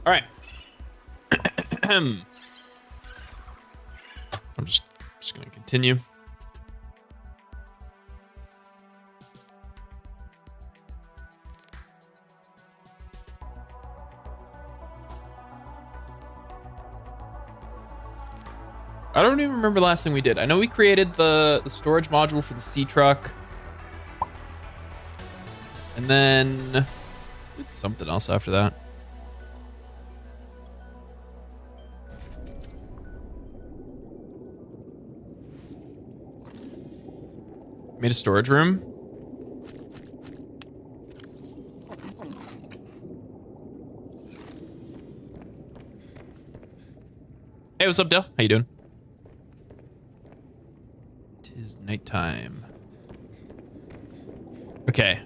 All right. I'm just gonna continue. I don't even remember the last thing we did. I know we created the storage module for the sea truck. And then did something else after that. Made a storage room. Hey, what's up, Dale? How you doing? Tis nighttime. Okay.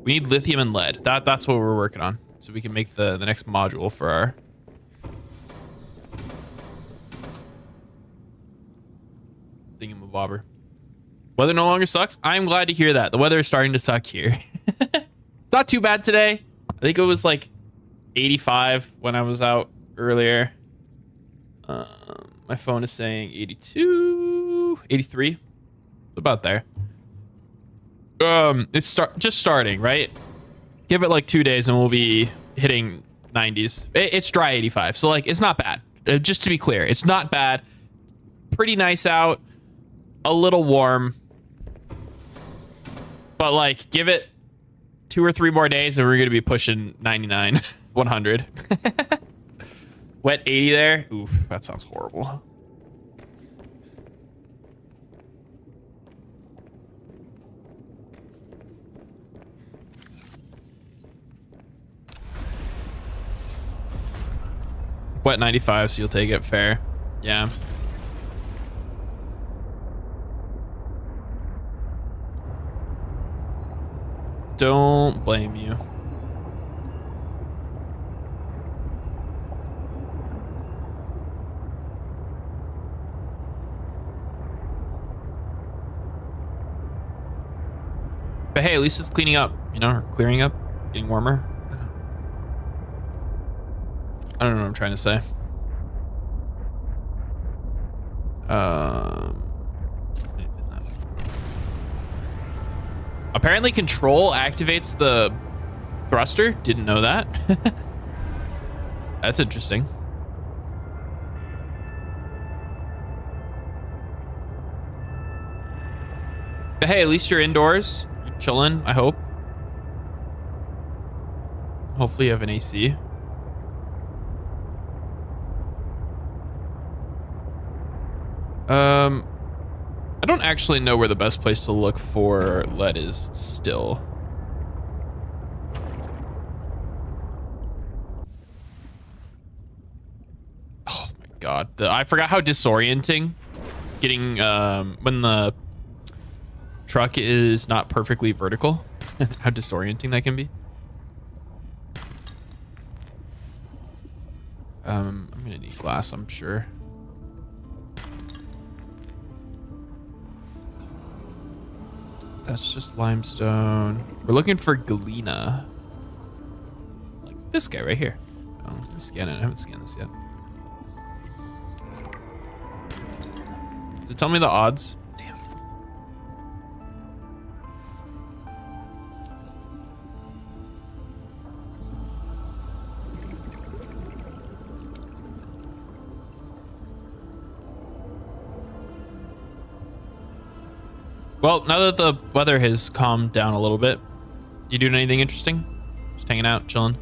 We need lithium and lead. That's what we're working on. So we can make the next module for our thingamabobber. Weather no longer sucks. I'm glad to hear that. The weather is starting to suck here. It's not too bad today. I think it was like 85 when I was out earlier. My phone is saying 82, 83. About there. It's just starting, right? Give it like 2 days and we'll be hitting 90s. It's dry 85, so like it's not bad. Just to be clear, it's not bad. Pretty nice out. A little warm. But like, give it 2 or 3 more days and we're gonna be pushing 99, 100. Wet 80 there. Oof, that sounds horrible. Wet 95, so you'll take it. Fair. Yeah. Don't blame you. But hey, at least it's cleaning up, you know, or clearing up, getting warmer. I don't know what I'm trying to say. Apparently control activates the thruster. Didn't know that. That's interesting. But hey, at least you're indoors. You're chilling, I hope. Hopefully you have an AC. I don't actually know where the best place to look for lead is still. Oh my god. I forgot how disorienting getting when the truck is not perfectly vertical. How disorienting that can be. I'm gonna need glass, I'm sure. That's just limestone. We're looking for galena. Like this guy right here. Oh, let me scan it. I haven't scanned this yet. Does it tell me the odds? Damn. Well, now that the weather has calmed down a little bit, you doing anything interesting? Just hanging out, chilling?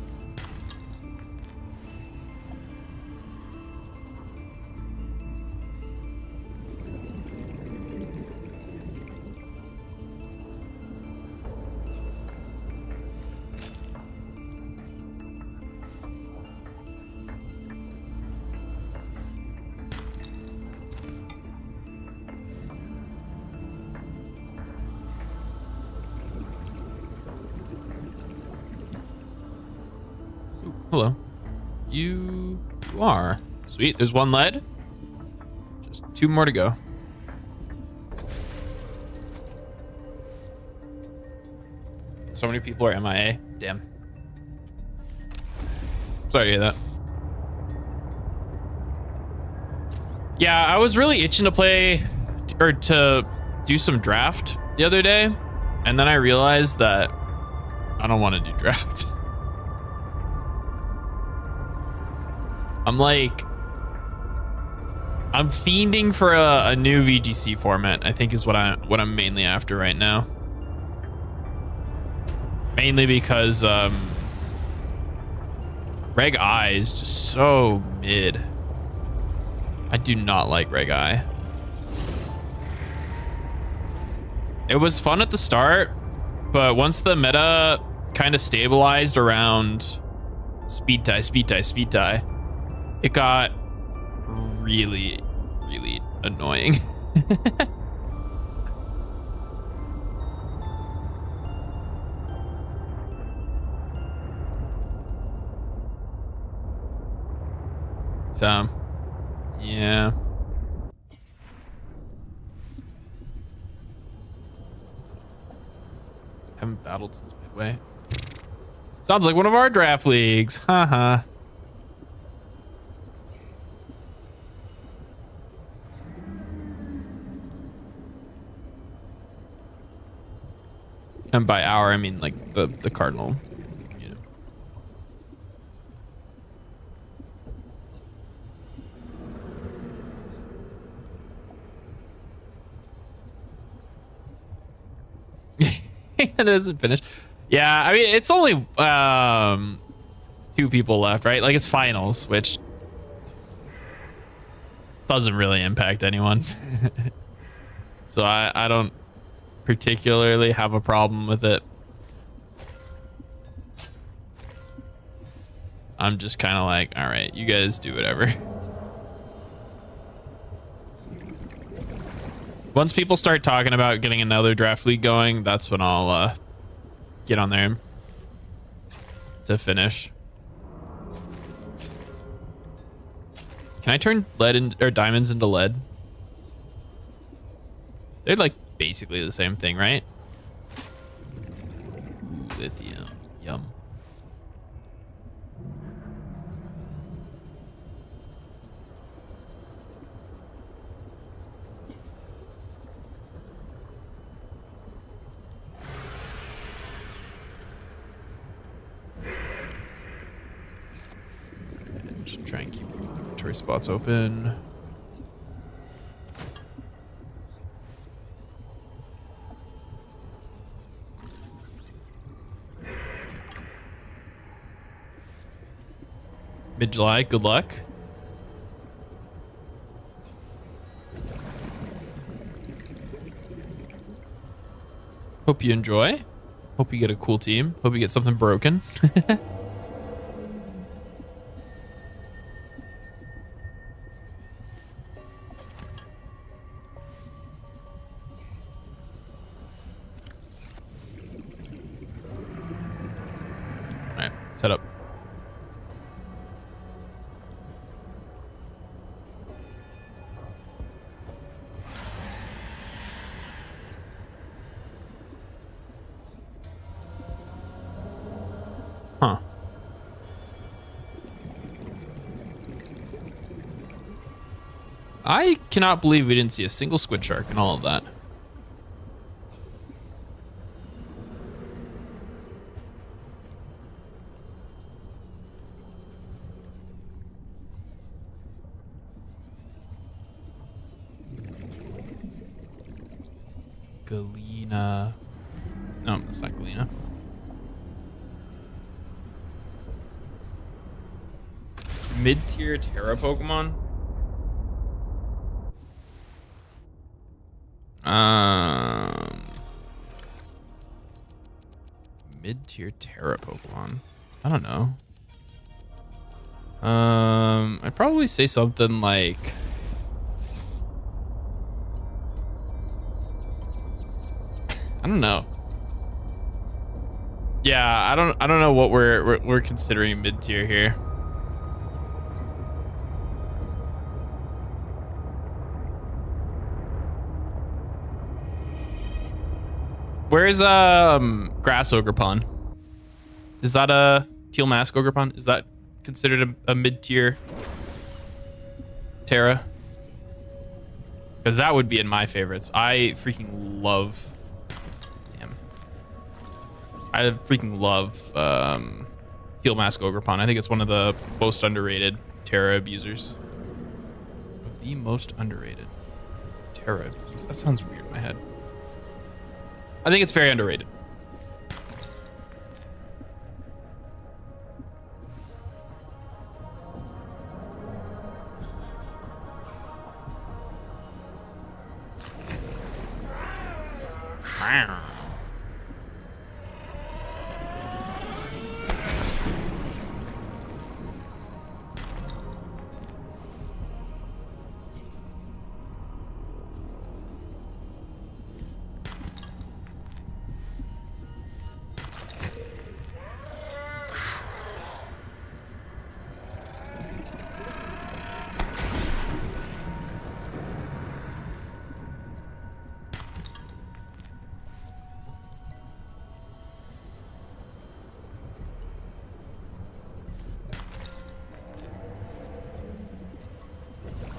Hello. You are. Sweet. There's 1 lead. Just 2 more to go. So many people are MIA. Damn. Sorry to hear that. Yeah, I was really itching to play or to do some draft the other day, and then I realized that I don't want to do draft. I'm fiending for a new VGC format, I think is what I'm mainly after right now. Mainly because Reg I is just so mid. I do not like Reg I. It was fun at the start, but once the meta kind of stabilized around speed tie, it got really, really annoying. So, yeah. Haven't battled since midway. Sounds like one of our draft leagues. Haha. And by our, I mean like the cardinal. It isn't finished. Yeah, I mean, it's only 2 people left, right? Like, it's finals, which doesn't really impact anyone. So I don't particularly have a problem with it. I'm just kind of like, all right, you guys do whatever. Once people start talking about getting another draft league going, that's when I'll get on there to finish. Can I turn lead or diamonds into lead? They're like basically the same thing, right? Ooh, lithium, yum. Just try and keep inventory spots open. Mid-July, good luck. Hope you enjoy. Hope you get a cool team. Hope you get something broken. Alright, set up. Huh. I cannot believe we didn't see a single squid shark in all of that. Galena. No, that's not Galena. Mid-tier Terra Pokemon? Mid-tier Terra Pokemon. I don't know. I'd probably say something like I don't know. Yeah, I don't know what we're considering mid-tier here. Where's Grass Ogerpon? Is that a Teal Mask Ogerpon? Is that considered a mid-tier Terra? Because that would be in my favorites. I freaking love... Damn. I freaking love Teal Mask Ogrepon. I think it's one of the most underrated Terra abusers. The most underrated Terra abusers. That sounds weird in my head. I think it's very underrated.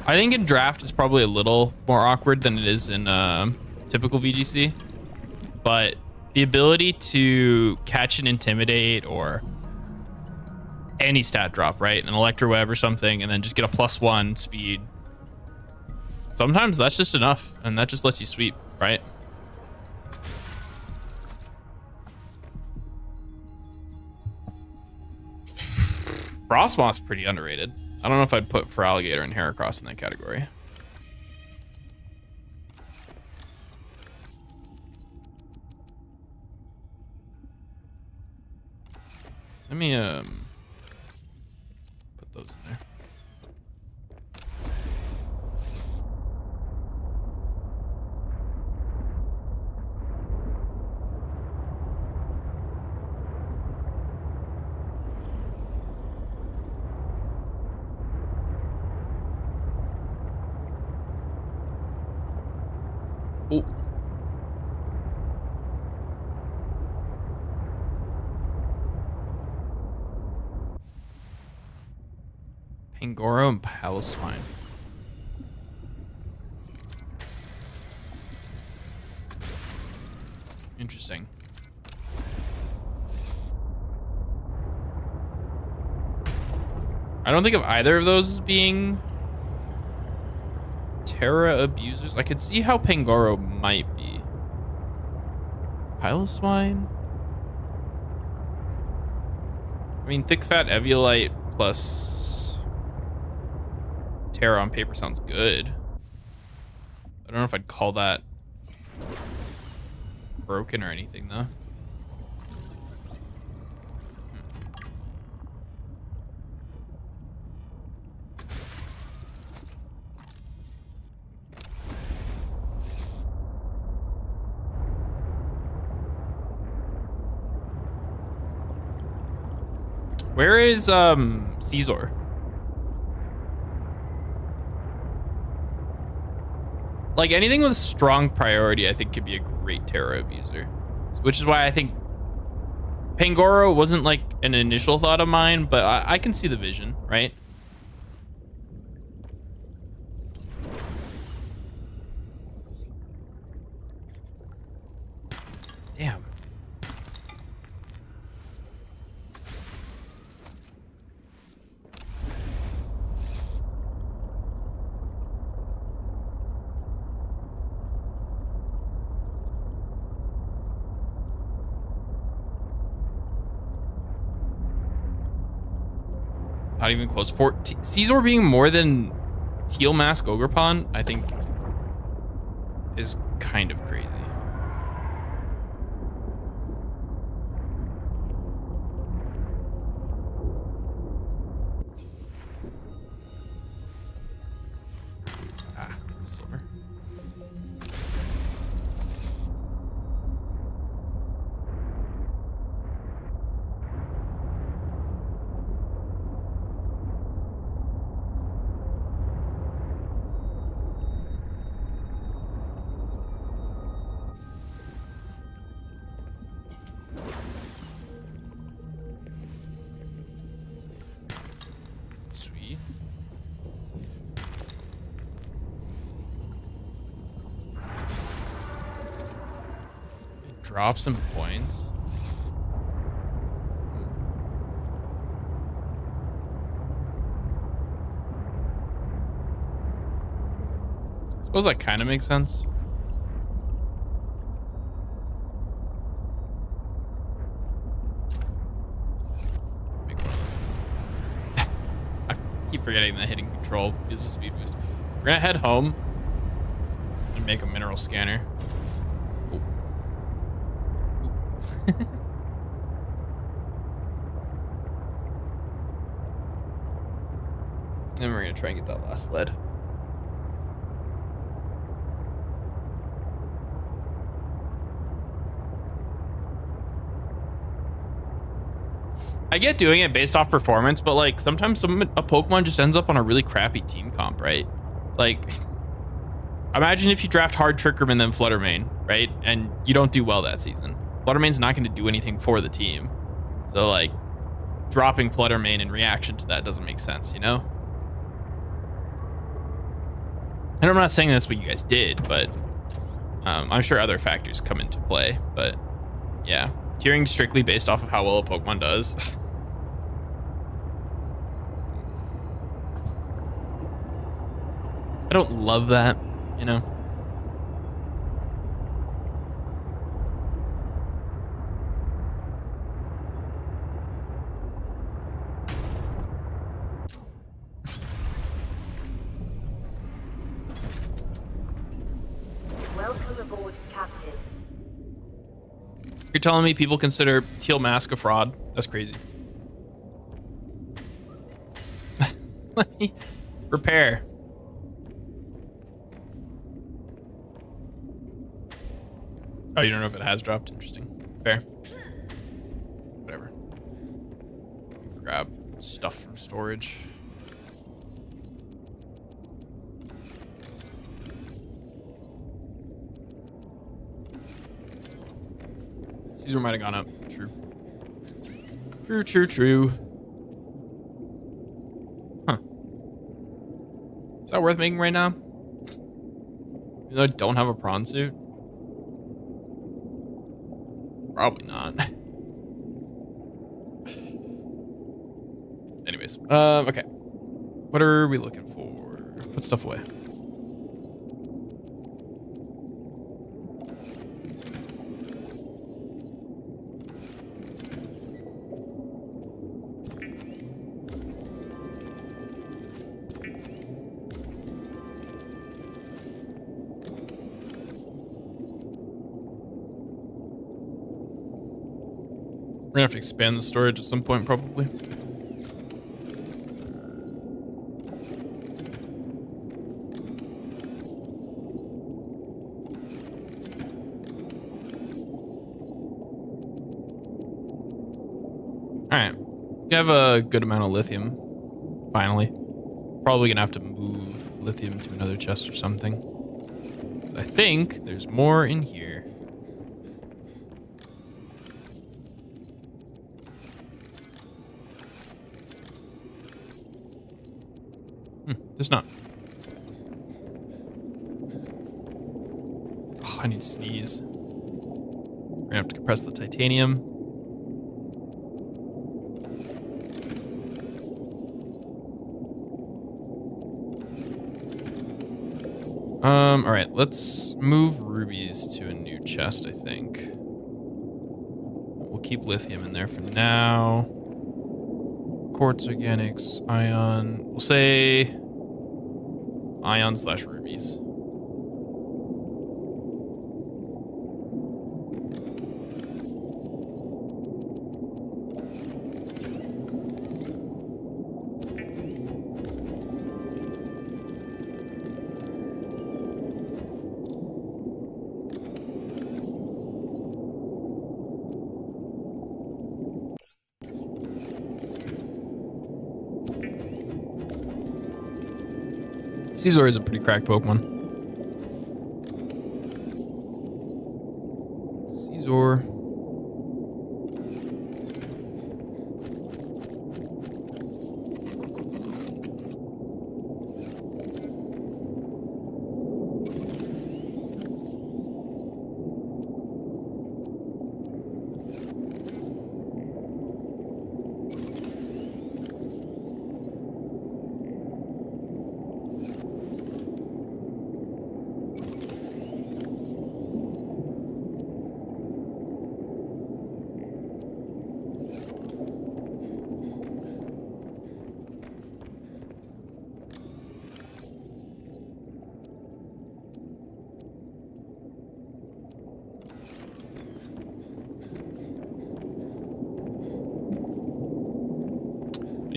I think in draft it's probably a little more awkward than it is in typical VGC, but the ability to catch and intimidate or any stat drop, right? An Electroweb or something, and then just get a +1 speed. Sometimes that's just enough, and that just lets you sweep, right? Frostmoth's pretty underrated. I don't know if I'd put Feraligatr and Heracross in that category. Let me put those in there. Oh. Pangoro and Paloswine. Interesting. I don't think of either of those as being Terra abusers. I could see how Pangoro might be. Piloswine? I mean, Thick Fat Eviolite plus Terra on paper sounds good. I don't know if I'd call that broken or anything, though. Where is Caesar? Like anything with strong priority, I think could be a great Terra abuser. Which is why I think Pangoro wasn't like an initial thought of mine, but I can see the vision, right? Damn. Not even close. Caesar being more than Teal Mask Ogrepon, I think, is kind of crazy. Ah, silver. drop some points. I suppose that kind of makes sense. I keep forgetting that hitting control gives a speed boost. We're gonna head home and make a mineral scanner. Ooh. Ooh. And we're gonna try and get that last lead. I get doing it based off performance, but like sometimes a Pokemon just ends up on a really crappy team comp, right? Like, imagine if you draft Hard Trickerman then Fluttermane, right? And you don't do well that season. Fluttermane's not going to do anything for the team. So like, dropping Fluttermane in reaction to that doesn't make sense, you know? And I'm not saying that's what you guys did, but I'm sure other factors come into play. But yeah, tiering strictly based off of how well a Pokemon does. I don't love that, you know? Welcome aboard, Captain. You're telling me people consider Teal Mask a fraud? That's crazy. Let me repair. Oh, you don't know if it has dropped? Interesting. Fair. Whatever. Grab stuff from storage. Caesar might have gone up. True. True. Huh. Is that worth making right now? Even though I don't have a prawn suit? Probably not. Anyways, okay. What are we looking for? Put stuff away. We're gonna have to expand the storage at some point, probably. Alright. We have a good amount of lithium, finally. Probably gonna have to move lithium to another chest or something. So I think there's more in here. There's not. Oh, I need to sneeze. We're gonna have to compress the titanium. All right, let's move rubies to a new chest, I think. We'll keep lithium in there for now. Quartz, organics, ion. We'll say ion/rubies. Caesar is a pretty cracked Pokemon. Caesar.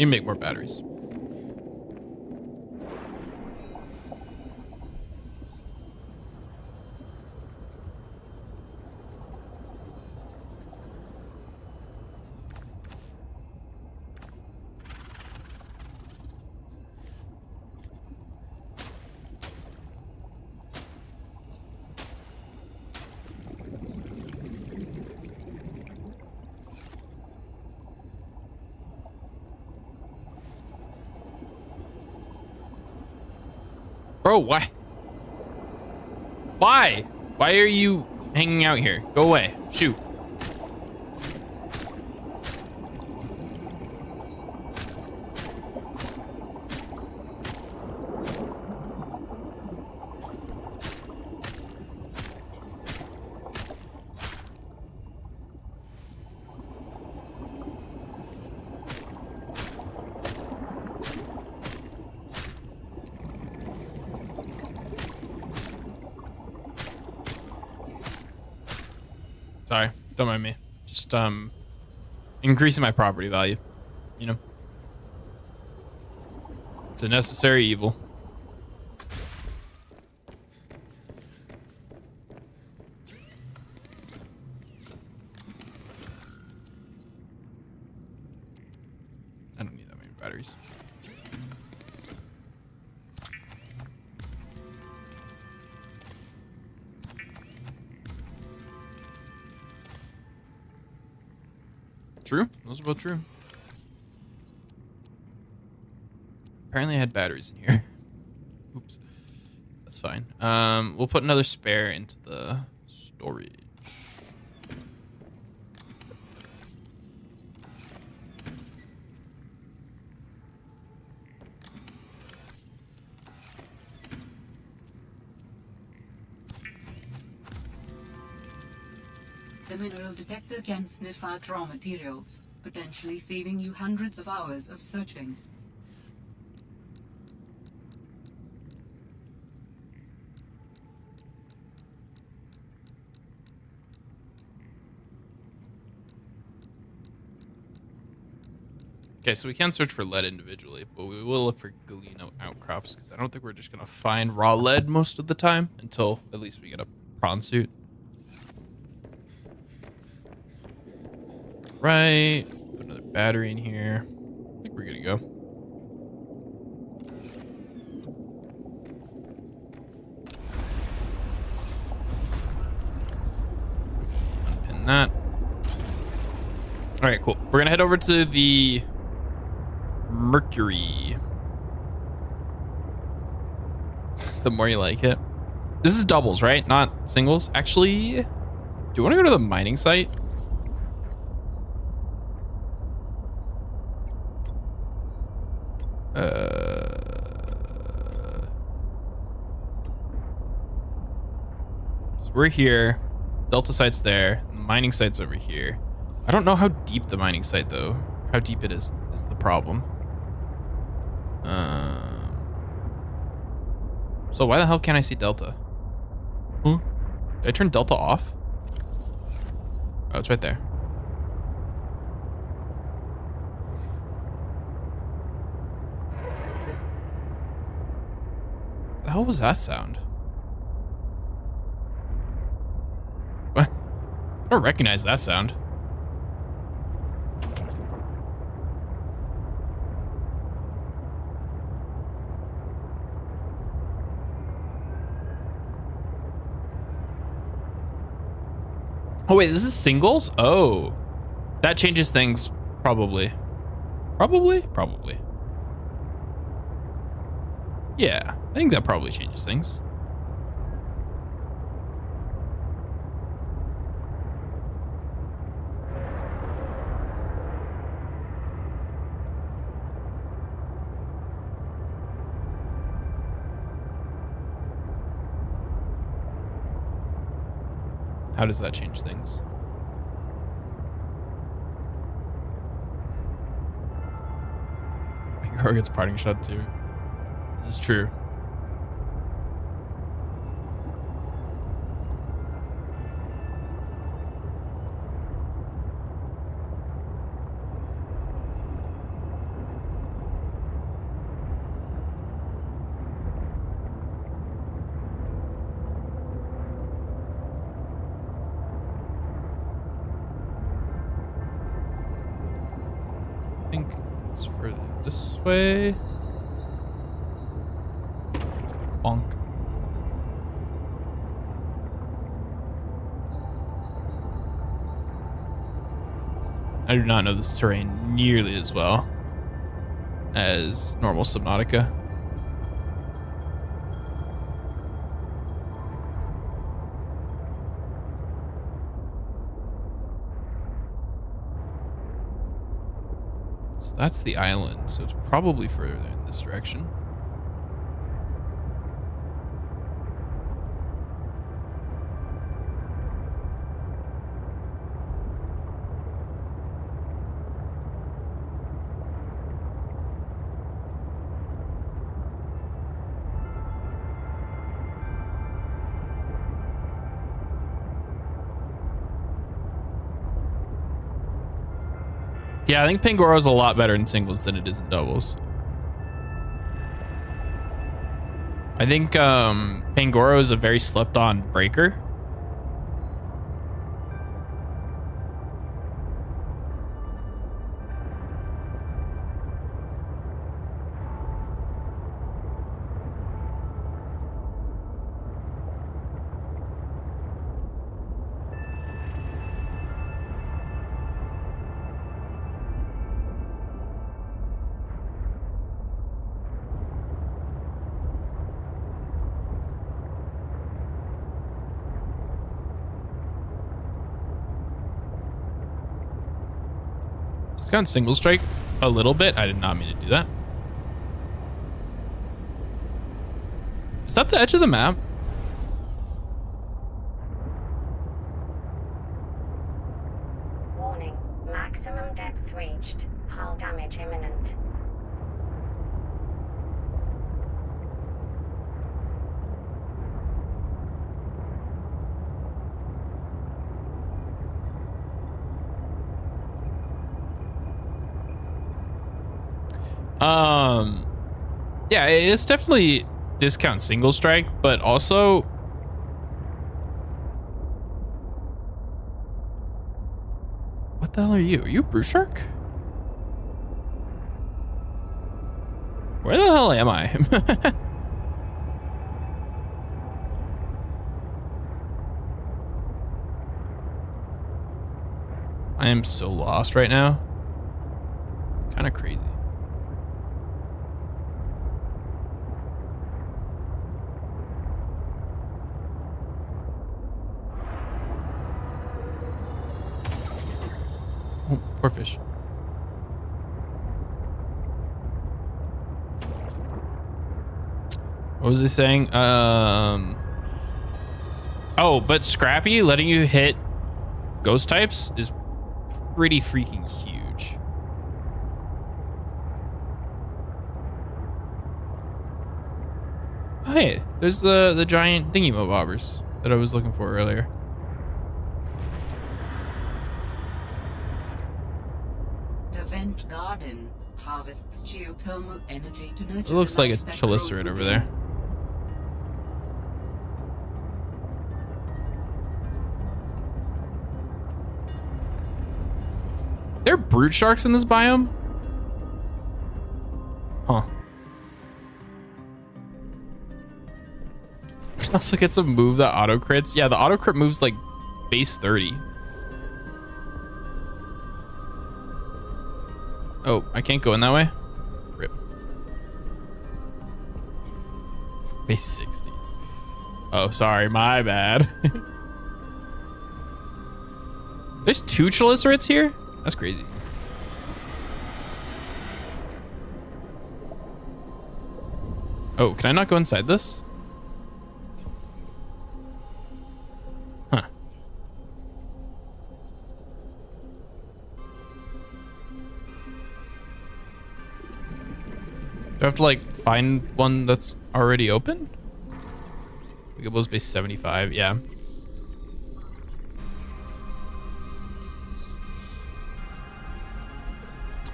need to make more batteries. Bro, why? Why? Why are you hanging out here? Go away. Shoot. Sorry, don't mind me. Just increasing my property value. You know, it's a necessary evil. I don't need that many batteries. True. Those are both true. Apparently I had batteries in here. Oops. That's fine. We'll put another spare into the storage. The mineral detector can sniff out raw materials, potentially saving you hundreds of hours of searching. Okay, so we can search for lead individually, but we will look for galena outcrops because I don't think we're just gonna find raw lead most of the time until at least we get a prawn suit. Right. Put another battery in here. I think we're good to go. Unpin that. All right, cool. We're gonna head over to the Mercury. The more you like it. This is doubles, right? Not singles. Actually, do you want to go to the mining site? So we're here. Delta site's there. The mining site's over here. I don't know how deep the mining site though. How deep it is the problem. So why the hell can't I see Delta? Huh? Did I turn Delta off? Oh, it's right there. The hell was that sound? What? I don't recognize that sound. Oh wait, this is singles? Oh. That changes things, probably. Probably. Yeah, I think that probably changes things. How does that change things? Girl gets parting shot too. This is true. think it's further this way. Bonk. I do not know this terrain nearly as well as normal Subnautica. So that's the island, so it's probably further in this direction. Yeah, I think Pangoro is a lot better in singles than it is in doubles. I think Pangoro is a very slept on breaker. Just got single strike a little bit. I did not mean to do that. Is that the edge of the map? Warning. Maximum depth reached. Hull damage imminent. Yeah, it's definitely discount single strike, but also what the hell are you? Are you a Brew Shark? Where the hell am I? I am so lost right now. Kind of crazy. Oh, poor fish. What was he saying? Oh, but Scrappy letting you hit ghost types is pretty freaking huge. Oh, hey, there's the giant thingy mobobbers that I was looking for earlier. The vent garden harvests geothermal energy to It nurture looks the like a life that grows chelicerate over within. there. There are brute sharks in this biome? Huh. Also get some move that auto crits. Yeah, the auto crit moves like base 30. Oh, I can't go in that way? Rip. Base 60. Oh, sorry, my bad. There's 2 chelicerates here? That's crazy. Oh, can I not go inside this? Huh. Do I have to like find one that's already open? Wiggle's base 75, yeah.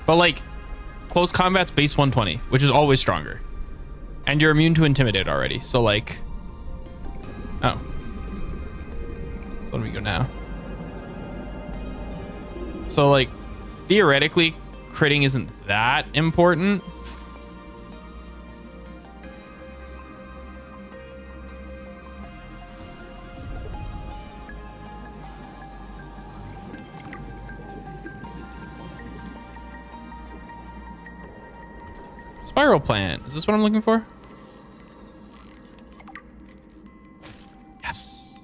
But like, close combat's base 120, which is always stronger. And you're immune to intimidate already, so like... Oh. So let me go now. So like, theoretically, critting isn't that important. Spiral plant. Is this what I'm looking for? Yes.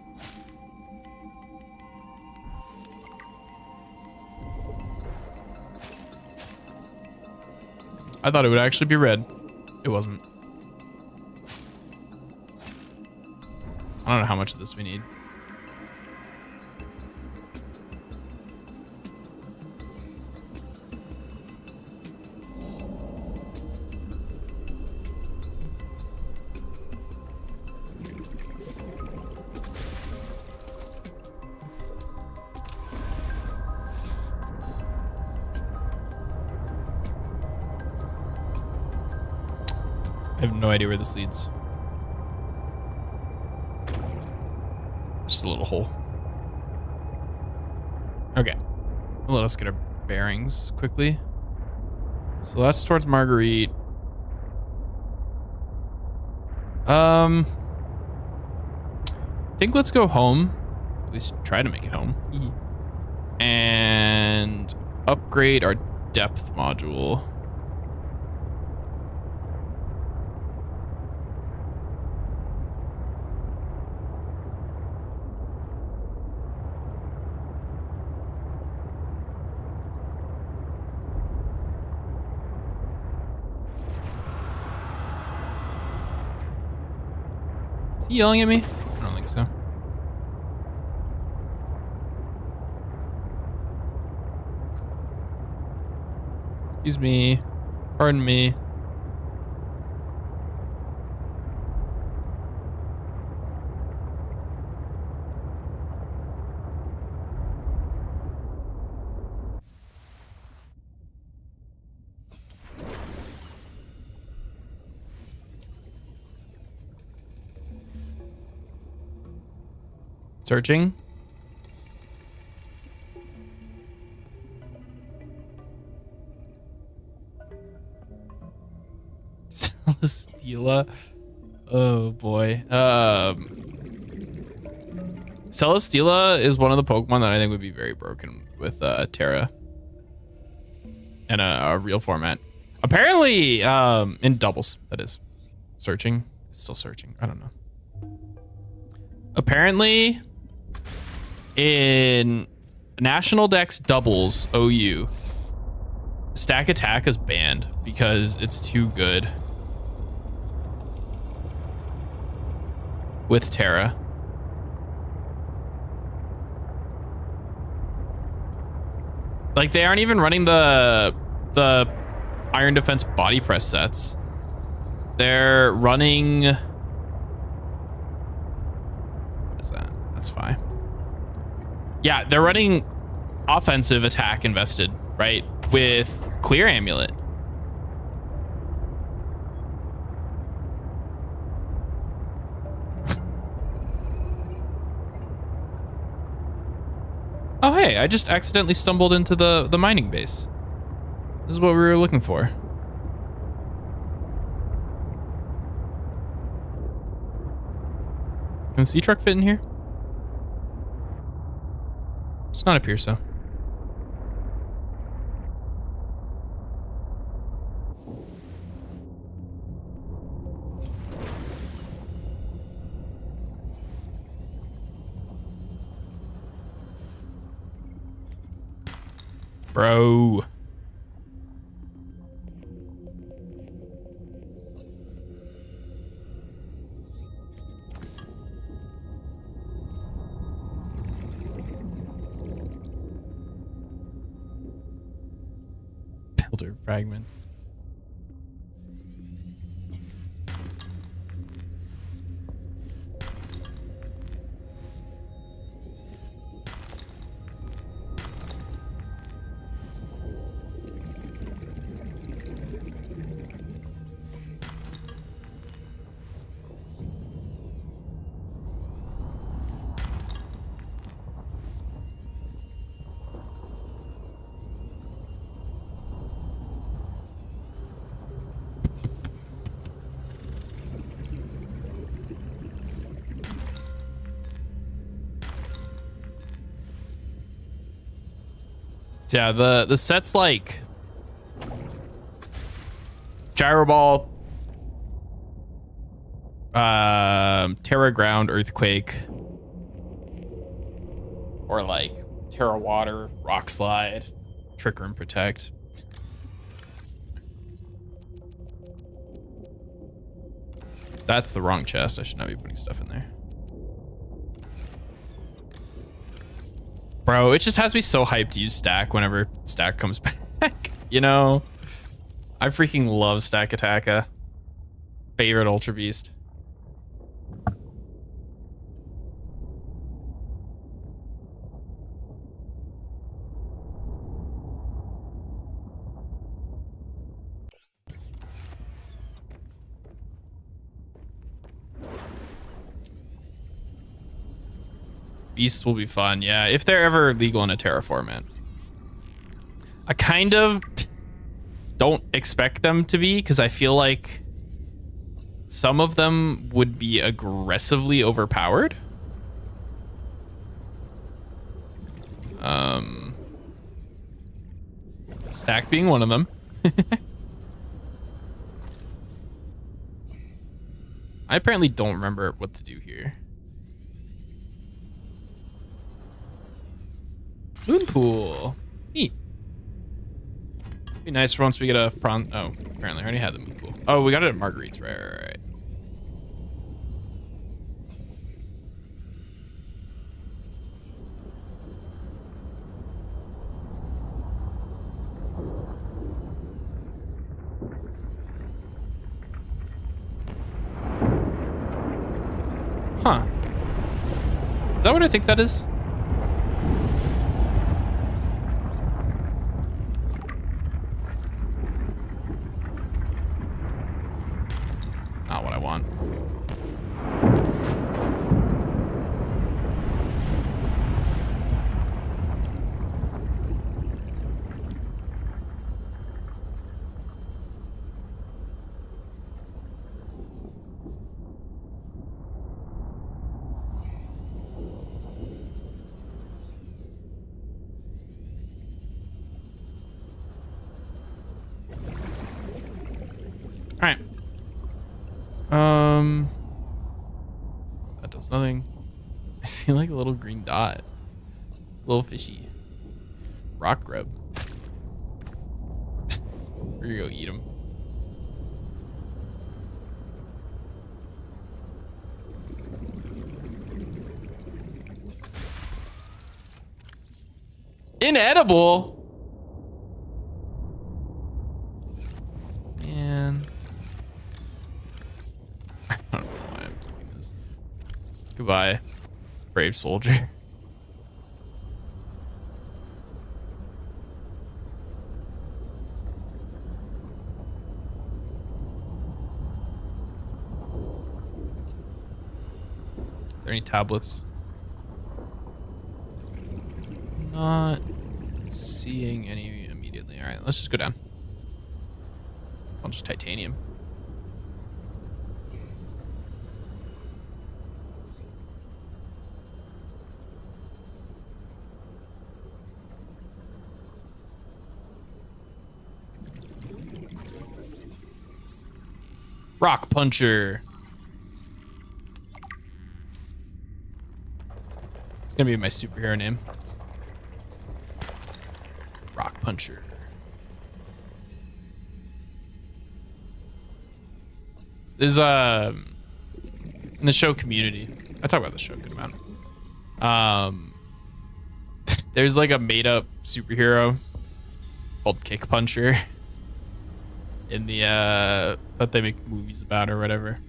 I thought it would actually be red. It wasn't. I don't know how much of this we need. I have no idea where this leads. Just a little hole. Okay. Let us get our bearings quickly. So that's towards Marguerite. I think let's go home. At least try to make it home. And upgrade our depth module. Is he yelling at me? I don't think so. Excuse me. Pardon me. Searching. Celesteela. Oh boy. Celesteela is one of the Pokemon that I think would be very broken with Terra in a real format. Apparently, in doubles, that is. Searching. It's still searching. I don't know. Apparently, in National Dex doubles OU, stack attack is banned because it's too good with Terra. Like, they aren't even running the Iron Defense body press sets. They're running... What is that? That's fine. Yeah, they're running offensive attack invested, right? With Clear Amulet. Oh, hey, I just accidentally stumbled into the mining base. This is what we were looking for. Can the sea truck fit in here? Does not appear so. Bro. Builder fragment. So yeah, the set's like gyro ball, Terra ground, earthquake, or like Terra water, rock slide, trick room, protect. That's the wrong chest. I should not be putting stuff in there. Bro, it just has me so hyped to use stack whenever stack comes back. You know, I freaking love stack attacka. Favorite ultra beast. Beasts will be fun, yeah, if they're ever legal in a terraformant. I kind of don't expect them to be, because I feel like some of them would be aggressively overpowered. Stack being one of them. I apparently don't remember what to do here. Moon pool. Neat. Be nice for once we get a prawn. Oh, apparently I already had the moon pool. Oh, we got it at Marguerite's. Right. Huh. Is that what I think that is? Not what I want. All right. That does nothing. I see like a little green dot. It's a little fishy. Rock grub. We're gonna go eat them. Inedible. Man. I don't know why I'm keeping this. Goodbye, brave soldier. Are there any tablets? Not seeing any immediately. All right, let's just go down. I'll just titanium. Rock puncher. It's gonna be my superhero name. Rock puncher. There's in the show Community. I talk about the show a good amount. There's like a made up superhero called Kick Puncher in the that they make movies about or whatever.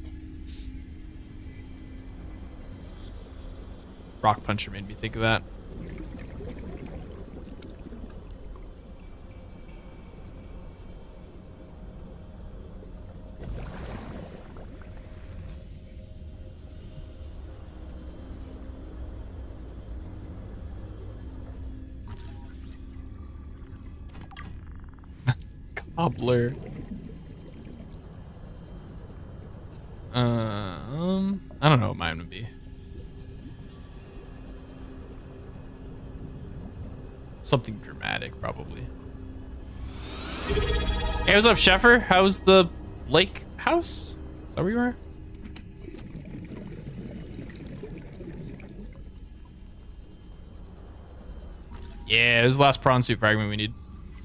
Rock puncher made me think of that. Cobbler. I don't know what mine would be. Something dramatic, probably. Hey, what's up, Sheffer? How's the lake house? Is that where you are? Yeah, it was the last prawn suit fragment we need.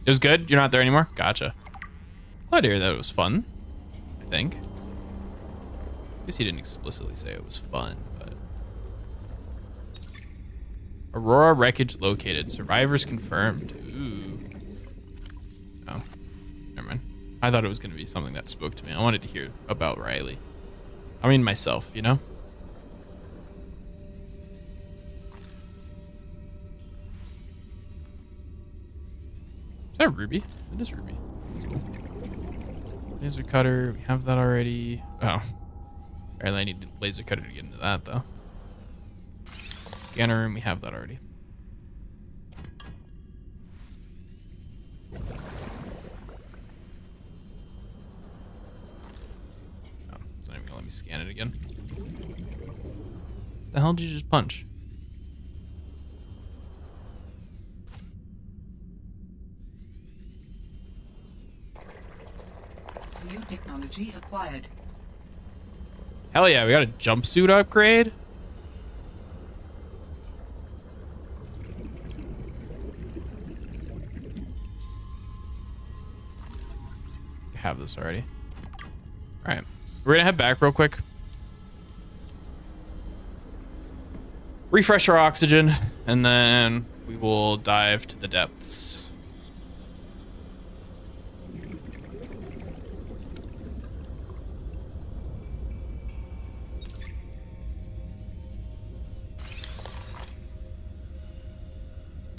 It was good? You're not there anymore? Gotcha. Glad to hear that it was fun, I think. I guess he didn't explicitly say it was fun, but... Aurora wreckage located. Survivors confirmed. Ooh. Oh, never mind. I thought it was going to be something that spoke to me. I wanted to hear about Riley. I mean, myself, you know? Is that Ruby? It is Ruby. That's cool. Laser cutter. We have that already. Oh. Apparently I need a laser cutter to get into that, though. Scanner room. We have that already. Oh, it's not even gonna let me scan it again. The hell did you just punch? New technology acquired. Hell yeah, we got a jumpsuit upgrade. I have this already. All right, we're gonna head back real quick. Refresh our oxygen, and then we will dive to the depths.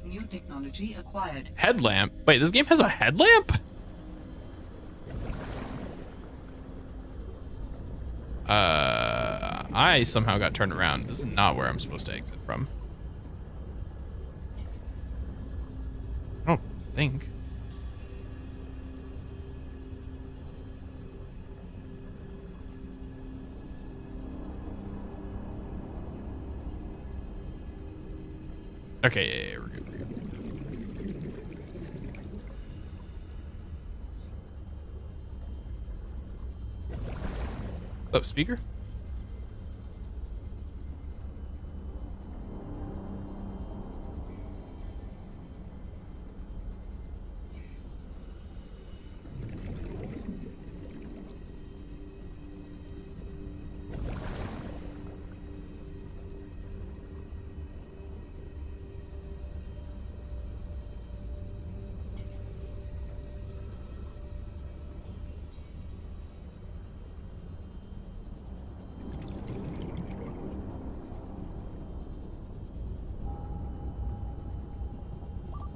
New technology acquired. Headlamp? Wait, this game has a headlamp? I somehow got turned around. This is not where I'm supposed to exit from. I don't think. Okay, yeah, we're good. What's up, speaker?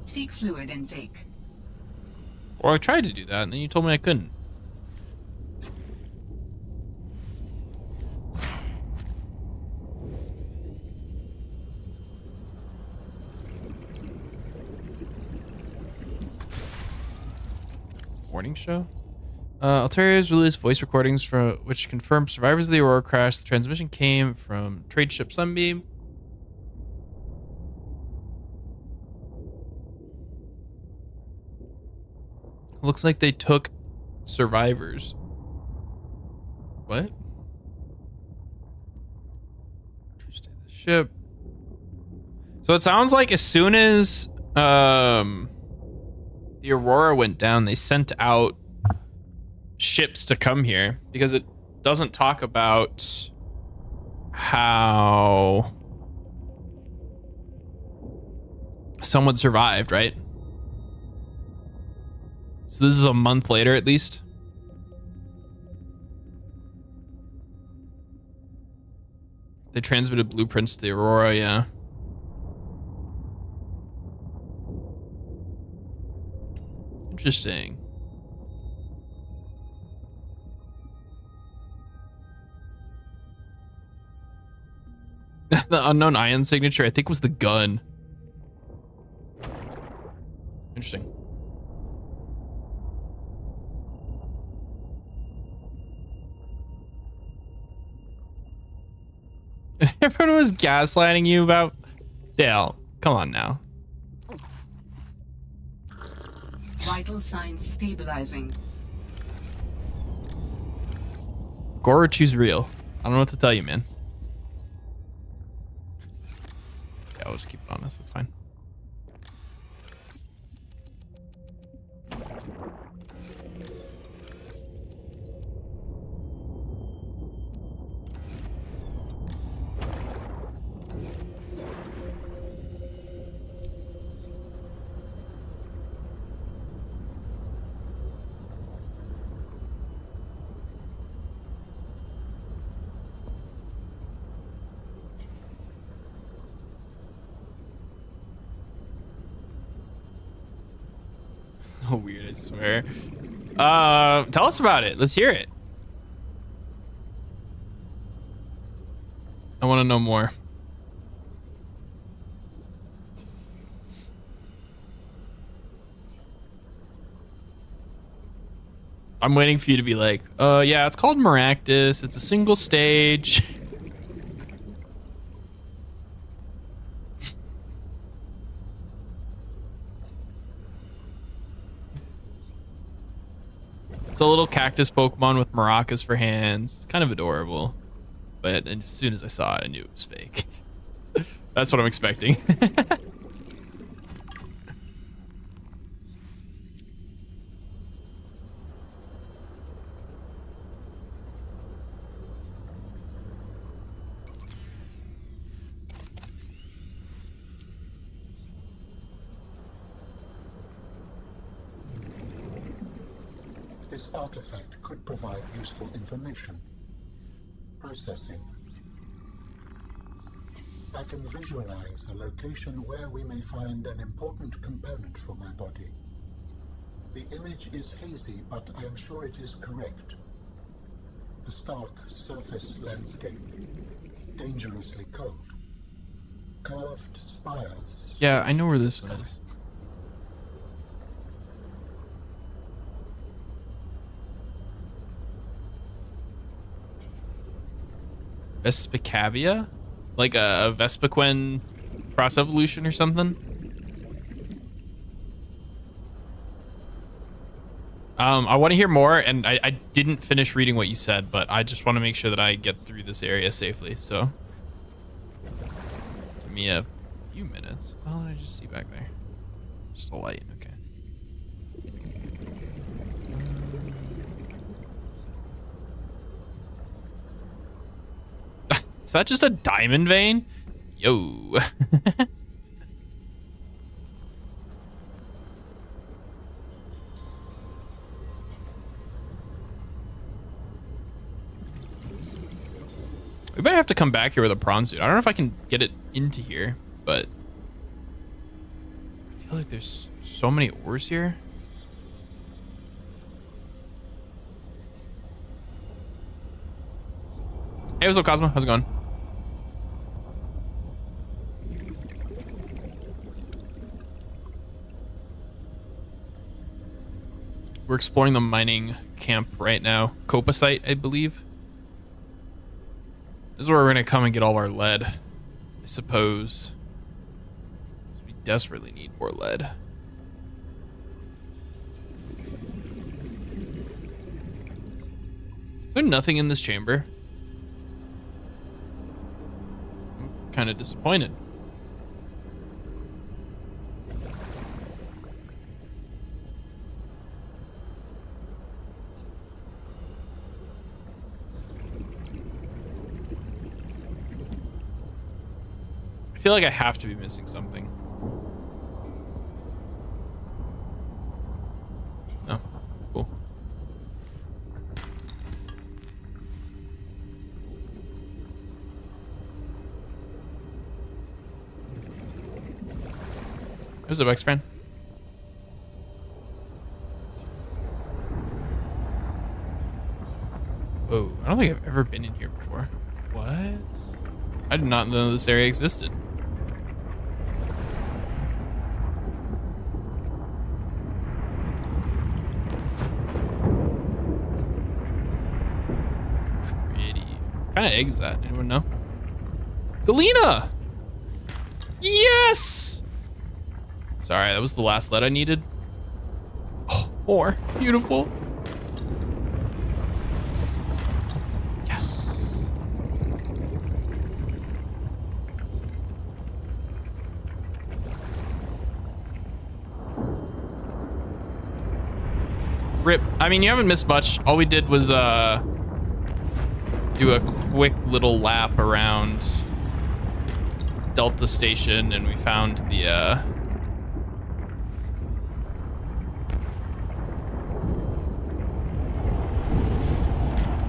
Seek fluid intake. Well, I tried to do that, and then you told me I couldn't. Warning show? Alteria's released voice recordings from which confirm survivors of the Aurora crash. The transmission came from trade ship Sunbeam. Looks like they took survivors. What? Tuesday, the ship. So it sounds like as soon as the Aurora went down, they sent out ships to come here because it doesn't talk about how someone survived, right? So this is a month later, at least. They transmitted blueprints to the Aurora, yeah. Interesting. The unknown ion signature, I think, was the gun. Interesting. Everyone was gaslighting you about... Dale, come on now. Vital signs stabilizing. Gore or choose real. I don't know what to tell you, man. Yeah, I'll just keep it on us. That's fine. Oh, weird, I swear. Tell us about it. Let's hear it. I want to know more. I'm waiting for you to be like, yeah, it's called Maractus. It's a single stage. It's a little cactus Pokemon with maracas for hands. Kind of adorable. But as soon as I saw it, I knew it was fake. That's what I'm expecting. This artifact could provide useful information. Processing. I can visualize a location where we may find an important component for my body. The image is hazy, but I am sure it is correct. A stark surface landscape, dangerously cold. Curved spires. Yeah, I know where this one is. Vespicavia? Like a Vespiquen cross evolution or something? I want to hear more, and I didn't finish reading what you said, but I just want to make sure that I get through this area safely, so. Give me a few minutes. What did I just see back there? Just a light, okay. Is that just a diamond vein? Yo. We might have to come back here with a prawn suit. I don't know if I can get it into here, but I feel like there's so many ores here. Hey, what's up, Cosmo? How's it going? We're exploring the mining camp right now. Copacite, I believe. This is where we're gonna come and get all our lead, I suppose. We desperately need more lead. Is there nothing in this chamber? I'm kind of disappointed. I feel like I have to be missing something. No. Cool. What's up, ex-friend? Whoa, I don't think I've ever been in here before. What? I did not know this area existed. What kind of egg is that? Anyone know? Galena! Yes! Sorry, that was the last lead I needed. More. Beautiful. Yes. Rip. I mean, you haven't missed much. All we did was do a quick little lap around Delta Station, and we found the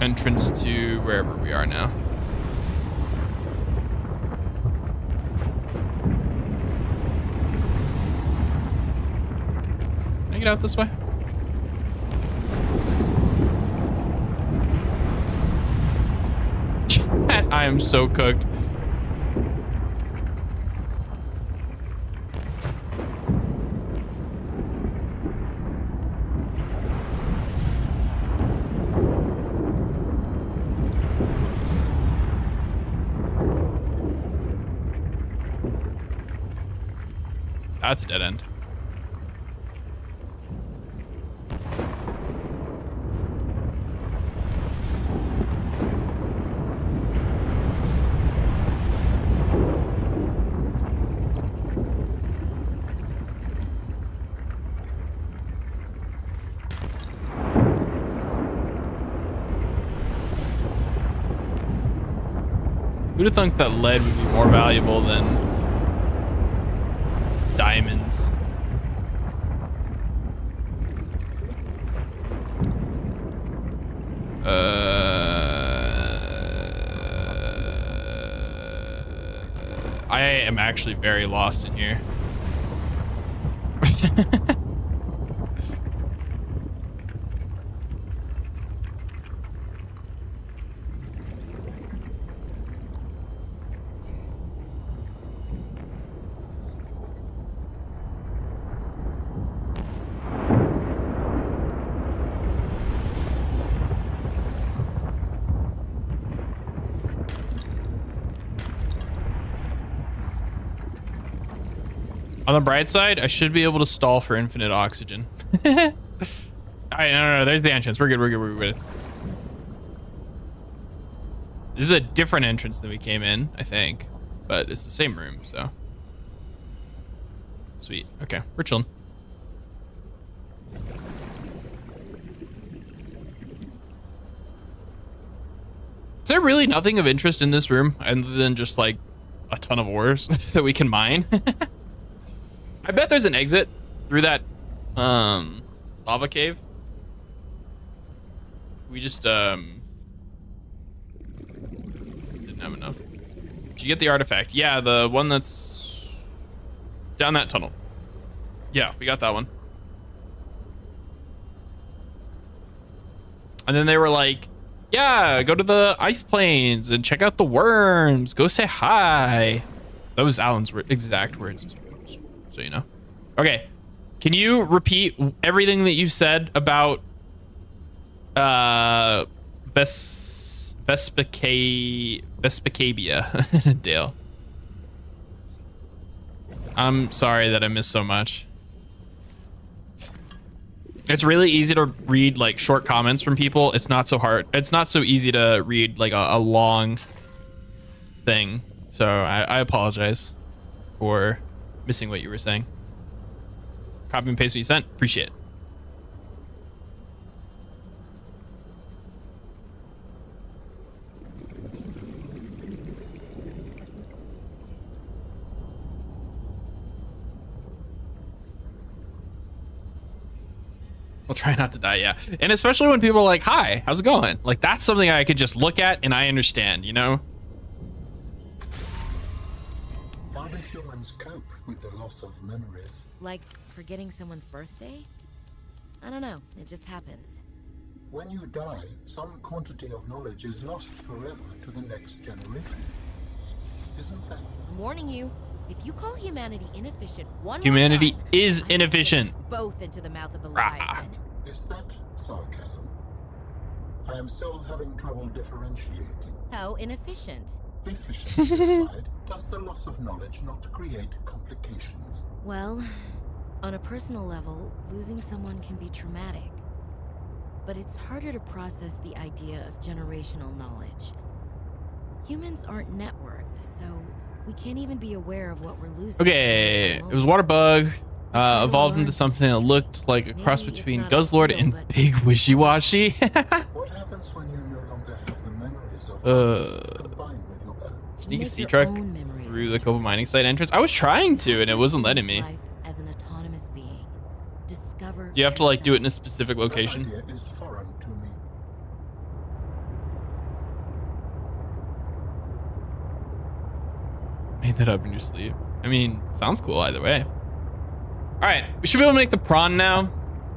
entrance to wherever we are now. Can I get out this way? I am so cooked. That's a dead end. Who'd have thunk that lead would be more valuable than diamonds? I am actually very lost in here. On the bright side, I should be able to stall for infinite oxygen. All right, no, there's the entrance. We're good, we're good. This is a different entrance than we came in, I think. But it's the same room, so. Sweet, okay, we're chilling. Is there really nothing of interest in this room other than just like a ton of ores that we can mine? I bet there's an exit through that lava cave. We just didn't have enough. Did you get the artifact? Yeah, the one that's down that tunnel. Yeah, we got that one. And then they were like, yeah, go to the ice plains and check out the worms. Go say hi. That was Alan's exact words. So you know. Okay, can you repeat everything that you said about Vespicabia, Dale? I'm sorry that I missed so much. It's really easy to read like short comments from people. It's not so hard. It's not so easy to read like a long thing. So I apologize for missing what you were saying. Copy and paste what you sent. Appreciate it. We'll try not to die, yeah. And especially when people are like, hi, how's it going? Like, that's something I could just look at and I understand, you know? How do humans cope with the loss of memories? Like forgetting someone's birthday? I don't know, it just happens. When you die, some quantity of knowledge is lost forever to the next generation. Isn't that? I'm warning you, if you call humanity inefficient one Humanity more time, is I'm gonna inefficient. send us both into the mouth of the Rah. Leviathan. Is that sarcasm? I am still having trouble differentiating. How inefficient? Efficiency aside, does the loss of knowledge not create complications? Well, On a personal level, losing someone can be traumatic. But it's harder to process the idea of generational knowledge. Humans aren't networked, so we can't even be aware of what we're losing. Okay, it was water bug. Evolved into something that looked like a cross between Guzzlord and Big Wishy-Washy. What happens when you no longer have the memories of others combined with your own? Sneak a Make sea your truck own memories through the Cobalt mining site entrance. I was trying to, and it wasn't letting me. Life as an autonomous being. Discover. Do you have to like do it in a specific That location? idea is foreign to me. Made that up in your sleep. I mean, sounds cool either way. All right, we should be able to make the prawn now.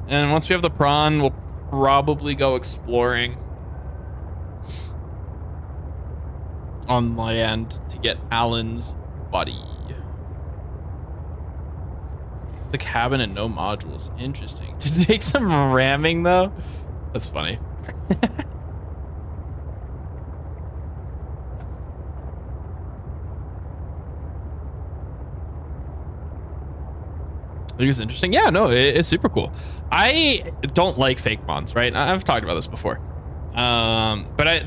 And once we have the prawn, we'll probably go exploring on land to get Alan's body. The cabin and no modules. Interesting. To take some ramming though? That's funny. I think it's interesting. Yeah, no, it's super cool. I don't like fake mons, right? I've talked about this before. But I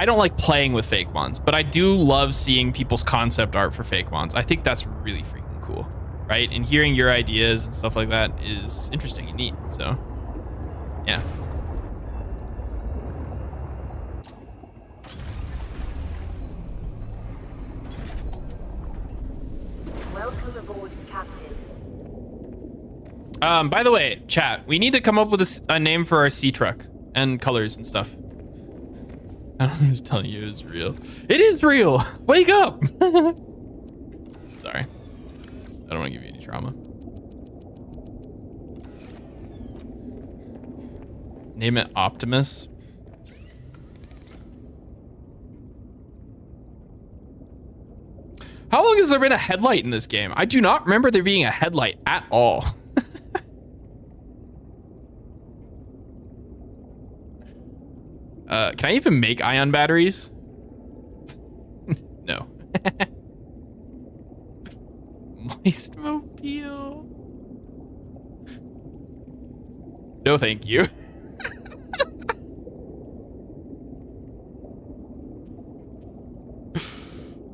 don't like playing with fake mons, but I do love seeing people's concept art for fake mons. I think that's really freaking cool, right? And hearing your ideas and stuff like that is interesting and neat. So, yeah. Welcome aboard, Captain. By the way, chat, we need to come up with a name for our sea truck and colors and stuff. I'm just telling you it's real. It is real. Wake up. Sorry. I don't want to give you any trauma. Name it Optimus. How long has there been a headlight in this game? I do not remember there being a headlight at all. Can I even make ion batteries? No. Moist mobile. No, thank you.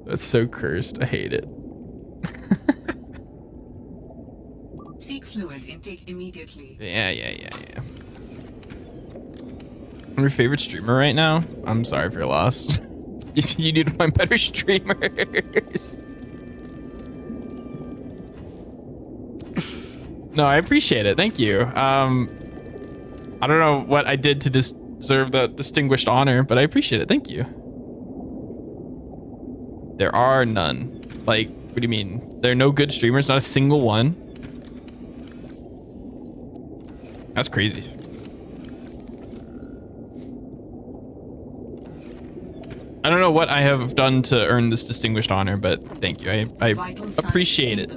That's so cursed. I hate it. Seek fluid intake immediately. Yeah. I'm your favorite streamer right now? I'm sorry for your loss. You need to find better streamers. No, I appreciate it. Thank you. I don't know what I did to deserve that distinguished honor, but I appreciate it. Thank you. There are none. Like, what do you mean? There are no good streamers? Not a single one? That's crazy. I don't know what I have done to earn this distinguished honor, but thank you. I appreciate it.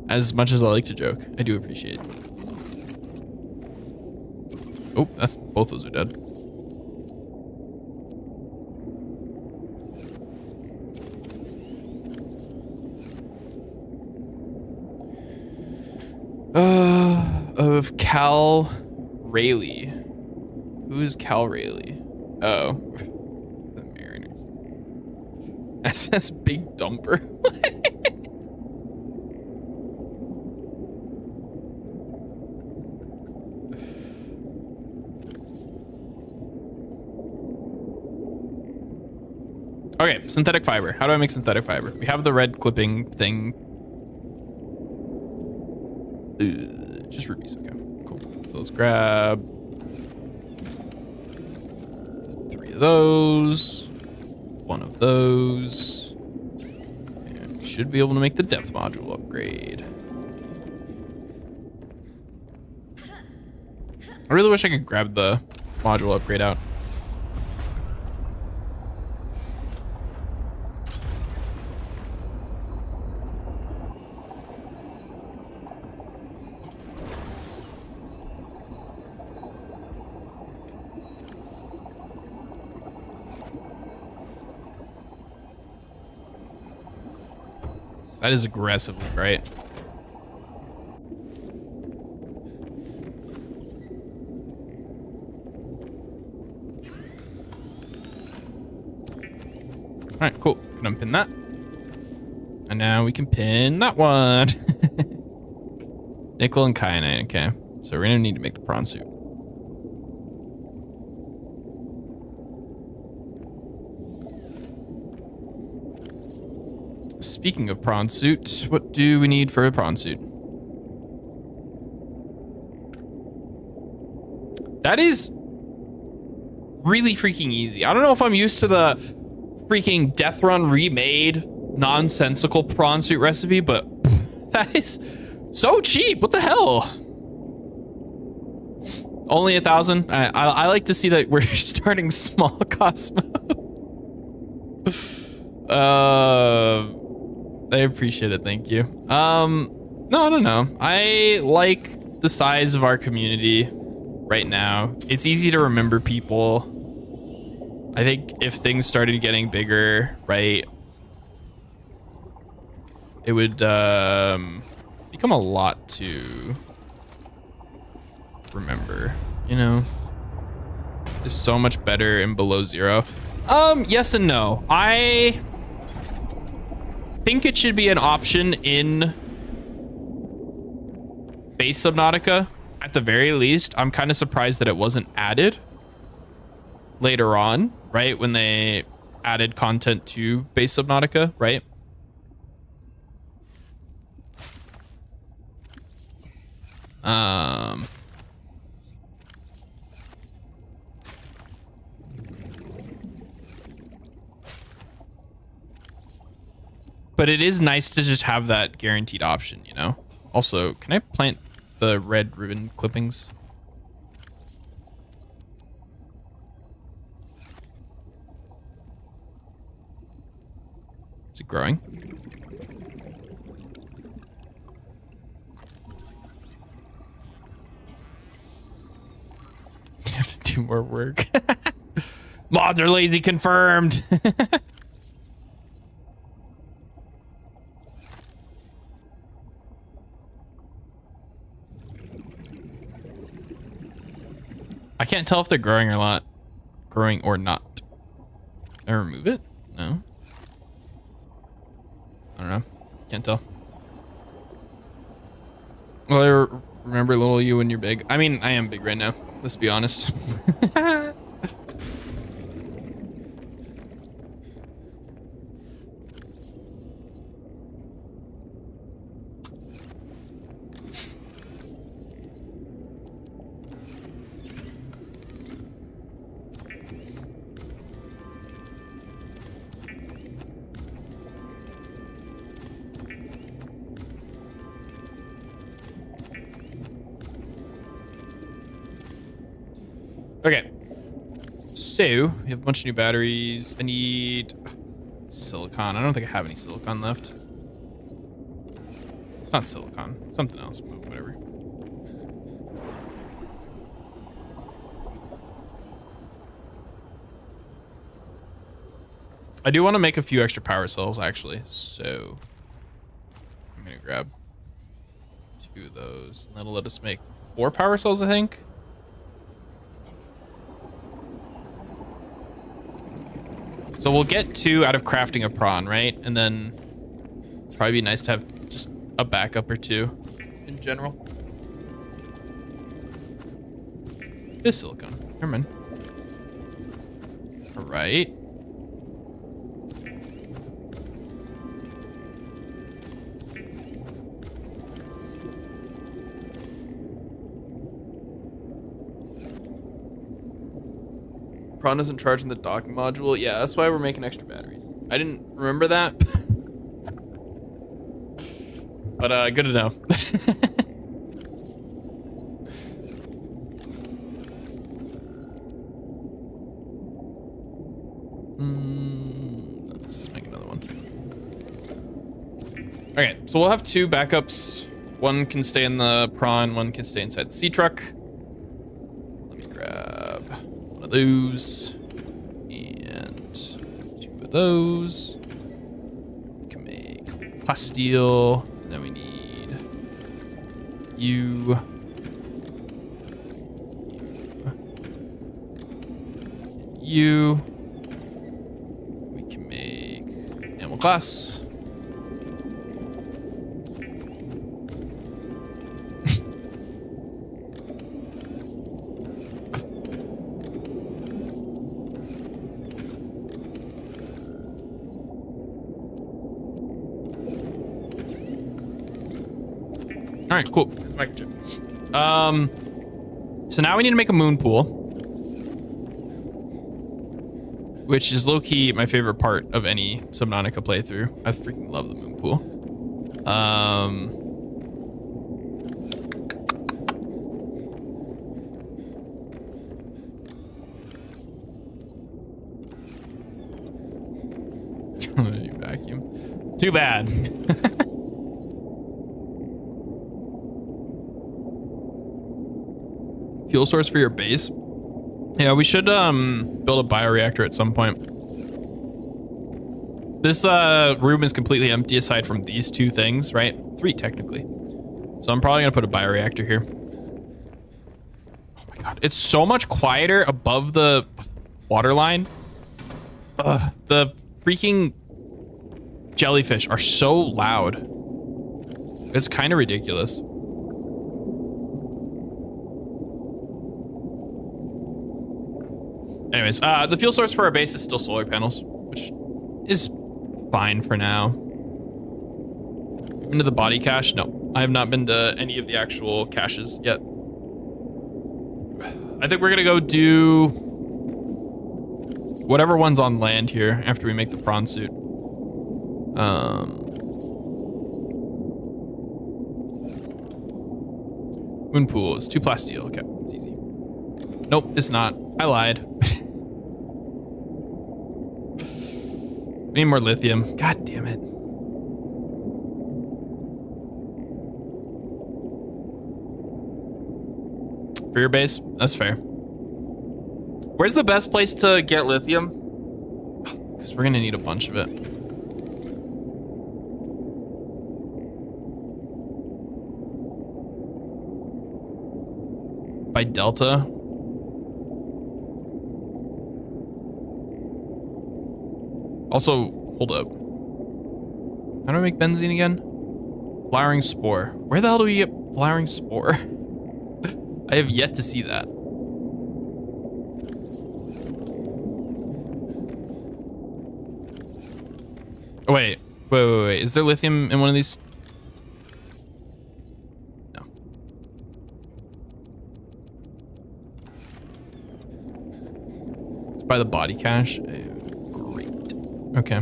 As much as I like to joke, I do appreciate it. Oh, that's both those are dead. Of Cal Rayleigh. Who's Cal Rayleigh? Oh, the Mariners. SS Big Dumper. Okay, synthetic fiber. How do I make synthetic fiber? We have the red clipping thing. Just rubies. Okay, cool. So let's grab 3 of those, 1 of those, and we should be able to make the depth module upgrade. I really wish I could grab the module upgrade out. That is aggressively bright. right, cool. Can unpin that. And now we can pin that one. Nickel and kyanite. Okay. So we're gonna need to make the prawn suit. Speaking of prawn suit, what do we need for a prawn suit? That is really freaking easy. I don't know if I'm used to the freaking Death Run remade nonsensical prawn suit recipe, but that is so cheap. What the hell? Only 1,000. I like to see that we're starting small, Cosmo. I appreciate it. Thank you. No, I don't know. I like the size of our community right now. It's easy to remember people. I think if things started getting bigger, right, it would become a lot to remember, you know? It's so much better in below zero. Yes and no. I think it should be an option in base Subnautica at the very least. I'm kind of surprised that it wasn't added later on, right? When they added content to base Subnautica, right? But it is nice to just have that guaranteed option, you know? Also, can I plant the red ribbon clippings? Is it growing? I have to do more work. Mods are lazy confirmed. I can't tell if they're growing or not. Growing or not. Can I remove it? No. I don't know. Can't tell. Well, I remember little you when you're big. I mean, I am big right now. Let's be honest. Okay, so we have a bunch of new batteries. I need silicon. I don't think I have any silicon left. It's not silicon, it's something else, but whatever. I do want to make a few extra power cells actually, so I'm gonna grab 2 of those, and that'll let us make 4 power cells, I think. So we'll get 2 out of crafting a prawn, right? And then probably be nice to have just a backup or 2 in general. It is silicone. Never mind. All right. Prawn isn't charging the docking module. Yeah, that's why we're making extra batteries. I didn't remember that. But good to know. Let's make another one. Okay, so we'll have 2 backups. One can stay in the prawn, one can stay inside the sea truck. Let me grab one of those and 2 of those. We can make plasteel. And then we need you. You. We can make class. All right, cool. So now we need to make a moon pool, which is low-key my favorite part of any Subnautica playthrough. I freaking love the moon pool. Vacuum. Too bad. Fuel source for your base. Yeah, we should build a bioreactor at some point. This room is completely empty aside from these two things, right? 3 technically. So I'm probably gonna put a bioreactor here. Oh my god, it's so much quieter above the water line. The freaking jellyfish are so loud. It's kind of ridiculous. Anyways, the fuel source for our base is still solar panels, which is fine for now. Into the body cache? No, I have not been to any of the actual caches yet. I think we're gonna go do whatever one's on land here after we make the prawn suit. Moon pool is 2 plasteel. Okay, it's easy. Nope, it's not. I lied. We need more lithium. God damn it. For your base? That's fair. Where's the best place to get lithium? Because we're gonna need a bunch of it. By Delta? Also, hold up. How do I make benzene again? Flowering spore. Where the hell do we get flowering spore? I have yet to see that. Oh, wait. Wait. Is there lithium in one of these? No. It's by the body cache. Great. Okay.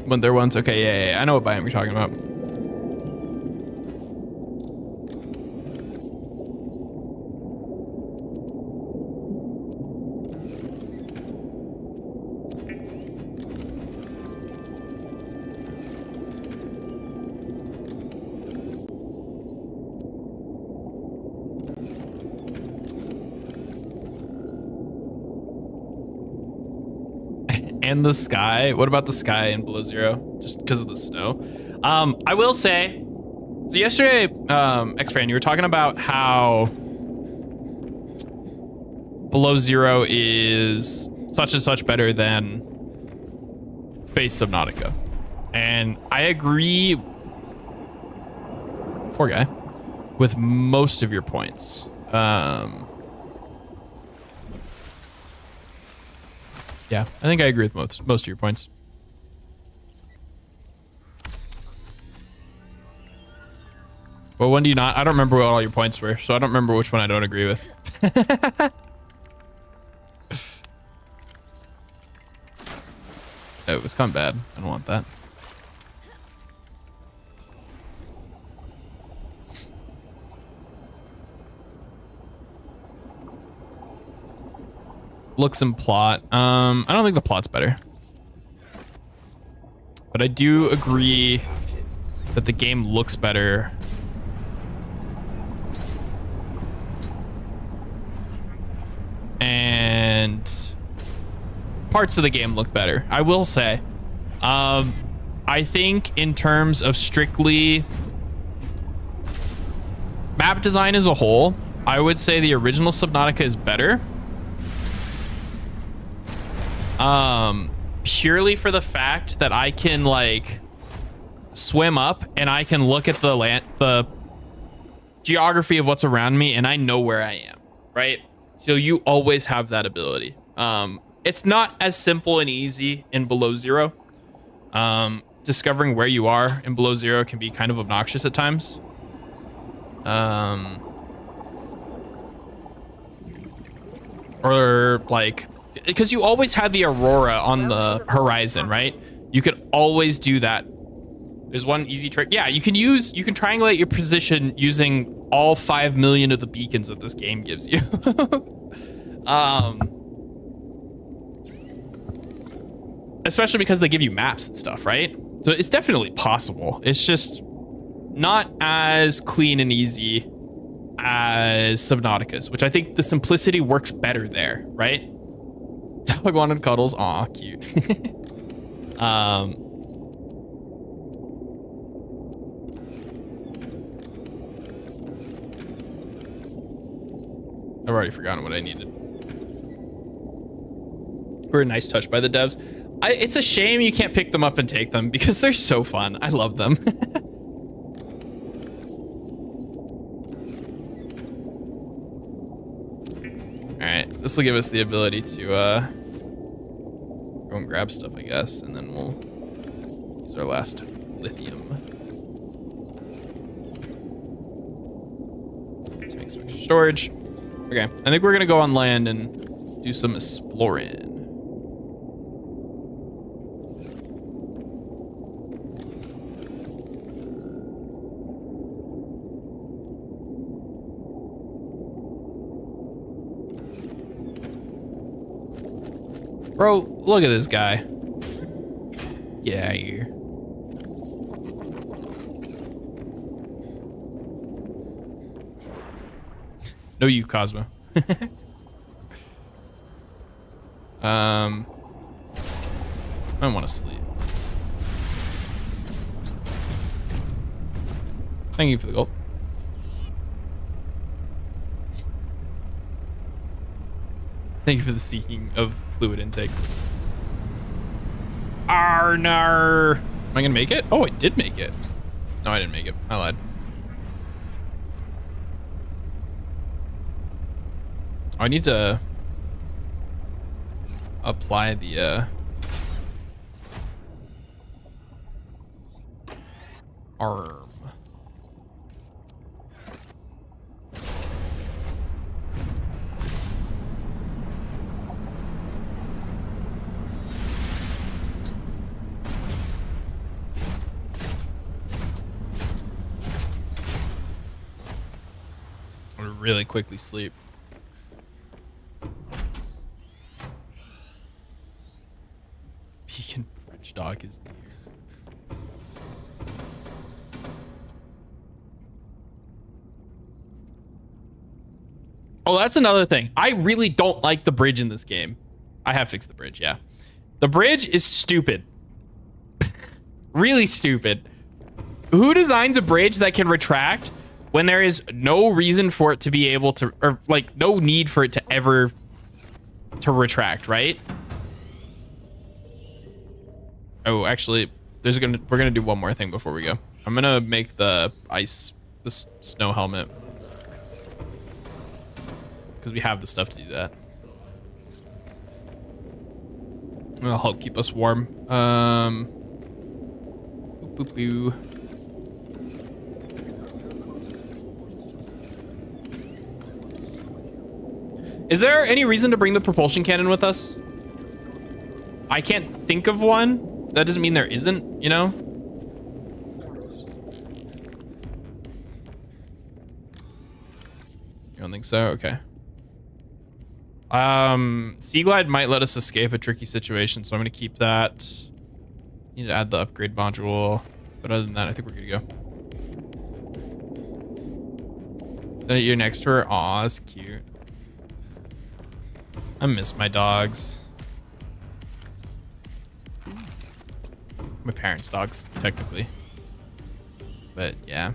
Went there once. Okay, yeah. I know what biome you're talking about. And the sky. What about the sky in below zero? Just because of the snow. I will say, so yesterday, X-Fan, you were talking about how below zero is such and such better than base Subnautica. And I agree, poor guy, with most of your points. Yeah, I think I agree with most of your points. Well, when do you not? I don't remember what all your points were, so I don't remember which one I don't agree with. Oh, it's gone bad. I don't want that. Looks and plot. I don't think the plot's better. But I do agree that the game looks better. And parts of the game look better, I will say. I think in terms of strictly map design as a whole, I would say the original Subnautica is better. Purely for the fact that I can like swim up and I can look at the land, the geography of what's around me, and I know where I am, right? So you always have that ability. It's not as simple and easy in below zero. Discovering where you are in below zero can be kind of obnoxious at times. Or like, because you always had the aurora on the horizon, right? You could always do that. There's one easy trick. Yeah, you can triangulate your position using all 5 million of the beacons that this game gives you. Especially because they give you maps and stuff, right? So it's definitely possible. It's just not as clean and easy as Subnautica's, which I think the simplicity works better there, right? Dog wanted cuddles. Aw, cute. I've already forgotten what I needed. We're a nice touch by the devs. It's a shame you can't pick them up and take them because they're so fun. I love them. All right, this will give us the ability to go and grab stuff, I guess, and then we'll use our last lithium to make some extra storage. Okay, I think we're gonna go on land and do some exploring. Bro, look at this guy. Get out of here. No, you, Cosmo. I want to sleep. Thank you for the gold. Thank you for the seeking of fluid intake. Arnar. Am I gonna make it? Oh, I did make it. No, I didn't make it. I lied. I need to apply the arm. Really quickly sleep. Beacon Bridge Dock is near. Oh, that's another thing. I really don't like the bridge in this game. I have fixed the bridge, yeah. The bridge is stupid. Really stupid. Who designs a bridge that can retract when there is no reason for it to be able to, or like no need for it to ever to retract, right? Oh, actually, we're gonna do one more thing before we go. I'm gonna make the snow helmet because we have the stuff to do that. It'll help keep us warm. Boop, boop, boo. Is there any reason to bring the propulsion cannon with us? I can't think of one. That doesn't mean there isn't, you know? You don't think so? Okay. Sea Glide might let us escape a tricky situation, so I'm gonna keep that. Need to add the upgrade module. But other than that, I think we're good to go. Then you're next to her. Aw, that's cute. I miss my dogs. My parents' dogs, technically. But yeah.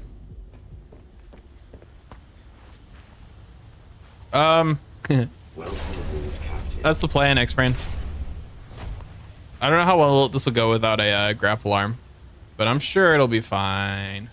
That's the plan, X-Friend. I don't know how well this will go without a grapple arm, but I'm sure it'll be fine.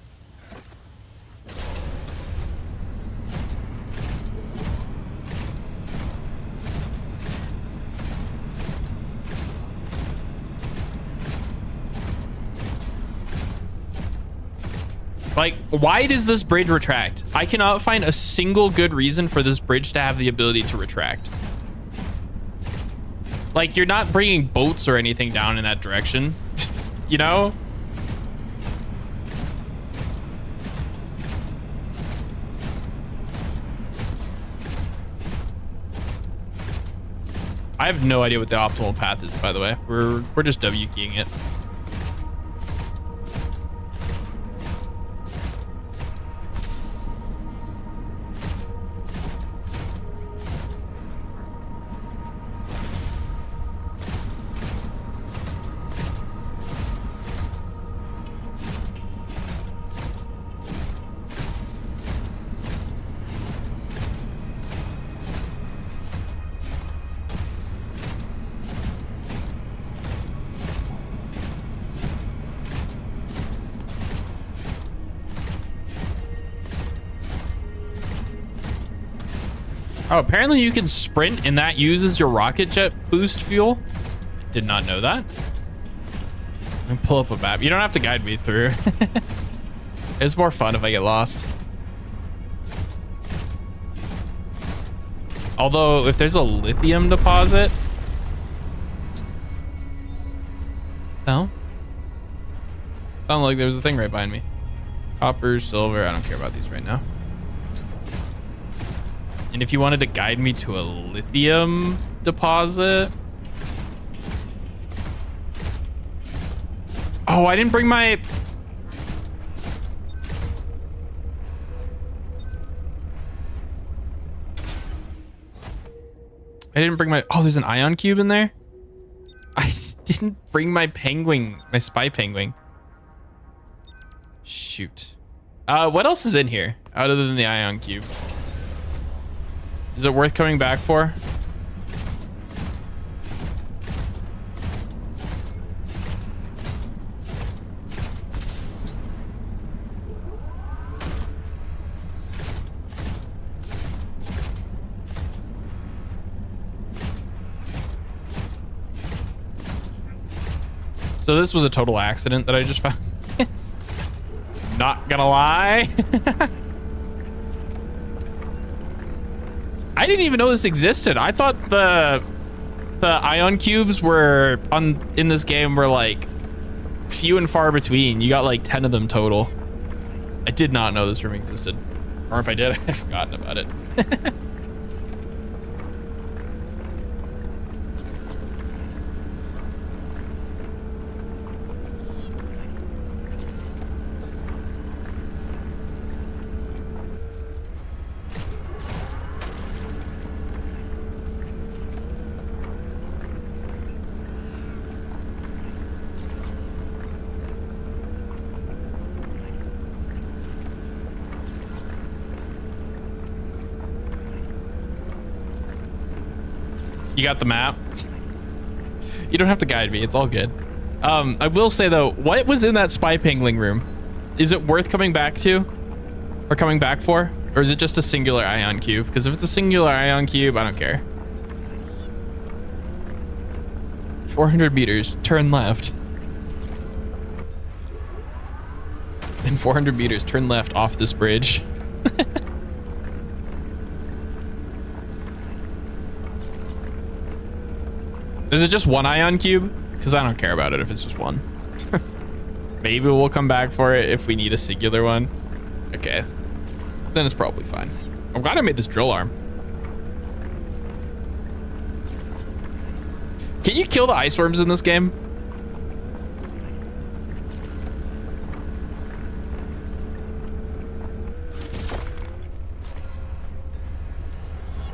Like, why does this bridge retract? I cannot find a single good reason for this bridge to have the ability to retract. Like, you're not bringing boats or anything down in that direction, you know? I have no idea what the optimal path is, by the way. We're just W keying it. Oh, apparently you can sprint and that uses your rocket jet boost fuel. Did not know that. Let me pull up a map. You don't have to guide me through. It's more fun if I get lost. Although, if there's a lithium deposit... No? Sounded like there was a thing right behind me. Copper, silver, I don't care about these right now. And if you wanted to guide me to a lithium deposit... Oh, I didn't bring my... I didn't bring my... Oh, there's an ion cube in there? I didn't bring my penguin, my spy penguin. Shoot. What else is in here other than the ion cube? Is it worth coming back for? So this was a total accident that I just found. Not gonna lie. I didn't even know this existed. I thought the ion cubes were in this game were like few and far between. You got like 10 of them total. I did not know this room existed. Or if I did, I had forgotten about it. You got the map? You don't have to guide me. It's all good. I will say though, what was in that spy pingling room? Is it worth coming back to? Or coming back for? Or is it just a singular ion cube? Because if it's a singular ion cube, I don't care. 400 meters, turn left. And 400 meters, turn left off this bridge. Is it just one ion cube? Because I don't care about it if it's just one. Maybe we'll come back for it if we need a singular one. Okay. Then it's probably fine. I'm glad I made this drill arm. Can you kill the ice worms in this game?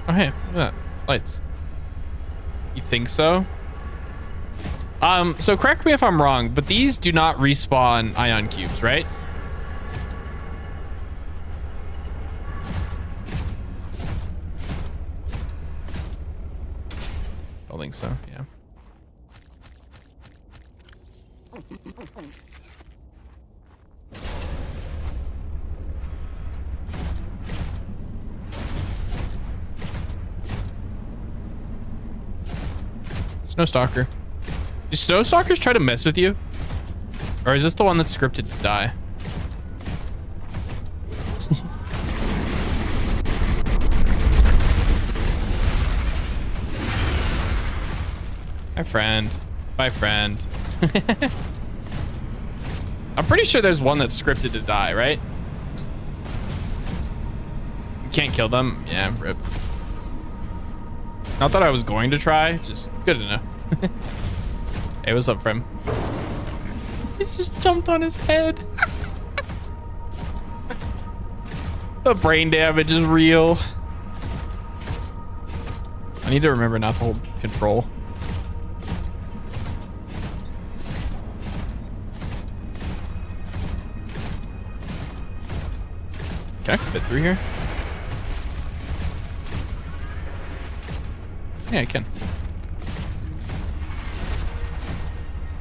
Oh, hey, look at that. Lights. You think so? So correct me if I'm wrong, but these do not respawn ion cubes, right? so yeah. Snowstalker. Do snowstalkers try to mess with you? Or is this the one that's scripted to die? My friend. My friend. I'm pretty sure there's one that's scripted to die, right? You can't kill them? Yeah, rip. Not that I was going to try, just good to know. Hey, what's up, friend? He just jumped on his head. The brain damage is real. I need to remember not to hold control. Can I fit through here? Yeah, I can.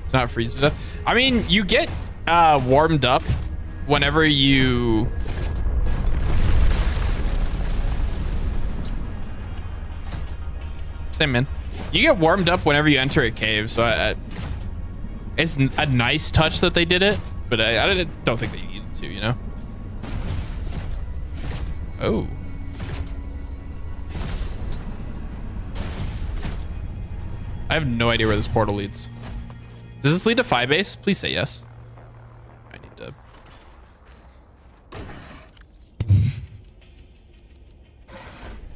It's not freeze to death. I mean, you get warmed up whenever you... Same, man. You get warmed up whenever you enter a cave, so it's a nice touch that they did it, but I don't think they needed to, you know? Oh. I have no idea where this portal leads. Does this lead to Phi Base? Please say yes. I need to...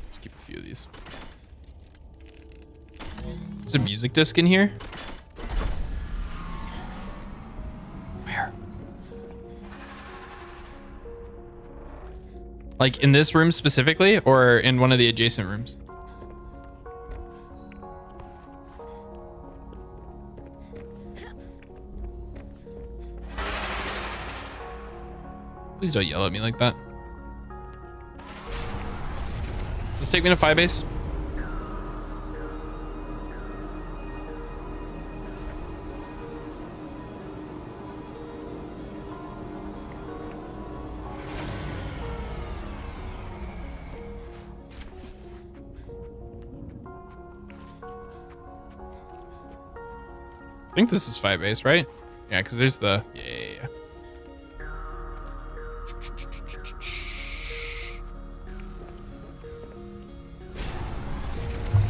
Just keep a few of these. There's a music disc in here. Where? Like in this room specifically, or in one of the adjacent rooms? Please don't yell at me like that. Let's take me to Phi Base. I think this is Phi Base, right? Yeah, because there's the... Yeah.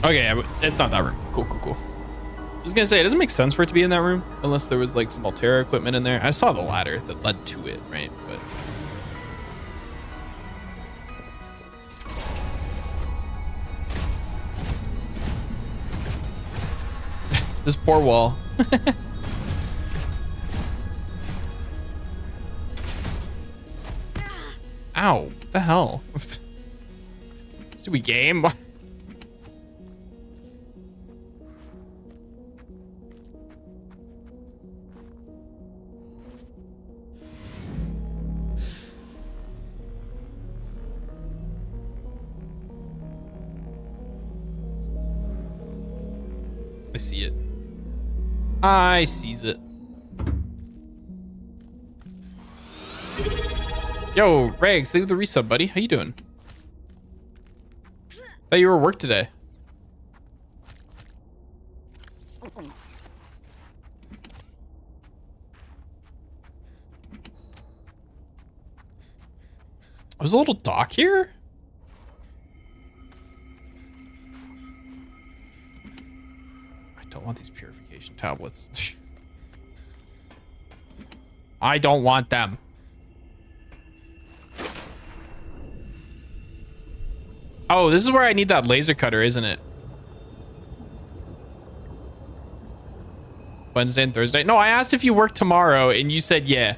Okay, yeah, but it's not that room. Cool. I was gonna say, it doesn't make sense for it to be in that room unless there was like some Altera equipment in there. I saw the ladder that led to it, right? But this poor wall. Ow, what the hell? Stupid game. I see it. I sees it. Yo, Regs, thank you for the resub, buddy. How you doing? Thought you were at work today. There's a little dock here? I don't want these purification tablets. I don't want them. Oh, this is where I need that laser cutter, isn't it? Wednesday and Thursday? No, I asked if you work tomorrow and you said yeah.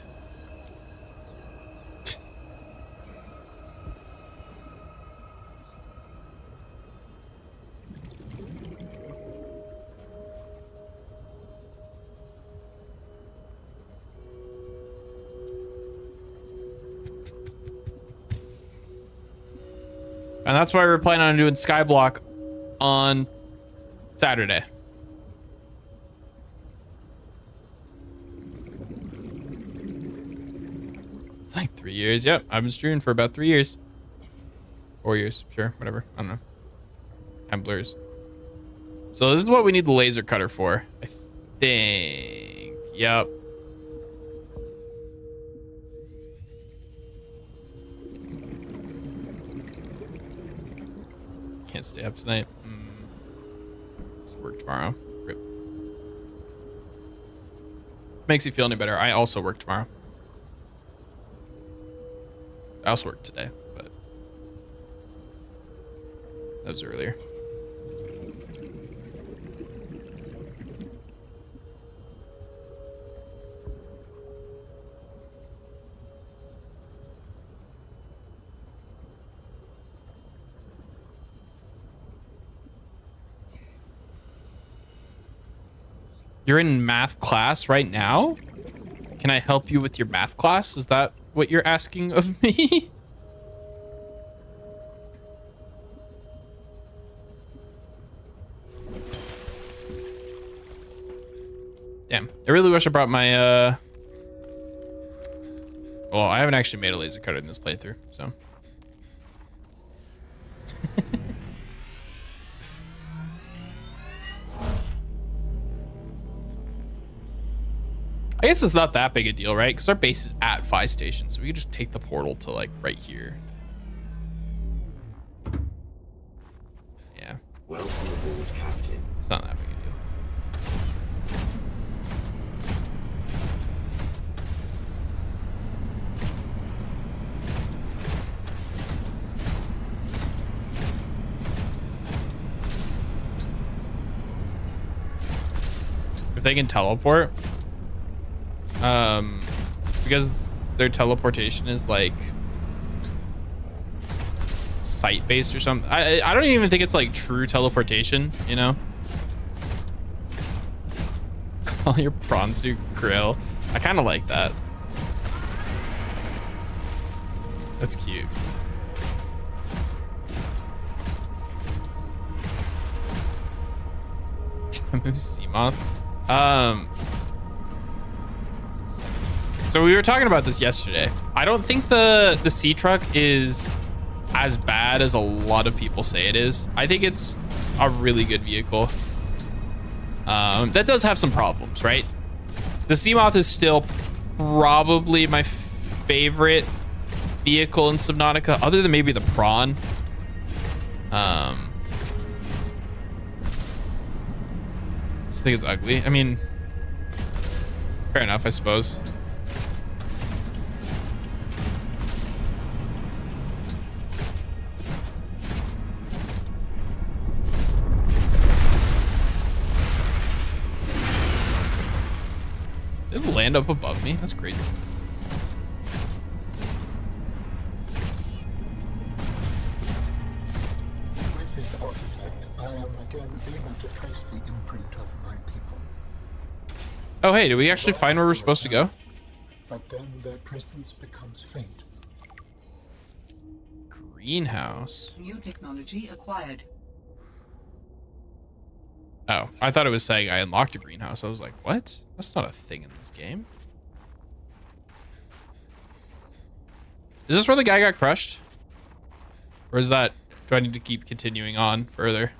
And that's why we're planning on doing Skyblock on Saturday. 3 years. Yep, I've been streaming for about 3 years. 4 years, sure, whatever. I don't know. Time blurs. So this is what we need the laser cutter for, I think. Yep. Can't stay up tonight. Let's work tomorrow. Rip. Makes you feel any better. I also work tomorrow. I also worked today, but that was earlier. You're in math class right now? Can I help you with your math class? Is that what you're asking of me? Damn, I really wish I brought my, well, I haven't actually made a laser cutter in this playthrough, so. I guess it's not that big a deal, right? Because our base is at Phi Station, so we can just take the portal to, like, right here. Yeah. Welcome aboard, Captain. It's not that big a deal. If they can teleport, because their teleportation is like site based or something. I don't even think it's like true teleportation, you know? Call your prawn suit krill. I kind of like that. That's cute. Tamu Seamoth. So we were talking about this yesterday. I don't think the sea truck is as bad as a lot of people say it is. I think it's a really good vehicle. That does have some problems, right? The Seamoth is still probably my favorite vehicle in Subnautica, other than maybe the prawn. Just think it's ugly. I mean, fair enough, I suppose. Did it land up above me? That's crazy. With this artifact, I am again able to trace the imprint of my people. Oh, hey, did we actually find where we're supposed to go? But then their presence becomes faint. Greenhouse. New technology acquired. Oh, I thought it was saying I unlocked a greenhouse. I was like, what? That's not a thing in this game. Is this where the guy got crushed? Or is that, do I need to keep continuing on further?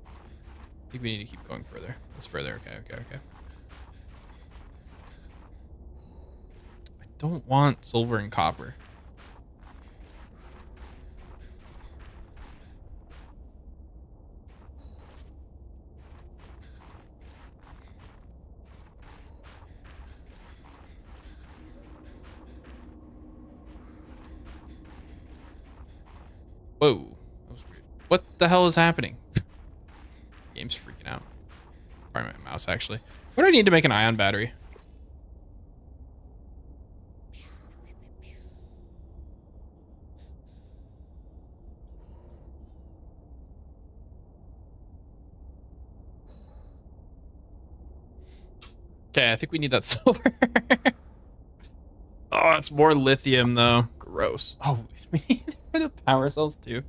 I think we need to keep going further. That's further. Okay. I don't want silver and copper. Whoa, that was weird. What the hell is happening? Game's freaking out. Probably my mouse, actually. What do I need to make an ion battery? Okay, I think we need that silver. Oh, it's more lithium, though. Gross. Oh, we need it for the power cells, too.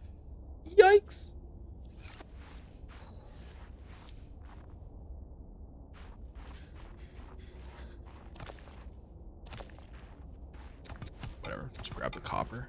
Yikes. grab the copper.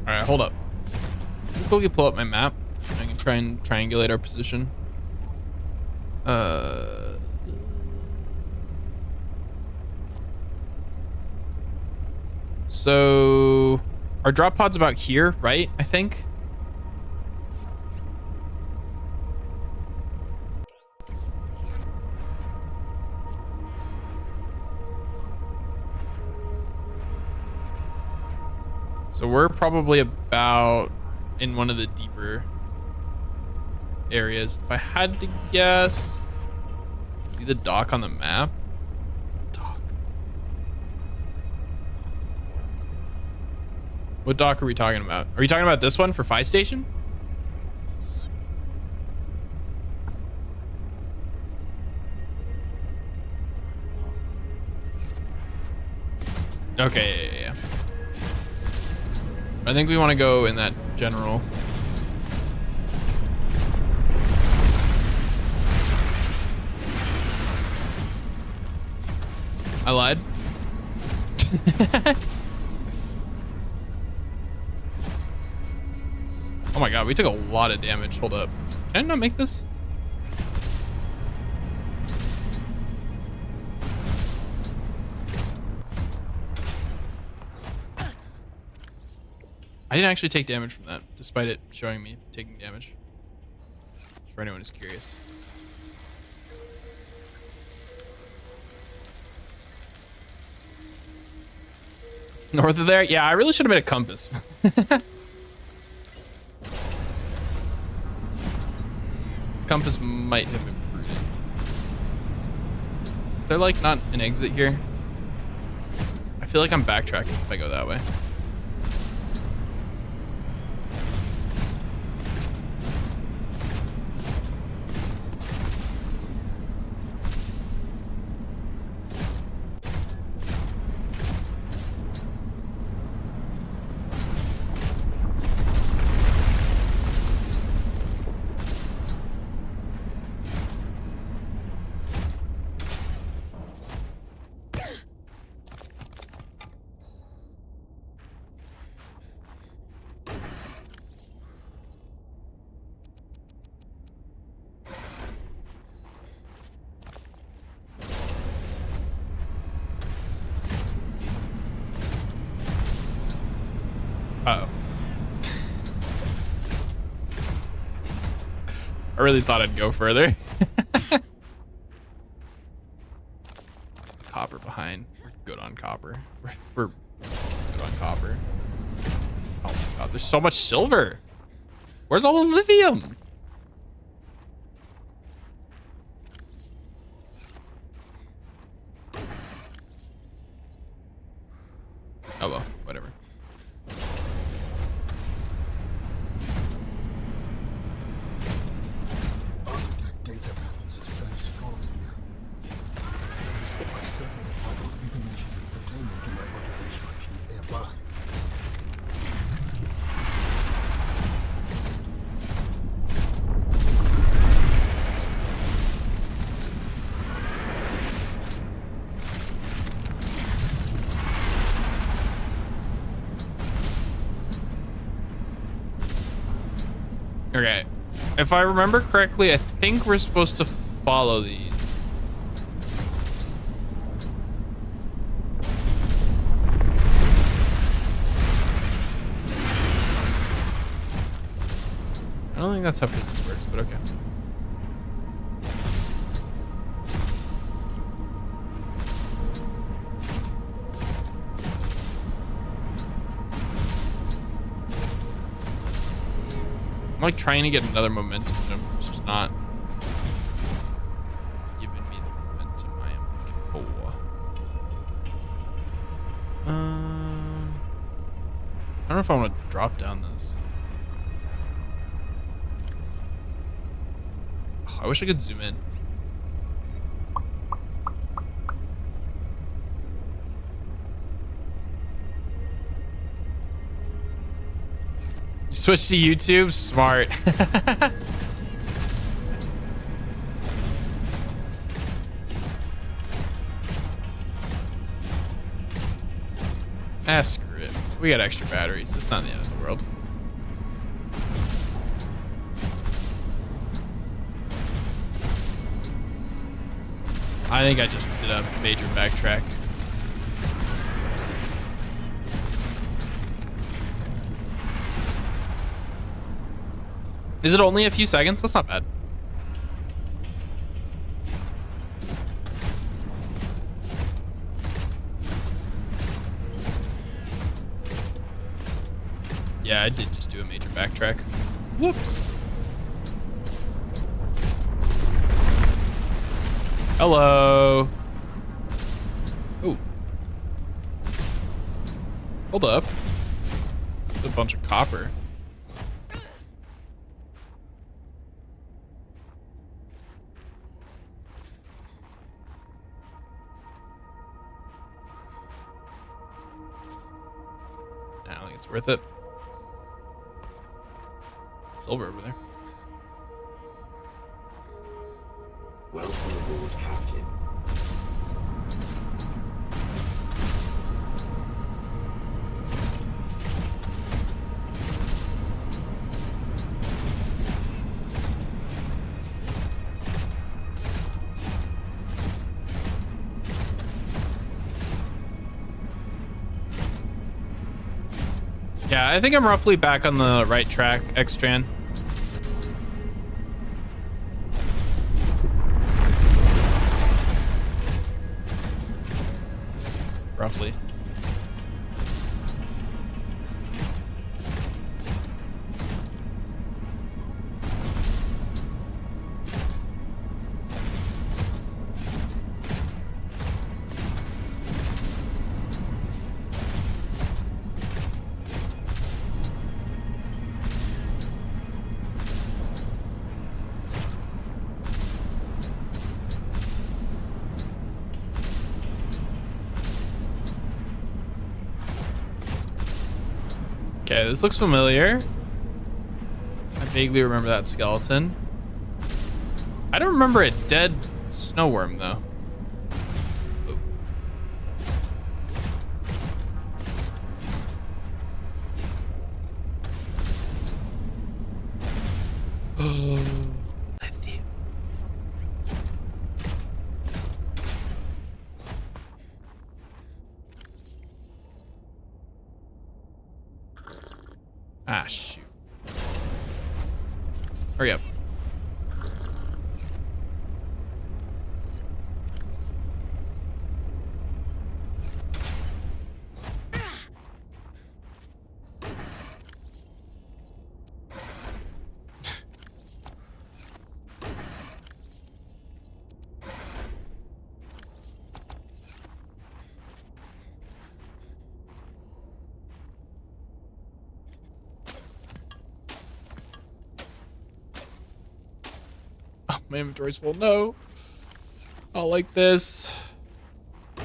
All right, hold up. Let me quickly pull up my map. I can try and triangulate our position. So our drop pod's about here, right? I think. So we're probably about in one of the deeper areas. If I had to guess, see the dock on the map? Dock. What dock are we talking about? Are you talking about this one for Phi Station? Okay, yeah. I think we want to go in that general. I lied. Oh my god, we took a lot of damage. Hold up. Can I not make this? I didn't actually take damage from that, despite it showing me taking damage. Just for anyone who's curious. North of there? Yeah, I really should have made a compass. Compass might have been prudent. Is there like not an exit here? I feel like I'm backtracking if I go that way. Uh-oh. I really thought I'd go further. Copper behind. We're good on copper. We're good on copper. Oh my god, there's so much silver. Where's all the lithium? Oh well, whatever. Architect data patterns are so strong here. There is quite certain vital information pertaining to my body construction nearby. Okay. If I remember correctly, I think we're supposed to follow these. I don't think that's how physics works, but okay. I'm like trying to get another momentum jump. It's just not don't know if I want to drop down this. Oh, I wish I could zoom in. You switch to YouTube? Smart. Ah, screw it. We got extra batteries. It's not the end of the world. I think I just did a major backtrack. Is it only a few seconds? That's not bad. Yeah, I did just do a major backtrack. Whoops. Hello. Oh. Hold up. There's a bunch of copper. I don't think it's worth it. Silver over there. Welcome aboard, Captain. Yeah, I think I'm roughly back on the right track, Xtran. Roughly. Okay, this looks familiar. I vaguely remember that skeleton. I don't remember a dead snow worm, though. Oh, lithium. Ah, shoot. Hurry up. Oh, my inventory's full. No. I don't like this. You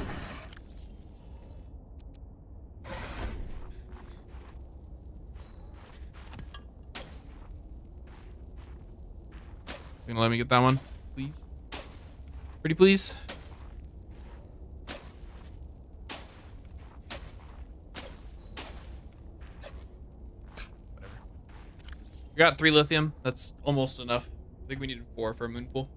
gonna let me get that one, please? Pretty please. Whatever. We got 3 lithium. That's almost enough. I think we needed 4 for a moon pool.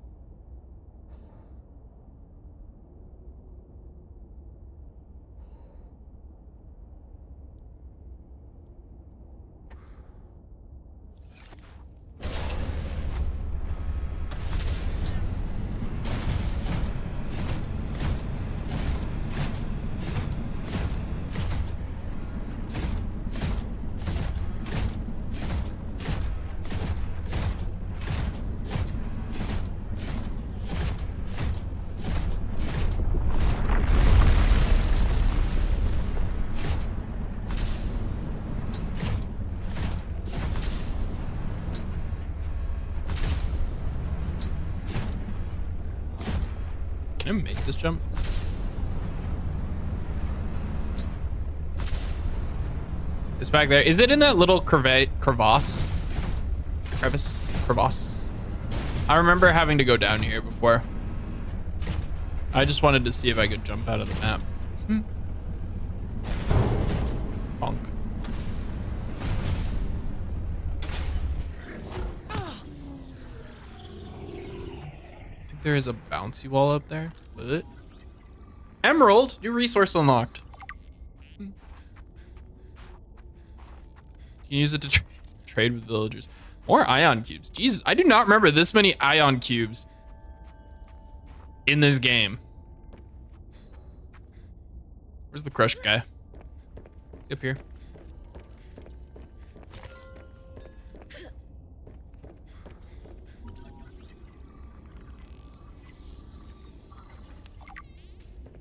Can I make this jump? It's back there. Is it in that little crevasse? Crevasse. I remember having to go down here before. I just wanted to see if I could jump out of the map. Bonk. I think there is a bouncy wall up there. What? Emerald! New resource unlocked. You can use it to trade with villagers. More ion cubes. Jesus, I do not remember this many ion cubes in this game. Where's the crush guy? Is he up here?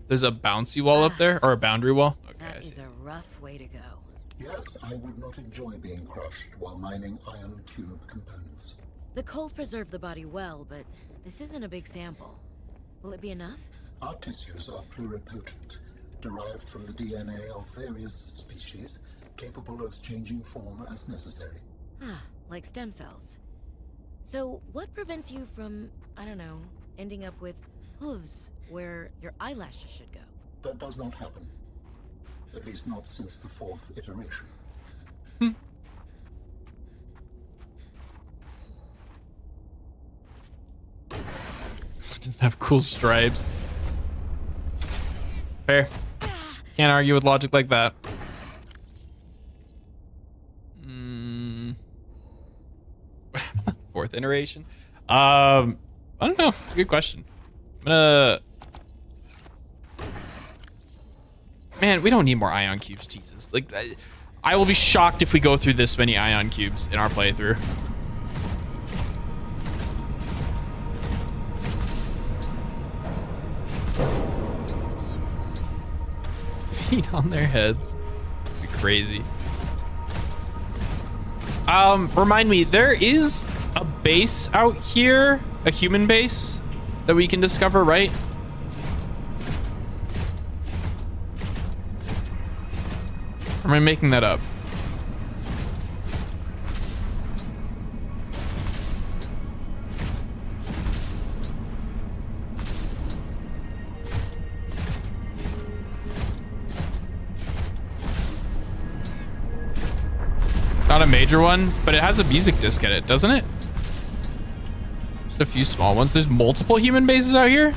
There's a bouncy wall up there, or a boundary wall. Okay, That is a rough way to go. Yes, I would not enjoy being crushed while mining ion cube components. The cold preserved the body well, but this isn't a big sample. Will it be enough? Our tissues are pluripotent, derived from the DNA of various species, capable of changing form as necessary. Ah, like stem cells. So, what prevents you from, I don't know, ending up with hooves where your eyelashes should go? That does not happen. At least not since the 4th iteration. Just have cool stripes. Fair. Can't argue with logic like that. Fourth iteration. I don't know. It's a good question. I'm gonna. Man, we don't need more ion cubes. Jesus, like I will be shocked if we go through this many ion cubes in our playthrough. Feet on their heads. It'd be crazy. Remind me, there is a base out here, a human base that we can discover, right? Or am I making that up? Not a major one, but it has a music disc in it, doesn't it? Just a few small ones. There's multiple human bases out here?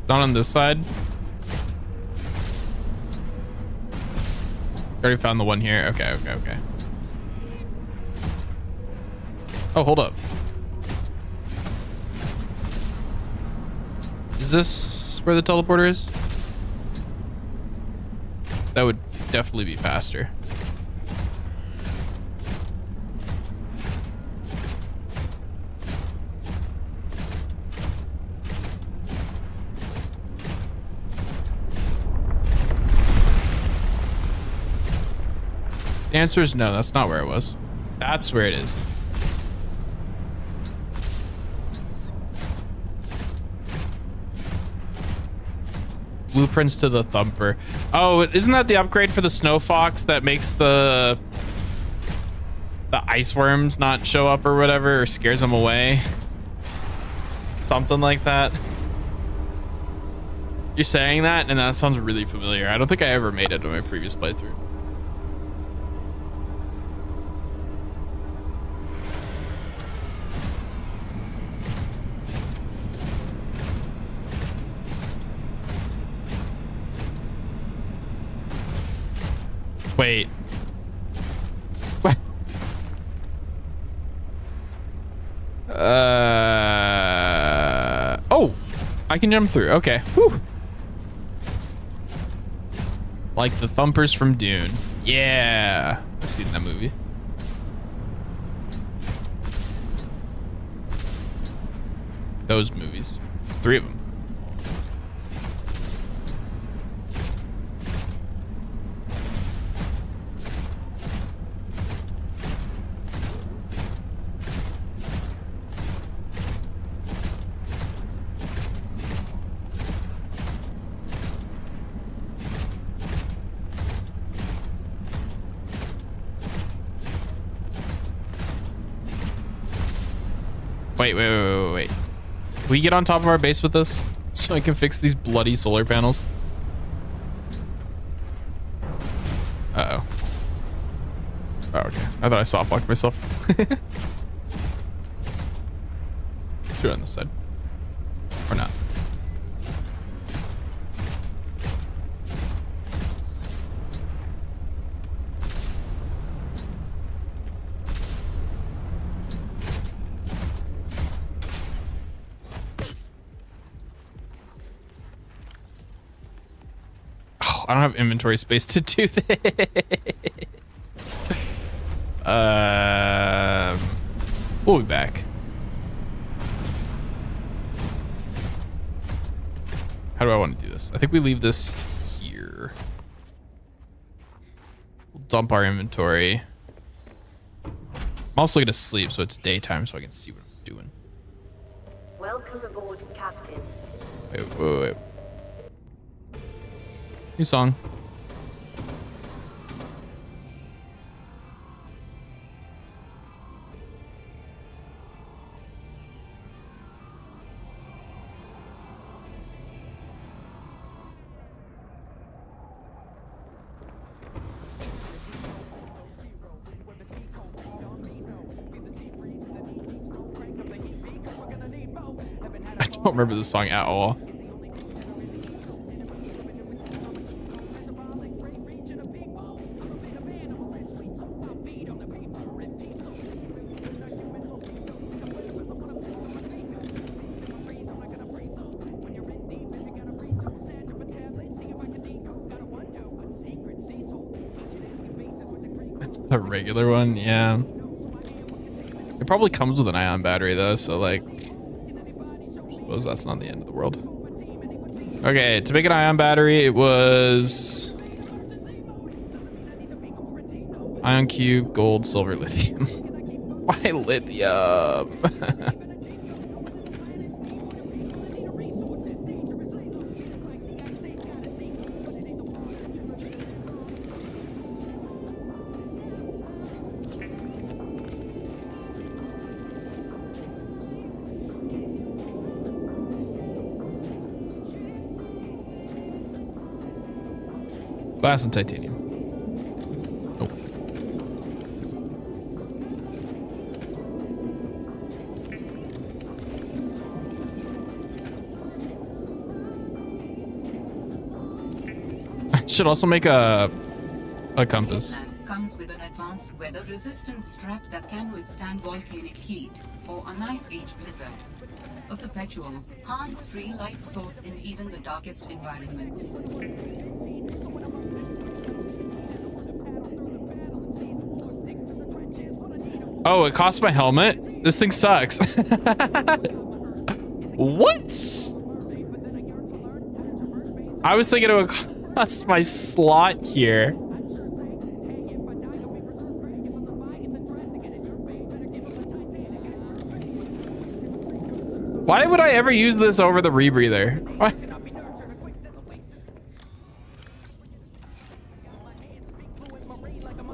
Not on this side. Already found the one here. Okay. Oh, hold up. Is this where the teleporter is? That would definitely be faster. The answer is no, that's not where it was. That's where it is. Blueprints to the Thumper. Oh, isn't that the upgrade for the Snow Fox that makes the ice worms not show up or whatever, or scares them away? Something like that. You're saying that, and that sounds really familiar. I don't think I ever made it in my previous playthrough. Wait. What? Oh, I can jump through. Okay. Whew. Like the thumpers from Dune. Yeah. I've seen that movie. Those movies. There's 3 of them. Wait. Can we get on top of our base with this so I can fix these bloody solar panels? Uh-oh. Oh, okay. I thought I soft locked myself. Let's do it on this side. Or not. I don't have inventory space to do this. We'll be back. How do I want to do this? I think we leave this here. We'll dump our inventory. I'm also going to sleep, so it's daytime, so I can see what I'm doing. Welcome aboard, Captain. Wait. New song. I don't remember the song at all. A regular one, yeah. It probably comes with an ion battery though, so like, I suppose that's not the end of the world. Okay, to make an ion battery, it was ion cube, gold, silver, lithium. Why lithium? Glass and titanium. Oh. I should also make a compass. Comes with an advanced weather-resistant strap that can withstand volcanic heat or an ice age blizzard. A perpetual, hands-free light source in even the darkest environments. Oh, it cost my helmet? This thing sucks. What? I was thinking it would cost my slot here. Why would I ever use this over the rebreather? What?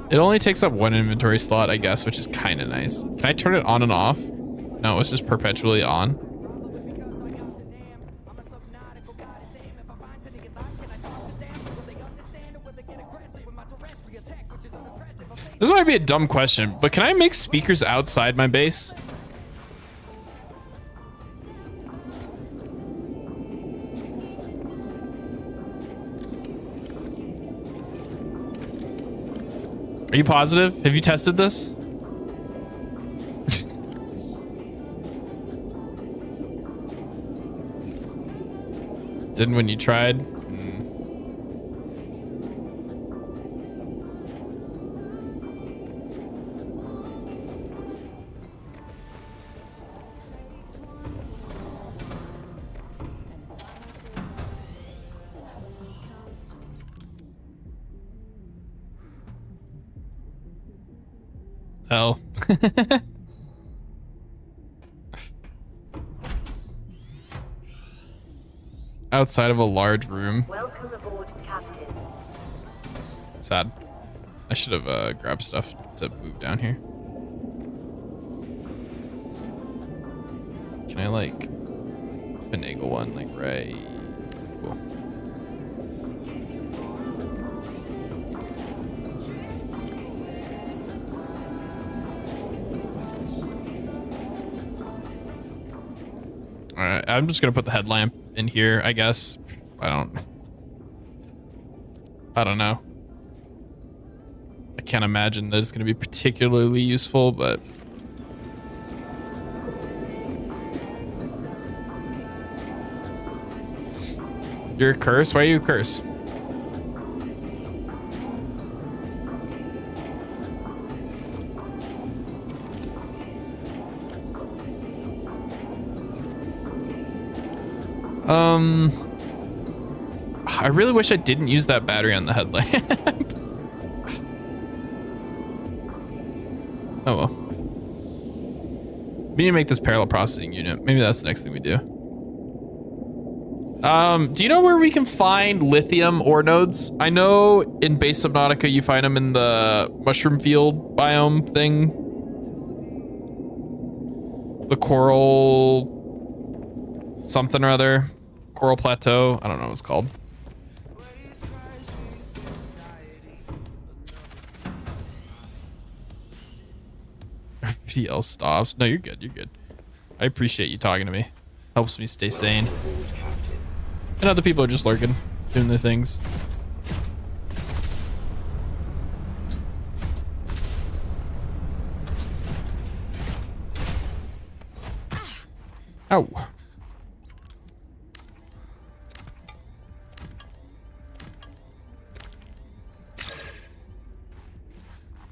It only takes up 1 inventory slot, I guess, which is kind of nice. Can I turn it on and off? No, it's just perpetually on. This might be a dumb question, but can I make speakers outside my base? Are you positive? Have you tested this? Didn't when you tried? Oh. Outside of a large room. Welcome aboard, Captain. Sad. I should have grabbed stuff to move down here. Can I like finagle one like right? Cool. All right, I'm just gonna put the headlamp in here, I guess. I don't know. I can't imagine that it's gonna be particularly useful, but you're a curse? Why are you a curse? I really wish I didn't use that battery on the headlamp. Oh well. We need to make this parallel processing unit. Maybe that's the next thing we do. Do you know where we can find lithium ore nodes? I know in base Subnautica you find them in the mushroom field biome thing. The coral something or other. Coral plateau. I don't know what it's called. Everybody else stops. No, you're good. You're good. I appreciate you talking to me. Helps me stay sane. And other people are just lurking, doing their things. Ow.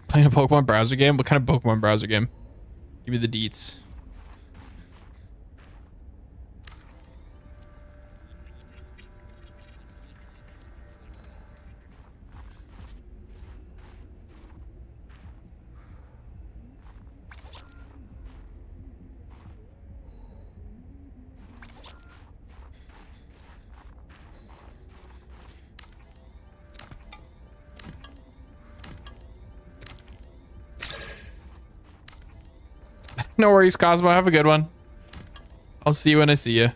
Playing a Pokemon browser game? What kind of Pokemon browser game? Give me the deets. No worries, Cosmo. Have a good one. I'll see you when I see you.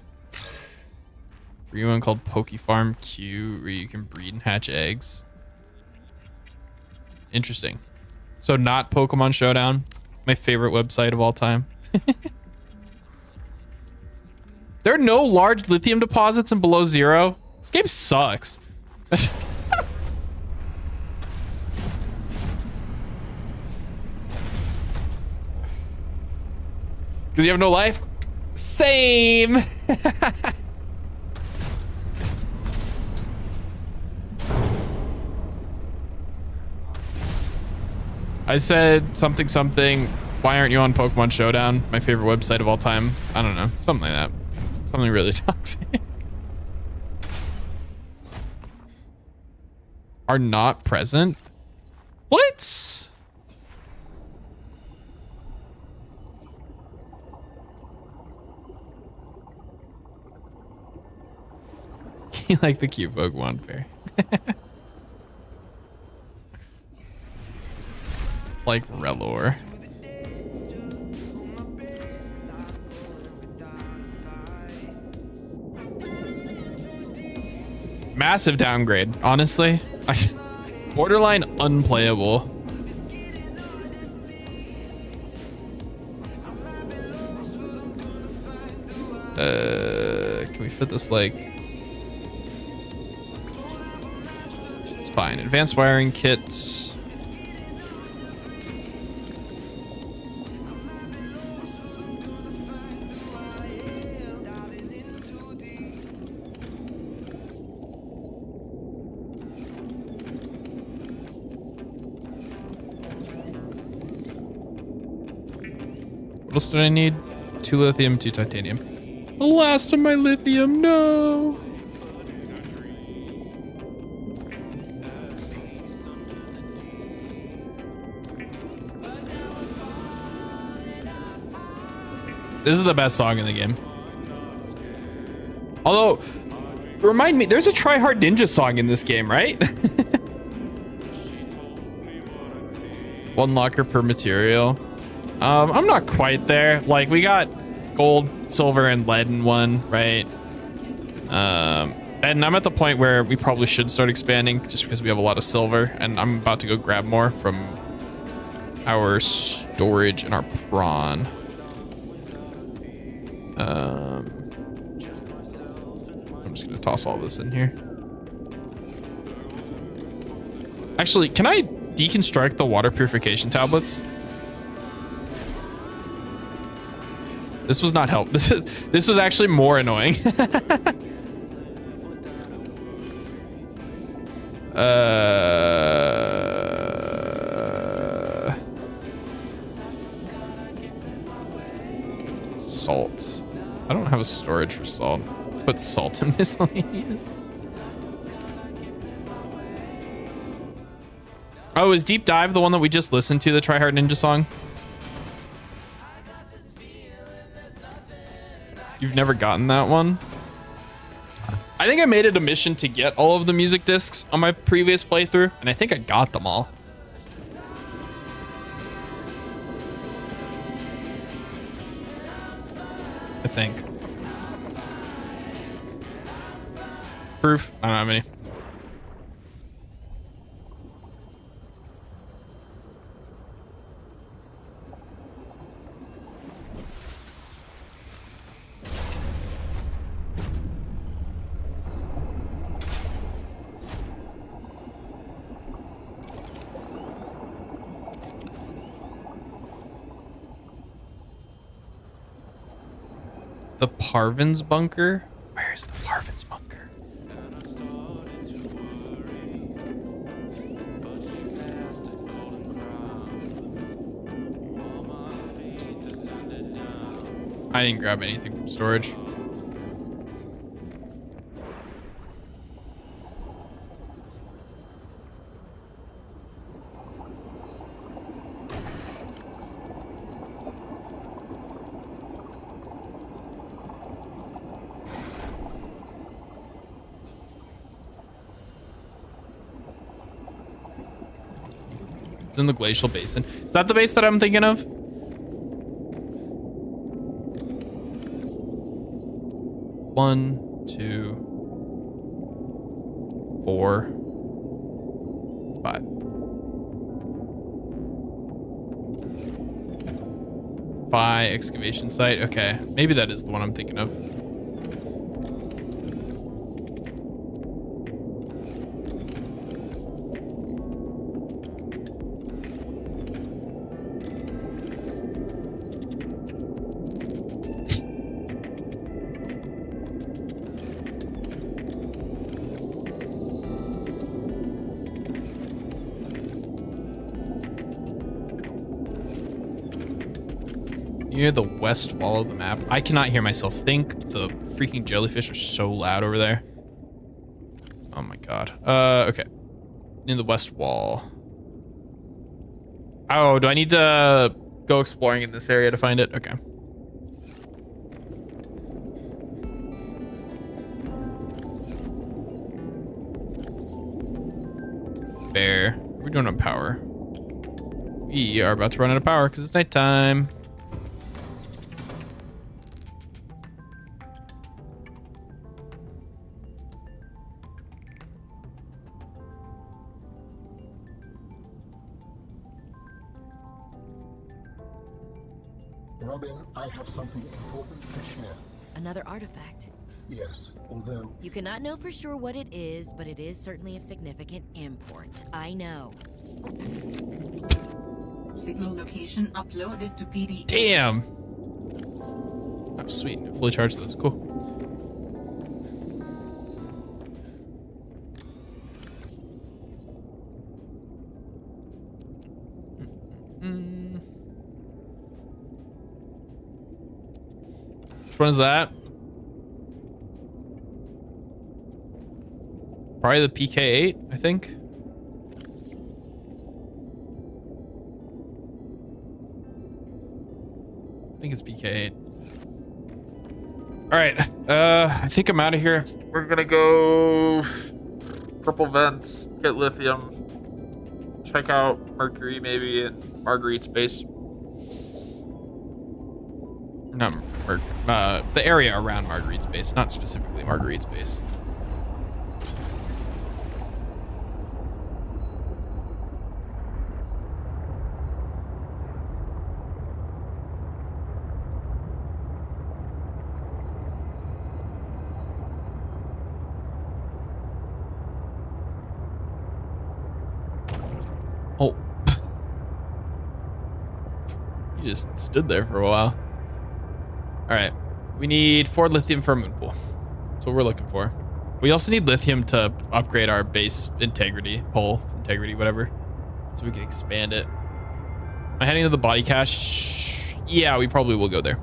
Free one called Poke Farm Q, where you can breed and hatch eggs. Interesting. So not Pokemon Showdown, my favorite website of all time. There are no large lithium deposits in below zero. This game sucks. Because you have no life? Same. I said something. Why aren't you on Pokemon Showdown? My favorite website of all time. I don't know. Something like that. Something really toxic. Are not present? What? You like the cute Pokemon fair. Like Relor. Massive downgrade, honestly. Borderline unplayable. Can we fit this like... It's fine. Advanced wiring kits. What else did I need? 2 lithium, 2 titanium. The last of my lithium, no! This is the best song in the game. Although, remind me, there's a Try Hard Ninja song in this game, right? One locker per material. I'm not quite there. Like, we got gold, silver, and lead in one, right? And I'm at the point where we probably should start expanding just because we have a lot of silver, and I'm about to go grab more from our storage and our prawn. I'm just gonna toss all this in here. Actually, can I deconstruct the water purification tablets? This was not help. This was actually more annoying. Salt. I don't have a storage for salt. Put salt in miscellaneous. Oh, is Deep Dive the one that we just listened to, the Try Hard Ninja song? You've never gotten that one? I think I made it a mission to get all of the music discs on my previous playthrough, and I think I got them all. I think. Proof? I don't have any. The Parvin's bunker? Where is the Parvin's bunker? I didn't grab anything from storage. It's in the glacial basin. Is that the base that I'm thinking of? One, two, 4, 5. 5 excavation site. Okay, maybe that is the one I'm thinking of. Near the west wall of the map. I cannot hear myself think. The freaking jellyfish are so loud over there. Oh my god. Okay. In the west wall. Oh, do I need to go exploring in this area to find it? Okay. Fair. We're doing on power. We are about to run out of power because it's nighttime. Robin, I have something important to share. Another artifact. Yes, although You cannot know for sure what it is, but it is certainly of significant import. I know. Signal location uploaded to PD. Damn. Oh, sweet. Fully charged those. Cool. Which one is that? Probably the PK-8, I think. I think it's BK8. All right. I think I'm out of here. We're gonna go purple vents, get lithium, check out Mercury maybe, and Marguerite's base. Not the area around Marguerite's base, not specifically Marguerite's base. Oh. You just stood there for a while. All right. We need 4 lithium for a moon pool. That's what we're looking for. We also need lithium to upgrade our base integrity, pole integrity, whatever, so we can expand it. Am I heading to the body cache? Yeah, we probably will go there.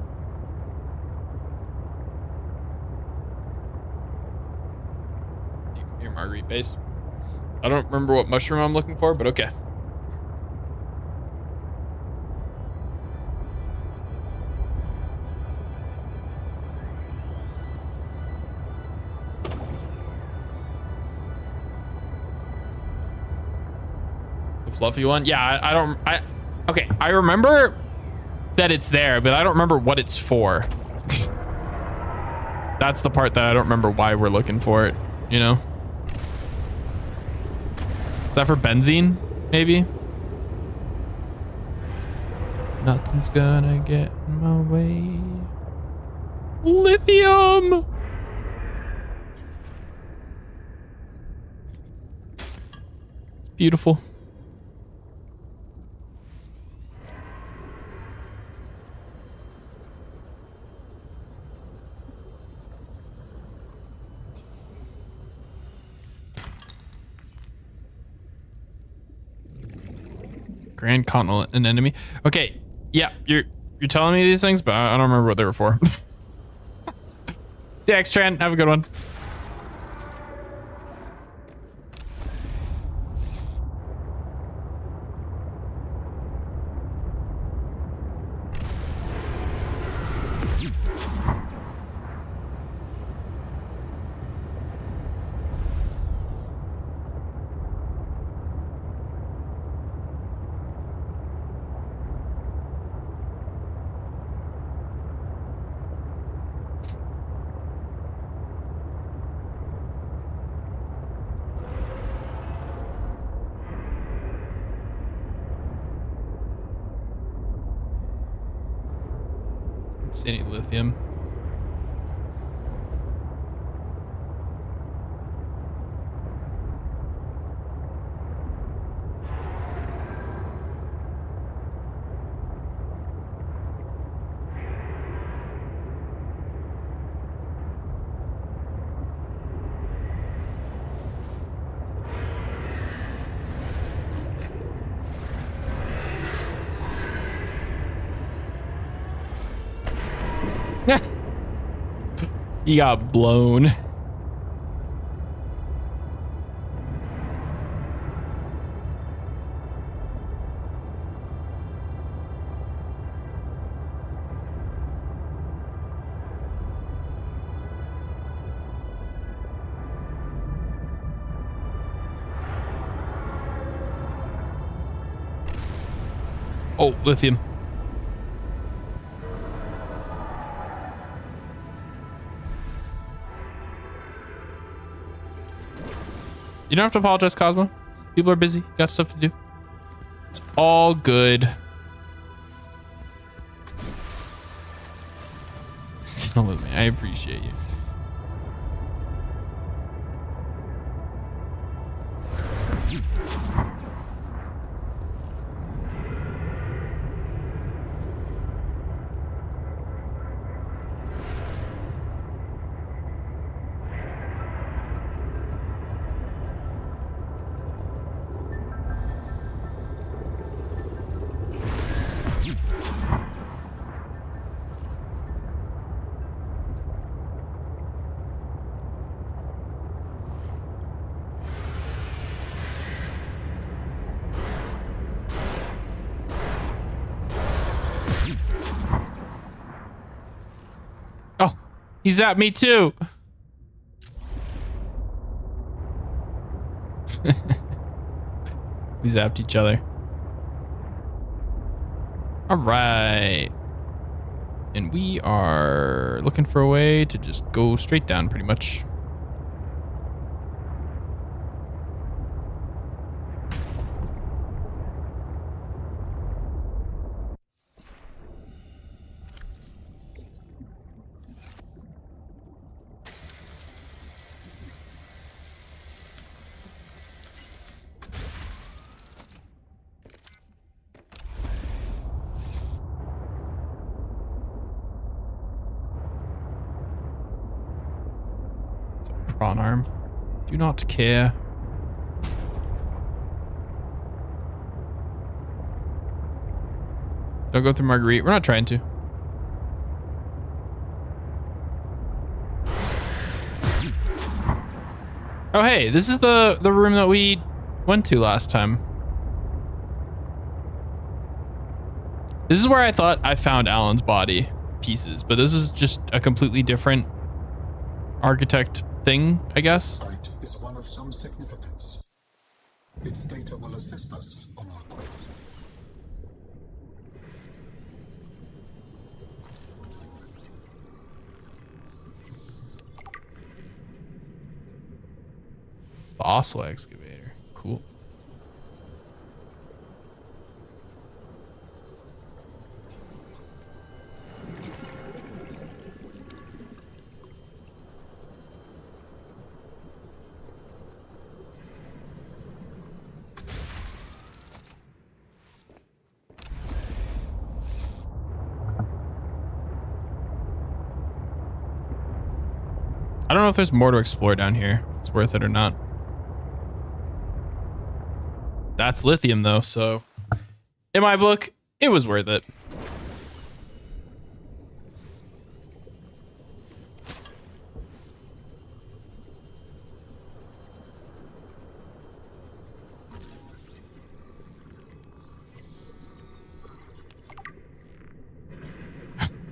Near Marguerite base. I don't remember what mushroom I'm looking for, but okay. Fluffy one? Yeah, okay, I remember that it's there, but I don't remember what it's for. That's the part that I don't remember why we're looking for it, you know? Is that for benzene, maybe? Nothing's gonna get in my way. Lithium! It's beautiful. Grand Continental, an enemy. Okay, yeah, you're telling me these things, but I don't remember what they were for. See you, X-Tran. Have a good one. Any lithium. He got blown. Oh, lithium. You don't have to apologize, Cosmo. People are busy. Got stuff to do. It's all good. Still with me. I appreciate you. He zapped me too. We zapped each other. All right. And we are looking for a way to just go straight down pretty much. Prawn arm. Do not care. Don't go through Marguerite. We're not trying to. Oh, hey, this is the room that we went to last time. This is where I thought I found Alan's body pieces, but this is just a completely different architect thing, I guess. Site is one of some significance. Its data will assist us on our quest. Fossil excavator. Cool. I don't know if there's more to explore down here. If it's worth it or not. That's lithium though, so in my book, it was worth it.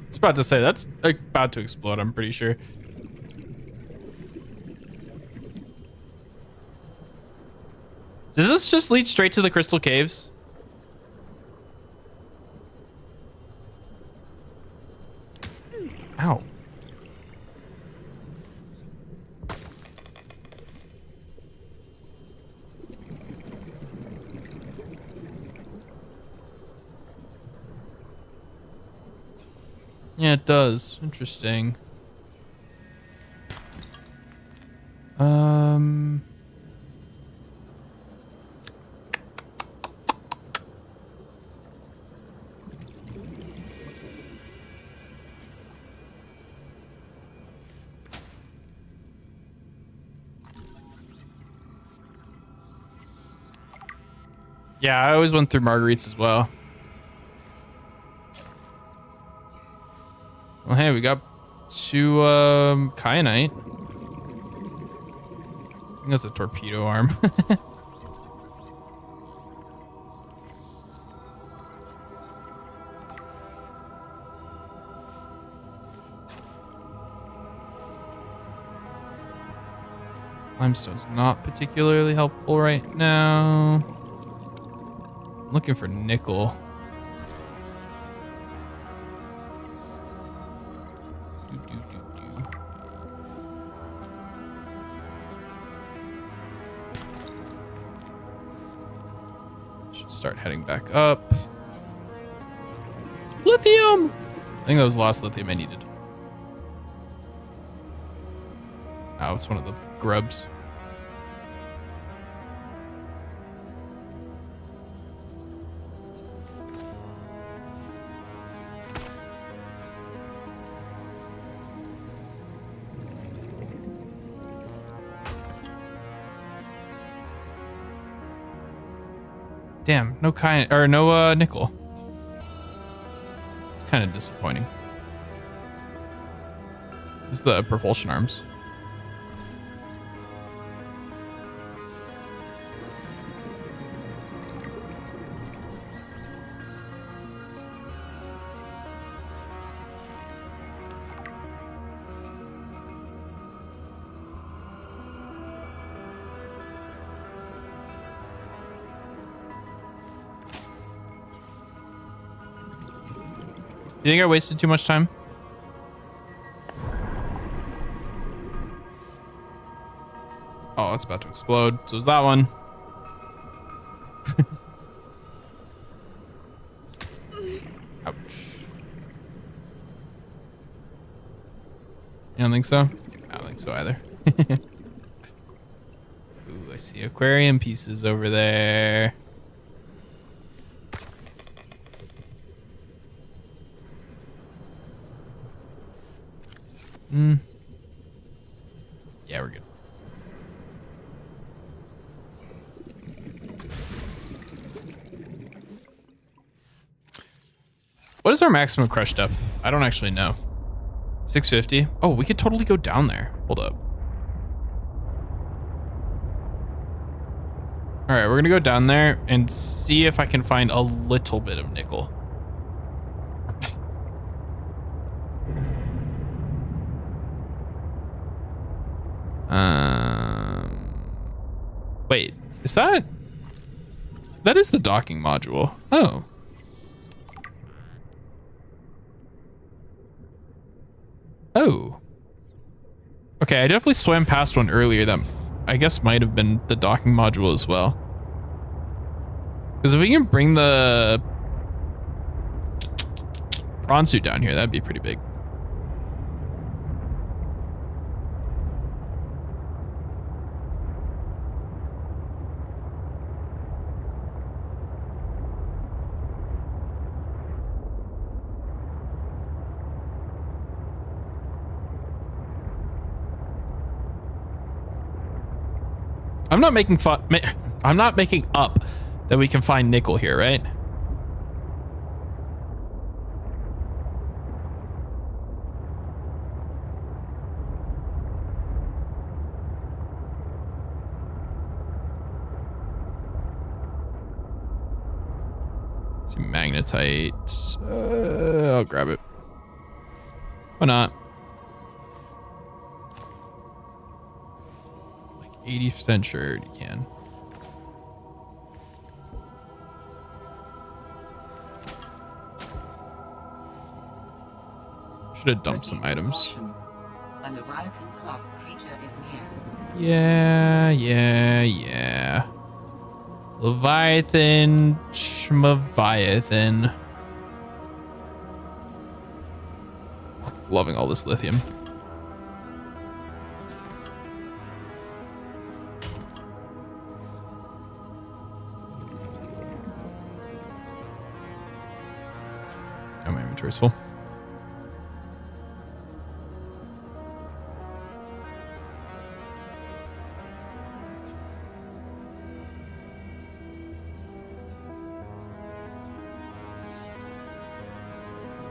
It's about to say that's about to explode, I'm pretty sure. Does this just lead straight to the crystal caves? Ow. Yeah, it does. Interesting. Yeah, I always went through Marguerite's as well. Well, hey, we got 2 kyanite. I think that's a torpedo arm. Limestone's not particularly helpful right now. I'm looking for nickel. Should start heading back up. Lithium! I think that was the last lithium I needed. Oh, it's one of the grubs. Damn, no nickel. It's kind of disappointing. This is the propulsion arms. You think I wasted too much time? Oh, it's about to explode. So is that one. Ouch. You don't think so? I don't think so either. Ooh, I see aquarium pieces over there. Yeah, we're good. What is our maximum crush depth? I don't actually know. 650? Oh, we could totally go down there. Hold up. All right, we're gonna go down there and see if I can find a little bit of nickel. Wait, is that is the docking module? Oh. Oh. Okay, I definitely swam past one earlier that I guess might have been the docking module as well. Because if we can bring the prawn suit down here, that'd be pretty big. I'm not making fun. I'm not making up that we can find nickel here, right? See magnetite. I'll grab it. Why not? 80% sure you can. Should have dumped some items. A Leviathan class creature is near. Yeah. Leviathan, Schmaviathan. Loving all this lithium. Oh, my inventory's full.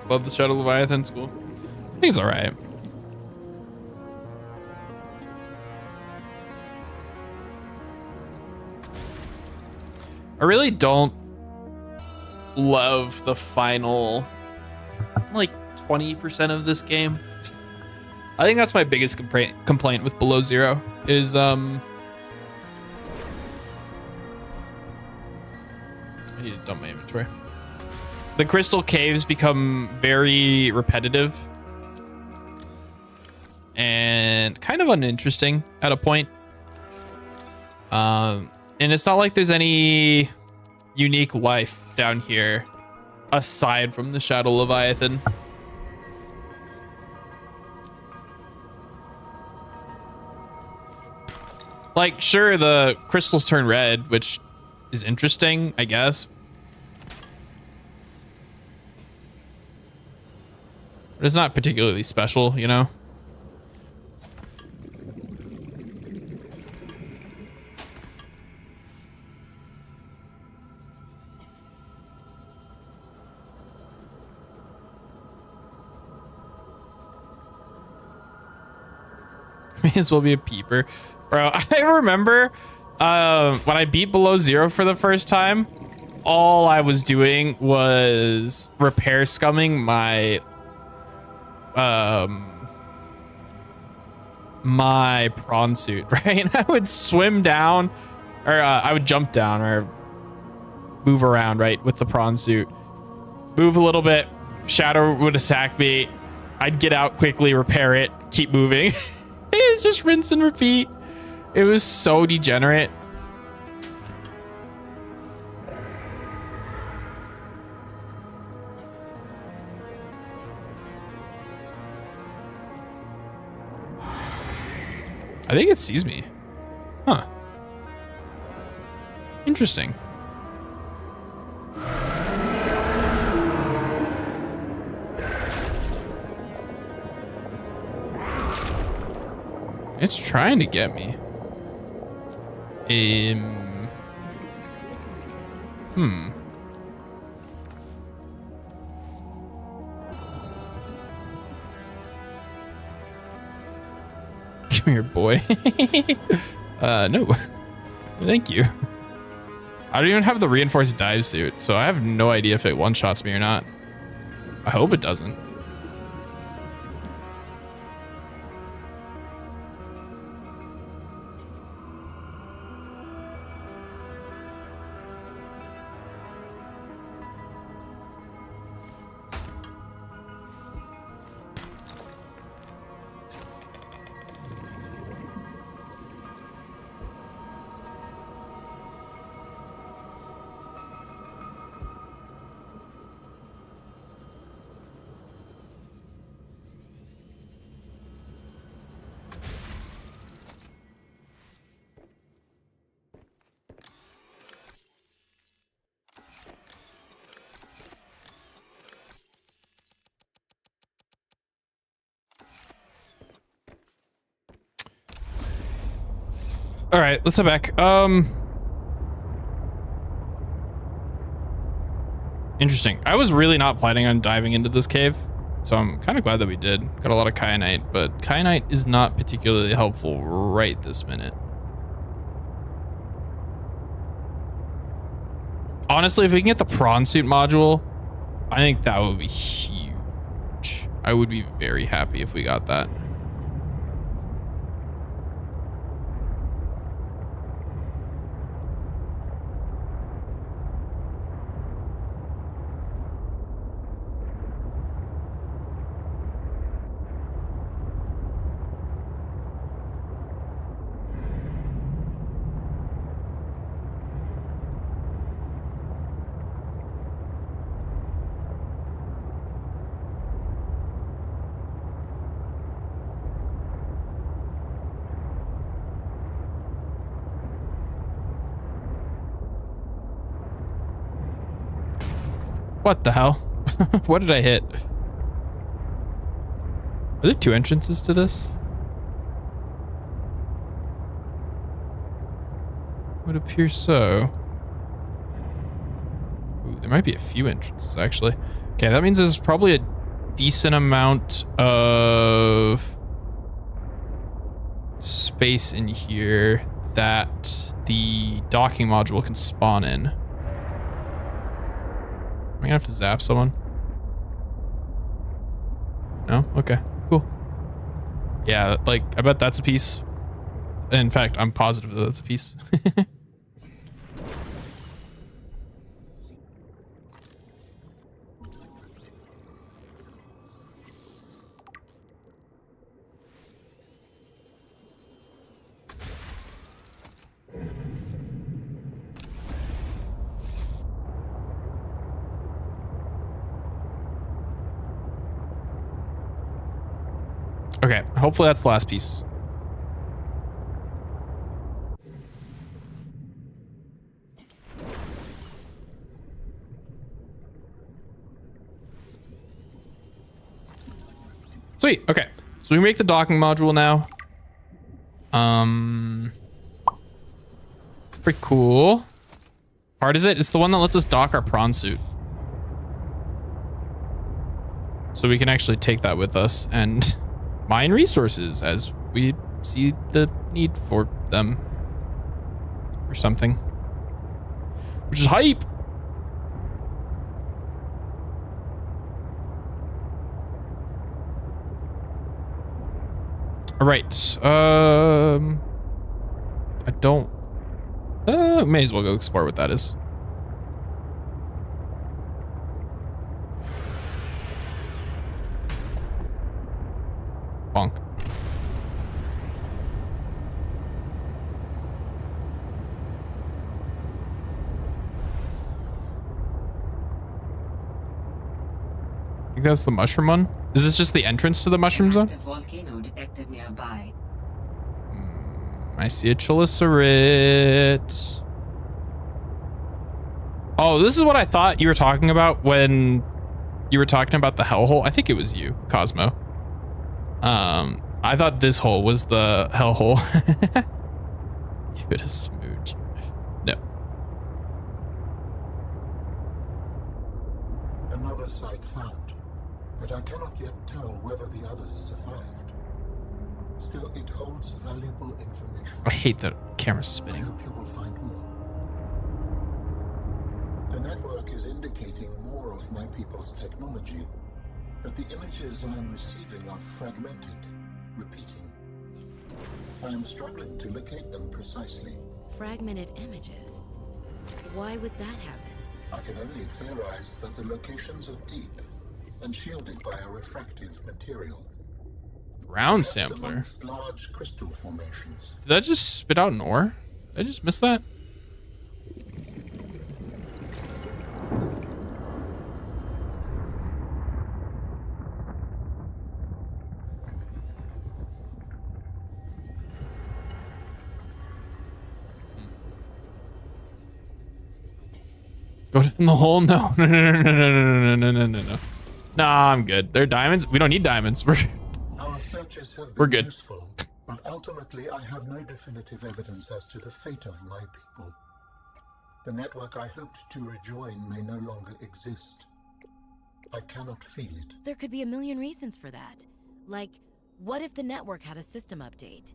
Love the Shadow Leviathan. It's cool. I think it's all right. I really don't love the final, like, 20% of this game. I think that's my biggest complaint with Below Zero is, I need to dump my inventory. The crystal caves become very repetitive and kind of uninteresting at a point. And it's not like there's any unique life down here aside from the Shadow Leviathan. Like, sure, the crystals turn red, which is interesting, I guess. But it's not particularly special, you know? May as well be a peeper. Bro, I remember when I beat Below Zero for the first time, all I was doing was repair scumming my prawn suit, right? I would swim down, or I would jump down or move around, right, with the prawn suit. Move a little bit, Shadow would attack me. I'd get out quickly, repair it, keep moving. It was just rinse and repeat. It was so degenerate. I think it sees me. Huh. Interesting. It's trying to get me. Come here, boy. No. Thank you. I don't even have the reinforced dive suit, so I have no idea if it one-shots me or not. I hope it doesn't. All right, let's head back. Interesting. I was really not planning on diving into this cave, so I'm kind of glad that we did. Got a lot of kyanite, but kyanite is not particularly helpful right this minute. Honestly, if we can get the prawn suit module, I think that would be huge. I would be very happy if we got that. What the hell? What did I hit? Are there two entrances to this? Would appear so. Ooh, there might be a few entrances actually. Okay, that means there's probably a decent amount of space in here that the docking module can spawn in. Am I gonna have to zap someone? No? Okay, cool. Yeah, like, I bet that's a piece. In fact, I'm positive that that's a piece. Okay, hopefully that's the last piece. Sweet, okay. So we make the docking module now. Pretty cool. Hard is it? It's the one that lets us dock our prawn suit. So we can actually take that with us and mine resources as we see the need for them or something, which is hype. All right. I don't. May as well go explore what that is. Bonk. I think that's the mushroom one. Is this just the entrance to the mushroom zone? Active volcano detected nearby. I see a chelicerate. Oh, this is what I thought you were talking about when you were talking about the hellhole. I think it was you, Cosmo. I thought this hole was the hellhole. Give it a smooch. No. Another site found, but I cannot yet tell whether the others survived. Still, it holds valuable information. I hate that camera I spinning. hope you will find more. The network is indicating more of my people's technology, but the images I am receiving are fragmented, repeating. I am struggling to locate them precisely. Fragmented images. Why would that happen? I can only theorize that the locations are deep and shielded by a refractive material. Ground Perhaps sampler. amongst large crystal formations. Did that just spit out an ore? Did I just miss that? Go in the hole? No. No, no, no, no, no, no, no, no, no, no. Nah, I'm good. They're diamonds. We don't need diamonds. Our searches have We're been good. useful, but ultimately I have no definitive evidence as to the fate of my people. The network I hoped to rejoin may no longer exist. I cannot feel it. There could be a million reasons for that. Like, what if the network had a system update?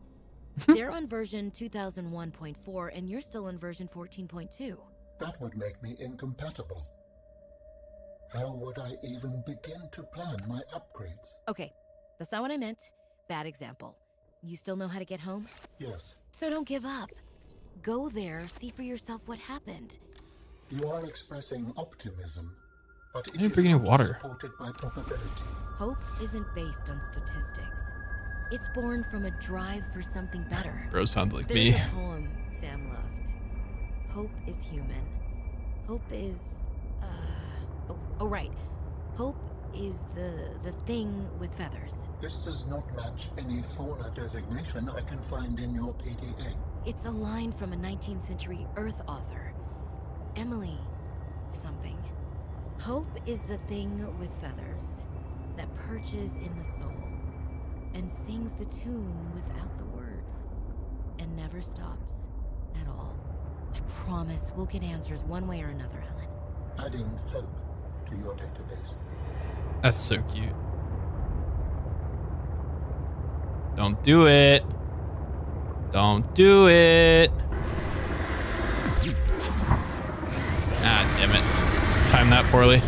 They're on version 2001.4 and you're still on version 14.2. That would make me incompatible. How would I even begin to plan my upgrades? Okay, that's not what I meant. Bad example. You still know how to get home? Yes, So don't give up. Go there, see for yourself what happened. you are expressing optimism, but it didn't is bring any not water. supported by probability. Hope isn't based on statistics. It's born from a drive for something better. Bro sounds like There's me. a poem Sam loved. Hope is human. Hope is, oh right. Hope is the thing with feathers. This does not match any fauna designation I can find in your PDA. It's a line from a 19th century Earth author. Emily something. Hope is the thing with feathers that perches in the soul and sings the tune without the words and never stops at all. I promise we'll get answers one way or another, Ellen. Adding hope to your database. That's so cute. Don't do it. Don't do it. Ah, damn it. Timed that poorly.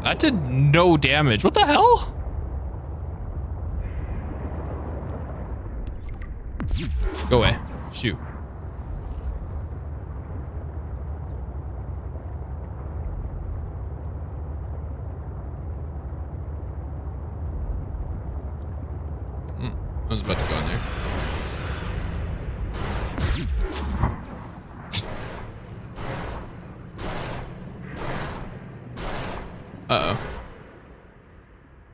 That did no damage. What the hell? Go away. Shoot. I was about to go in there. Uh-oh.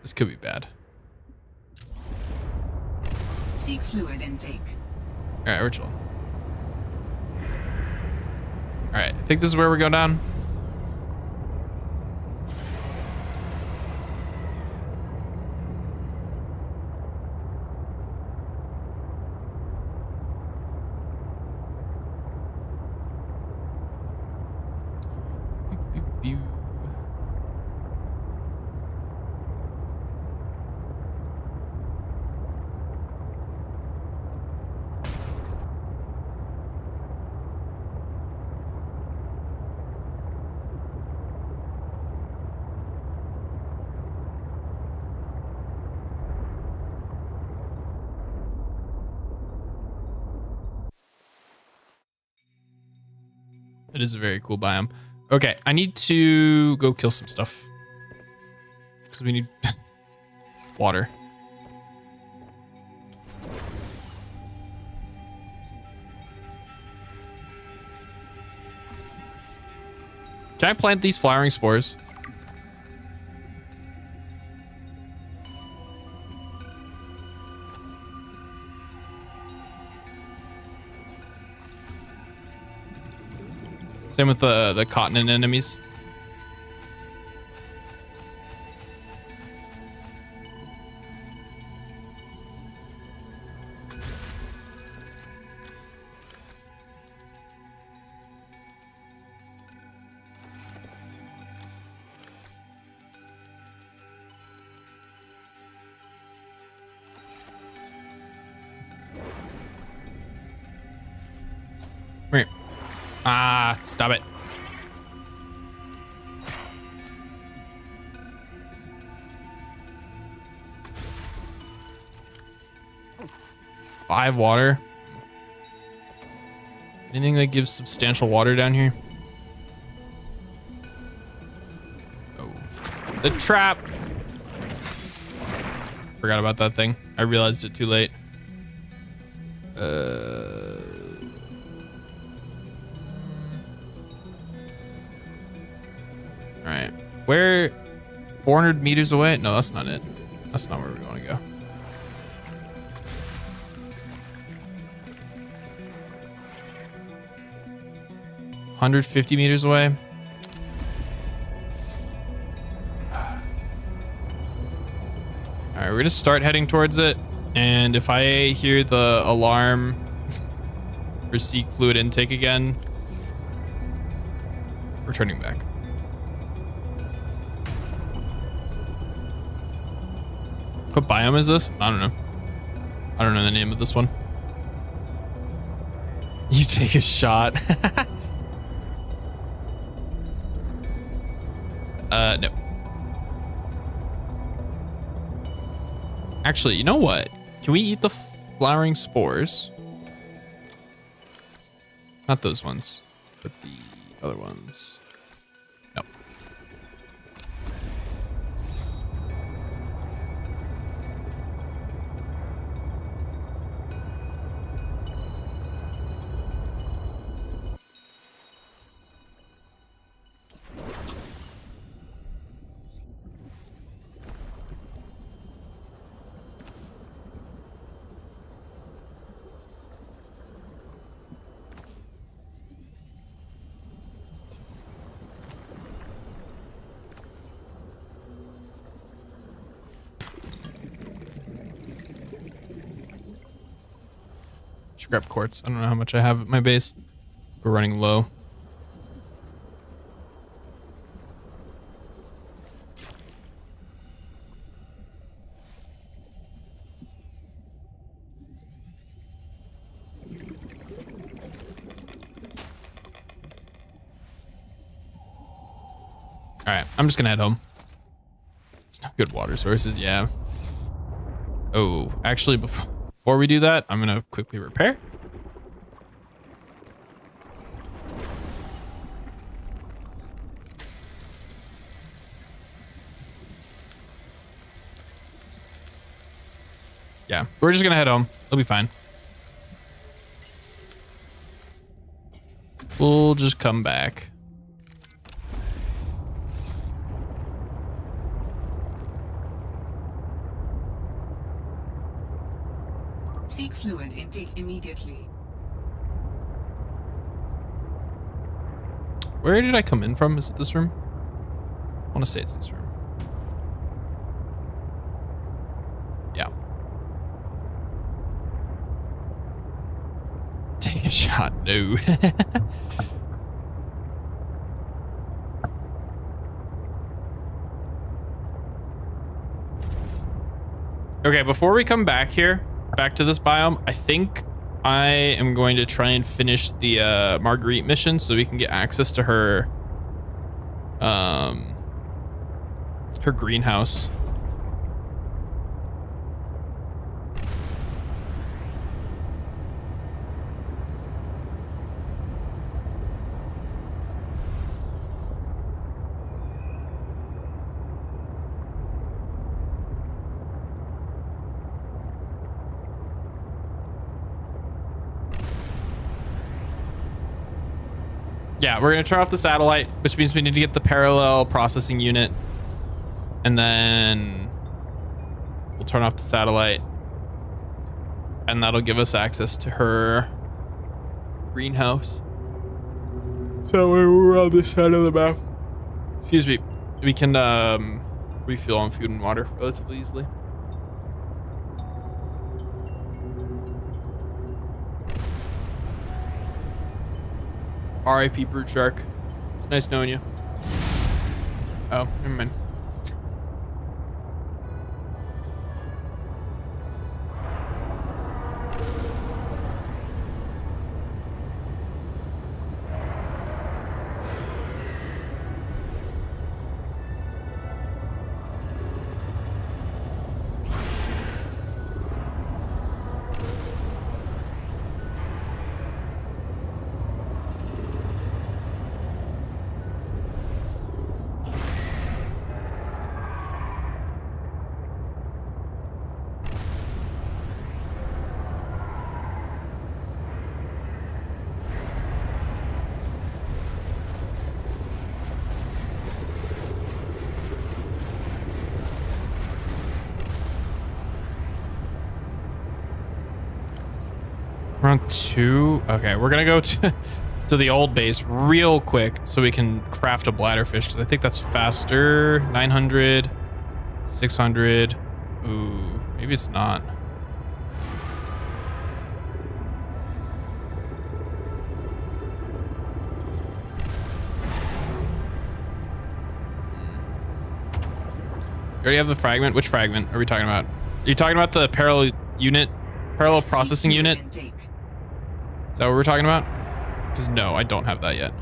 This could be bad. Seek fluid intake. Alright, we're chilling. Alright, I think this is where we're going down. Beep, beep, beep. It is a very cool biome. Okay, I need to go kill some stuff. because we need water. Can I plant these flowering spores? Same with the cotton anemones. Come here. Ah, stop it. Five water. Anything that gives substantial water down here? Oh, the trap. Forgot about that thing. I realized it too late. All right, where? 400 meters away? No, that's not it. That's not where we want to go. $150 away. All right, we're gonna start heading towards it, and if I hear the alarm for seek fluid intake again, we're turning back. What biome is this? I don't know. I don't know the name of this one. You take a shot. No. Actually, you know what? Can we eat the flowering spores? Not those ones, but the other ones. No. Should grab quartz. I don't know how much I have at my base. We're running low. All right, I'm just gonna head home. It's no good water sources, yeah. Oh, actually, before we do that, I'm gonna quickly repair. Yeah, we're just gonna head home. It'll be fine. We'll just come back. Seek fluid intake immediately. Where did I come in from? Is it this room? I want to say it's this room. Yeah. Take a shot. No. Okay, before we come back here, back to this biome, I think I am going to try and finish the Marguerite mission so we can get access to her her greenhouse. Yeah, we're gonna turn off the satellite, which means we need to get the parallel processing unit, and then we'll turn off the satellite, and that'll give us access to her greenhouse. So we're on this side of the map. Excuse me. We can refuel on food and water relatively easily. R.I.P. Brute Shark. It's nice knowing you. Oh, never mind. We're on 2. Okay, we're gonna go to the old base real quick so we can craft a bladderfish, because I think that's faster. 900, 600. Ooh, maybe it's not. You already have the fragment. Which fragment are we talking about? Are you talking about the parallel unit, parallel processing unit? Is that what we're talking about? Because no, I don't have that yet.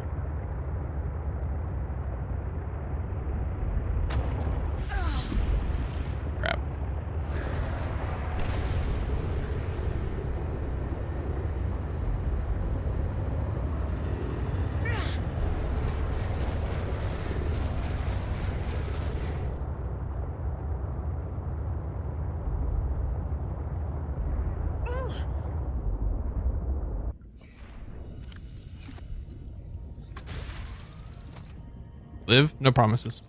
Crap. Live, no promises.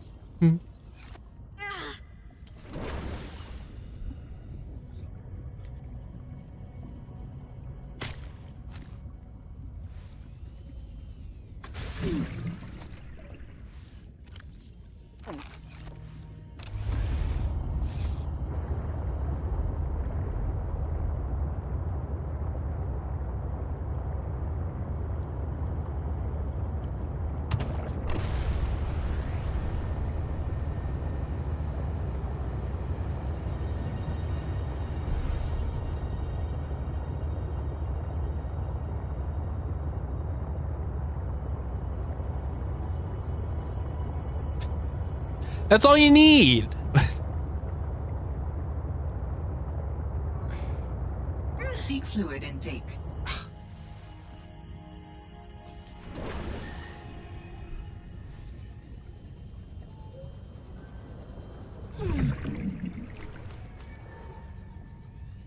That's all you need. Seek fluid intake.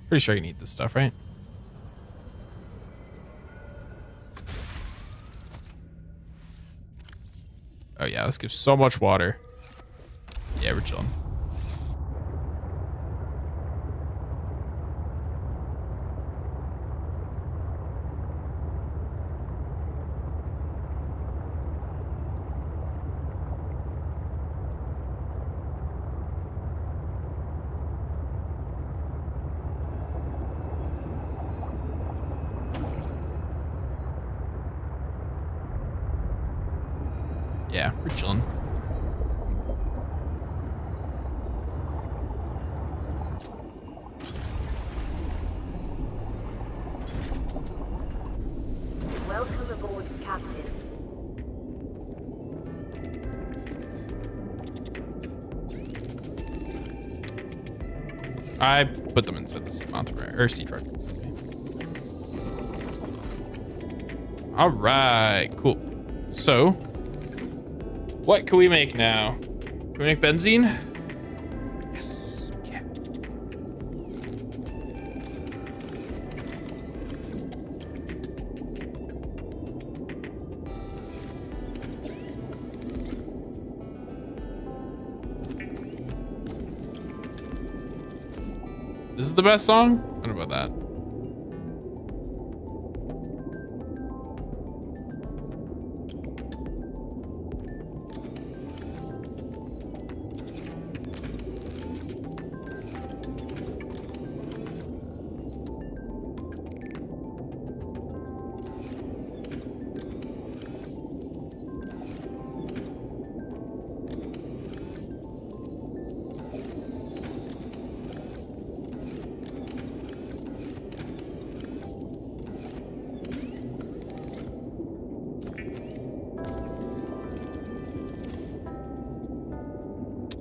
Pretty sure you need this stuff, right? Oh yeah, this gives so much water. Yeah, we're chilling. Yeah, we're chilling. Welcome aboard, Captain. I put them inside the Subnautica or sea truck. Excuse me. All right, cool. So, what can we make now? Can we make benzene? Yes, we can. This is the best song? I don't know about that.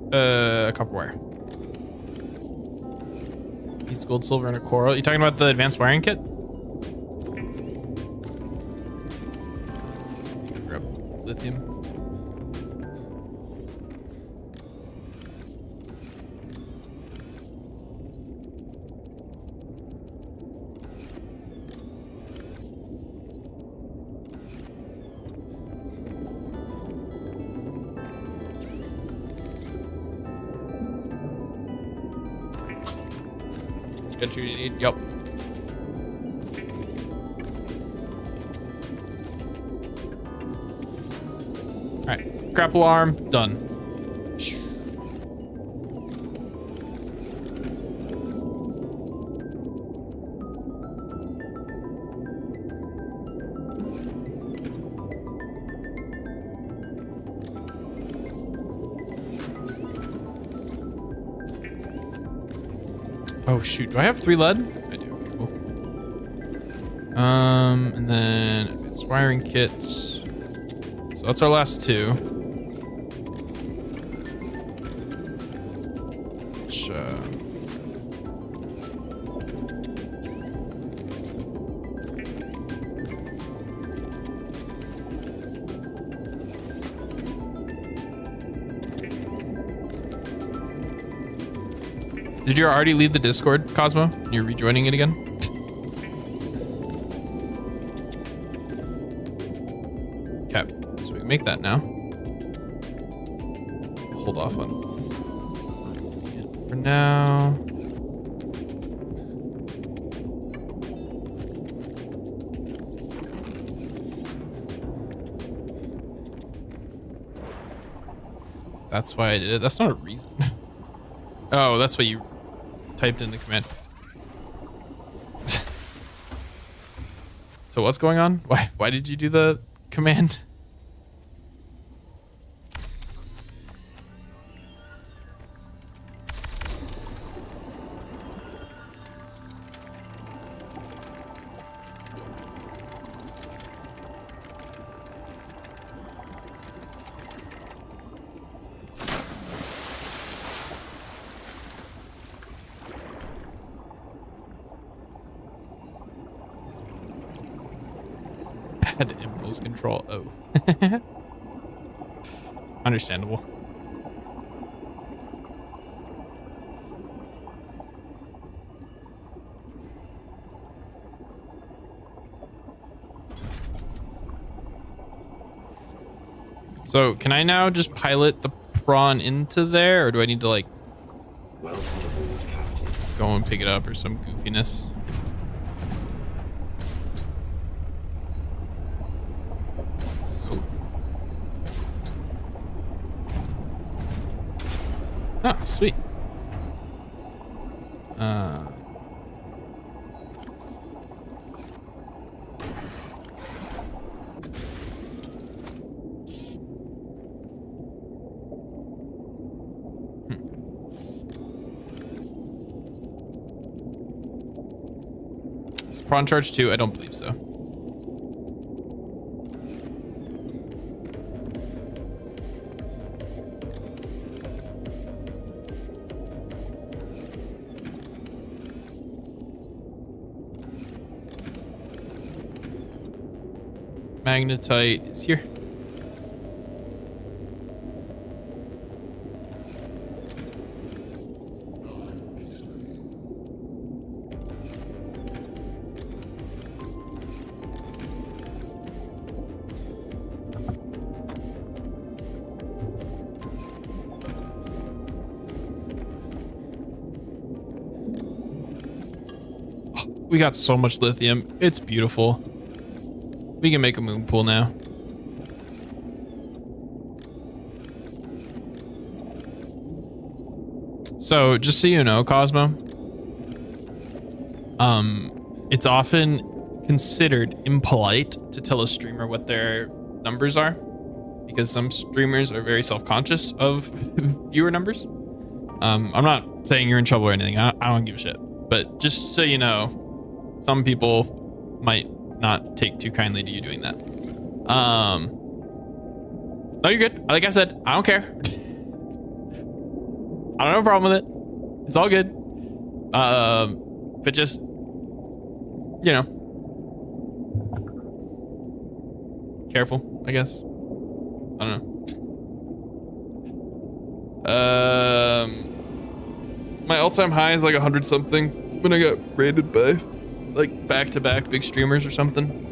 A copper wire. Needs gold, silver, and a coral. You talking about the advanced wiring kit? Grab lithium. Get you need. Yep. All right. Grapple arm done. Oh shoot, do I have 3 lead? I do, okay, cool. And then advanced wiring kits. So that's our last 2. Which, Did you already leave the Discord, Cosmo? You're rejoining it again? Okay, so we can make that now. Hold off on it for now. That's why I did it. That's not a reason. Oh, that's what you typed in the command. So what's going on? Why did you do the command? Bad impulse control. Oh. Understandable. So can I now just pilot the prawn into there, or do I need to like Welcome aboard, Captain. go and pick it up or some goofiness? Oh, sweet. Is prawn charge 2? I don't believe so. Magnetite is here. We got so much lithium. It's beautiful. We can make a moon pool now. So just so you know, Cosmo, it's often considered impolite to tell a streamer what their numbers are because some streamers are very self-conscious of viewer numbers. I'm not saying you're in trouble or anything. I don't give a shit. But just so you know, some people might not take too kindly to you doing that. No, you're good. Like I said, I don't care. I don't have a problem with it. It's all good. But just, you know, careful, I guess. I don't know. My all-time high is like 100 something when I got rated by like back-to-back big streamers or something.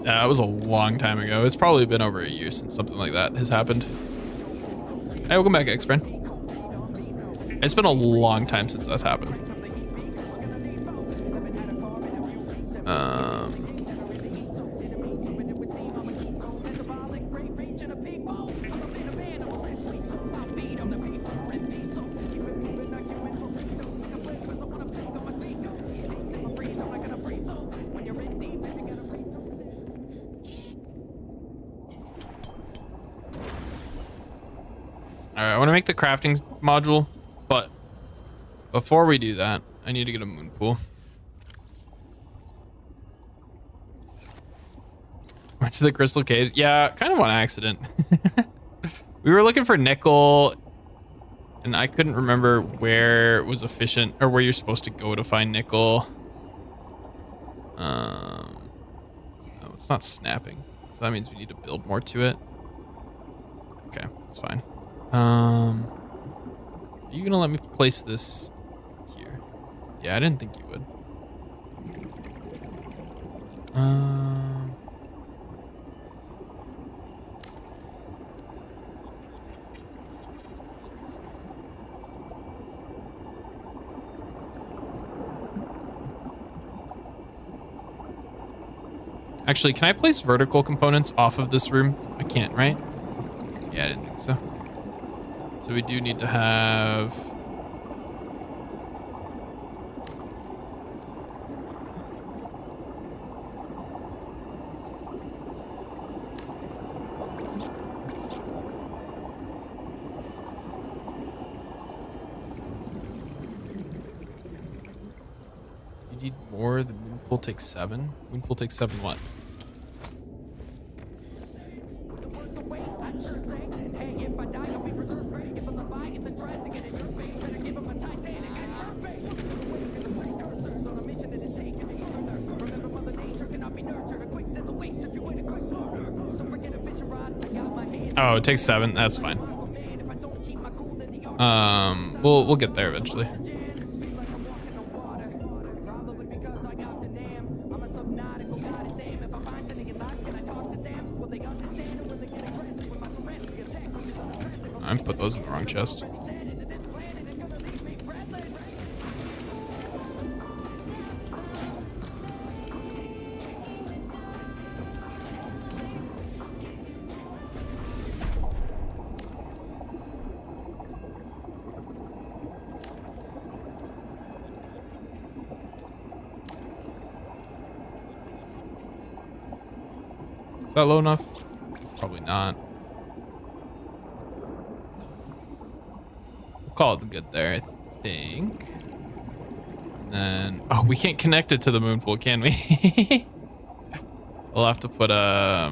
That was a long time ago. It's probably been over a year since something like that has happened. Hey, welcome back, ex-friend. It's been a long time since that's happened. All right, I want to make the crafting module, but before we do that, I need to get a moon pool. Went to the crystal caves. Yeah, kind of on accident. We were looking for nickel, and I couldn't remember where it was efficient or where you're supposed to go to find nickel. No, it's not snapping, so that means we need to build more to it. Okay, that's fine. Are you gonna let me place this here? Yeah, I didn't think you would. Actually, can I place vertical components off of this room? I can't, right? Yeah, I didn't think so. So we do need to have... You need more? The moon pool takes 7? Moon pool takes 7 what? Oh, it takes 7. That's fine. We'll get there eventually. I put those in the wrong chest. Is that low enough? Probably not. We'll call it good there, I think. And then, oh, we can't connect it to the moon pool, can we? We'll have to put a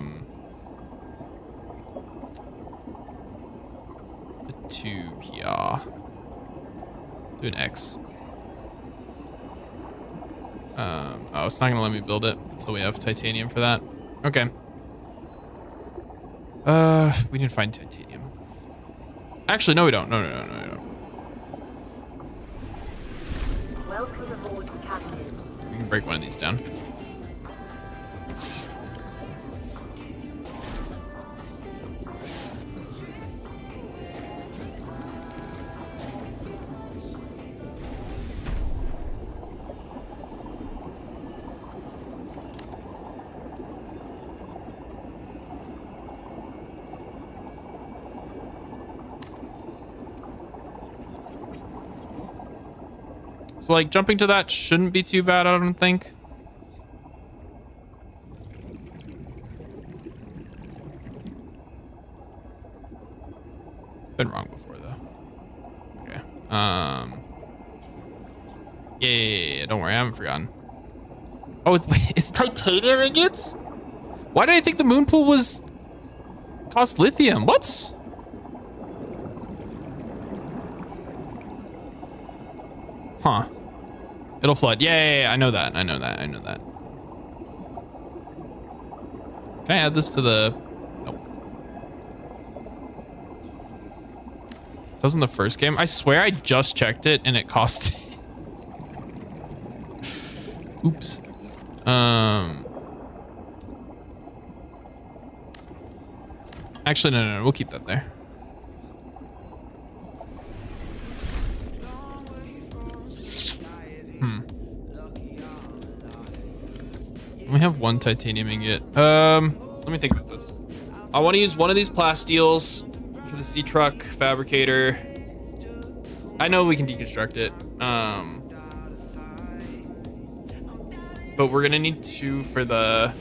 tube here. Do an X. Oh, it's not gonna let me build it until we have titanium for that. Okay. We need to find titanium. Actually, no, we don't. No, we don't. Welcome aboard, Captain. We can break one of these down. So like jumping to that shouldn't be too bad, I don't think. Been wrong before though. Okay. Yeah, don't worry, I haven't forgotten. Oh, wait, it's titanium ingots? Why did I think the moon pool was cost lithium? What? Huh. It'll flood. Yeah, I know that. I know that. Can I add this to the... Nope. Doesn't the first game? I swear I just checked it and it cost... Oops. Actually, no. We'll keep that there. We have one titanium ingot. Let me think about this. I want to use one of these plastiles for the sea truck fabricator. I know we can deconstruct it. But we're gonna need 2 for the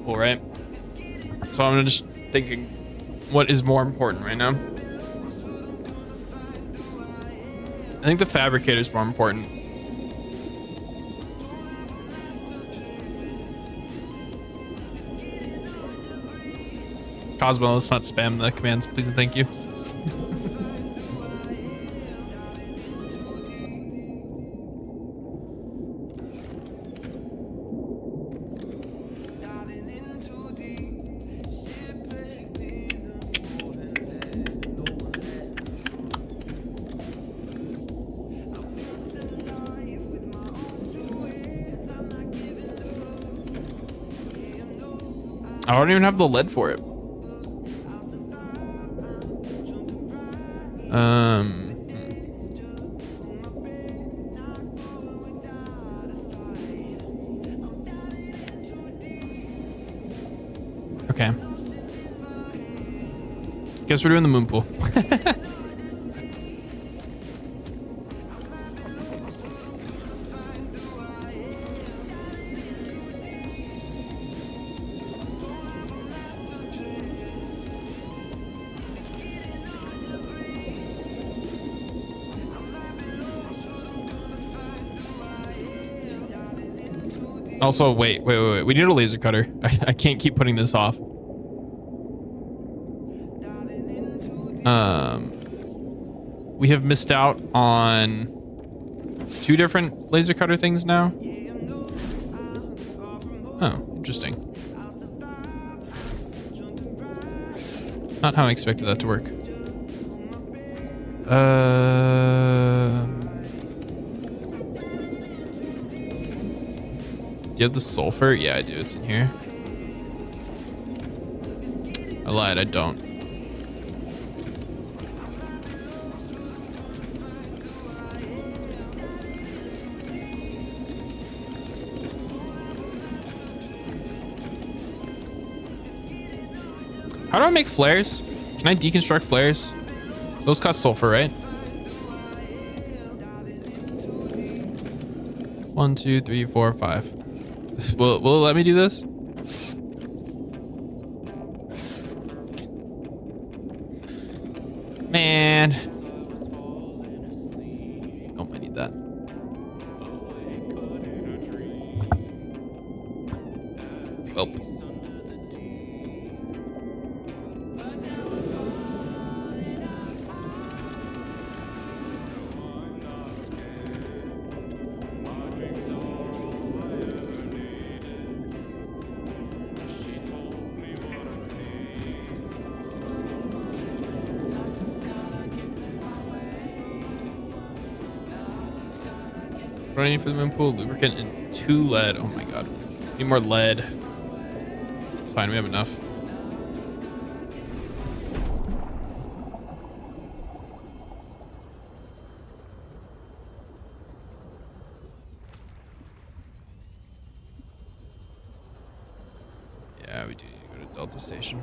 pool, right? So I'm just thinking, what is more important right now? I think the fabricator is more important. Cosmo, let's not spam the commands, please and thank you. I don't even have the lead for it. Okay. Guess we're doing the moon pool. Also, wait. We need a laser cutter. I can't keep putting this off. We have missed out on 2 different laser cutter things now. Oh, interesting. Not how I expected that to work. Do you have the sulfur? Yeah, I do. It's in here. I lied. I don't. How do I make flares? Can I deconstruct flares? Those cost sulfur, right? 1, 2, 3, 4, 5. Will it let me do this? Man. Oh, I need that. Well. What do I need for the moon pool? Lubricant and 2 lead. Oh my god. Need more lead. It's fine, we have enough. Yeah, we do need to go to Delta Station.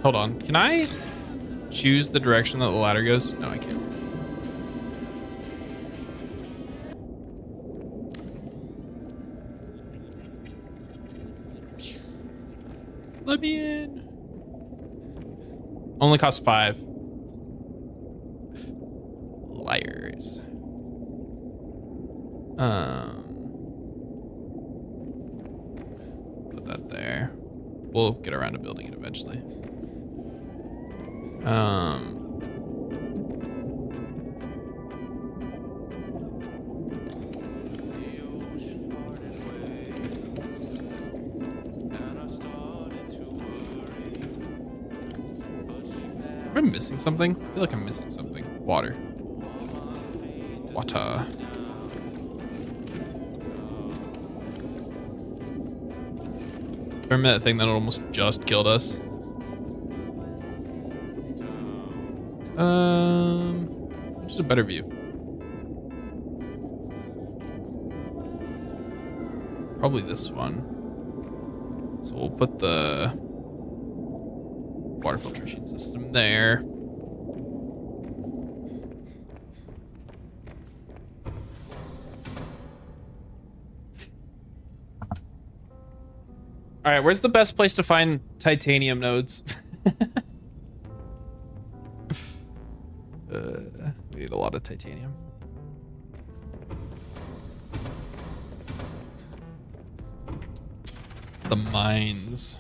Hold on. Can I choose the direction that the ladder goes? No, I can't. Let me in. Only costs 5. Liars. Put that there. We'll get around to building it eventually. Am I missing something? I feel like I'm missing something. Water. Water. Remember that thing that almost just killed us? Just a better view. Probably this one. So we'll put the water filtration system there. All right, where's the best place to find titanium nodes? We need a lot of titanium. The mines.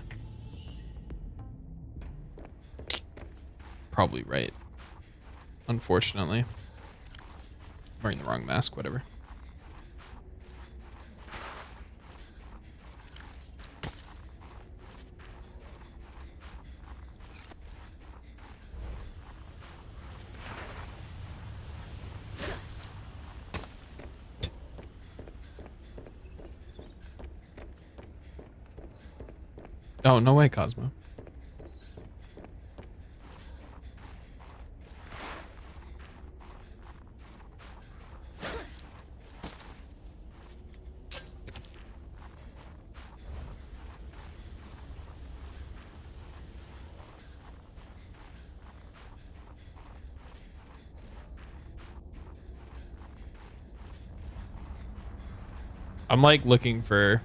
Probably right. Unfortunately. I'm wearing the wrong mask, whatever. Oh, no way, Cosmo. I'm like looking for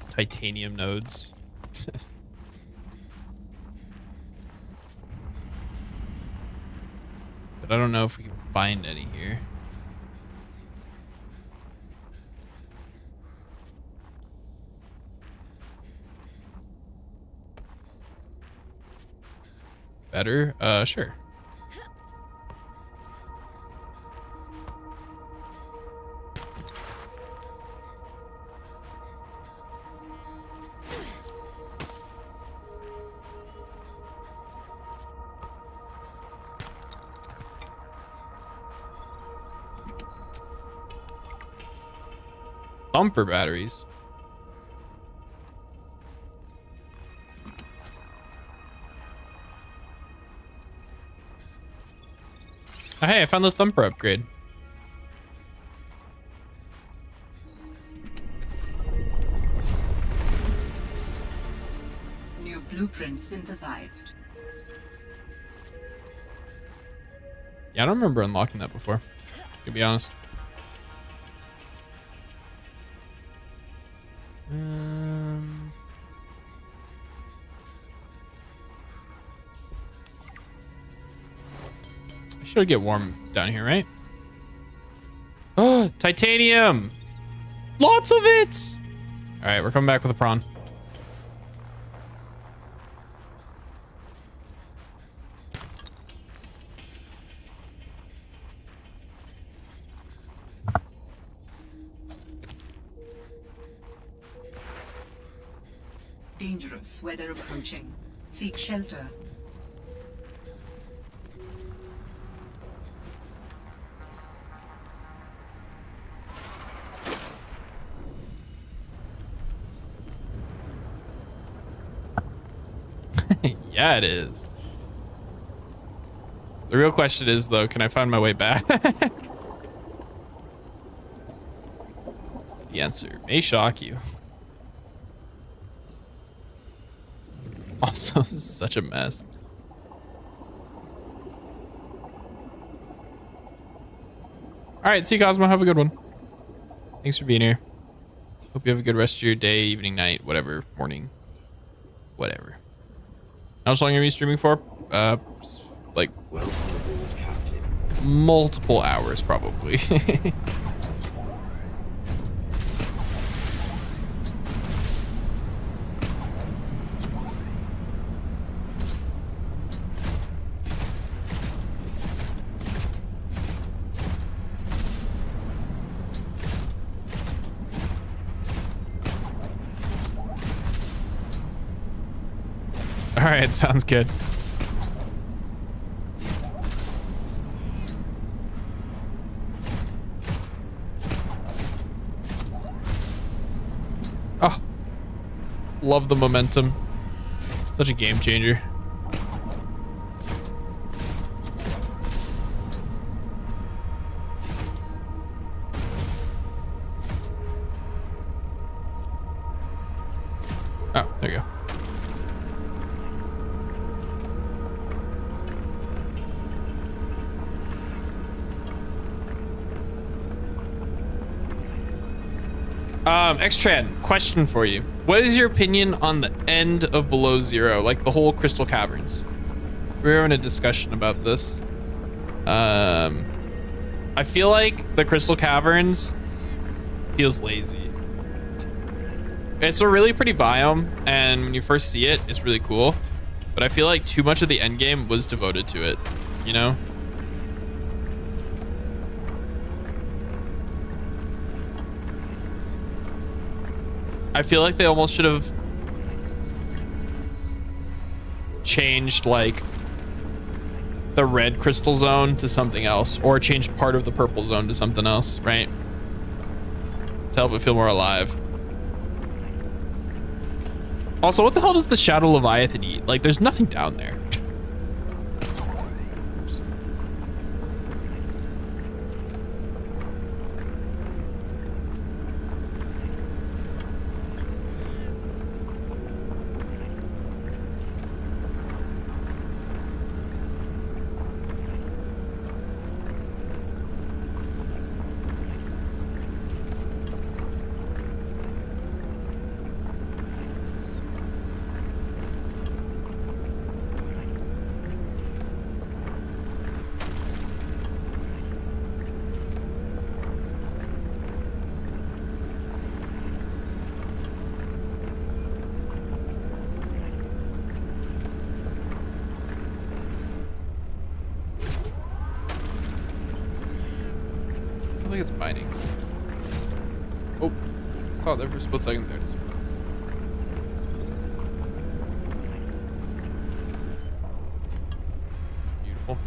titanium nodes. But I don't know if we can find any here. Better? Sure. Thumper batteries. Oh, hey, I found the thumper upgrade. New blueprint synthesized. Yeah, I don't remember unlocking that before, to be honest. I should get warm down here, right? Oh, titanium! Lots of it! All right, we're coming back with a prawn. Dangerous weather approaching. Seek shelter. Yeah, it is. The real question is, though, can I find my way back? The answer may shock you. Also, this is such a mess. All right, see you, Cosmo. Have a good one. Thanks for being here. Hope you have a good rest of your day, evening, night, whatever, morning, whatever. How long are you streaming for? Like Welcome aboard, Captain. multiple hours, probably. All right, sounds good. Oh, love the momentum. Such a game changer. Oh, there you go. Xtran, question for you. What is your opinion on the end of Below Zero, like the whole Crystal Caverns? We were having a discussion about this. I feel like the Crystal Caverns feels lazy. It's a really pretty biome, and when you first see it, it's really cool. But I feel like too much of the end game was devoted to it, you know? I feel like they almost should have changed like the red crystal zone to something else, or changed part of the purple zone to something else, right? To help it feel more alive. Also, what the hell does the Shadow Leviathan eat? Like, there's nothing down there. Oops. I think it's mining. Oh, saw it there for a split second. There it is. Beautiful.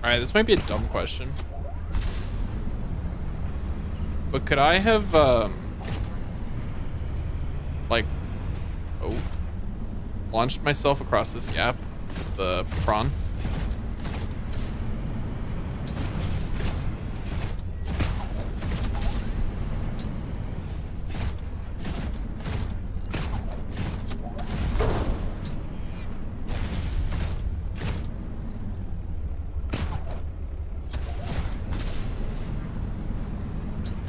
Alright, this might be a dumb question. But could I have, like, launched myself across this gap with the prawn?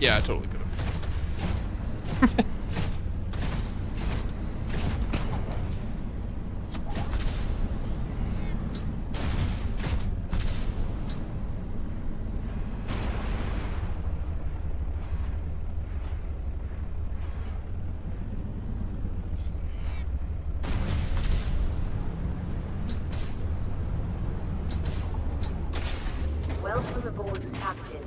Yeah, I totally could have. Welcome aboard, Captain.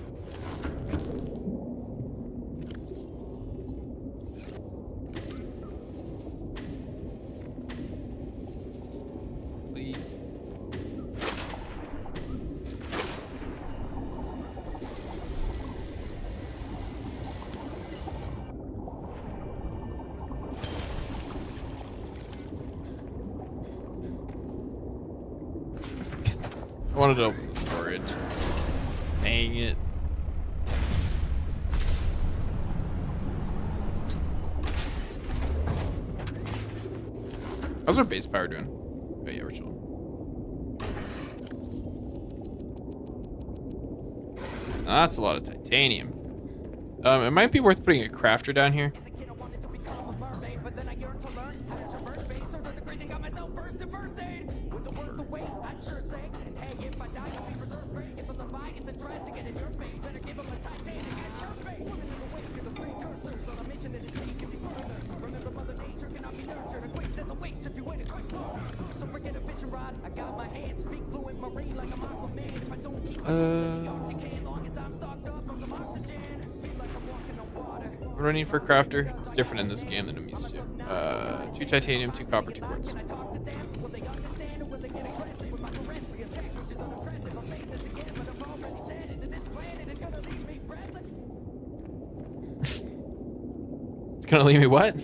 Please. wanted to open the storage. Dang it. How's our base power doing? Oh yeah, we're chilling. That's a lot of titanium. It might be worth putting a crafter down here. What do I need for a crafter? It's different in this game than I'm used to. 2 titanium, 2 copper, 2 quartz. It's gonna leave me what?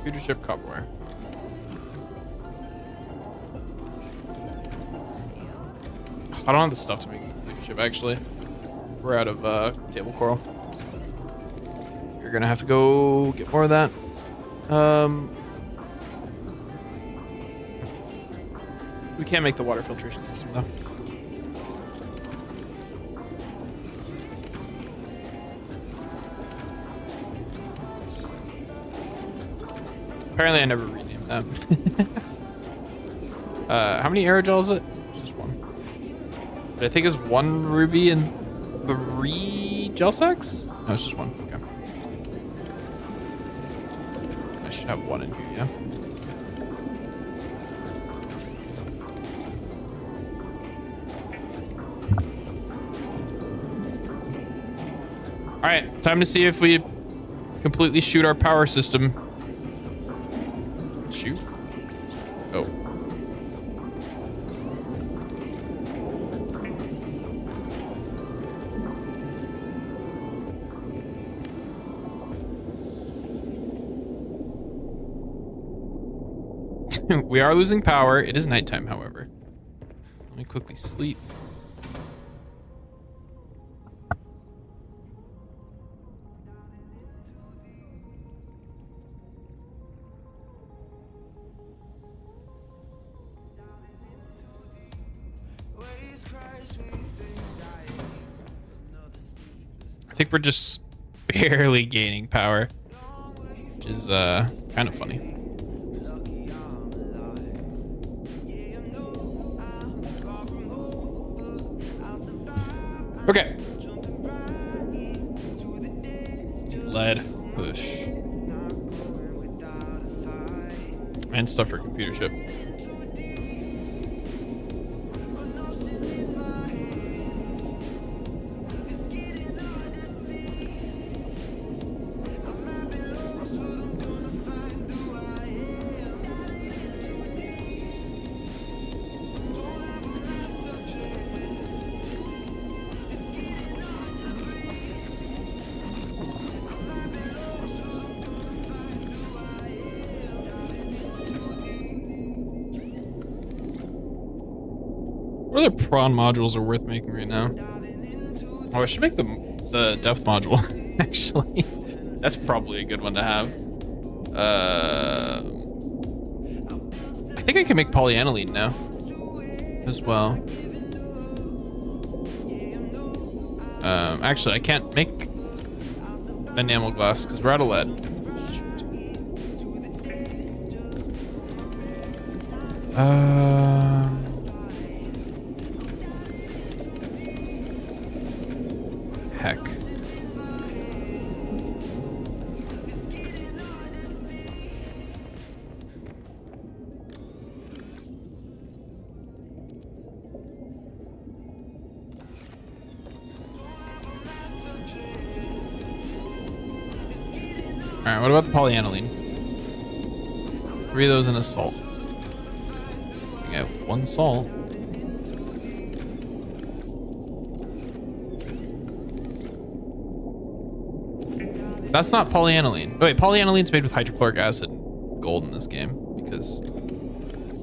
Computer chip copperware. I don't have the stuff to make a computer chip, actually. We're out of table coral. So you're gonna have to go get more of that. We can't make the water filtration system, though. Apparently I never renamed that. How many aerogel is it? It's just 1. But I think it's 1 ruby and 3 gel sacks? No, it's just 1. Okay. I should have 1 in here, yeah. Alright, time to see if we completely shoot our power system. Shoot. Oh. We are losing power. It is nighttime, however. Let me quickly sleep. I think we're just barely gaining power, which is kind of funny. Okay. Need lead. Push. And stuff for computer chip. What other prawn modules are worth making right now? Oh, I should make the depth module, actually. That's probably a good one to have. I think I can make polyaniline now as well. Actually, I can't make enamel glass because we're out of lead. Heck. right, what about the polyaniline? 3 of those in a salt. I got 1 salt. That's not polyaniline. Oh, wait, polyaniline made with hydrochloric acid and gold in this game because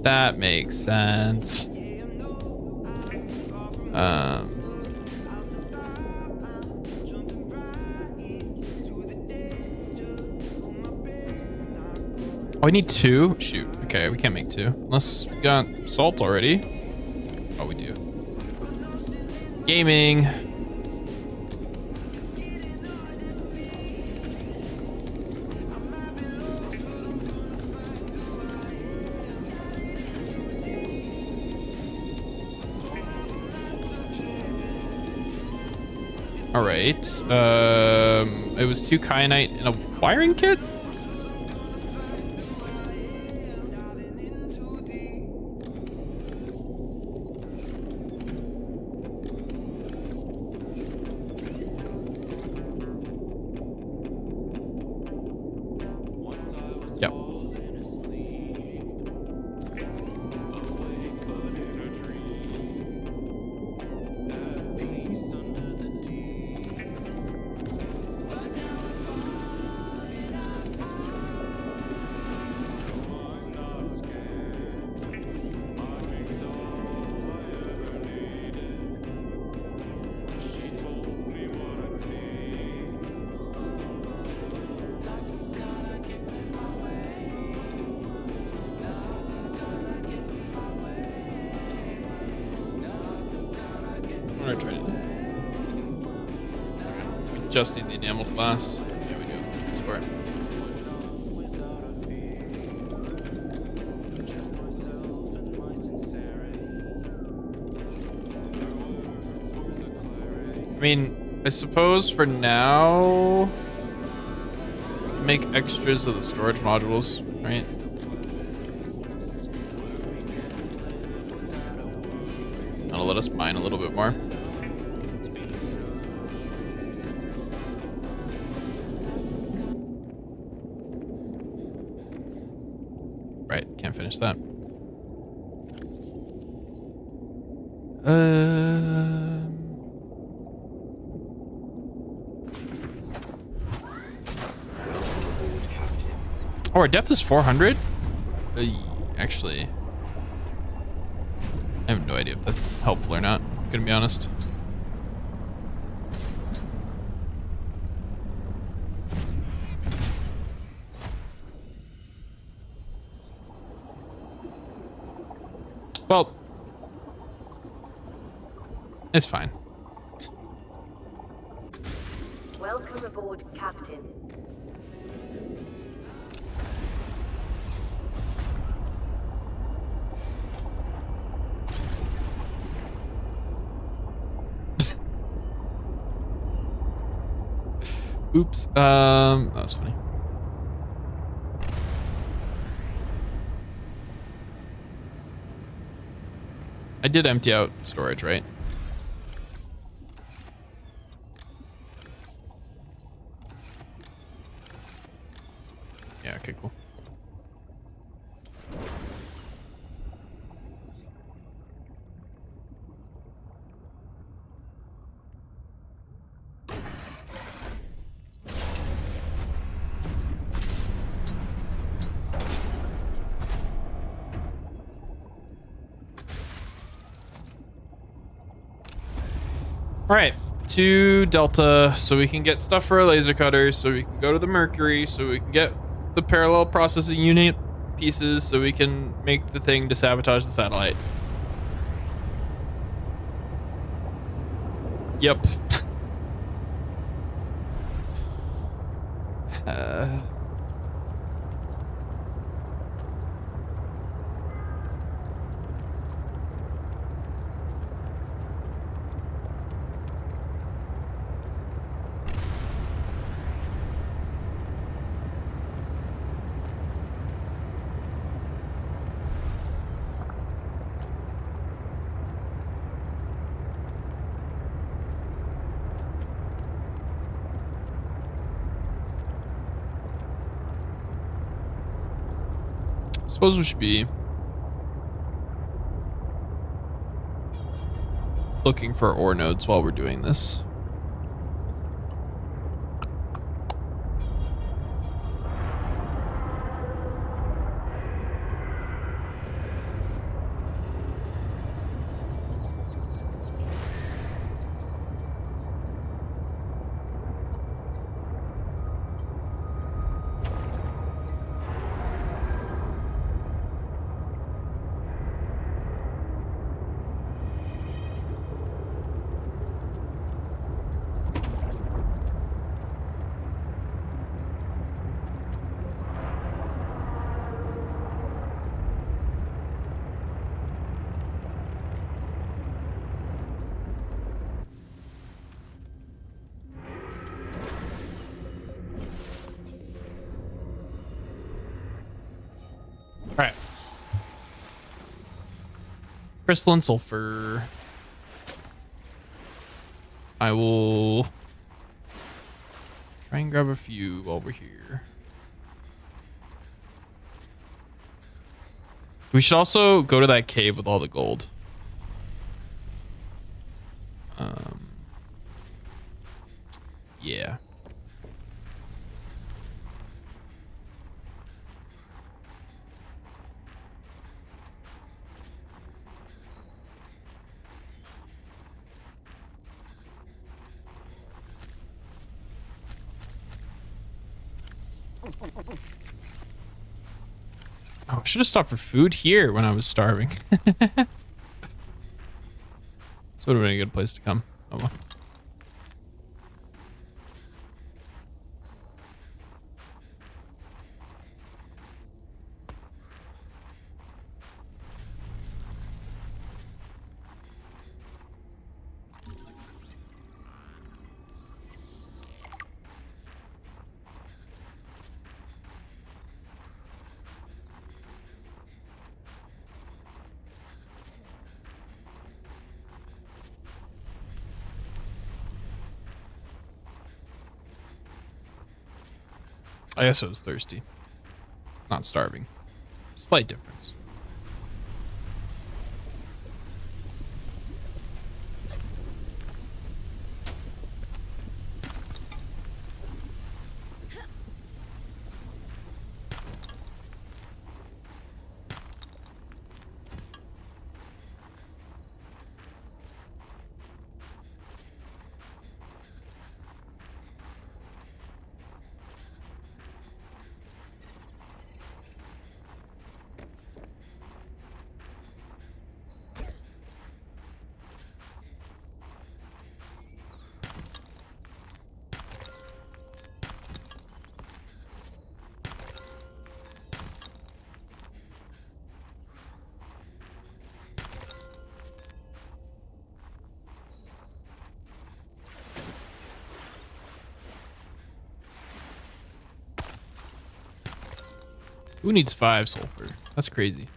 that makes sense. Oh, we need 2? Shoot. Okay, we can't make 2. Unless we got salt already. Oh, we do. Gaming. All right. It was 2 kyanite and a wiring kit? Yep. What did I try to do? We just need the enameled glass. Yeah, we do. Score. I mean, I suppose for now, make extras of the storage modules, right? That'll let us mine a little bit more. Right, can't finish that. Oh, our depth is 400? Actually, I have no idea if that's helpful or not, gonna be honest. Well, it's fine. Welcome aboard, Captain. Oops. That was funny. I did empty out storage, right? Yeah, okay, cool. All right, to Delta, so we can get stuff for our laser cutters, so we can go to the Mercury, so we can get the parallel processing unit pieces, so we can make the thing to sabotage the satellite. Yep. Suppose we should be looking for ore nodes while we're doing this. All right. Crystalline sulfur. I will try and grab a few while we're here. We should also go to that cave with all the gold. Yeah. Oh, I should have stopped for food here when I was starving. This would have been a good place to come. Oh well. I guess I was thirsty. Not starving. Slight difference. Who needs 5 sulfur? That's crazy.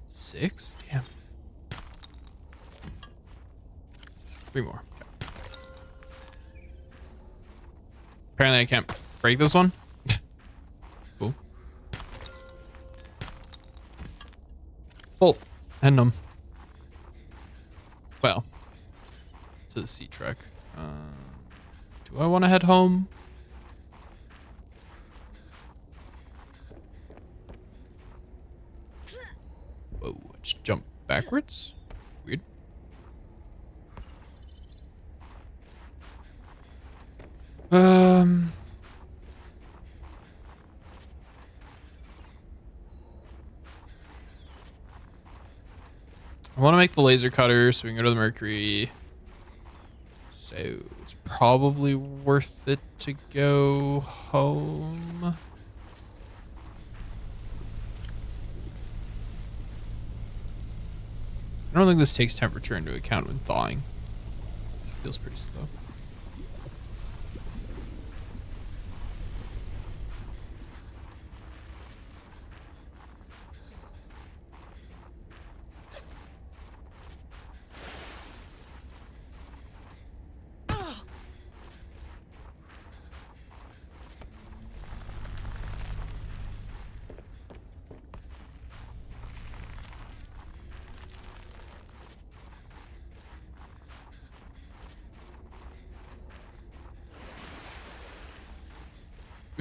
6? Damn. 3 more. Okay. Apparently I can't break this one. Cool. Bolt. End them. Well. To the sea trek. Do I want to head home? Whoa, I just jumped backwards? Weird. I want to make the laser cutter so we can go to the Mercury. So it's probably worth it to go home. I don't think this takes temperature into account when thawing. Feels pretty slow.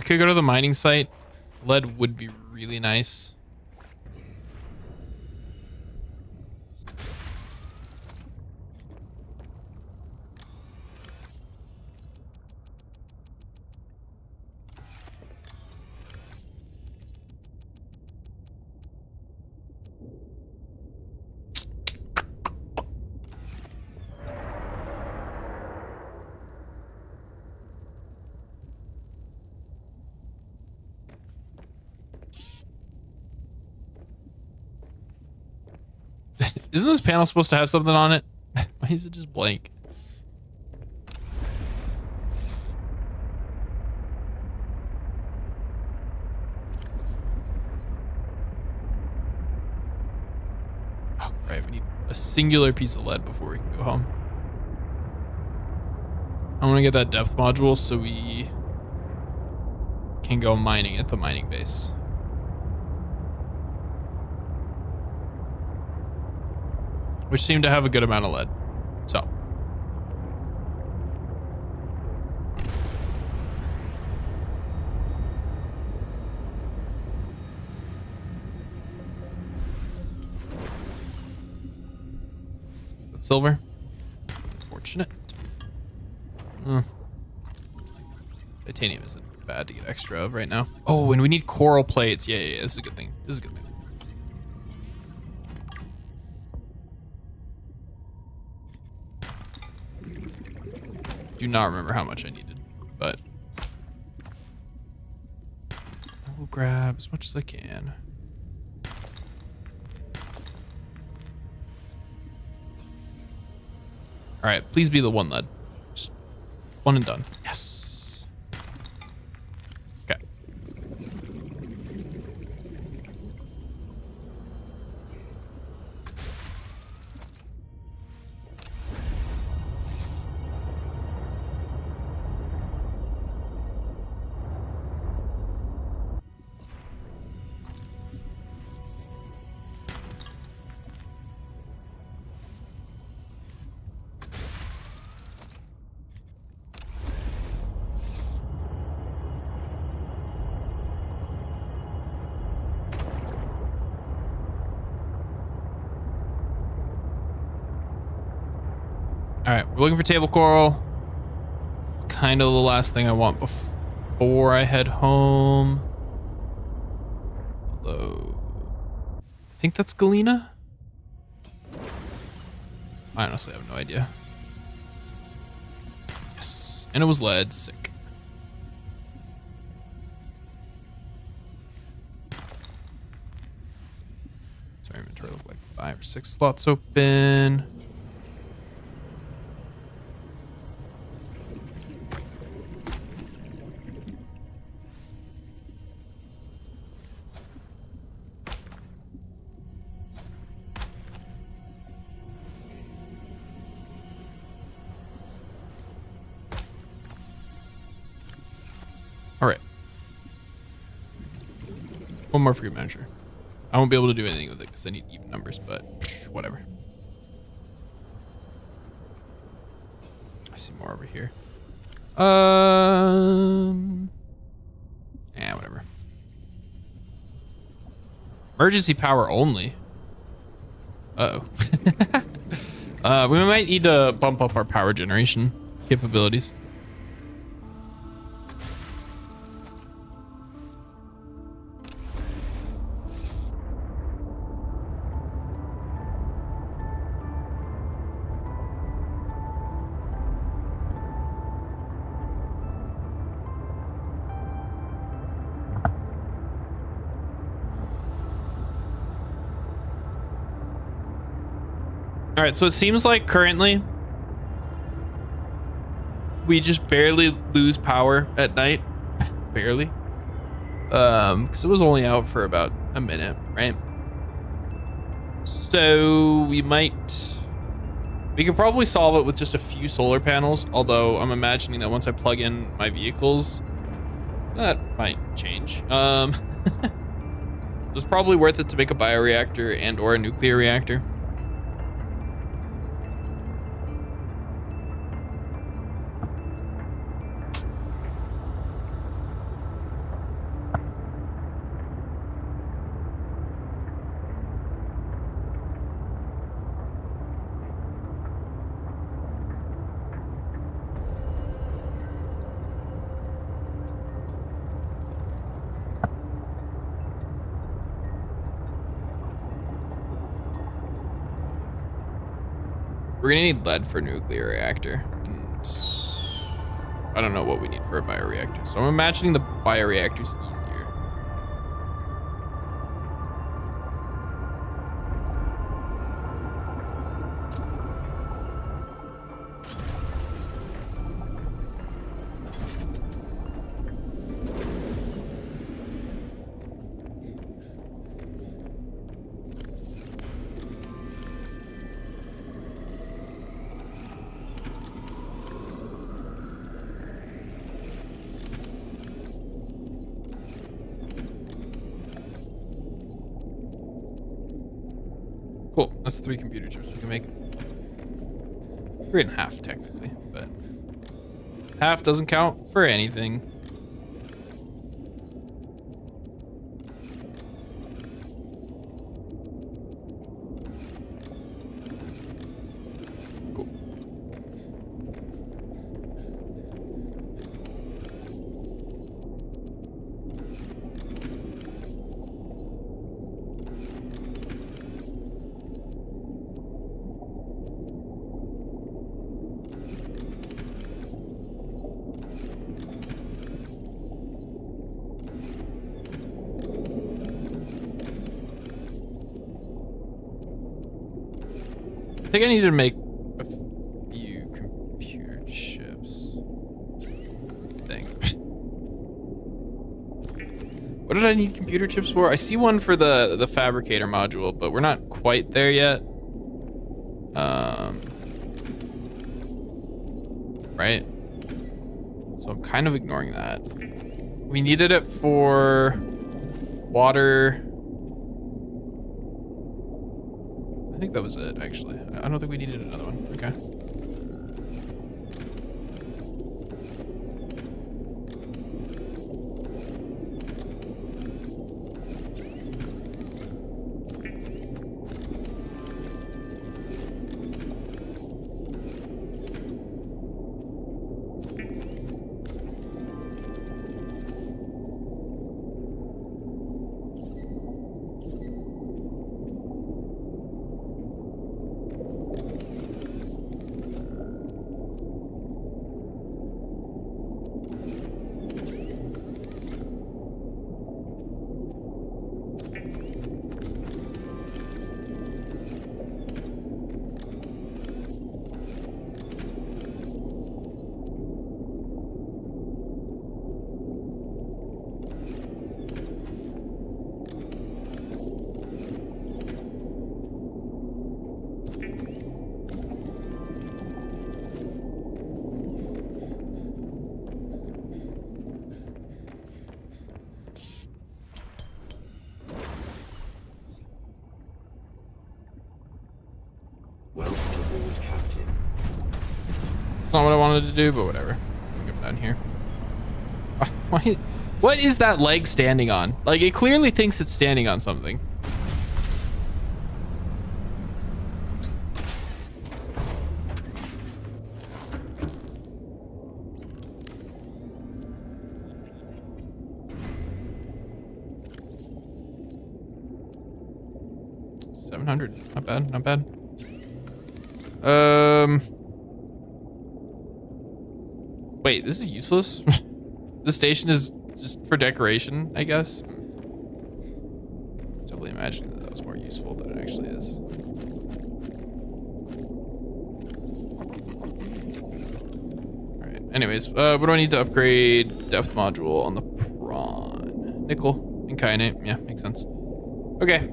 We could go to the mining site. Lead would be really nice. Isn't this panel supposed to have something on it? Why is it just blank? Oh, right. We need a singular piece of lead before we can go home. I want to get that depth module so we can go mining at the mining base. Which seemed to have a good amount of lead. So. That's silver. Fortunate. Titanium isn't bad to get extra of right now. Oh, and we need coral plates. Yeah, this is a good thing. This is a good thing. Do not remember how much I needed, but I will grab as much as I can. All right, please be the one lead. Just one and done. Yes. Okay. All right, we're looking for table coral. It's kind of the last thing I want before I head home. Although, I think that's galena. I honestly have no idea. Yes, and it was lead. Sick. Sorry, inventory looked like 5 or 6 slots open. All right. One more for good measure. I won't be able to do anything with it because I need even numbers, but whatever. I see more over here. Yeah, whatever. Emergency power only. Uh-oh. We might need to bump up our power generation capabilities. All right, so it seems like currently we just barely lose power at night. Barely. Because it was only out for about a minute, right? So we could probably solve it with just a few solar panels, although I'm imagining that once I plug in my vehicles, that might change. It's probably worth it to make a bioreactor and or a nuclear reactor. We're gonna need lead for a nuclear reactor. And I don't know what we need for a bioreactor. So I'm imagining the bioreactor's easier. Cool. That's 3 computer chips we can make. 3.5 technically, but half doesn't count for anything. Cool. I think I need to make a few computer chips. Thing. What did I need computer chips for? I see one for the fabricator module, but we're not quite there yet. Right? So I'm kind of ignoring that. We needed it for water. I think that was it, actually. I don't think we needed another one. Okay. Welcome aboard, Captain. It's not what I wanted to do, but whatever. I'll get down here. Why? What is that leg standing on? Like, it clearly thinks it's standing on something. $700. Not bad. Not bad. Wait, this is useless? The station is just for decoration, I guess. Still really imagining that was more useful than it actually is. Alright, anyways, what do I need to upgrade? Depth module on the prawn. Nickel and kyanite. Yeah, makes sense. Okay,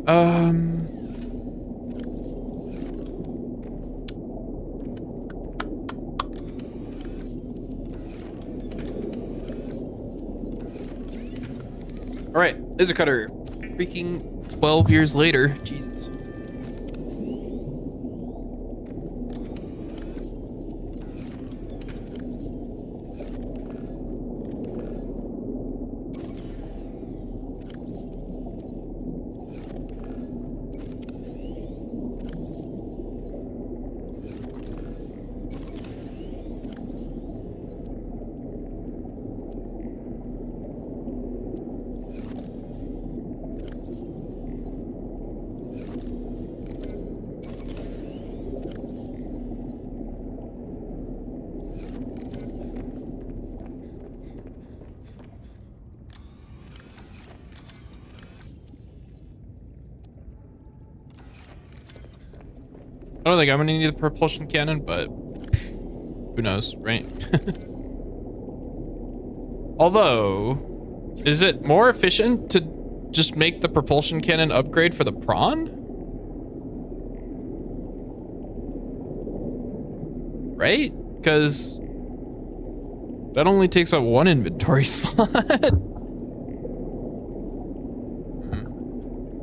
all right, laser cutter. Freaking 12 years later. Jesus. I don't think I'm gonna need the propulsion cannon, but who knows, right? Although, is it more efficient to just make the propulsion cannon upgrade for the prawn? Right? Because that only takes up one inventory slot. I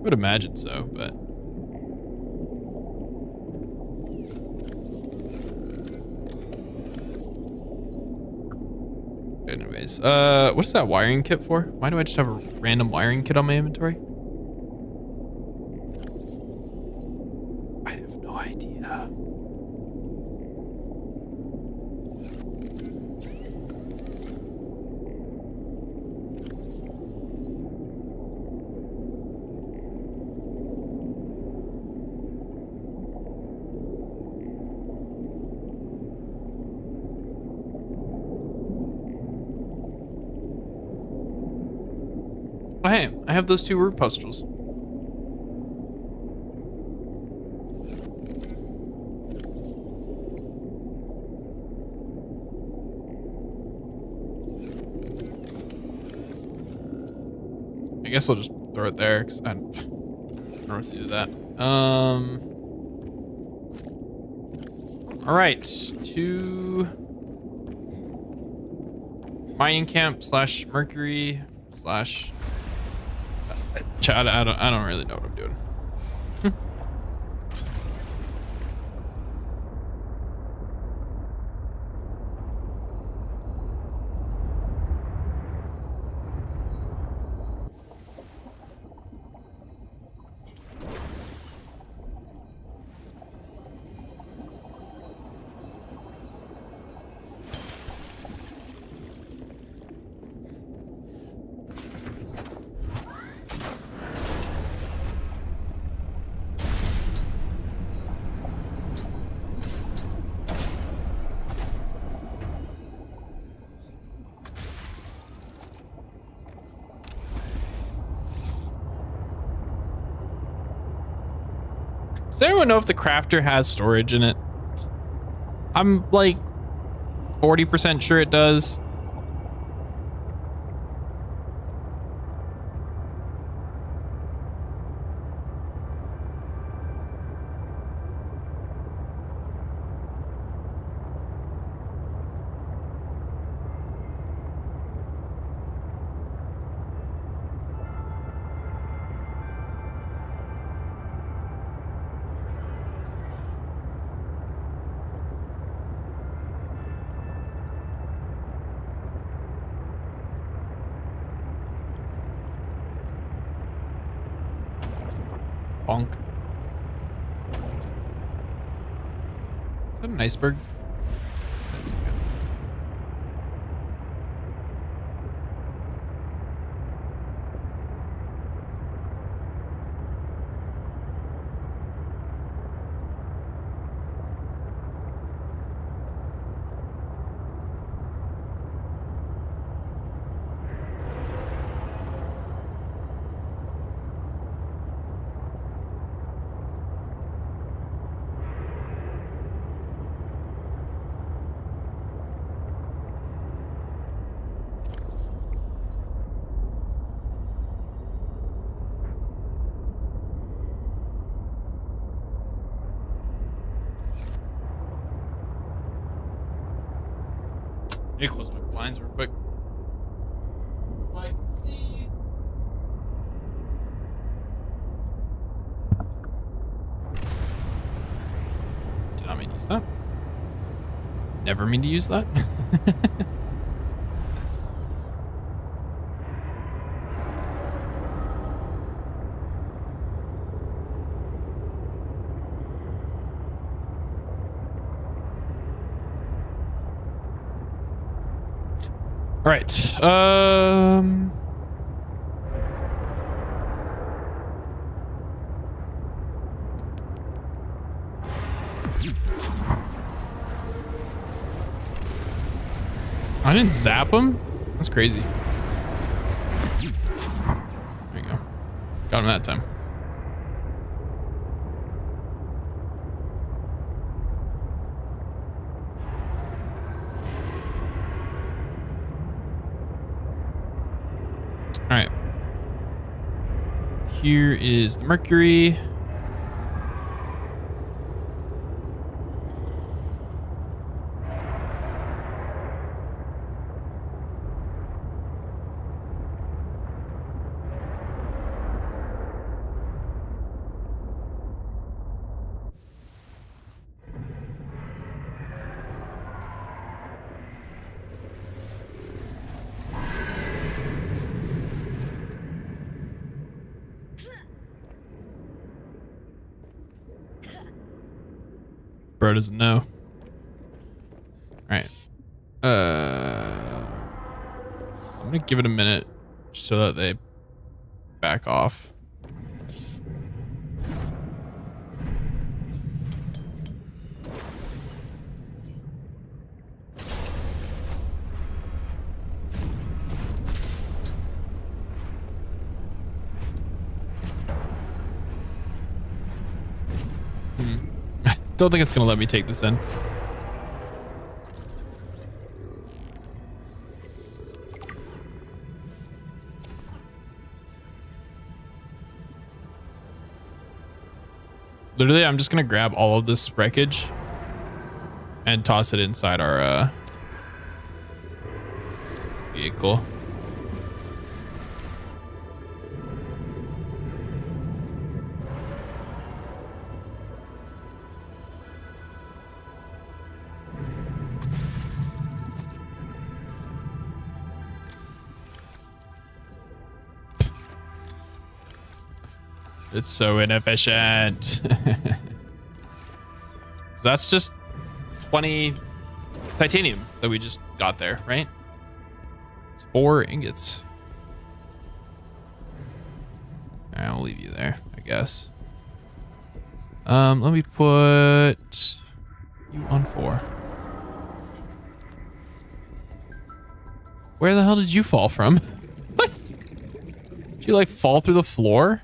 would imagine so, but. Anyways, what is that wiring kit for? Why do I just have a random wiring kit on my inventory? I have no idea. Oh, hey, I have those 2 root pustules. I guess I'll just throw it there because I don't know what to do with that. All right, to mining camp / Mercury / Chad, I don't really know what I'm doing. Does anyone know if the crafter has storage in it? I'm like 40% sure it does. Bonk. Is that an iceberg? That's okay. Need to close my blinds real quick. I can see. Did not mean to use that. Never mean to use that. All right. I didn't zap him? That's crazy. There you go. Got him that time. All right. Here is the Mercury. Bro doesn't know. All right. I'm gonna give it a minute so that they back off. Don't think it's gonna let me take this in. Literally, I'm just gonna grab all of this wreckage and toss it inside our vehicle. It's so inefficient. That's just 20 titanium that we just got there, right? It's 4 ingots. I'll leave you there, I guess. Let me put you on 4. Where the hell did you fall from? What? Did you like fall through the floor?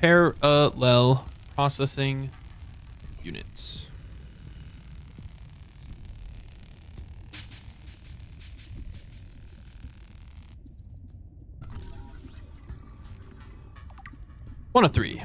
Parallel processing units. One of 3.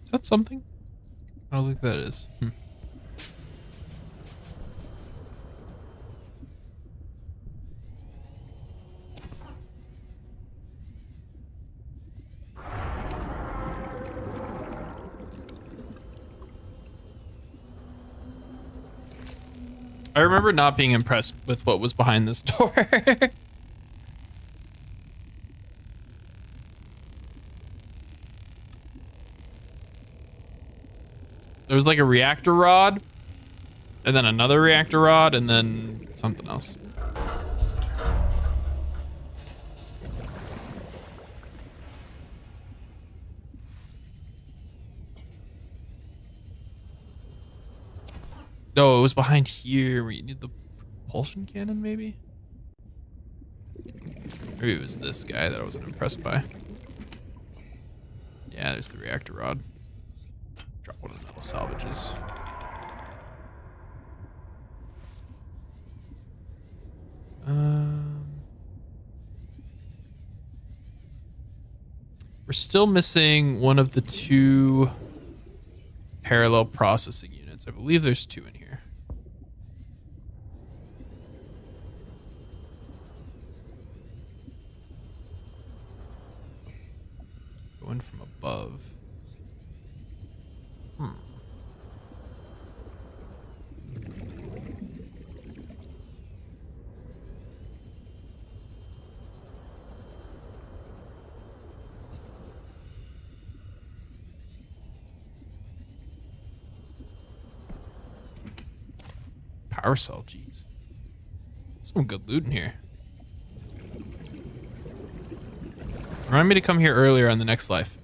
Is that something? I don't think that is. I remember not being impressed with what was behind this door. There was like a reactor rod, and then another reactor rod, and then something else. No, it was behind here where you need the propulsion cannon, maybe? Maybe it was this guy that I wasn't impressed by. Yeah, there's the reactor rod. Drop one of the metal salvages. We're still missing one of the 2 parallel processing units. I believe there's 2 in here. Going from above. Power cell, jeez. Some good loot in here. Remind me to come here earlier on the next life.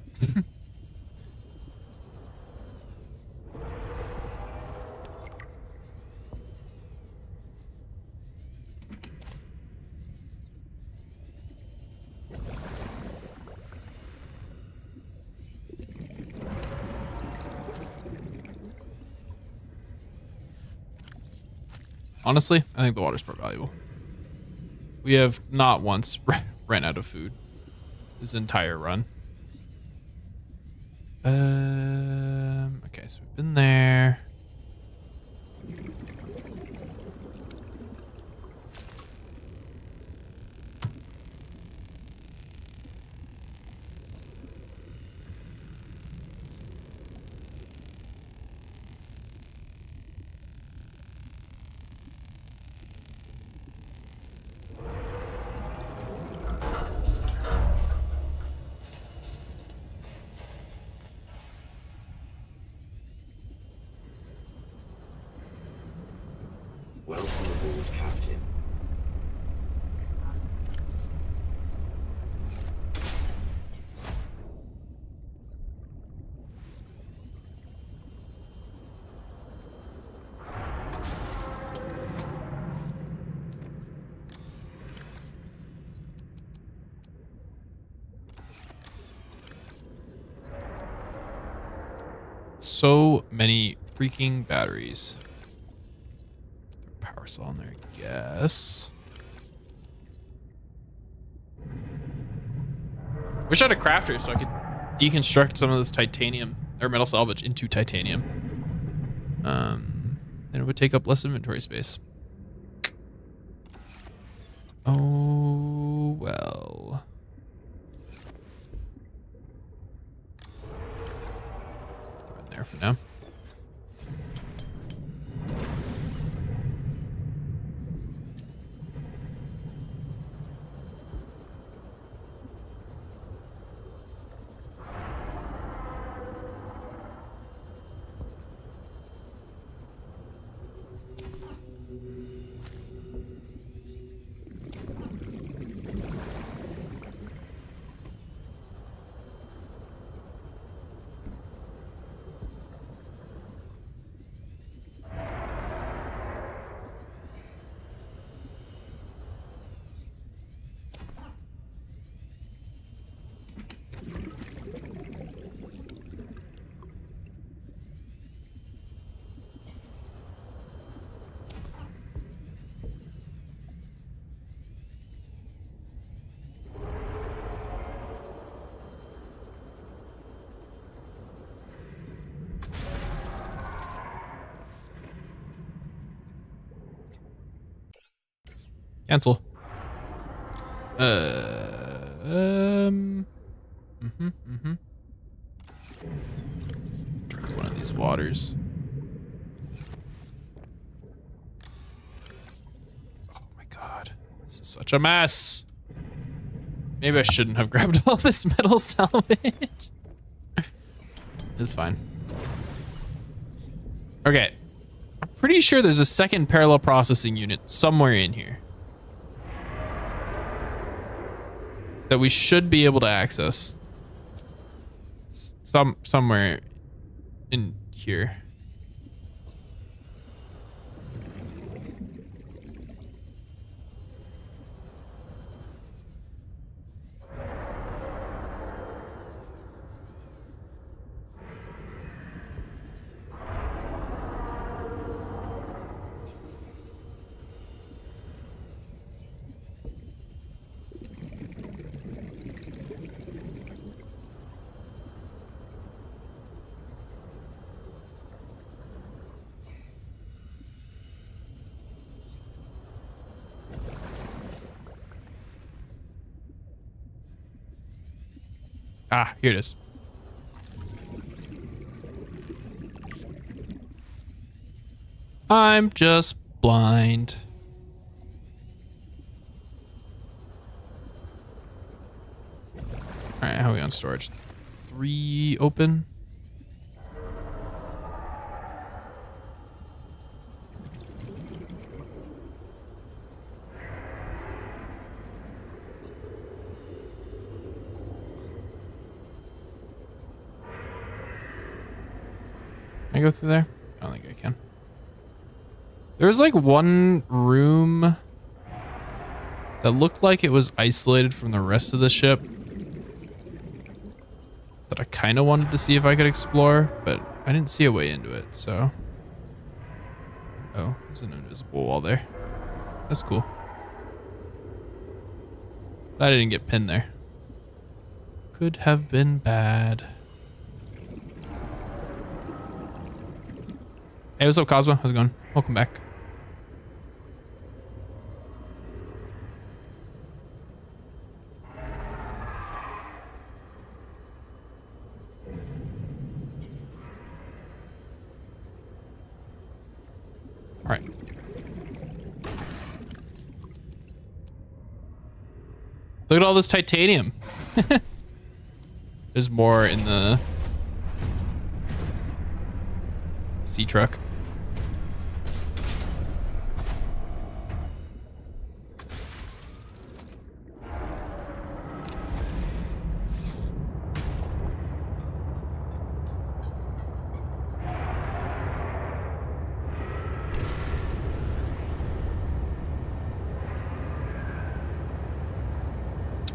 Honestly, I think the water's more valuable. We have not once ran out of food this entire run. Okay, so we've been there. Welcome aboard, Captain. So many freaking batteries. Power cell in there, I guess. Wish I had a crafter so I could deconstruct some of this titanium or metal salvage into titanium. Then it would take up less inventory space. Oh well. Throw it in there for now. Cancel. Drink one of these waters. Oh my god. This is such a mess. Maybe I shouldn't have grabbed all this metal salvage. It's fine. Okay. I'm pretty sure there's a second parallel processing unit somewhere in here that we should be able to access. Somewhere in here. Ah, here it is. I'm just blind. All right, how are we on storage? 3 open. Can I go through there? I don't think I can. There was like one room that looked like it was isolated from the rest of the ship that I kind of wanted to see if I could explore, but I didn't see a way into it, so. Oh, there's an invisible wall there. That's cool. Glad I didn't get pinned there. Could have been bad. Hey, what's up, Cosmo? How's it going? Welcome back. All right. Look at all this titanium. There's more in the sea truck.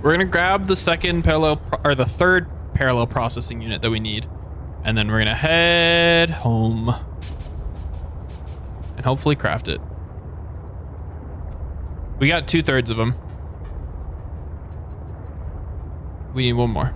We're gonna grab the the third parallel processing unit that we need, and then we're gonna head home and hopefully craft it. We got 2/3 of them. We need one more.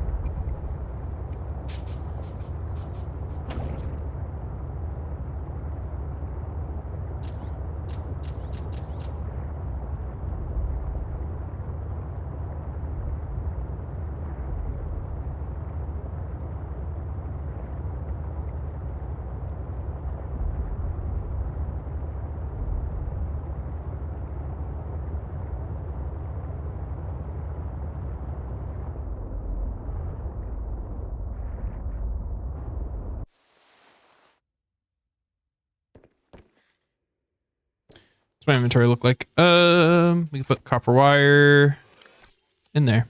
What's my inventory look like? We can put copper wire in there.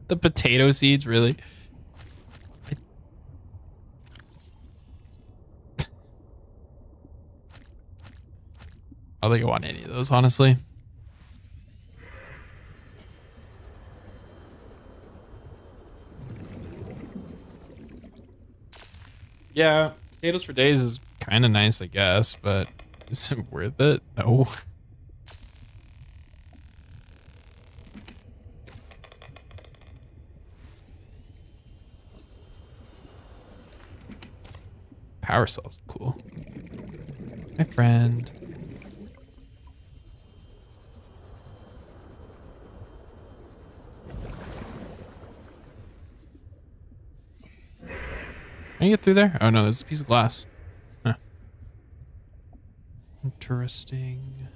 The potato seeds, really? I don't think I want any of those, honestly. Yeah, potatoes for days is kind of nice, I guess, but is it worth it? No. Power cells, cool. My friend. Can you get through there? Oh no, there's a piece of glass. Huh. Interesting.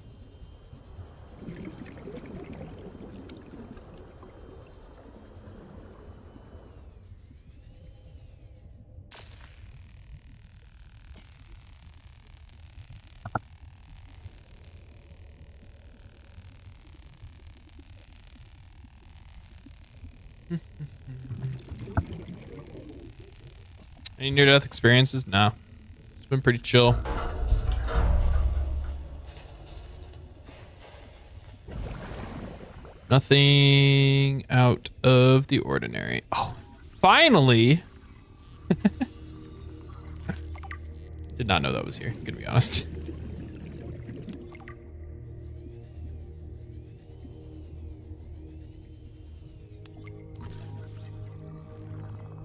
Any near-death experiences? No. It's been pretty chill. Nothing out of the ordinary. Oh, finally! Did not know that was here, gonna be honest.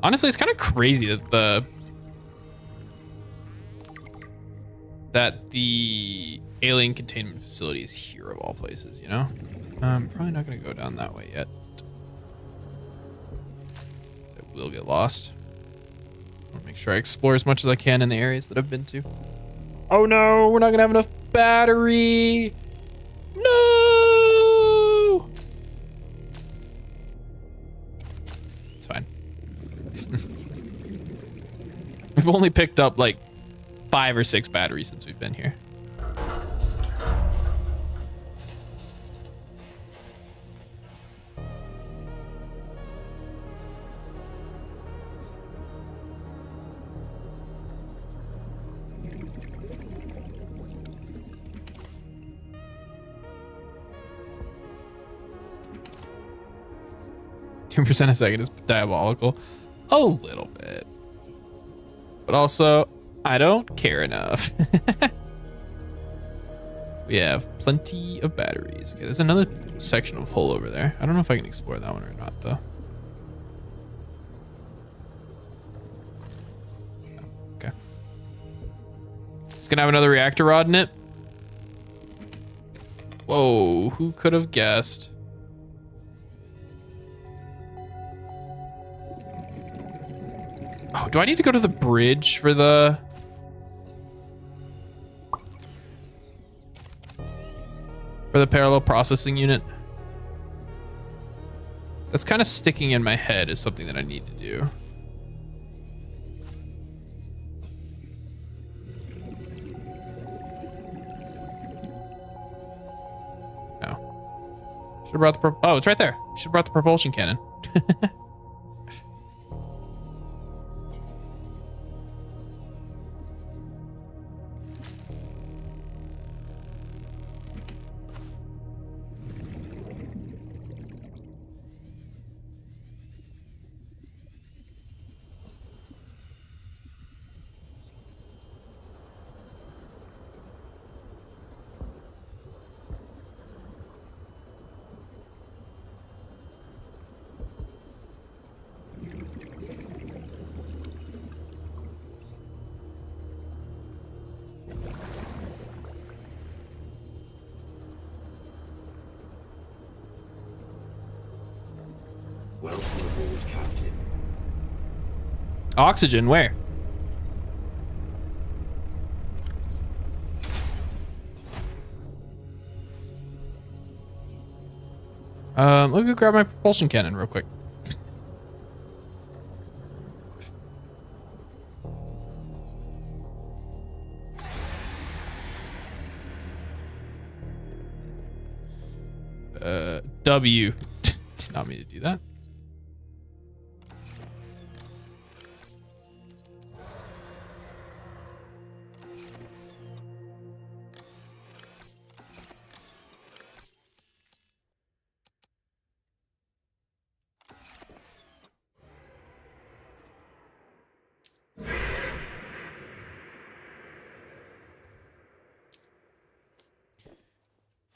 Honestly, it's kind of crazy that the alien containment facility is here of all places, you know? Probably not gonna go down that way yet. I will get lost. I'll make sure I explore as much as I can in the areas that I've been to. Oh no, we're not gonna have enough battery. No! It's fine. We've only picked up like 5 or 6 batteries since we've been here. % a second is diabolical. A little bit. But also, I don't care enough. We have plenty of batteries. Okay, there's another section of hull over there. I don't know if I can explore that one or not, though. Okay. It's gonna have another reactor rod in it. Whoa, who could have guessed? Oh, do I need to go to the bridge for the... parallel processing unit? That's kind of sticking in my head as something that I need to do. No. Should have brought the... Oh, it's right there. Should have brought the propulsion cannon. Welcome aboard, Captain. Oxygen, where? Let me go grab my propulsion cannon real quick. W. Did not mean to do that.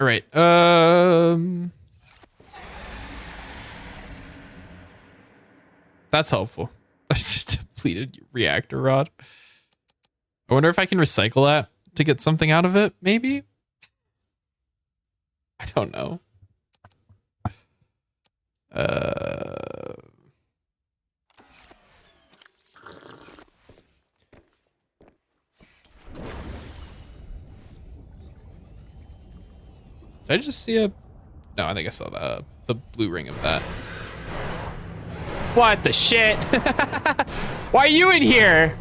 All right. That's helpful. I just depleted reactor rod. I wonder if I can recycle that to get something out of it, maybe? I don't know. Did I just see a... No, I think I saw the blue ring of that. What the shit? Why are you in here?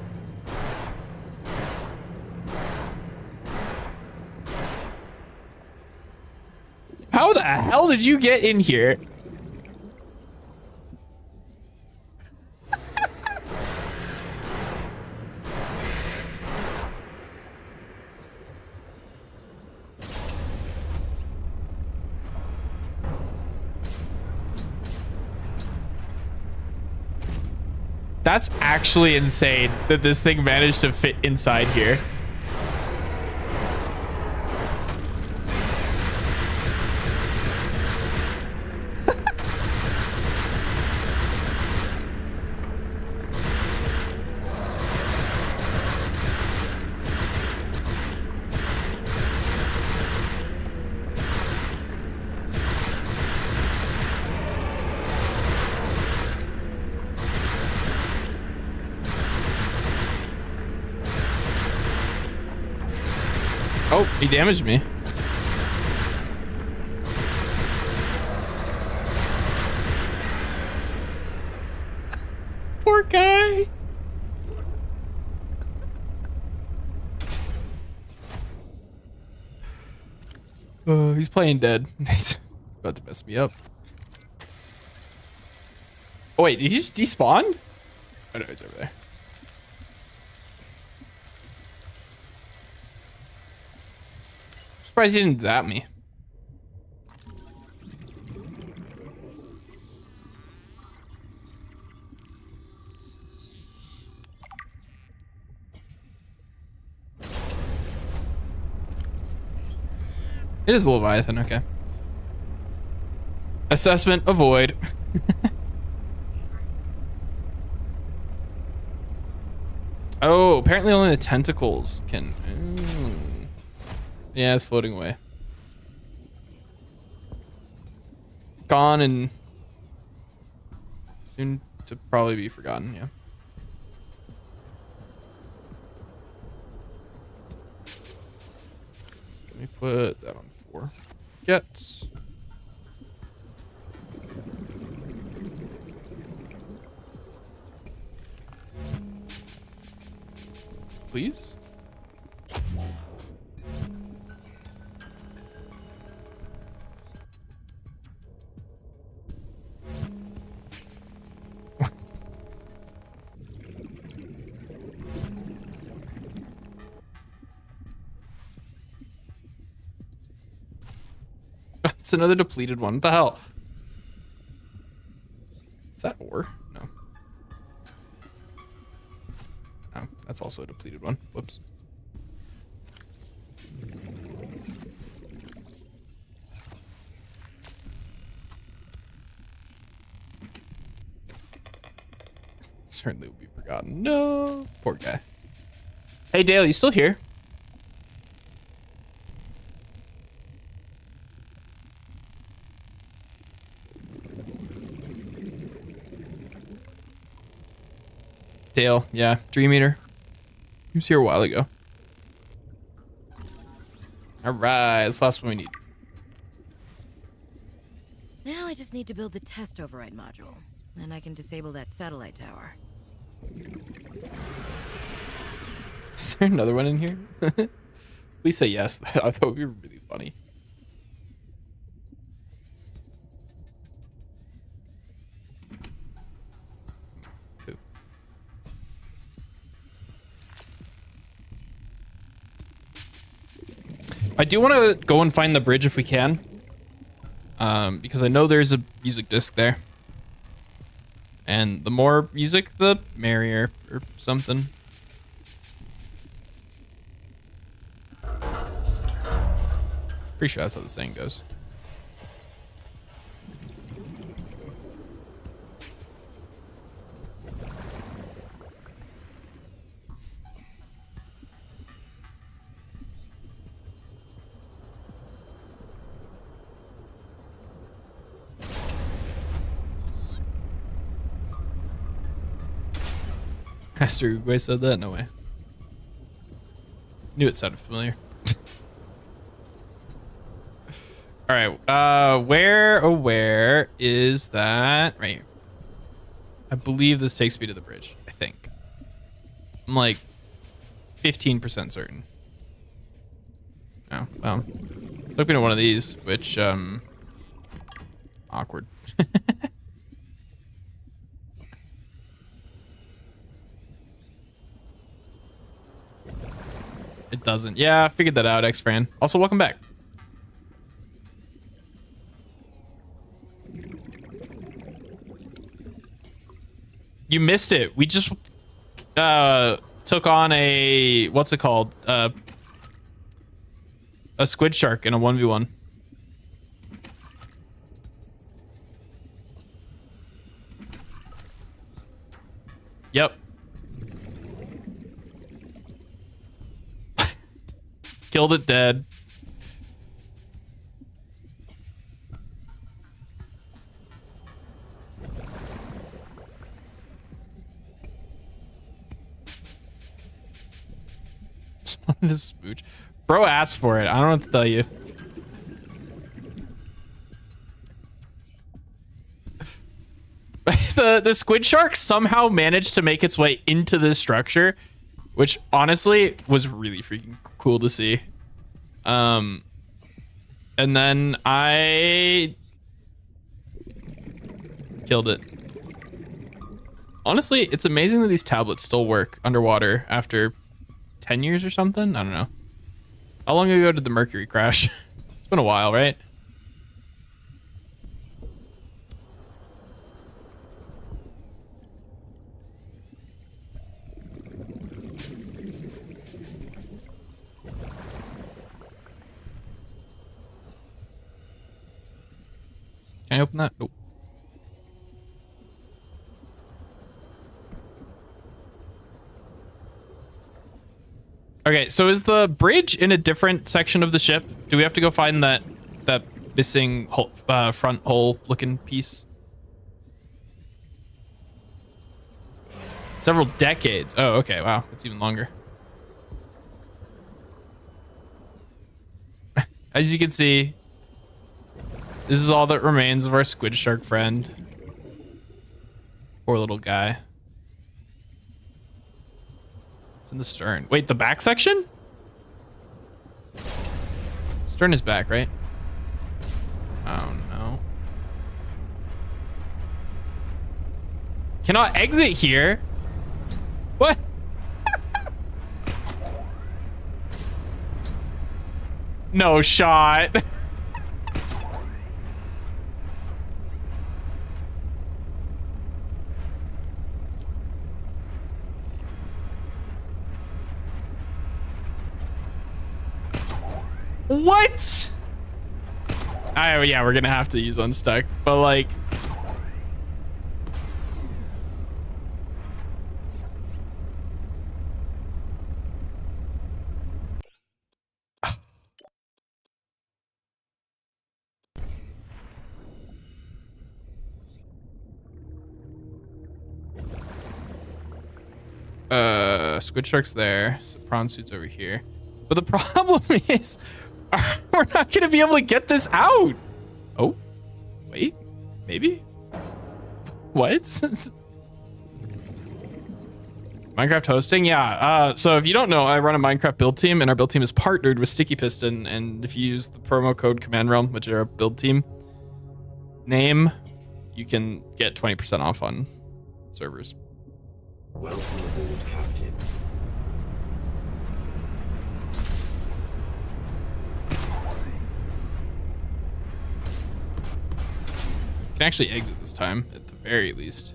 How the hell did you get in here? That's actually insane that this thing managed to fit inside here. Oh, he damaged me. Poor guy. He's playing dead. He's about to mess me up. Oh wait, did he just despawn? Oh no, he's over there. Surprised he didn't zap me. It is a Leviathan, okay. Assessment, avoid. Oh, apparently only the tentacles can... Yeah, it's floating away. Gone and soon to probably be forgotten, yeah. Let me put that on 4. Get. Please? It's another depleted one. What the hell? Is that ore? No. Oh, that's also a depleted one. Whoops. Certainly will be forgotten. No. Poor guy. Hey, Dale, you still here? Dale, yeah, Dream Eater. He was here a while ago. All right, that's the last one we need. Now I just need to build the test override module. Then I can disable that satellite tower. Is there another one in here? Please say yes. That would be really funny. Who? I do want to go and find the bridge if we can. Because I know there's a music disc there. And the more music, the merrier, or something. Pretty sure that's how the saying goes. Master Uguay said that? No way. Knew it sounded familiar. All right, where is that? Right here. I believe this takes me to the bridge, I think. I'm like 15% certain. Oh, well. Took me to one of these, which, awkward. It doesn't. Yeah, I figured that out, X-Fran. Also, welcome back. You missed it. We just took on a, what's it called? A squid shark in a 1v1. Yep. Killed it dead. Wanted to smooch. Bro asked for it. I don't know what to tell you. The squid shark somehow managed to make its way into this structure, which honestly was really freaking cool to see. And then I killed it. Honestly, it's amazing that these tablets still work underwater after 10 years or something. I don't know. How long ago did the Mercury crash? It's been a while, right? Can I open that? Nope. Okay, so is the bridge in a different section of the ship? Do we have to go find that missing hole, front hole looking piece? Several decades. Oh, okay. Wow, that's even longer. As you can see, this is all that remains of our squid shark friend. Poor little guy. It's in the stern. Wait, the back section? Stern is back, right? Oh no. Cannot exit here. What? No shot. What? Yeah, we're gonna have to use unstuck, but like, squid shark's there, so prawn suit's over here. But the problem is, we're not gonna be able to get this out. Oh, wait, maybe? What? Minecraft hosting? Yeah, so if you don't know, I run a Minecraft build team, and our build team is partnered with Sticky Piston, and if you use the promo code Command Realm, which is our build team name, you can get 20% off on servers. Welcome aboard, Captain. Can actually exit this time, at the very least.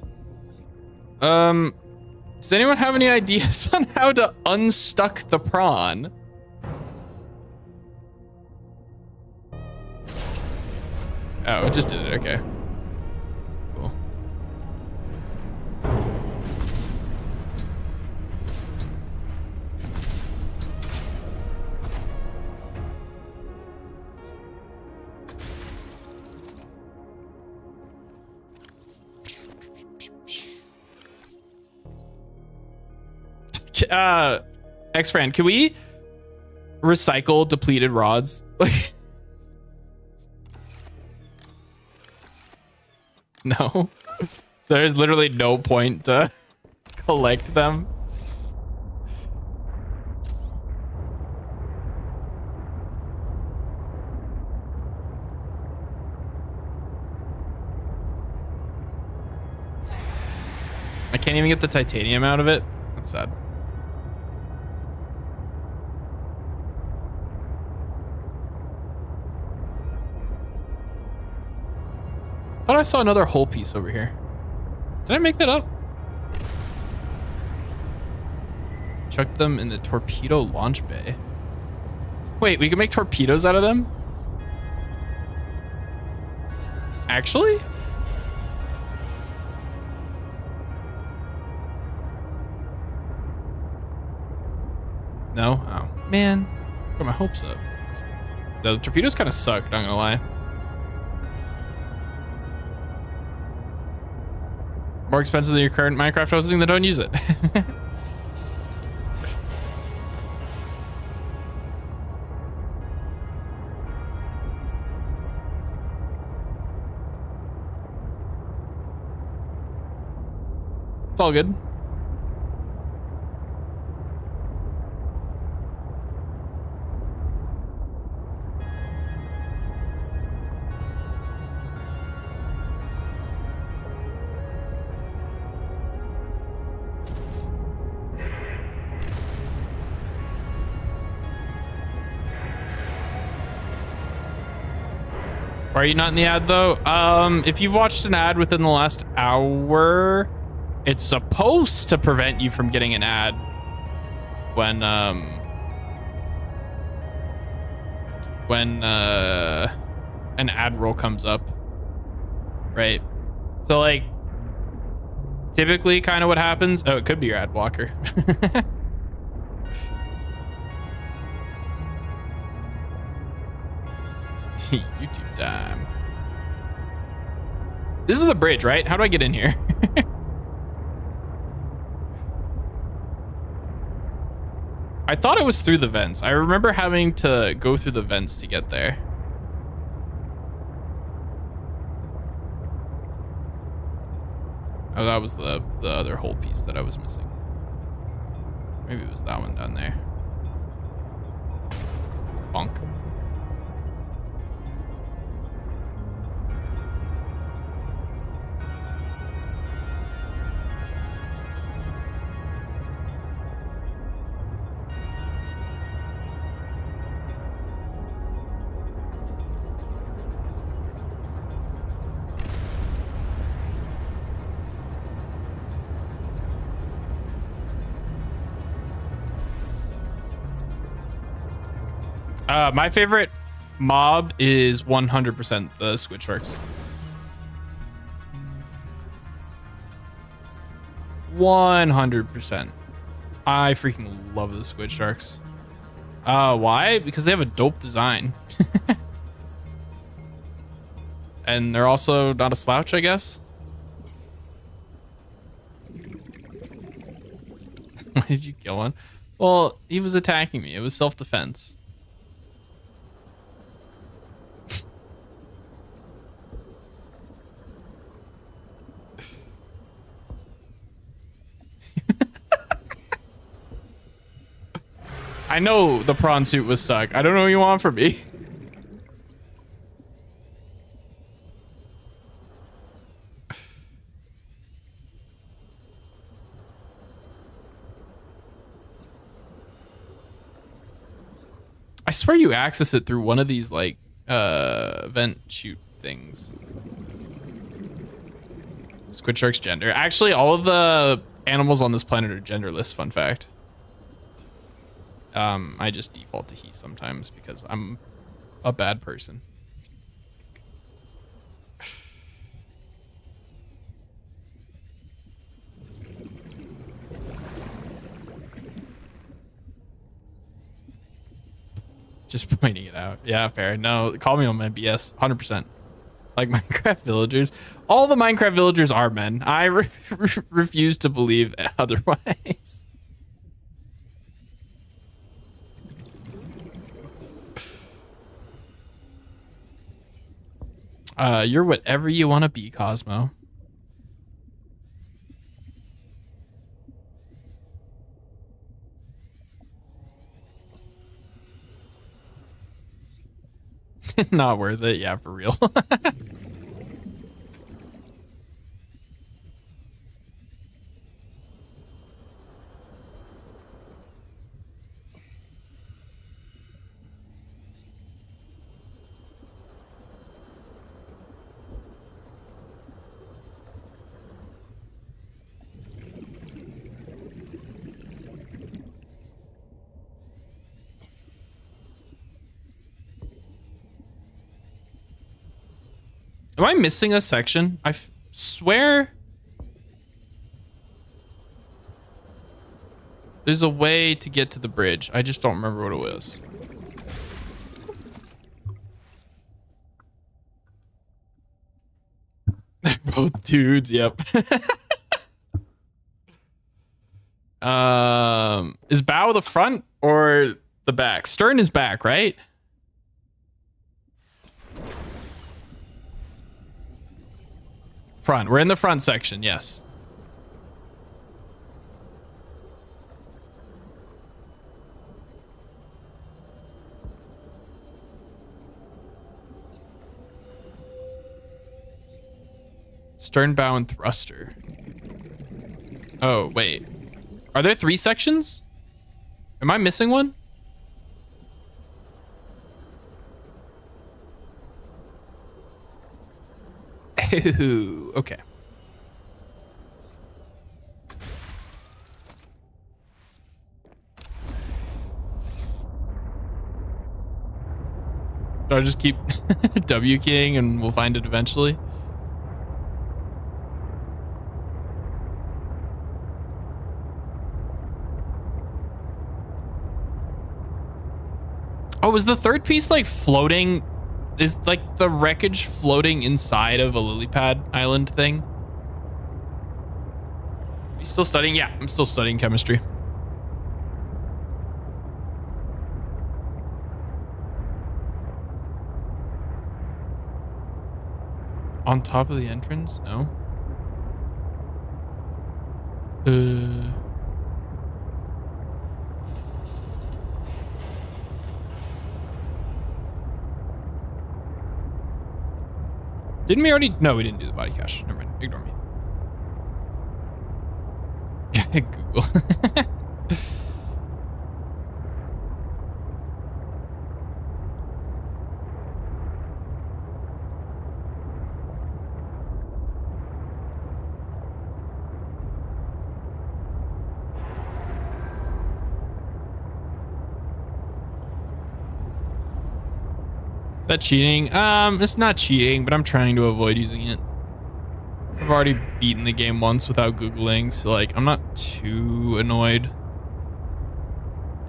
Does anyone have any ideas on how to unstuck the prawn? Oh, it just did it. Okay. Cool. X-Friend, can we recycle depleted rods? No. So there's literally no point to collect them. I can't even get the titanium out of it. That's sad. I thought I saw another whole piece over here. Did I make that up? Chuck them in the torpedo launch bay. Wait, we can make torpedoes out of them? Actually? No? Oh, man. Got my hopes up. The torpedoes kind of suck, not gonna lie. More expensive than your current Minecraft hosting, then don't use it. It's all good. Why are you not in the ad though? If you've watched an ad within the last hour, it's supposed to prevent you from getting an ad when an ad roll comes up, right? So like typically kind of what happens. Oh, it could be your ad blocker. YouTube time. This is the bridge, right? How do I get in here? I thought it was through the vents. I remember having to go through the vents to get there. Oh, that was the other whole piece that I was missing. Maybe it was that one down there. Bonk. My favorite mob is 100% the squid sharks. 100%. I freaking love the squid sharks. Why? Because they have a dope design. And they're also not a slouch, I guess. Why did you kill one? Well, he was attacking me. It was self-defense. I know the prawn suit was stuck. I don't know what you want from me. I swear you access it through one of these like vent shoot things. Squid shark's gender. Actually, all of the animals on this planet are genderless, fun fact. I just default to he sometimes because I'm a bad person. Just pointing it out. Yeah, fair. No, call me on my BS. 100%. Like Minecraft villagers. All the Minecraft villagers are men. I refuse to believe otherwise. You're whatever you want to be, Cosmo. Not worth it. Yeah, for real. Am I missing a section? I swear there's a way to get to the bridge. I just don't remember what it was. They're both dudes. Yep. Is bow the front or the back? Stern is back, right? Front. We're in the front section. Yes. Stern bow and thruster. Oh, wait. Are there 3 sections? Am I missing one? Ooh, okay. Do I just keep W keying and we'll find it eventually? Oh, is the third piece like floating? Is like the wreckage floating inside of a lily pad island thing? Are you still studying? Yeah, I'm still studying chemistry. On top of the entrance? No. Didn't we already? No, we didn't do the body cache. Never mind. Ignore me. Google. Is that cheating? It's not cheating, but I'm trying to avoid using it. I've already beaten the game once without Googling, so like I'm not too annoyed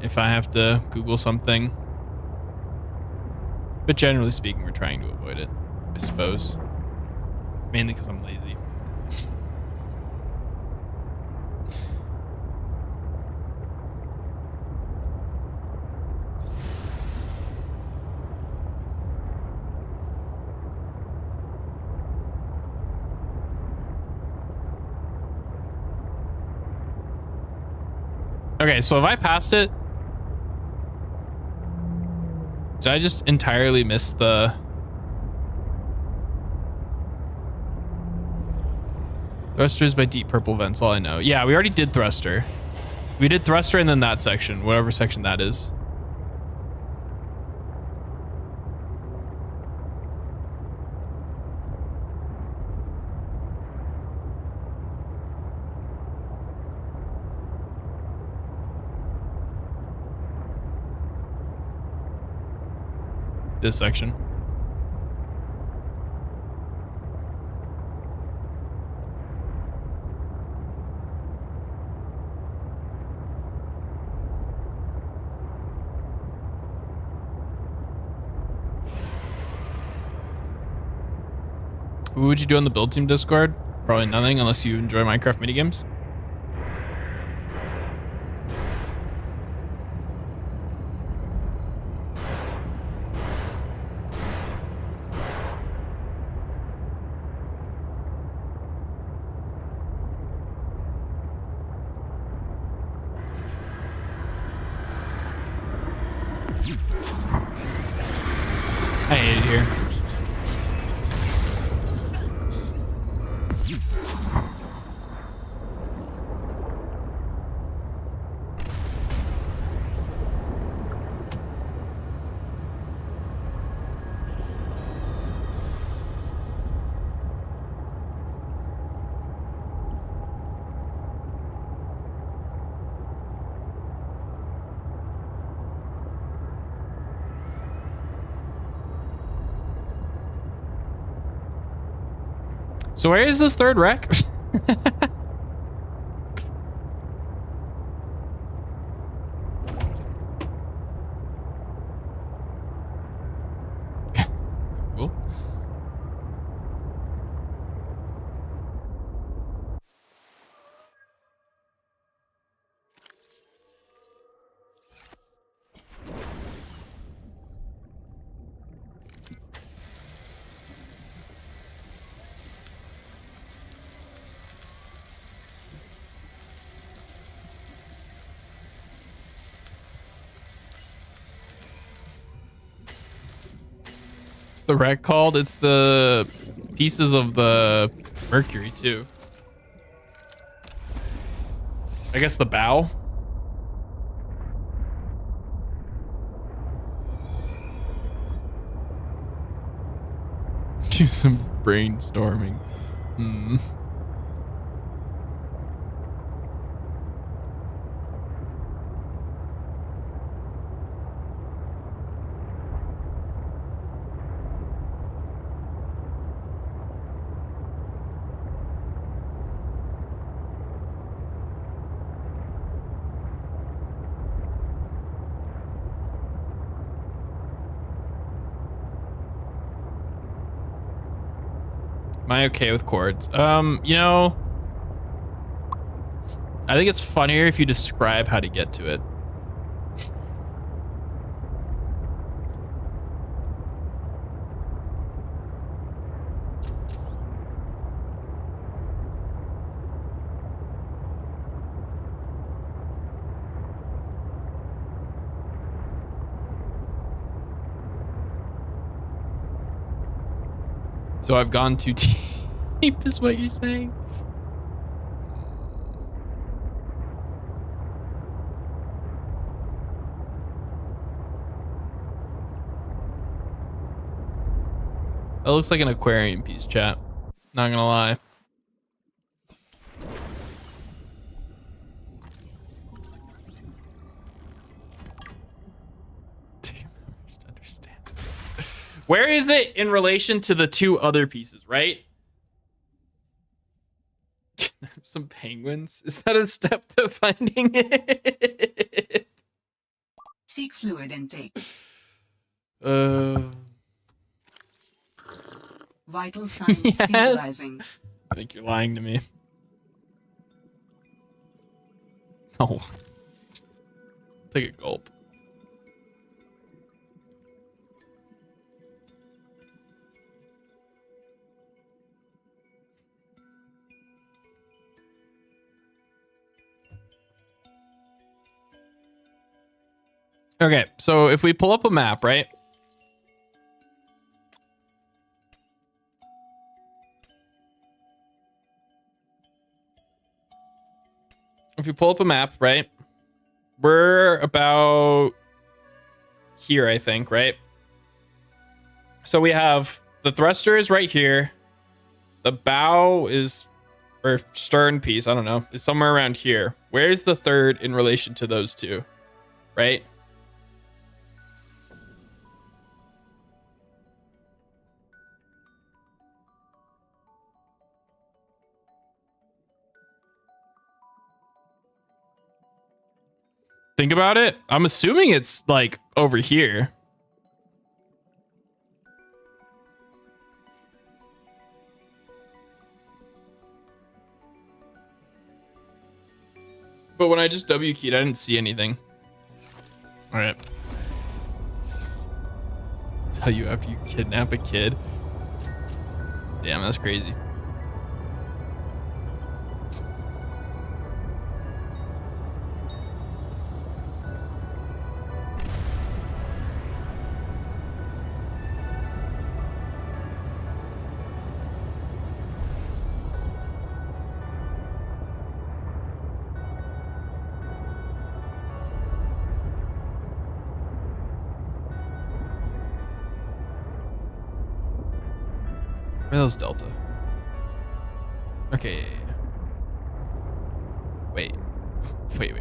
if I have to Google something. But generally speaking, we're trying to avoid it, I suppose. Mainly because I'm lazy. Okay, so if I passed it, did I just entirely miss the... Thrusters by deep purple vents, all I know. Yeah, we already did thruster. We did thruster and then that section, whatever section that is. This section. What would you do on the build team Discord? Probably nothing unless you enjoy Minecraft minigames. I hate it here. So where is this third wreck? Cool. The wreck called? It's the pieces of the Mercury too. I guess the bow. Do some brainstorming. Hmm. Am I okay with chords? You know, I think it's funnier if you describe how to get to it. So I've gone too deep is what you're saying? That looks like an aquarium piece, chat. Not gonna lie. Damn, I just understand. Where is it in relation to the two other pieces, right? Some penguins? Is that a step to finding it? Seek fluid intake. Vital signs Yes. stabilizing. I think you're lying to me. No. Take a gulp. Okay, so if we pull up a map, right? If you pull up a map, right? We're about here, I think, right? So we have the thruster is right here. The bow is, or stern piece, I don't know, is somewhere around here. Where's the third in relation to those two, right? Think about it. I'm assuming it's like over here. But when I just W keyed, I didn't see anything. All right. Tell you after you kidnap a kid. Damn, that's crazy. Where's Delta? Okay. Wait. Wait.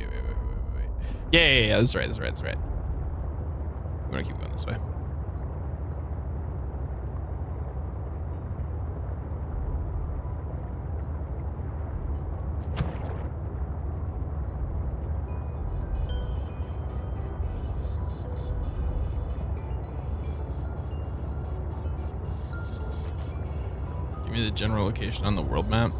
Yeah. That's right. I'm gonna keep going this way. Give me the general location on the world map.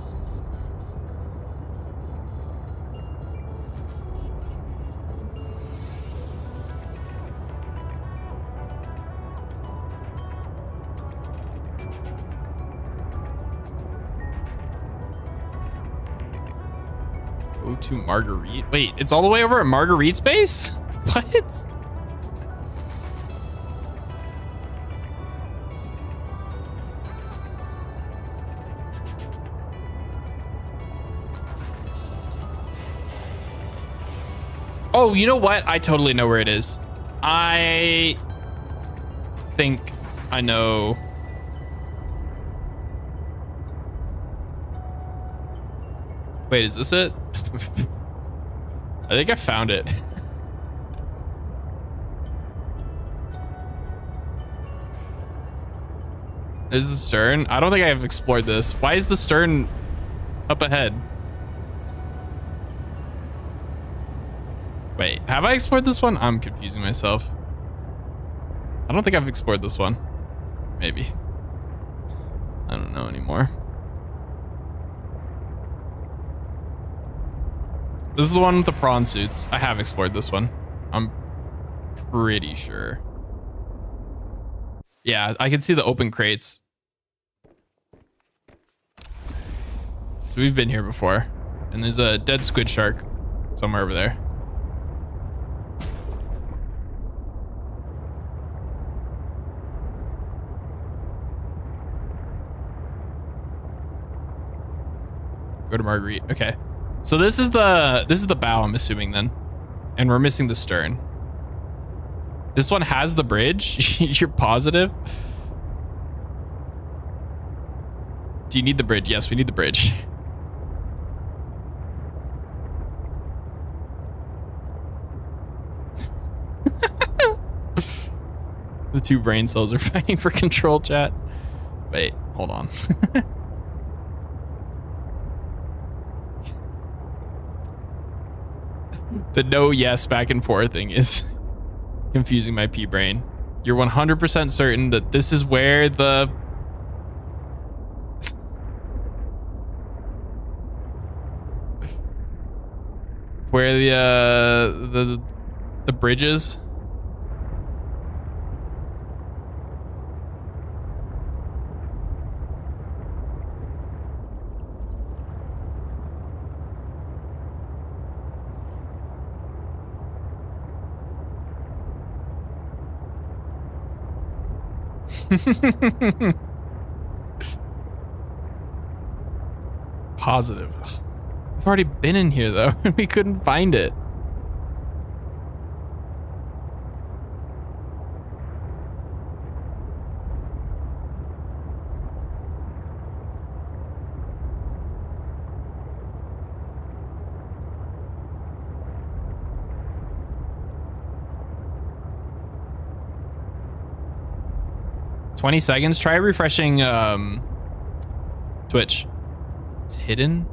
Go to Marguerite. Wait, it's all the way over at Marguerite Space? What? Oh, you know what? I totally know where it is. I think I know. Wait, is this it? I think I found it. There's the stern. I don't think I have explored this. Why is the stern up ahead? Wait, have I explored this one? I'm confusing myself. I don't think I've explored this one. Maybe. I don't know anymore. This is the one with the prawn suits. I have explored this one. I'm pretty sure. Yeah, I can see the open crates. So we've been here before. And there's a dead squid shark somewhere over there. Go to Marguerite. Okay. So this is the bow, I'm assuming then. And we're missing the stern. This one has the bridge? You're positive? Do you need the bridge? Yes, we need the bridge. The two brain cells are fighting for control, chat. Wait, hold on. The no yes back and forth thing is confusing my pea brain. You're 100% certain that this is where the the bridge is? Positive. Ugh. We've already been in here though, and we couldn't find it. "20 seconds. Try refreshing Twitch. It's hidden.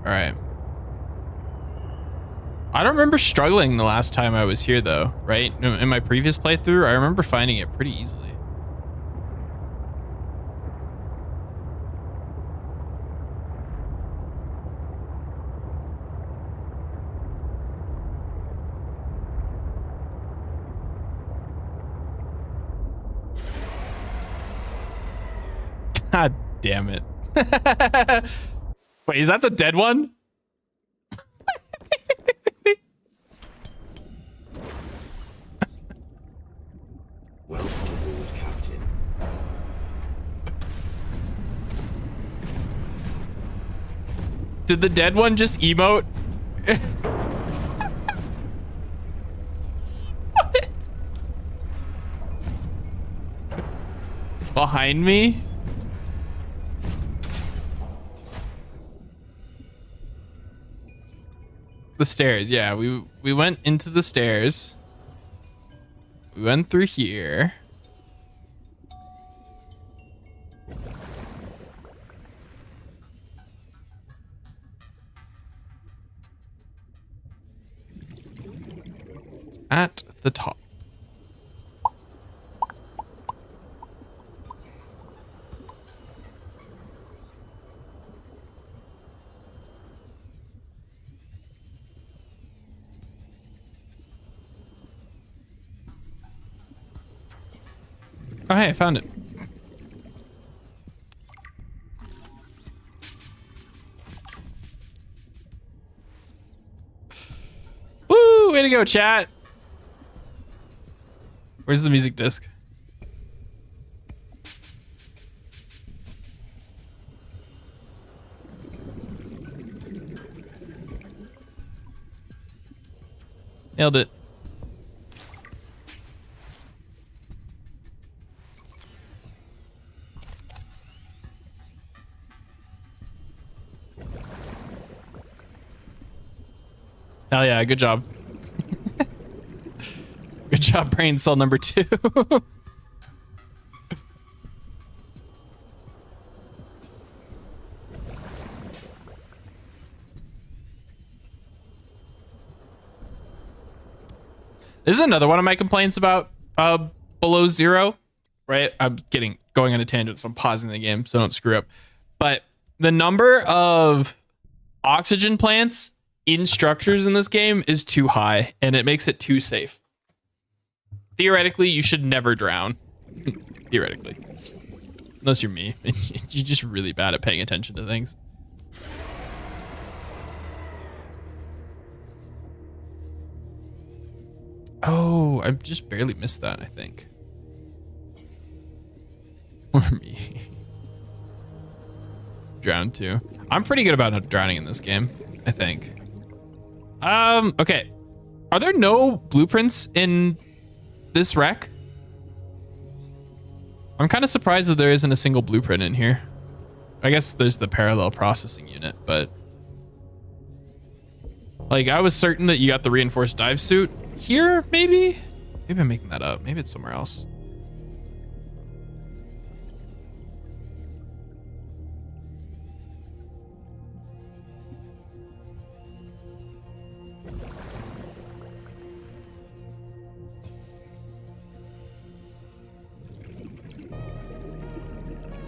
All right. I don't remember struggling the last time I was here though, right? In my previous playthrough, I remember finding it pretty easily. God damn it. Wait, is that the dead one? Welcome aboard, Captain. Did the dead one just emote? Behind me? The stairs, yeah, we went into the stairs. We went through here. It's at the top. Oh, hey, I found it. Woo! Way to go, chat. Where's the music disc? Nailed it. Hell yeah, good job. Good job, brain cell number 2. This is another one of my complaints about below zero, right? I'm going on a tangent, so I'm pausing the game so I don't screw up. But the number of oxygen plants in structures in this game is too high, and it makes it too safe. Theoretically, you should never drown. Theoretically. Unless you're me. You're just really bad at paying attention to things. Oh, I just barely missed that, I think. Or me. Drown too. I'm pretty good about not drowning in this game, I think. Okay. Are there no blueprints in this wreck? I'm kind of surprised that there isn't a single blueprint in here. I guess there's the parallel processing unit, but like I was certain that you got the reinforced dive suit here, maybe? Maybe I'm making that up. Maybe it's somewhere else.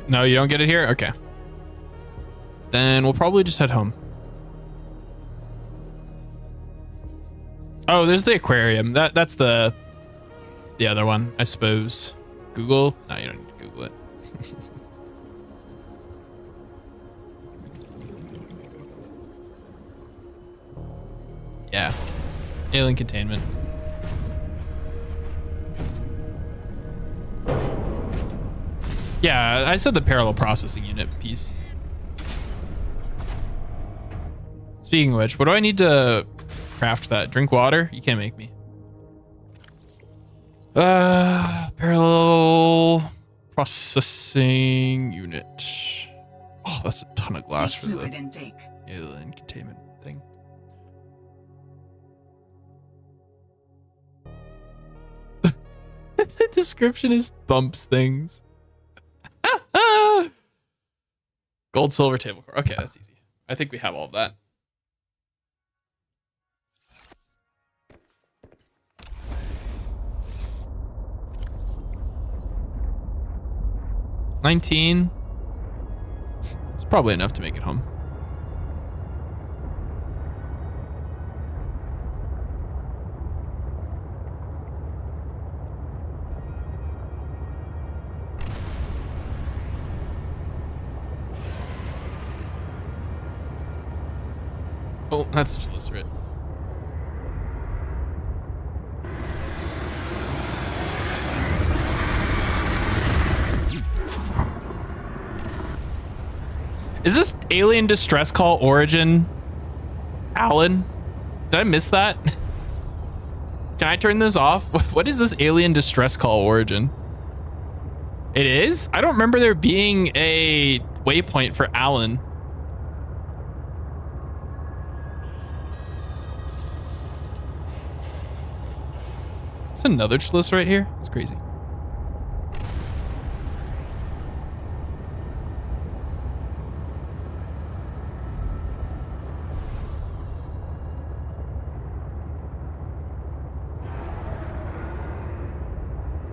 No, you don't get it here? Okay. Then we'll probably just head home. Oh, there's the aquarium. That's the other one, I suppose. Google? No, you don't need to Google it. Yeah. Alien containment. Yeah, I said the parallel processing unit piece. Speaking of which, what do I need to craft that? Drink water? You can't make me. Parallel processing unit. Oh, that's a ton of glass for the alien containment thing. The description is thumps things. Gold, silver, table core. Okay, that's easy. I think we have all of that. $19. It's probably enough to make it home. Oh, that's glycerin. Is this alien distress call origin Alan? Did I miss that? Can I turn this off? What is this alien distress call origin? It is? I don't remember there being a waypoint for Alan. It's another Chalice right here. It's crazy.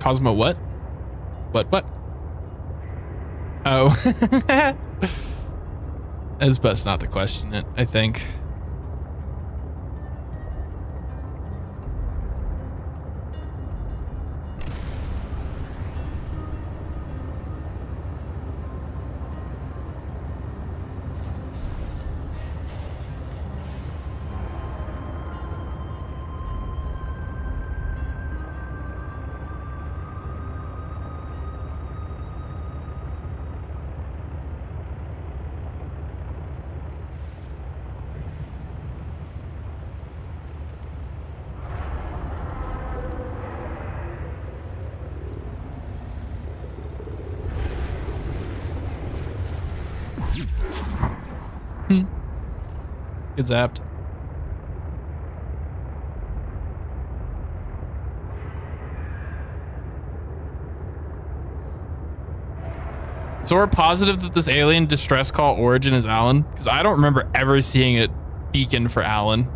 Cosmo what? What? Oh. It's best not to question it, I think. Get zapped. So we're positive that this alien distress call origin is Alan? Because I don't remember ever seeing it beacon for Alan.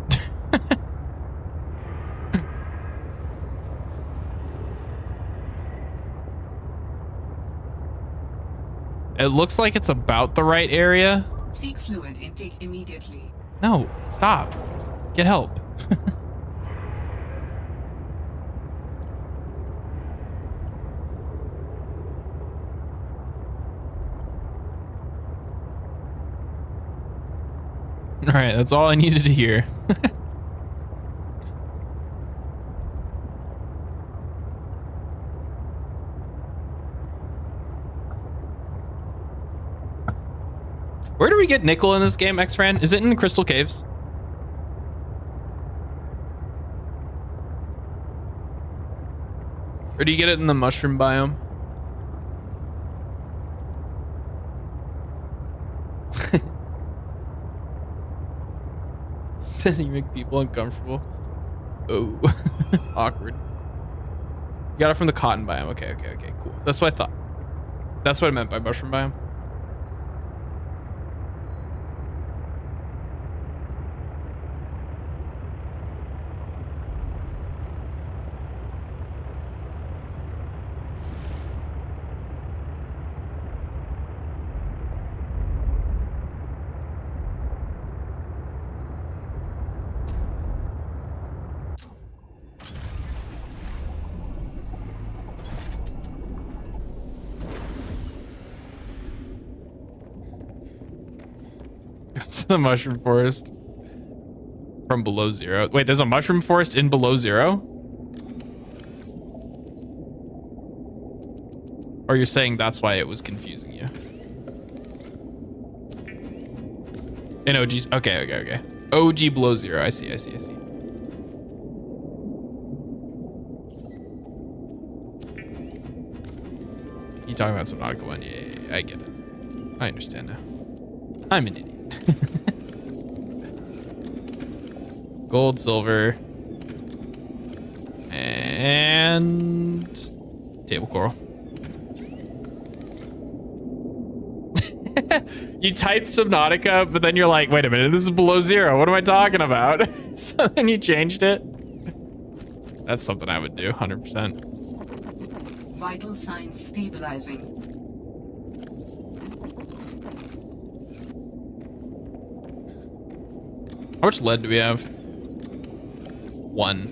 It looks like it's about the right area. Seek fluid intake immediately. No, stop. Get help. All right, that's all I needed to hear. Where do we get nickel in this game, X-Fran? Is it in the Crystal Caves? Or do you get it in the mushroom biome? Says you make people uncomfortable. Oh, awkward. You got it from the cotton biome. Okay, cool. That's what I thought. That's what I meant by mushroom biome. It's the mushroom forest from below zero. Wait, there's a mushroom forest in below zero? Or you're saying that's why it was confusing you? In OG's, okay. OG below zero, I see. You talking about Subnautica 1? Yeah, I get it. I understand now. I'm an idiot. Gold, silver, and table coral. You typed Subnautica, but then you're like, wait a minute, this is below zero. What am I talking about? So then you changed it. That's something I would do, 100%. Vital signs stabilizing. How much lead do we have? 1.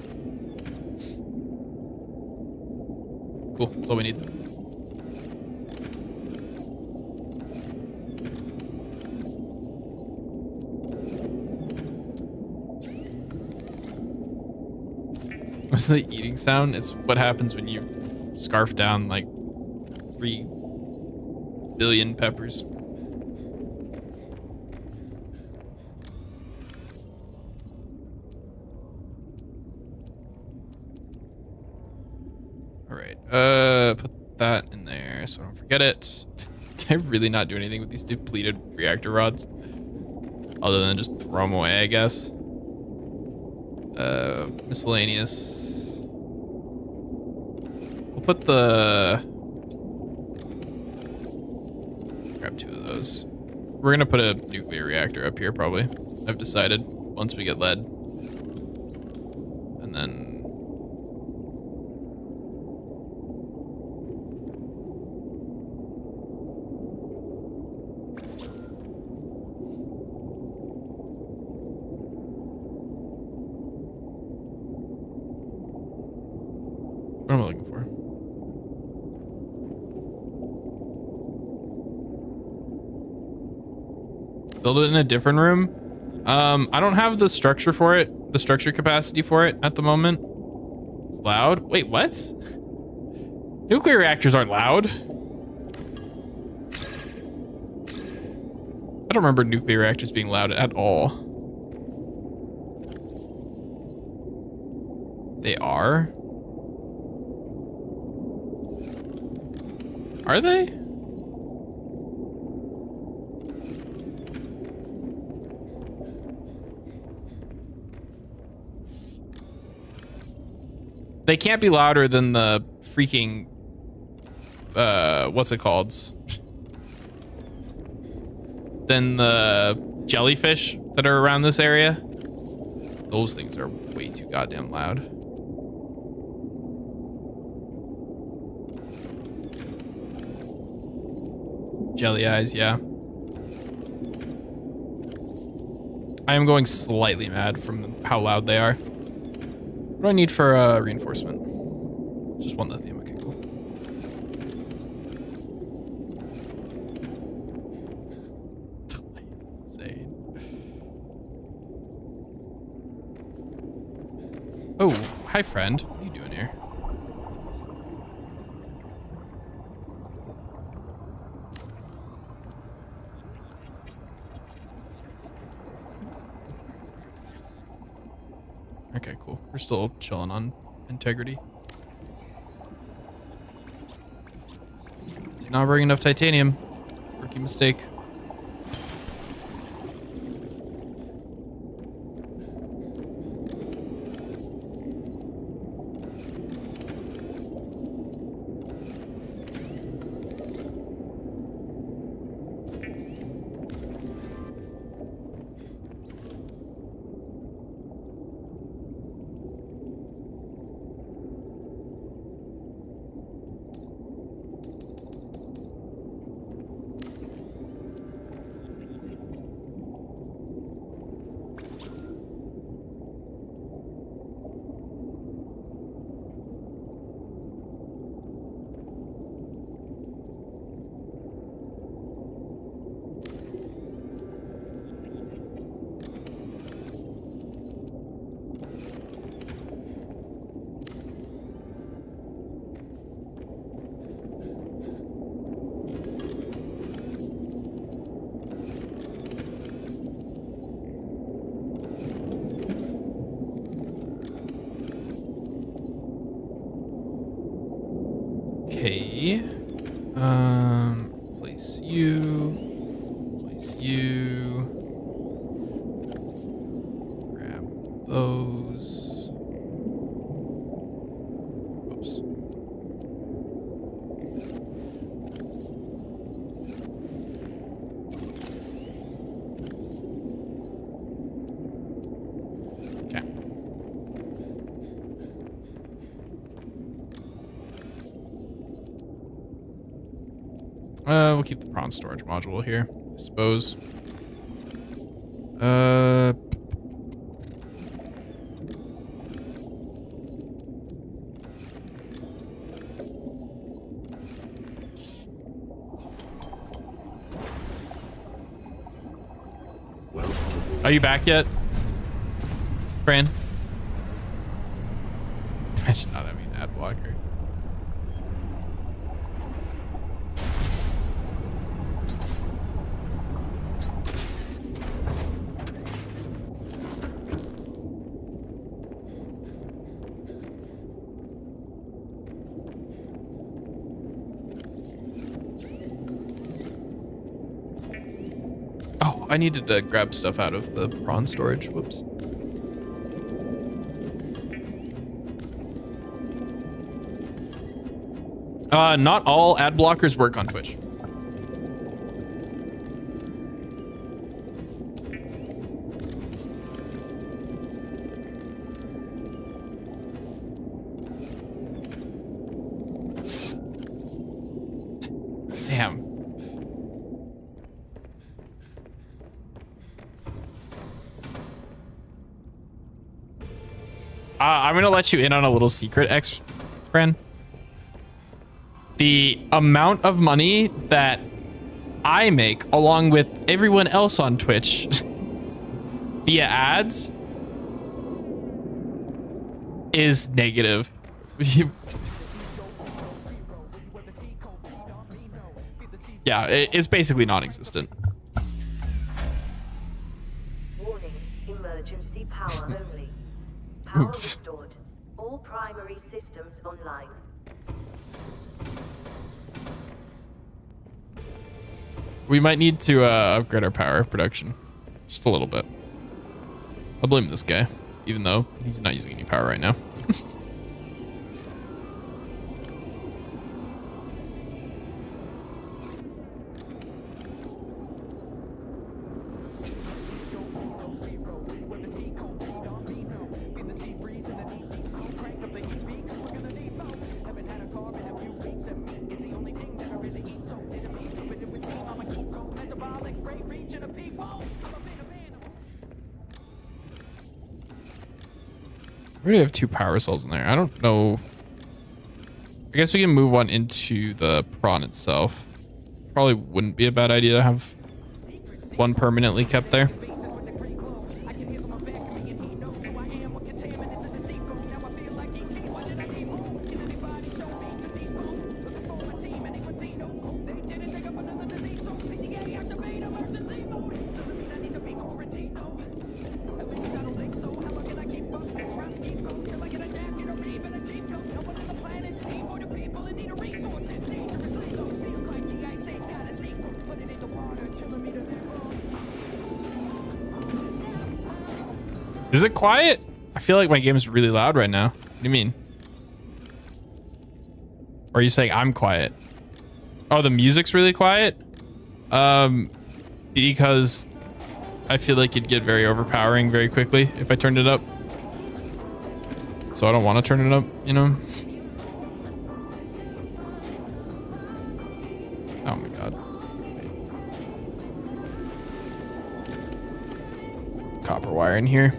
Cool, that's all we need. What's the eating sound? It's what happens when you scarf down like 3 billion peppers. All right, put that in there so I don't forget it. Can I really not do anything with these depleted reactor rods? Other than just throw them away, I guess. Miscellaneous. We'll put the... Grab 2 of those. We're gonna put a nuclear reactor up here, probably. I've decided, once we get lead. And then... What am I looking for? Build it in a different room? I don't have the structure for it, the structure capacity for it at the moment. It's loud. Wait, what? Nuclear reactors aren't loud. I don't remember nuclear reactors being loud at all. They are? Are they? They can't be louder than the freaking what's it called? Than the jellyfish that are around this area. Those things are way too goddamn loud. Jelly eyes, yeah. I am going slightly mad from how loud they are. What do I need for reinforcement? Just one lithium. Okay, cool. Insane. Oh, hi, friend. What are you doing here? Okay, cool. We're still chilling on integrity. Did not bring enough titanium. Rookie mistake. Okay. Place you. Place you. Grab those. Oops. Okay. We'll keep the prawn storage module here, I suppose. Are you back yet, Fran? I should not have an ad blocker. I needed to grab stuff out of the prawn storage. Whoops. Not all ad blockers work on Twitch. Damn. I'm gonna let you in on a little secret, friend. The amount of money that I make along with everyone else on Twitch via ads is negative. Yeah, it's basically non-existent. Warning, emergency power only. Power Oops. restored. All primary systems online. We might need to upgrade our power production just a little bit. I'll blame this guy, even though he's not using any power right now. We already have 2 power cells in there. I don't know. I guess we can move one into the prawn itself. Probably wouldn't be a bad idea to have one permanently kept there. Is it quiet? I feel like my game is really loud right now. What do you mean? Or are you saying I'm quiet? Oh, the music's really quiet? Because I feel like it'd get very overpowering very quickly if I turned it up. So I don't want to turn it up, you know? Oh my god. Copper wire in here.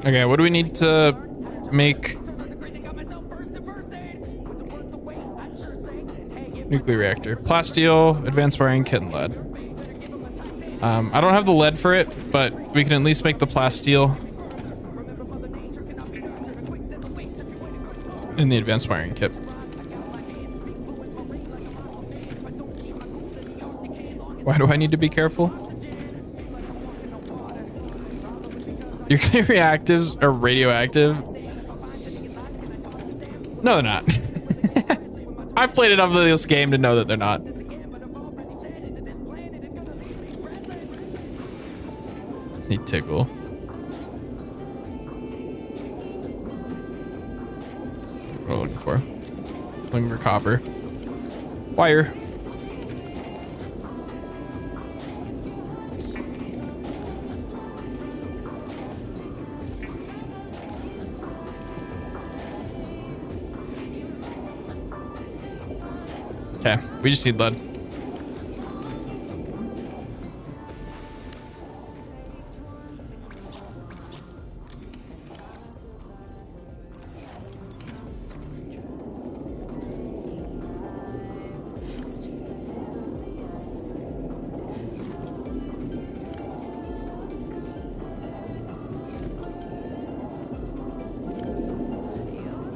Okay, what do we need to make nuclear reactor? Plasteel, advanced wiring kit, and lead. I don't have the lead for it, but we can at least make the plasteel in the advanced wiring kit. Why do I need to be careful? Nuclear reactives are radioactive. No, they're not. I've played enough of this game to know that they're not. Need tickle. What am I looking for? Looking for copper. Wire. Okay, we just need lead.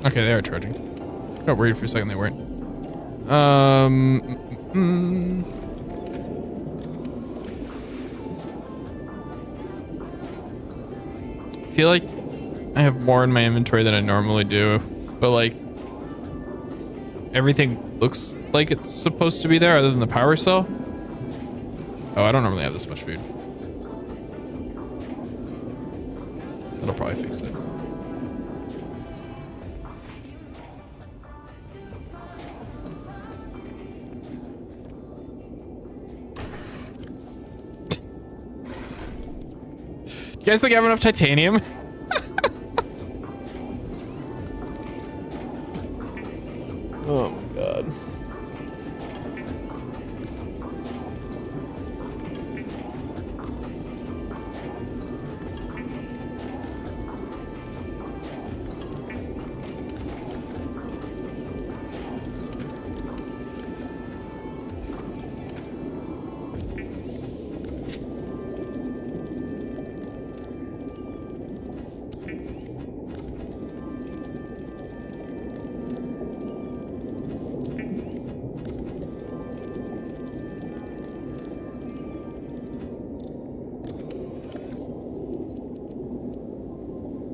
Okay, they are charging. Got worried for a second they weren't. I feel like I have more in my inventory than I normally do, but like everything looks like it's supposed to be there other than the power cell. Oh, I don't normally have this much food. That'll probably fix it. You guys think I have enough titanium? Oh my god.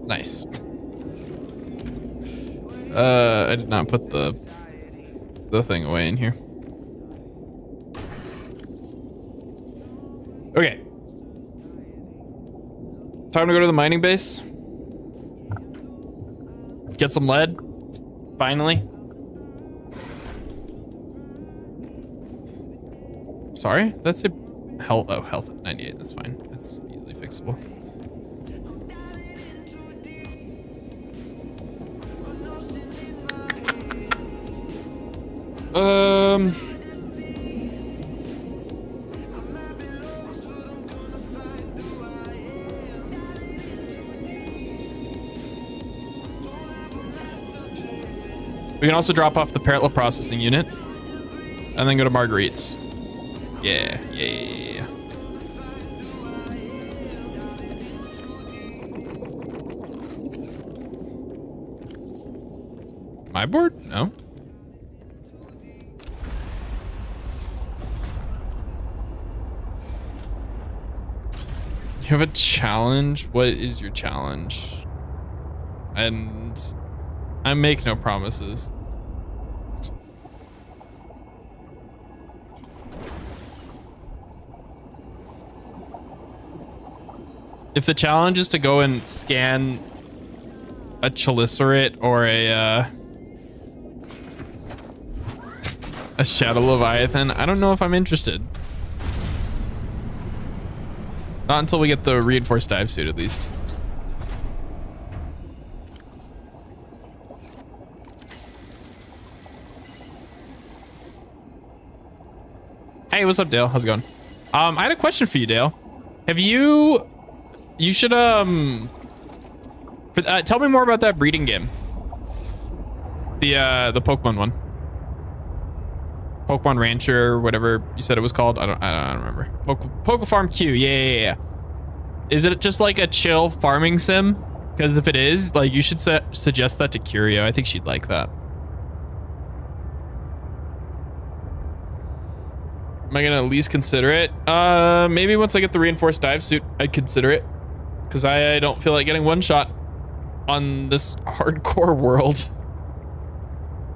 Nice. I did not put the thing away in here. Okay. Time to go to the mining base. Get some lead. Finally. Sorry? That's a Health, oh, health at 98, that's fine. That's easily fixable. We can also drop off the parrotlet processing unit and then go to Marguerite's. Yeah. My board? No. You have a challenge? What is your challenge? And I make no promises. If the challenge is to go and scan a Chalicerate or a Shadow Leviathan, I don't know if I'm interested. Not until we get the reinforced dive suit, at least. Hey, what's up, Dale? How's it going? I had a question for you, Dale. Have you should tell me more about that breeding game. The Pokemon one. Pokemon Rancher, whatever you said it was called. I don't remember. Poke Farm Q. Yeah. Is it just like a chill farming sim? Because if it is, like, you should suggest that to Curio. I think she'd like that. Am I gonna at least consider it? Maybe once I get the reinforced dive suit, I'd consider it. Because I don't feel like getting one shot on this hardcore world.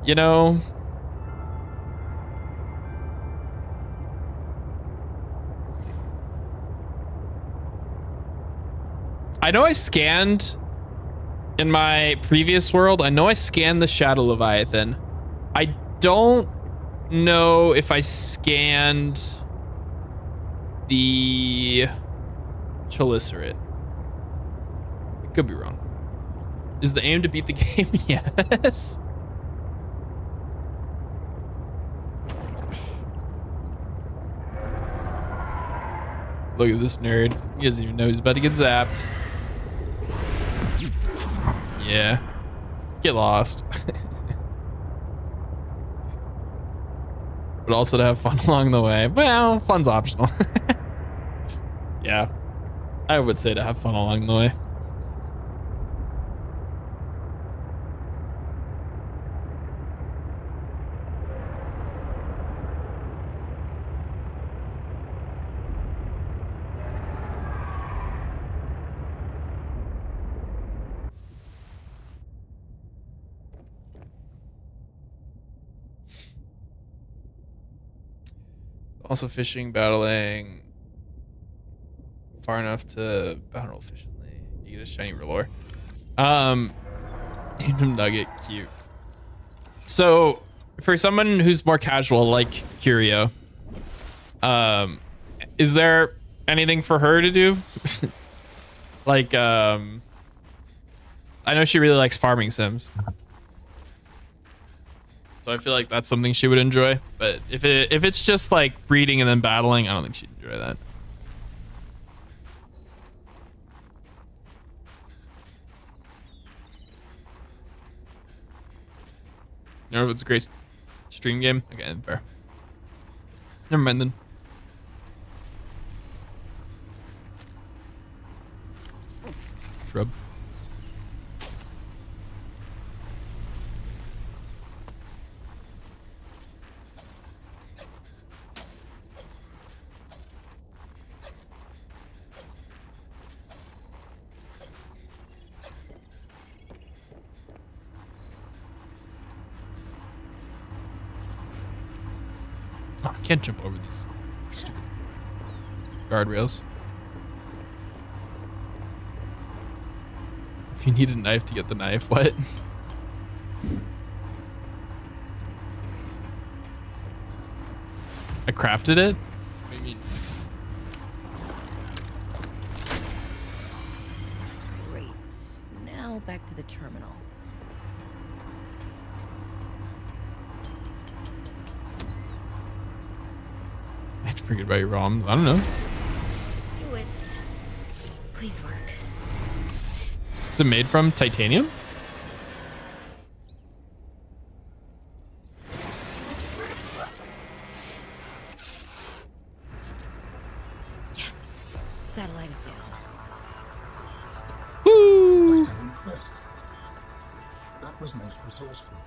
You know? I know I scanned in my previous world. I know I scanned the Shadow Leviathan. I don't know if I scanned the Chalicerate. I could be wrong. Is the aim to beat the game? Yes. Look at this nerd. He doesn't even know he's about to get zapped. Yeah. Get lost. But also to have fun along the way. Well, fun's optional. Yeah. I would say to have fun along the way. Also fishing, battling far enough to battle efficiently. You get a shiny Rellor. Kingdom Nugget, cute. So for someone who's more casual like Curio, is there anything for her to do? Like, I know she really likes farming sims. So I feel like that's something she would enjoy. But if it's just like breeding and then battling, I don't think she'd enjoy that. No, it's a great stream game. Okay, fair. Never mind then. Shrub. Oh, I can't jump over these stupid guardrails. If you need a knife to get the knife, what? I crafted it? What do you mean? back to the terminal. I had to forget about your ROMs. I don't know. Do it. Please work. Is it made from titanium? Yes. Satellite is down. Woo! I'm impressed. That was most resourceful.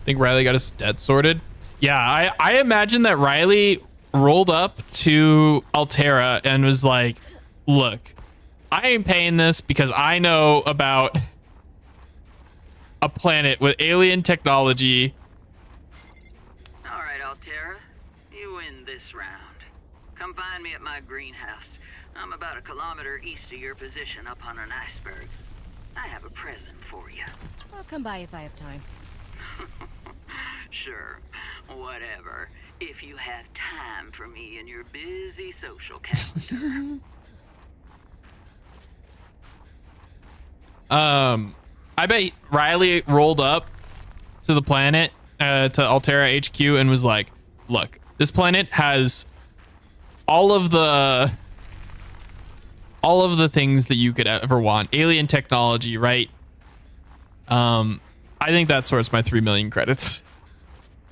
Think Riley got his debt sorted? Yeah, I imagine that Riley rolled up to Altera and was like, look, I ain't paying this because I know about a planet with alien technology. All right, Altera, you win this round. Come find me at my greenhouse. I'm about a kilometer east of your position up on an iceberg. I have a present for you. I'll come by if I have time. Sure, whatever. If you have time for me in your busy social calendar. I bet Riley rolled up to the planet, to Altera HQ and was like, look, this planet has all of the things that you could ever want. Alien technology, right? I think that's worth my 3 million credits.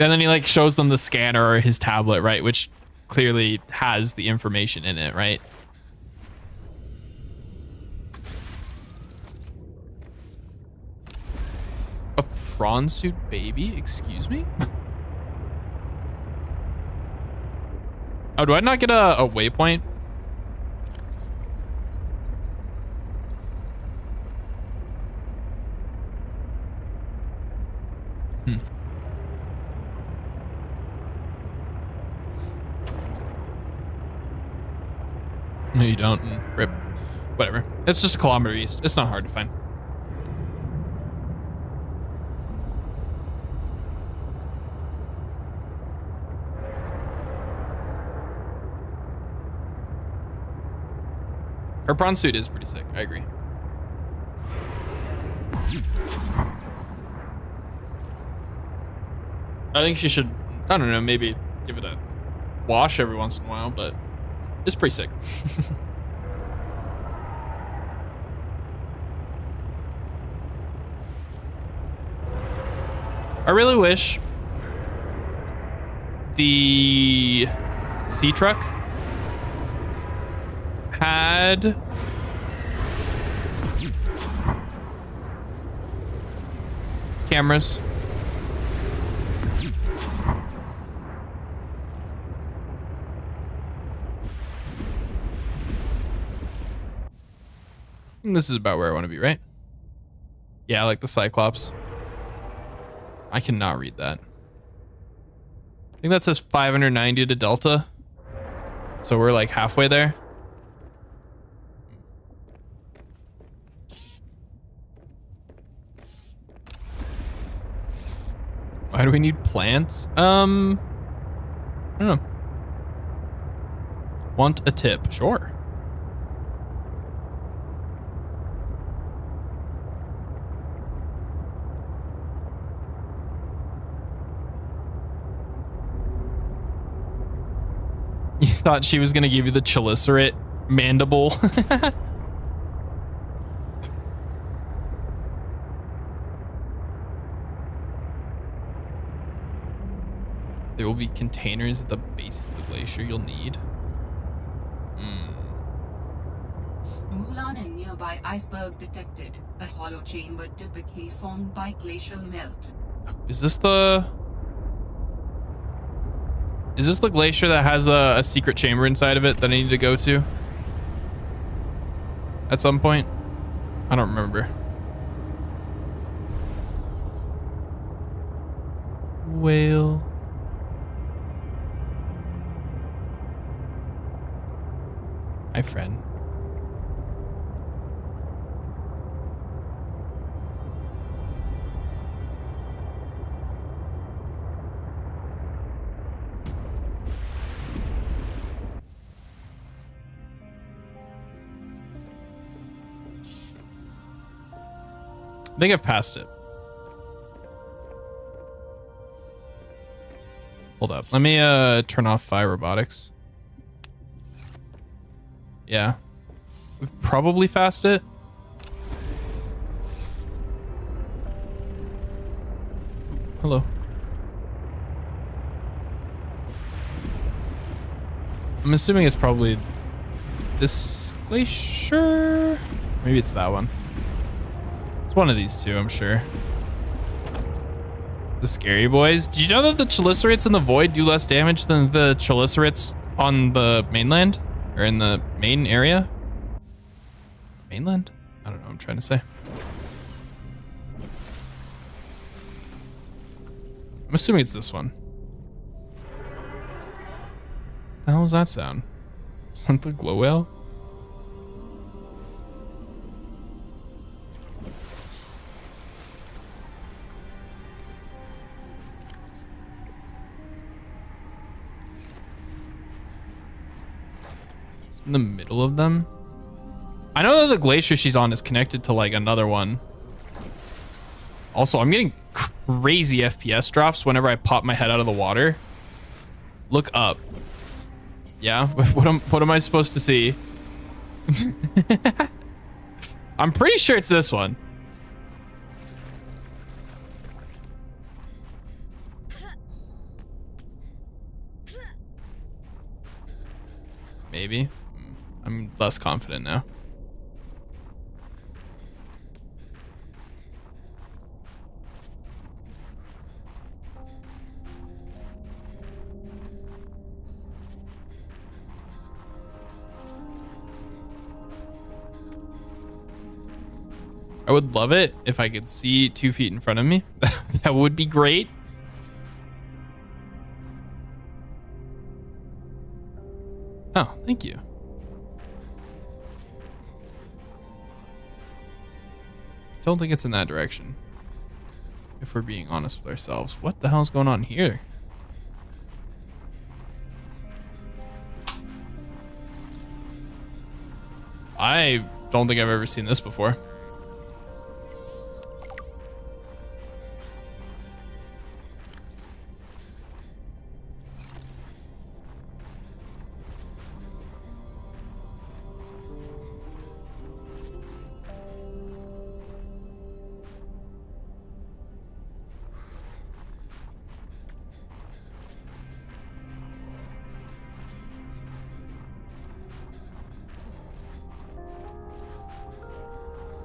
And then he like shows them the scanner or his tablet, right? Which clearly has the information in it, right? A prawn suit baby? Excuse me? Oh, do I not get a waypoint? No, you don't. Rip. Whatever. It's just a kilometer east. It's not hard to find. Her prawn suit is pretty sick. I agree. I think she should, I don't know, maybe give it a wash every once in a while, but it's pretty sick. I really wish the sea truck had cameras. This is about where I want to be, right? Yeah, like the Cyclops. I cannot read that. I think that says 590 to Delta. So we're like halfway there. Why do we need plants? I don't know. Want a tip? Sure. You thought she was gonna give you the chelicerate mandible. There will be containers at the base of the glacier you'll need. Mulan and nearby iceberg detected. A hollow chamber typically formed by glacial melt. Is this the glacier that has a secret chamber inside of it that I need to go to? At some point? I don't remember. Whale. Hi, friend. I think I've passed it. Hold up. Let me turn off fire robotics. Yeah. We've probably passed it. Hello. I'm assuming it's probably this glacier. Maybe it's that one. It's one of these two, I'm sure. The scary boys. Did you know that the chelicerates in the void do less damage than the chelicerates on the mainland? Or in the main area? Mainland? I don't know what I'm trying to say. I'm assuming it's this one. The hell was that sound? Is that the glow whale? It's in the middle of them. I know that the glacier she's on is connected to like another one. Also, I'm getting crazy FPS drops whenever I pop my head out of the water. Look up. Yeah, what am I supposed to see? I'm pretty sure it's this one. Maybe. I'm less confident now. I would love it if I could see 2 feet in front of me. That would be great. Oh, thank you. Don't think it's in that direction. If we're being honest with ourselves. What the hell's going on here? I don't think I've ever seen this before.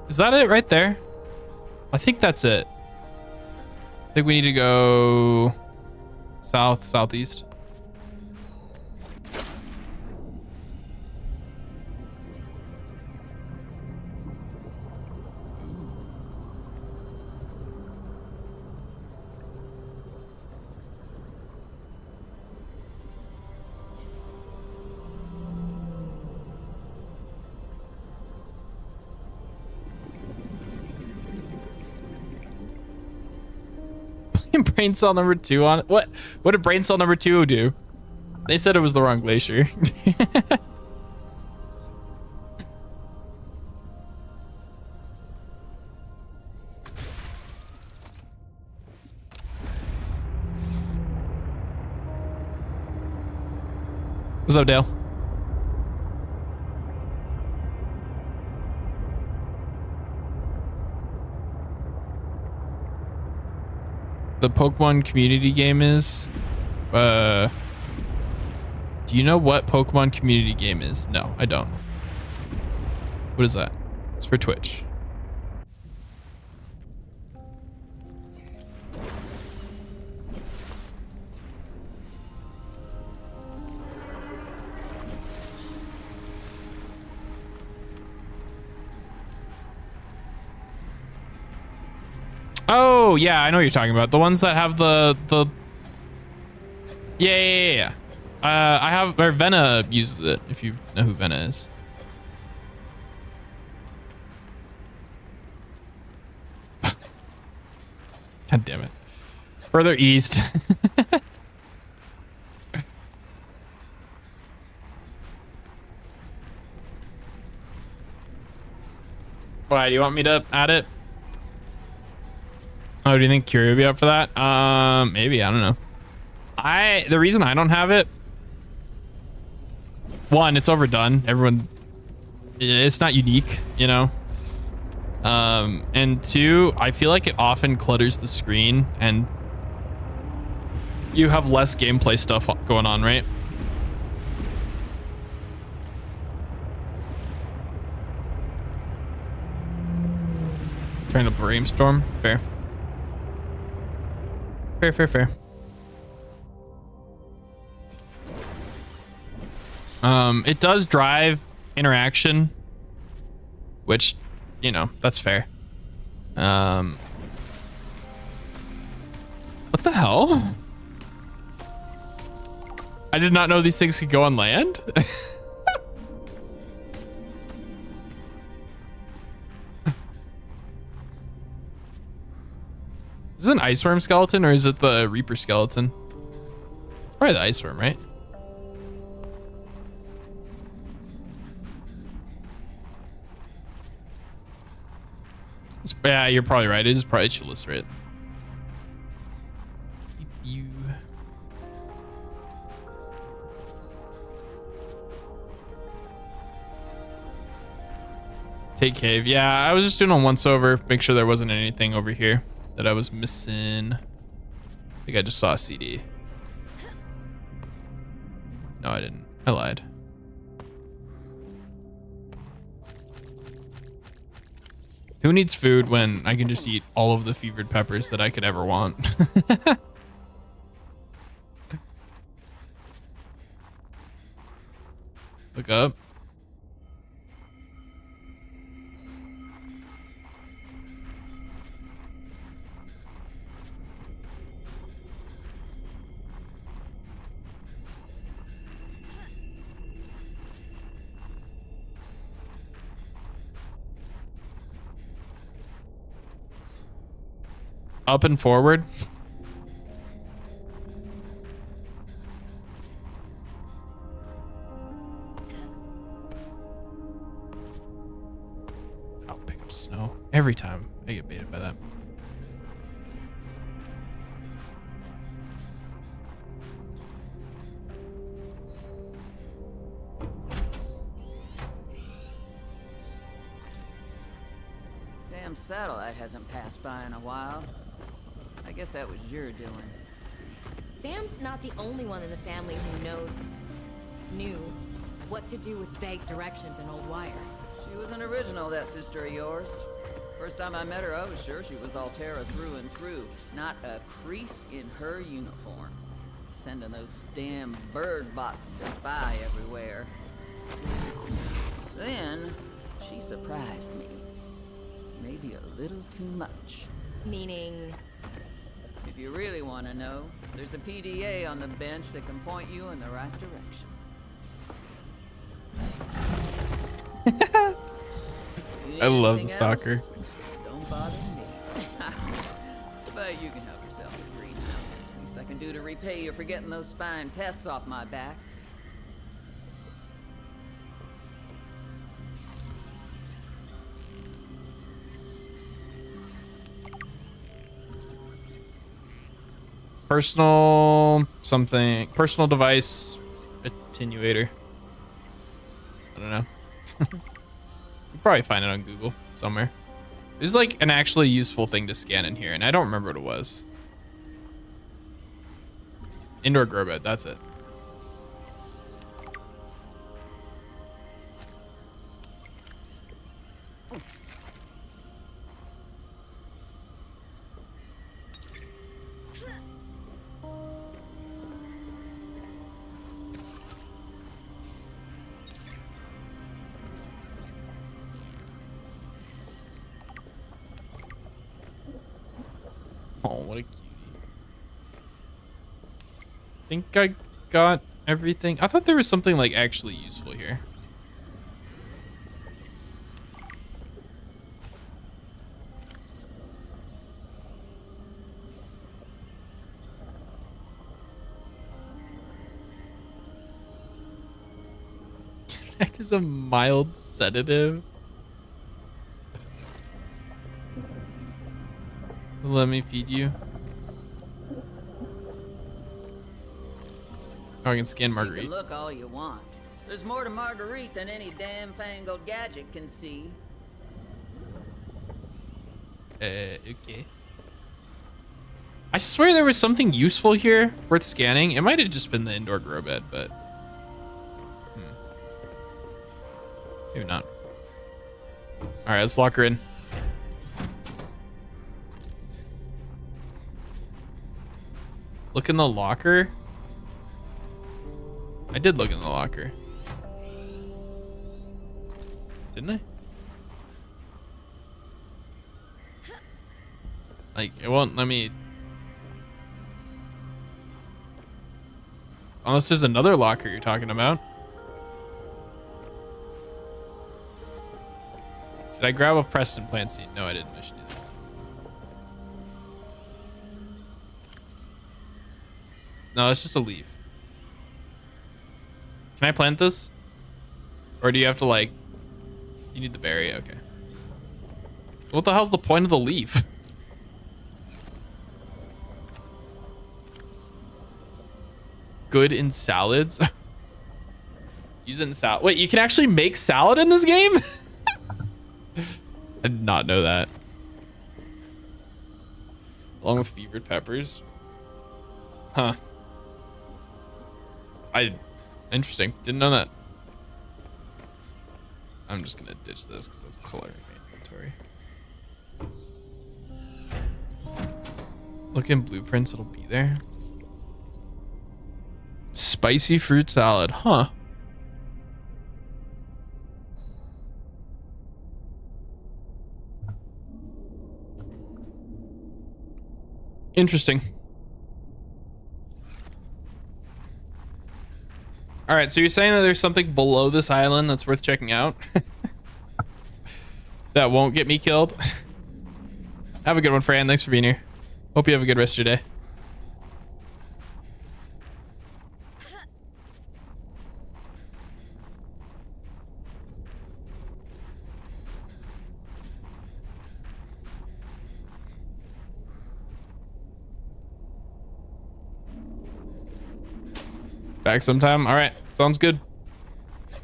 Is that it right there? I think that's it. I think we need to go south, southeast. Brain cell number 2 on it. What did brain cell number 2 do? They said it was the wrong glacier. What's up, Dale? The Pokemon community game is? Do you know what Pokemon community game is? No, I don't. What is that? It's for Twitch. Oh, yeah, I know what you're talking about. The ones that have the... Yeah. I have... Or Vena uses it, if you know who Vena is. God damn it. Further east. Why, do you want me to add it? Oh, do you think Curie would be up for that? Maybe, I don't know. The reason I don't have it, one, it's overdone. Everyone, it's not unique, you know? And two, I feel like it often clutters the screen and you have less gameplay stuff going on, right? Trying to brainstorm. Fair. Fair. It does drive interaction, which, you know, that's fair. What the hell? I did not know these things could go on land. Is it an ice worm skeleton or is it the Reaper skeleton? Probably the ice worm, right? Yeah, you're probably right. It is probably Chelicerates. You. Take cave. Yeah, I was just doing a once over. Make sure there wasn't anything over here that I was missing. I think I just saw a CD. No, I didn't. I lied. Who needs food when I can just eat all of the fevered peppers that I could ever want? Look up. Up and forward. I'll pick up snow every time I get baited by that. Damn satellite hasn't passed by in a while. I guess that was your doing. Sam's not the only one in the family who knew what to do with vague directions in old wire. She was an original, that sister of yours. First time I met her, I was sure she was Altera through and through. Not a crease in her uniform. Sending those damn bird bots to spy everywhere. Then, she surprised me. Maybe a little too much. Meaning? If you really want to know, there's a PDA on the bench that can point you in the right direction. I love the Anything stalker. else? Don't bother me. But you can help yourself to the greenhouse. Least I can do to repay you for getting those spine pests off my back. Personal something. Personal device attenuator. I don't know. You'll probably find it on Google somewhere. There's like an actually useful thing to scan in here, and I don't remember what it was. Indoor grow bed, that's it. Oh, what a cutie. I think I got everything. I thought there was something like actually useful here. Act as a mild sedative. Let me feed you. Oh, I can scan You Marguerite. can look all you want. There's more to Marguerite than any damn fangled gadget can see. Okay. I swear there was something useful here worth scanning. It might have just been the indoor grow bed, but maybe not. All right, let's lock her in. Look in the locker. I did look in the locker. Didn't I? Like, it won't let me. Unless there's another locker you're talking about. Did I grab a Preston plant seed? No, I didn't. I should do that. No, it's just a leaf. Can I plant this? Or do you have to, like... You need the berry? Okay. What the hell's the point of the leaf? Good in salads? Use it in salad. Wait, you can actually make salad in this game? I did not know that. Along with fevered peppers. Huh. Interesting. Didn't know that. I'm just gonna ditch this because that's coloring my inventory. Look in blueprints, it'll be there. Spicy fruit salad, huh? Interesting. All right, so you're saying that there's something below this island that's worth checking out? That won't get me killed? Have a good one, Fran. Thanks for being here. Hope you have a good rest of your day. Back sometime. All right, sounds good. Is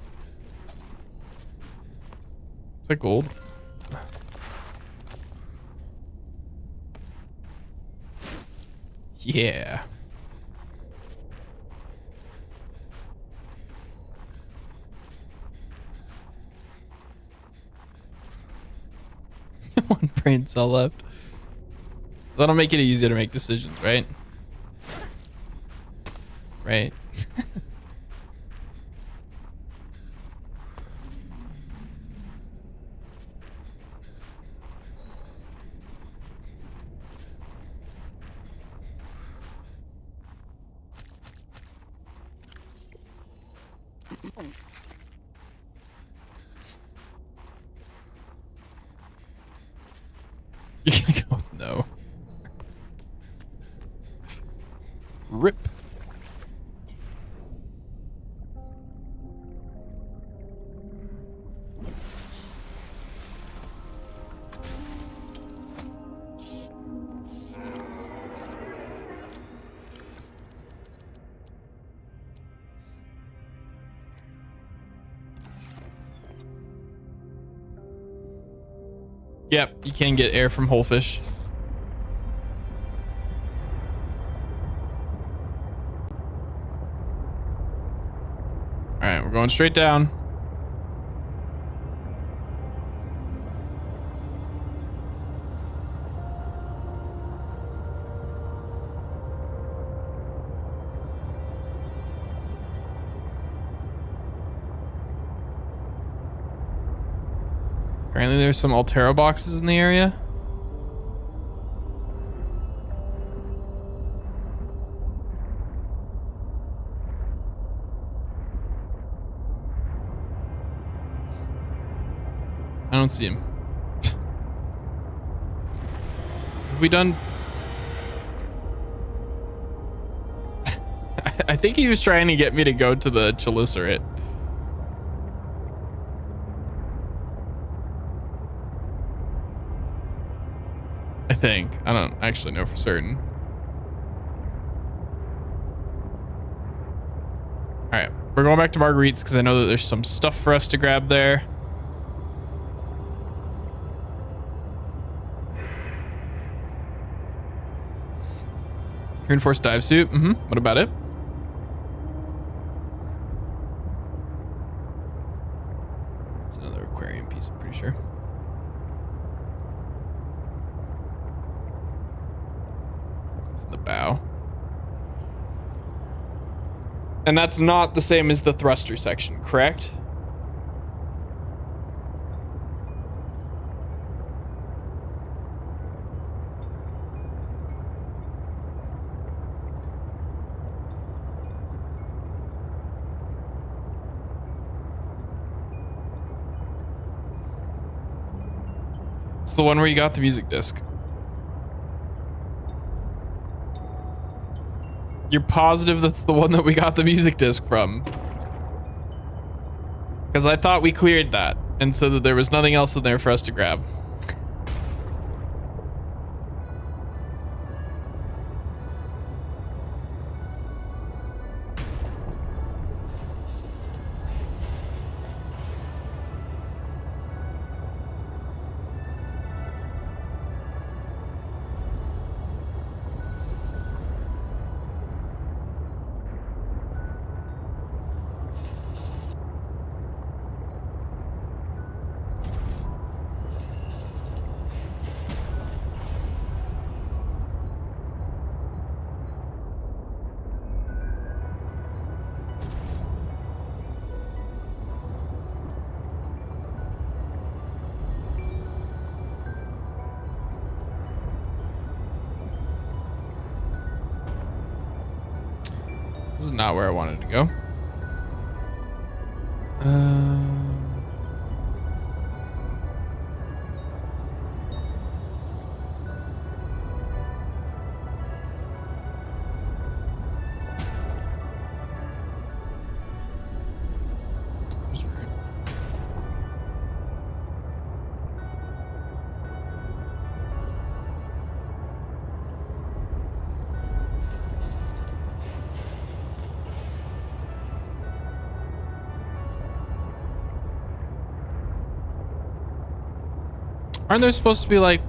that gold? Yeah. One brain cell left. That'll make it easier to make decisions, right? Right. You're gonna go with no. Rip. Yep, you can get air from whole fish. All right, we're going straight down. Apparently there's some Altera boxes in the area. I don't see him. Have we done? I think he was trying to get me to go to the Cheliceraate. I think. I don't actually know for certain. All right, we're going back to Marguerite's because I know that there's some stuff for us to grab there. Reinforced dive suit. What about it? It's another aquarium piece, I'm pretty sure. It's in the bow. And that's not the same as the thruster section, correct? It's the one where you got the music disc. You're positive that's the one that we got the music disc from? Because I thought we cleared that and said that there was nothing else in there for us to grab. This is not where I wanted to go. That's weird. Aren't there supposed to be like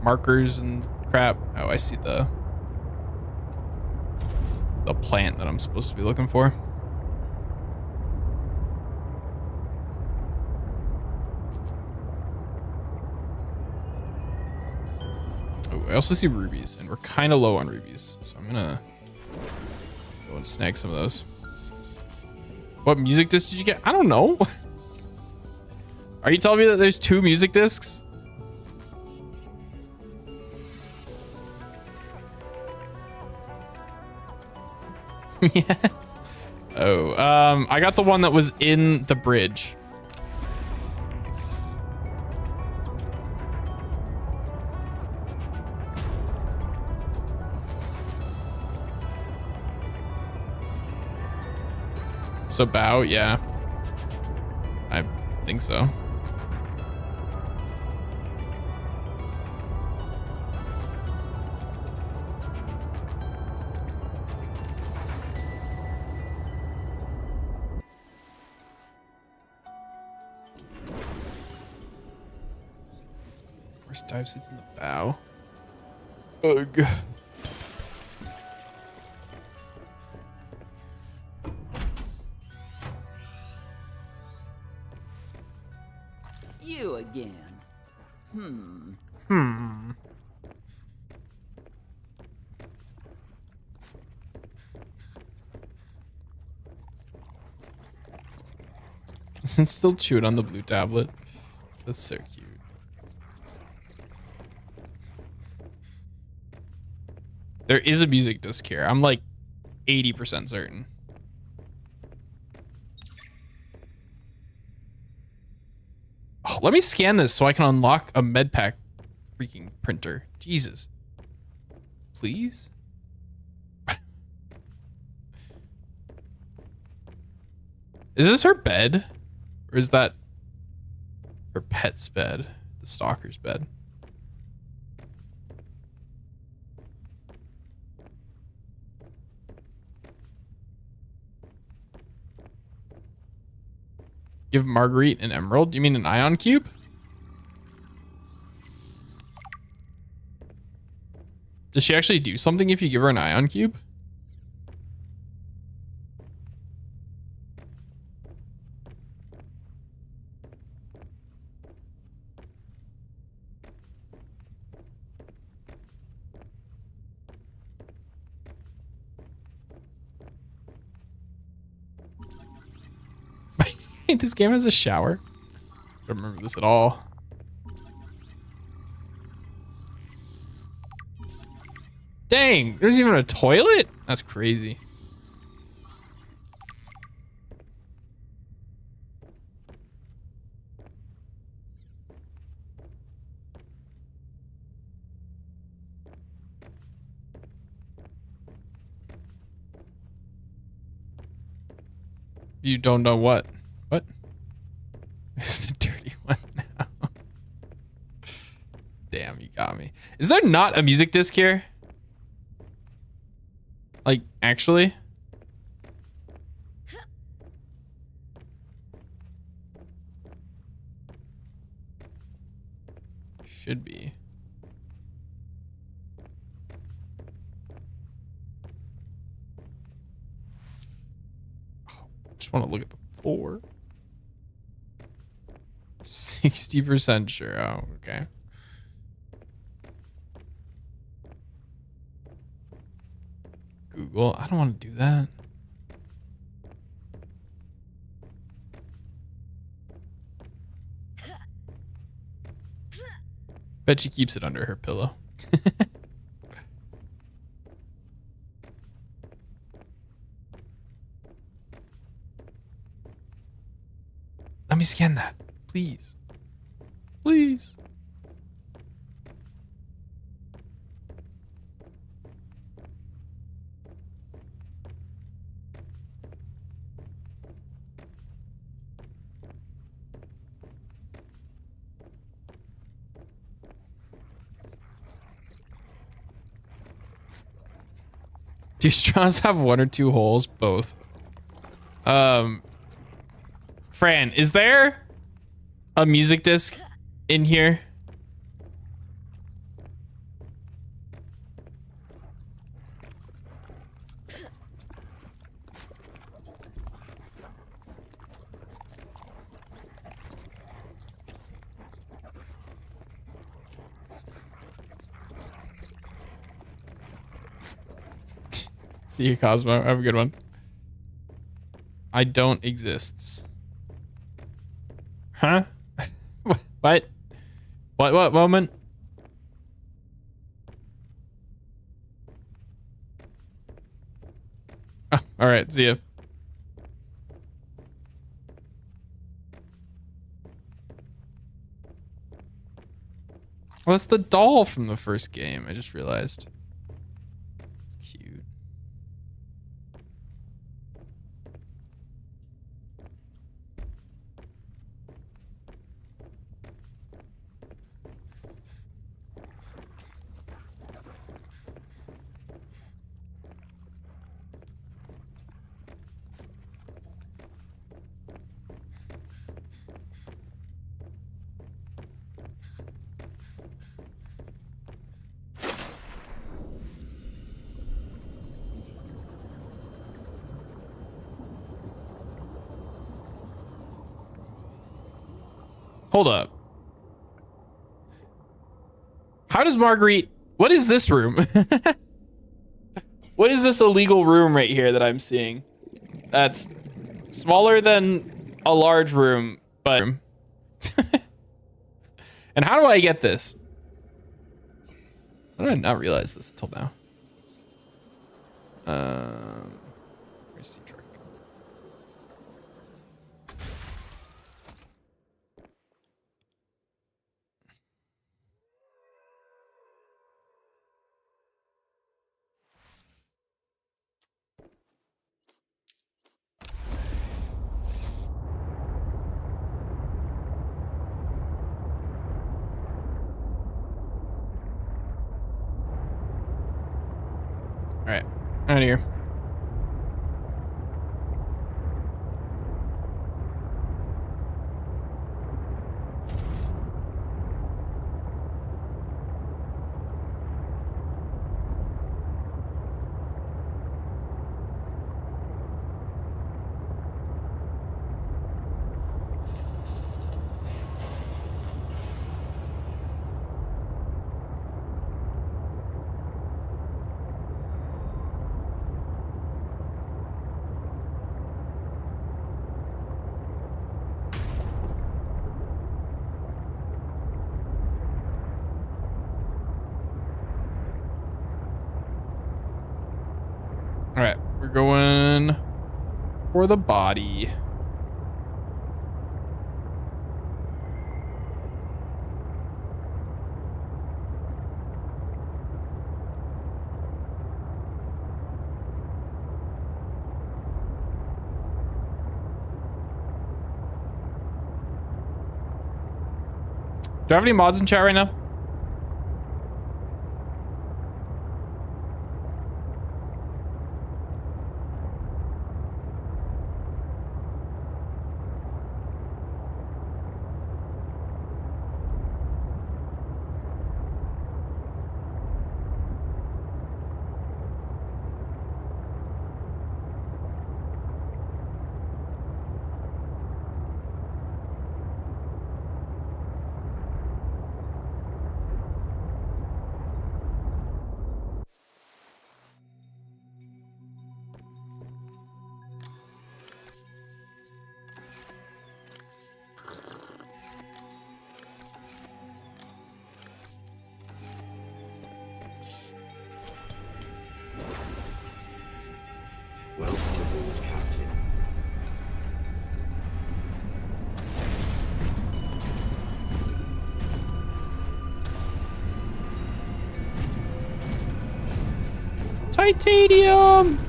markers and crap? Oh, I see the plant that I'm supposed to be looking for. Oh, I also see rubies, and we're kind of low on rubies, so I'm gonna go and snag some of those. What music disc did you get? I don't know. Are you telling me that there's 2 music discs? Yes. Oh, I got the one that was in the bridge. So bow, yeah. I think so. First dive suits in the bow. Ugh. You again. Isn't still chewing on the blue tablet? That's so cute. There is a music disc here. I'm like 80% certain. Oh, let me scan this so I can unlock a medpack freaking printer. Jesus. Please? Is this her bed? Or is that her pet's bed? The stalker's bed? Give Marguerite an emerald? You mean an ion cube? Does she actually do something if you give her an ion cube? This game has a shower. Don't remember this at all. Dang, there's even a toilet? That's crazy. You don't know what? What? It's the dirty one now. Damn, you got me. Is there not a music disc here? Like, actually? Should be. Just want to look at the floor. 60% sure. Oh, okay. Google. I don't want to do that. Bet she keeps it under her pillow. Let me scan that, please. Please. Do straws have one or two holes? Both. Fran, is there a music disc in here? See you, Cosmo. Have a good one. I don't exists. Huh? What? What moment? Oh, all right. See ya. Well, that's the doll from the first game. I just realized. It's cute. Hold up. How does Marguerite... What is this room? What is this illegal room right here that I'm seeing? That's smaller than a large room, but... And how do I get this? How did I not realize this until now? Where's the truck? All right, out of here. I We're going for the body. Do I have any mods in chat right now? Welcome aboard, Captain. Titanium!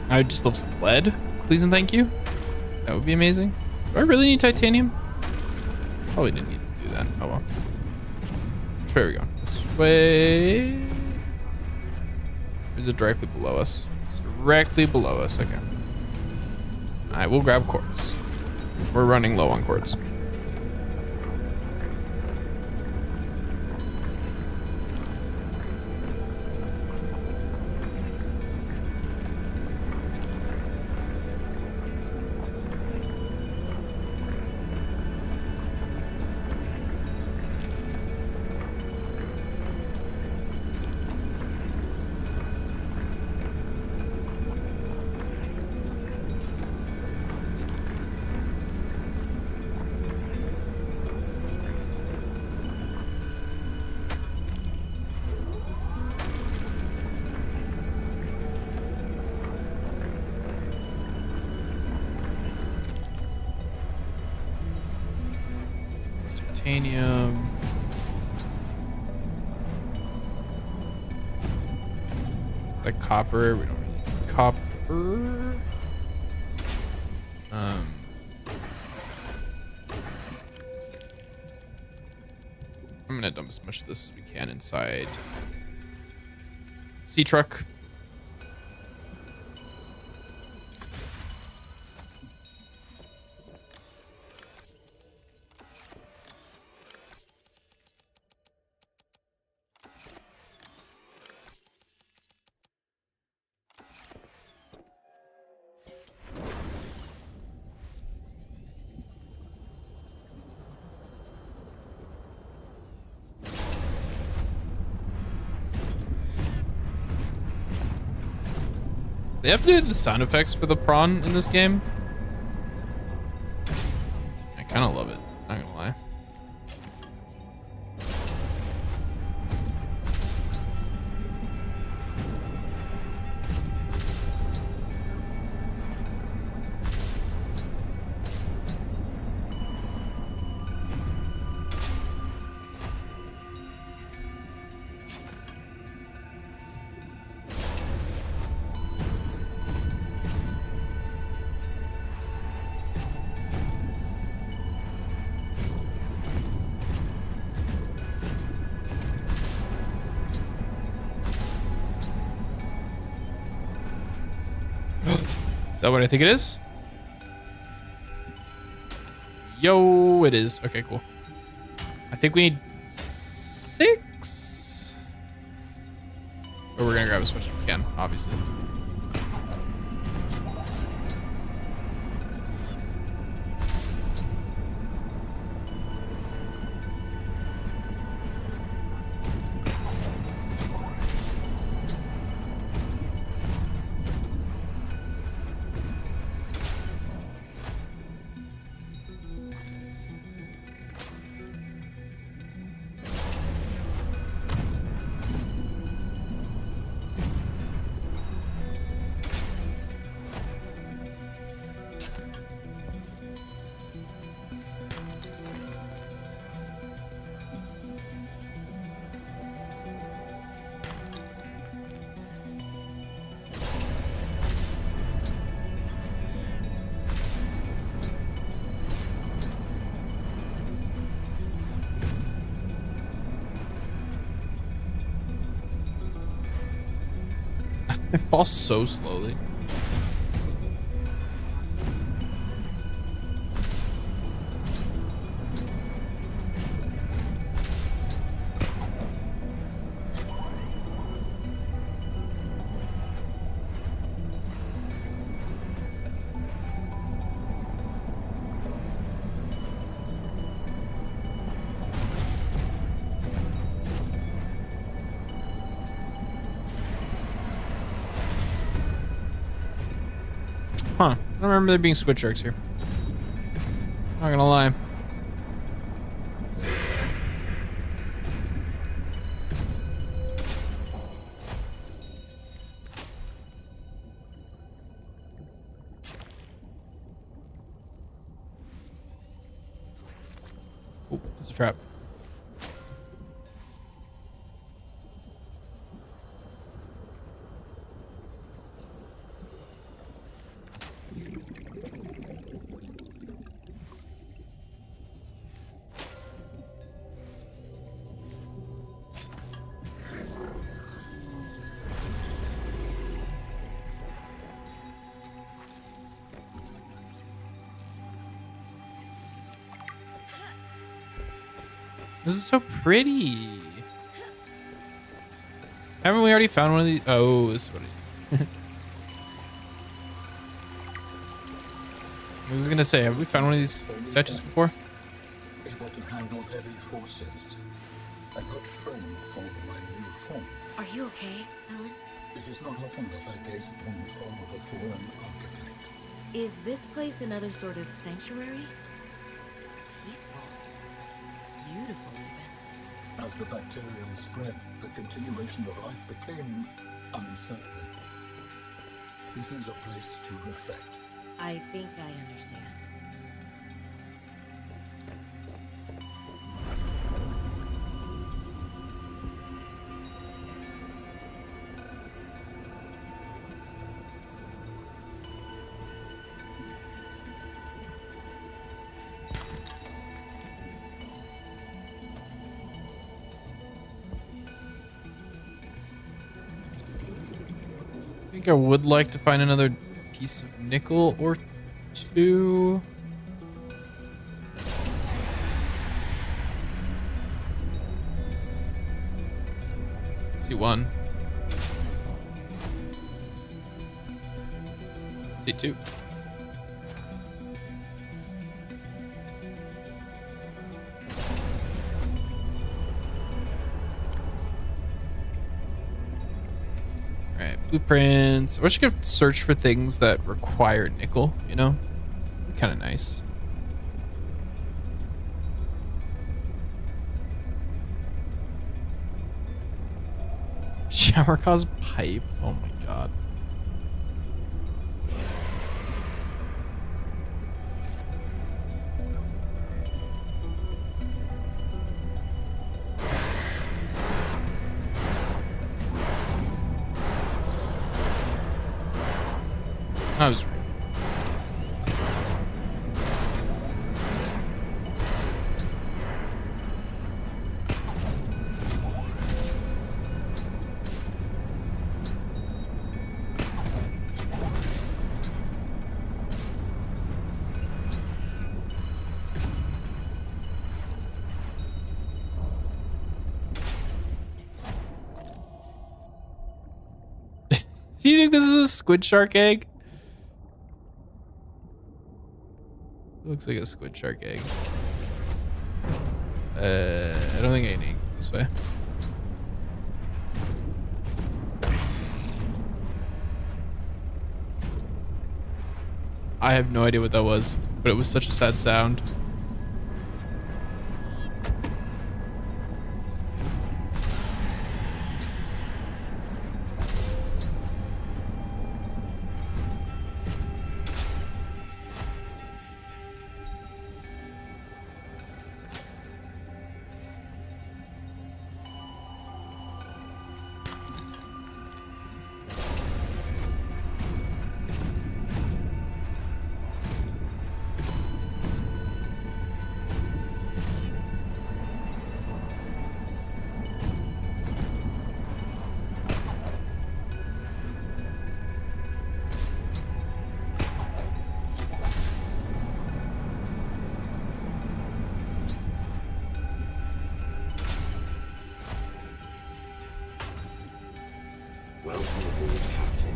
I would just love some lead, please and thank you. That would be amazing. Do I really need titanium? Probably didn't need to do that. Oh well. Which way are we going? This way. Or is it directly below us? It's directly below us. Okay. Alright, we'll grab quartz. We're running low on quartz. Titanium. Like copper. We don't really need copper. I'm gonna dump as much of this as we can inside sea truck. They updated the sound effects for the prawn in this game. I kind of love it, not gonna lie. Is that what I think it is? Yo, it is. Okay, cool. I think we need 6. But we're gonna grab a switch if we can, obviously. It falls so slowly. Huh. I don't remember there being switch jerks here. Not gonna lie. Oh, it's a trap. This is so pretty. Haven't we already found one of these? Oh, this is what I was gonna say, have we found one of these statues before? Able to handle heavy forces. I got framed for my new form. Are you okay, Alan? It is not often that I gaze upon the form of a foreign architect. Is this place another sort of sanctuary? It's peaceful. Beautiful, even. As the bacterium spread, the continuation of life became uncertain. This is a place to reflect. I think I understand. I think I would like to find another piece of nickel or two. See one. See two. Blueprints. I wish I could search for things that require nickel, you know? Kind of nice. Shower cause pipe. Oh my god. I was right. Do you think this is a squid shark egg? Looks like a squid shark egg. I don't think I can exit this way. I have no idea what that was, but it was such a sad sound. Welcome aboard, Captain.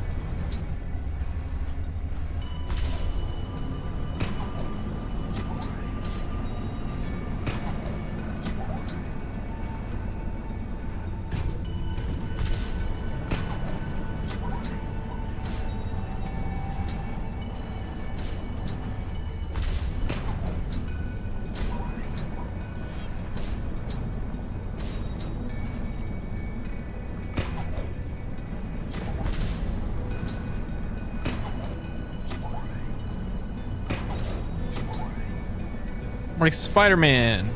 Like Spider-Man.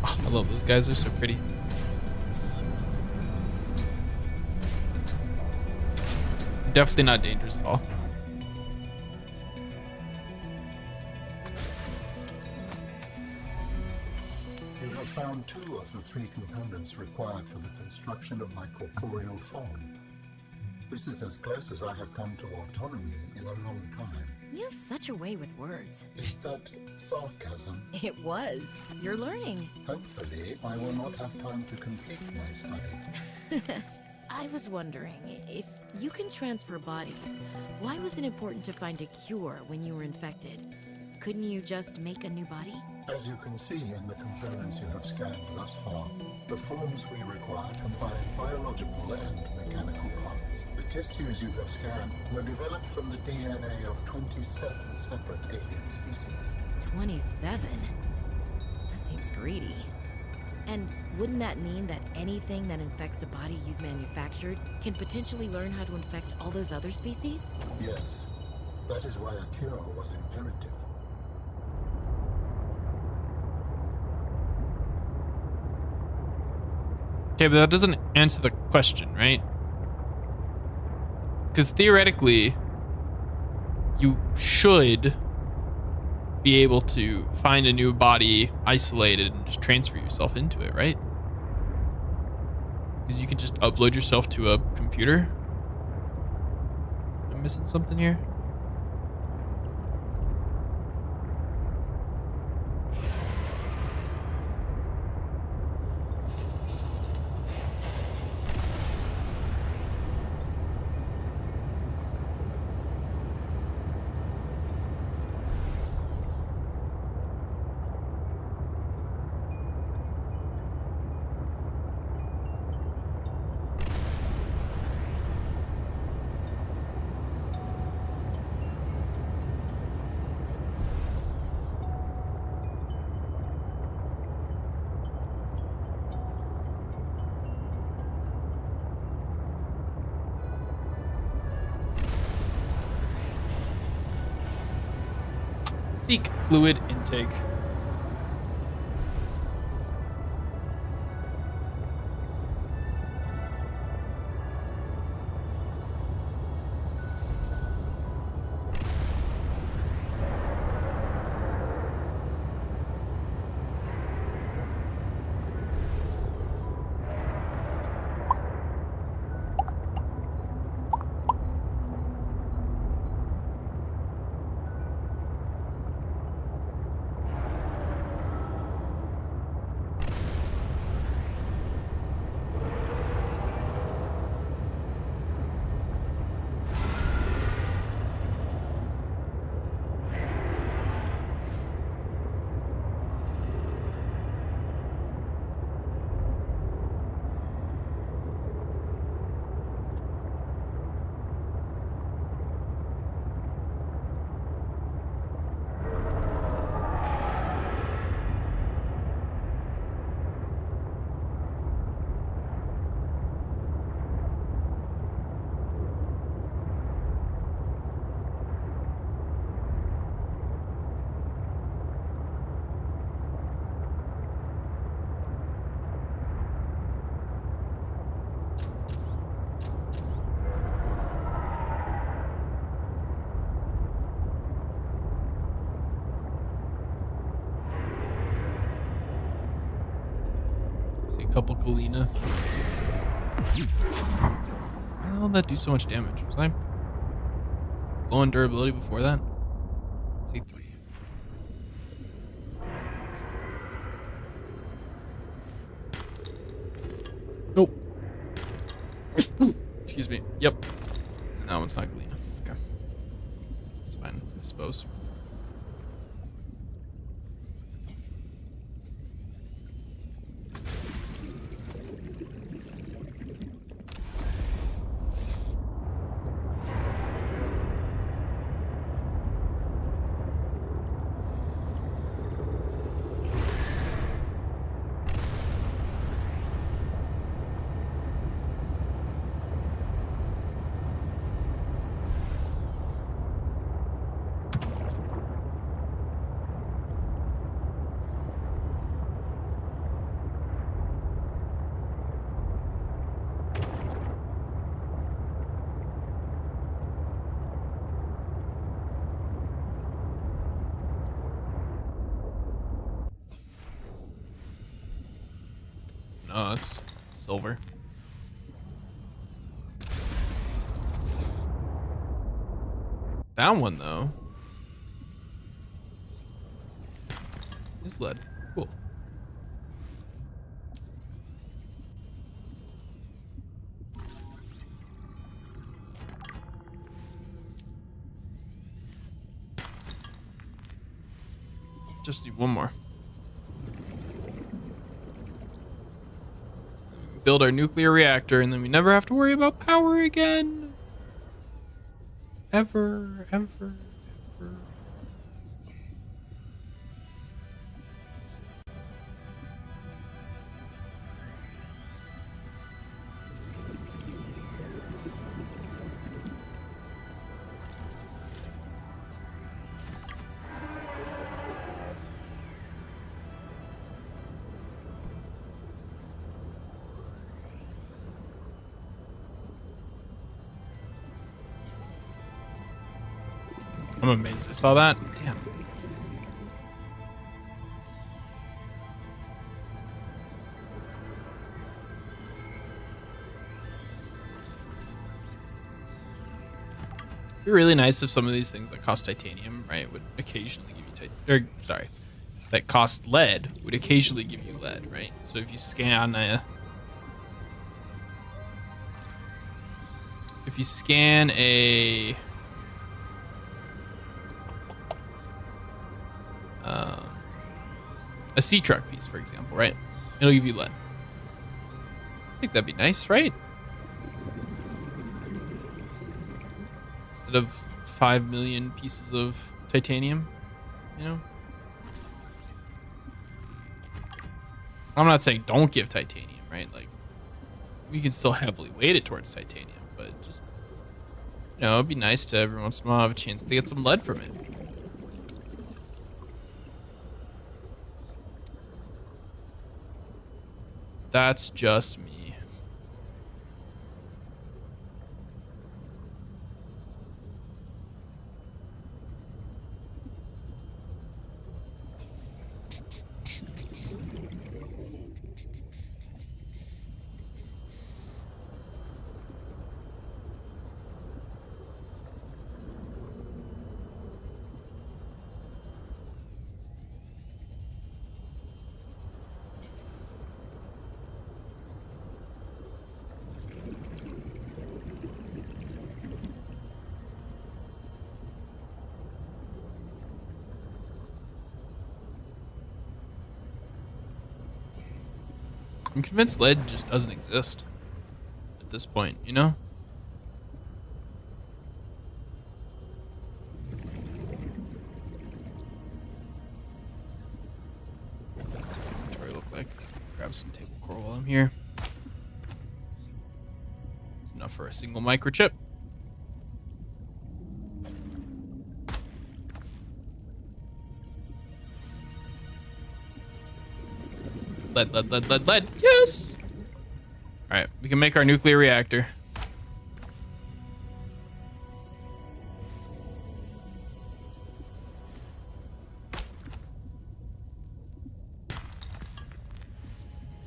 Oh, I love those guys. They're so pretty. Definitely not dangerous at all. You have found 2 of the 3 components required for the construction of my corporeal form. This is as close as I have come to autonomy in a long time. You have such a way with words. Is that sarcasm? It was. You're learning. Hopefully, I will not have time to complete my study. I was wondering, if you can transfer bodies, why was it important to find a cure when you were infected? Couldn't you just make a new body? As you can see in the components you have scanned thus far, the forms we require combine biological and mechanical parts. The tissues you have scanned were developed from the DNA of 27 separate alien species. 27? That seems greedy. And wouldn't that mean that anything that infects a body you've manufactured can potentially learn how to infect all those other species? Yes, that is why a cure was imperative. Okay, but that doesn't answer the question, right? Because theoretically, you should be able to find a new body, isolated, and just transfer yourself into it, right? Because you can just upload yourself to a computer. I'm missing something here. Seek fluid intake. See a couple Galena. Why did that do so much damage? Was I low on durability before that? See 3. Nope. Excuse me. Yep. No, it's not Galena. Okay. It's fine, I suppose. No, it's silver. That one, though, is lead. Cool. Just need one more. Build our nuclear reactor, and then we never have to worry about power again. Ever, ever, ever. I'm amazed I saw that. Damn. It'd be really nice if some of these things that cost titanium, right, would occasionally give you that cost lead would occasionally give you lead, right? So if you scan a sea truck piece, for example, right? It'll give you lead. I think that'd be nice, right? Instead of 5 million pieces of titanium, you know? I'm not saying don't give titanium, right? Like, we can still heavily weight it towards titanium, but just, you know, it'd be nice to every once in a while have a chance to get some lead from it. That's just me. I'm convinced lead just doesn't exist at this point, you know? What do I look like? Grab some table core while I'm here. It's enough for a single microchip. Lead. Yes! Alright, we can make our nuclear reactor.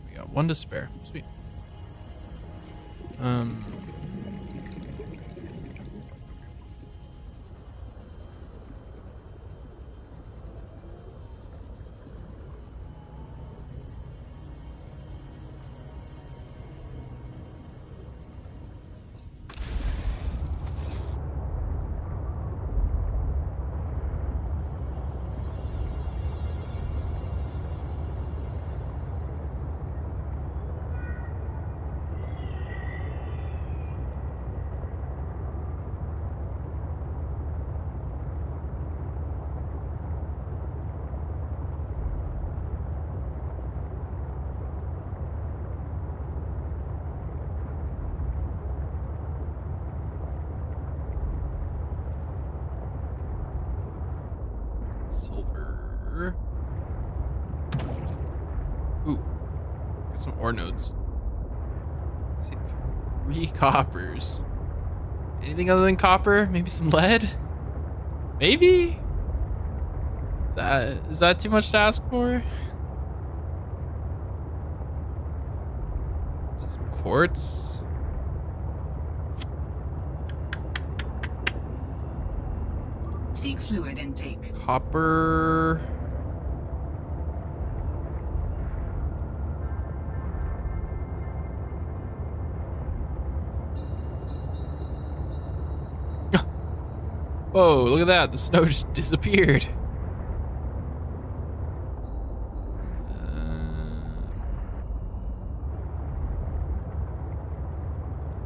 We got one to spare. Sweet. Silver. Ooh. Got some ore nodes. I see 3 coppers. Anything other than copper? Maybe some lead? Maybe? Is that too much to ask for? See some quartz. Seek fluid intake. Copper. Whoa, look at that. The snow just disappeared.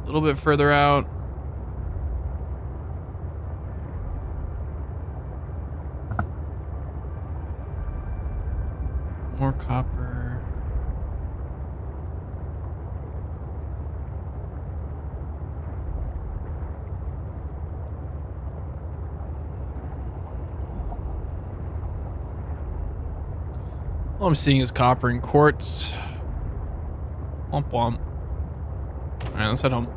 A little bit further out. More copper. All I'm seeing is copper and quartz. Womp womp. Alright, let's head home.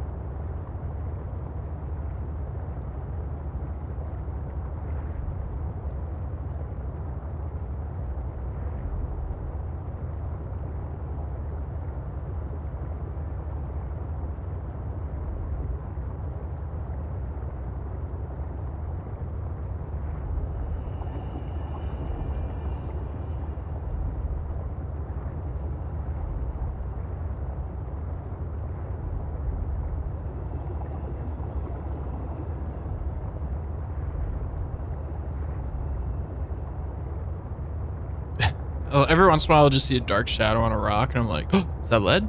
Oh, every once in a while I'll just see a dark shadow on a rock and I'm like, oh, is that lead?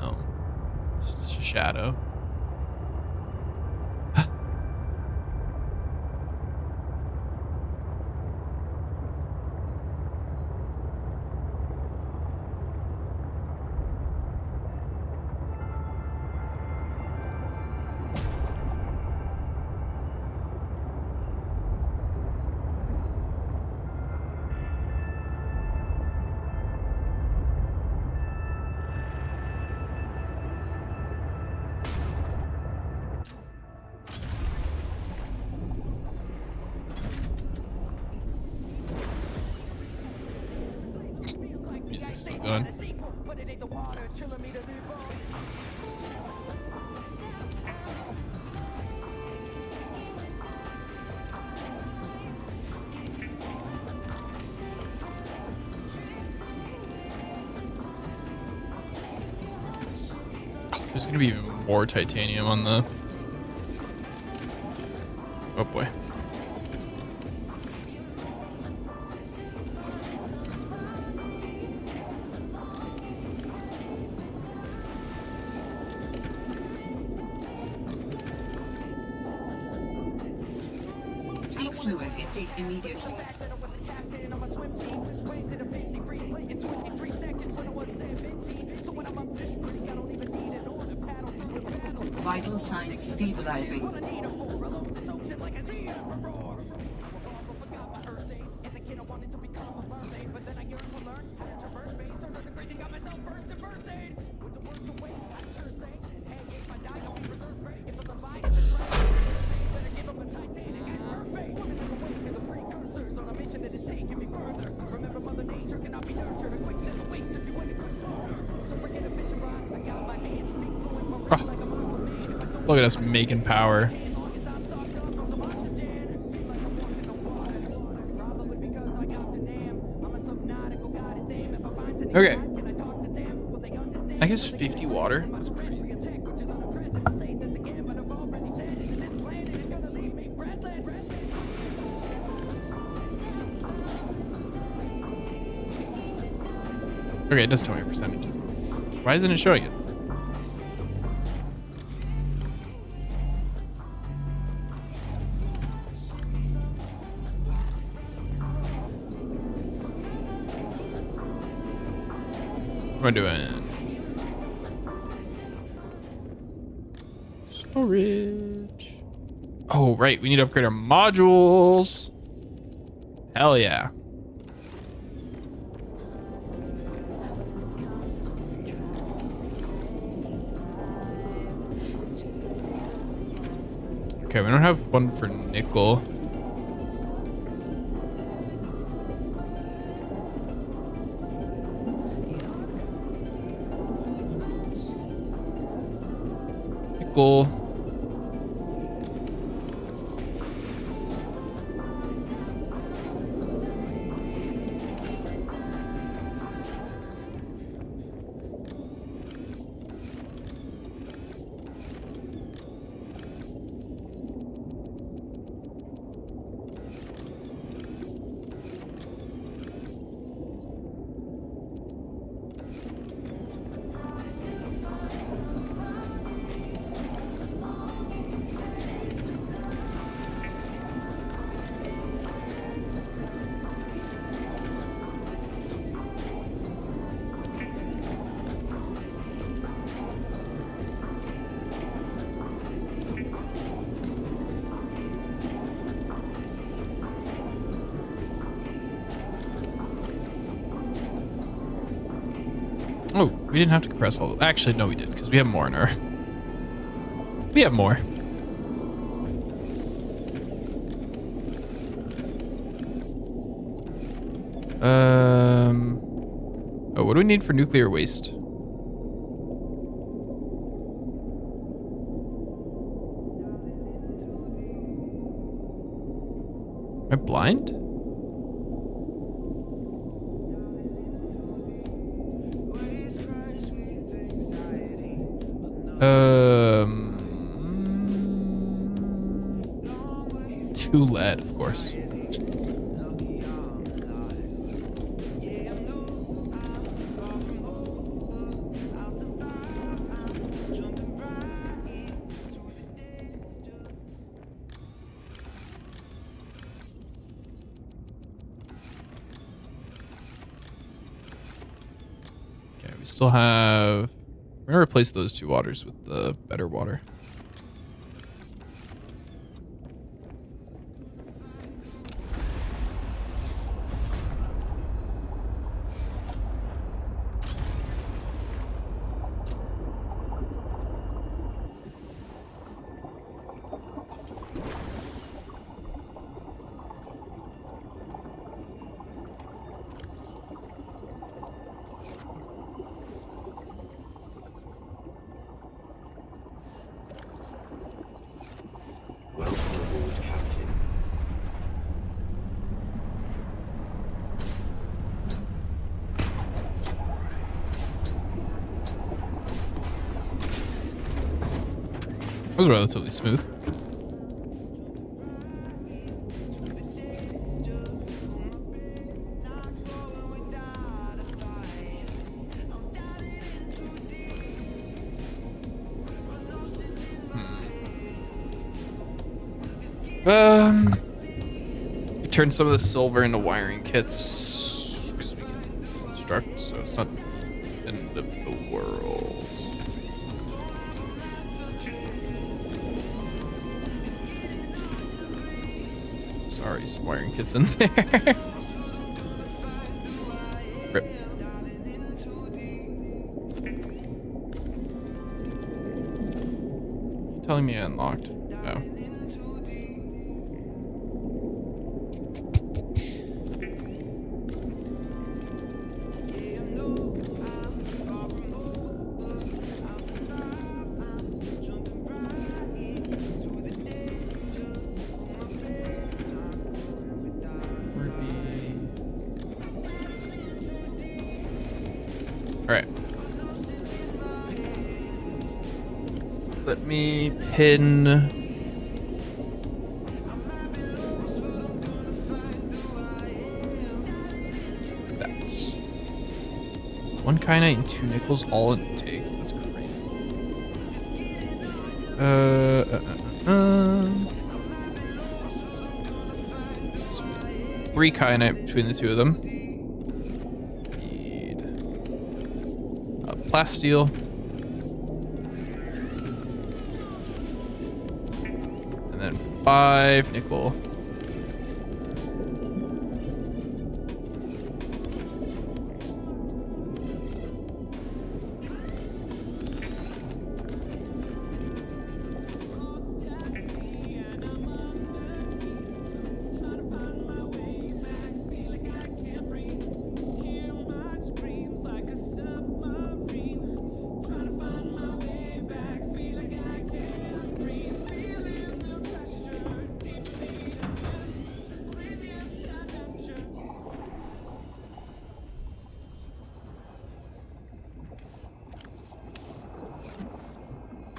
No, it's just a shadow. Music's still going. There's gonna be even more titanium on the... Oh boy. Seek fluid intake immediately. Vital signs stabilizing. Look at us making power. Okay. I guess 50 water. That's pretty. Okay, it does tell me percentages. Why isn't it showing it? What am I doing? Storage. Oh, right. We need to upgrade our modules. Hell yeah. Okay, we don't have one for nickel. Nickel. Oh, we didn't have to compress all. Actually, no, we did because we have more in our. We have more. Oh, what do we need for nuclear waste? Am I blind? Two lead, of course. Okay, we still have. We're gonna replace those two waters with the better water. Welcome aboard, Captain. That was relatively smooth. We turned some of the silver into wiring kits because we can construct, so it's not the end of the world. Sorry, some wiring kits in there. Rip. Telling me I unlocked. Oh. All right. Let me pin. That's 1 kyanite and 2 nickels, all it takes. That's crazy. 3 kyanite between the two of them. Need a plasteel. And then 5 nickel.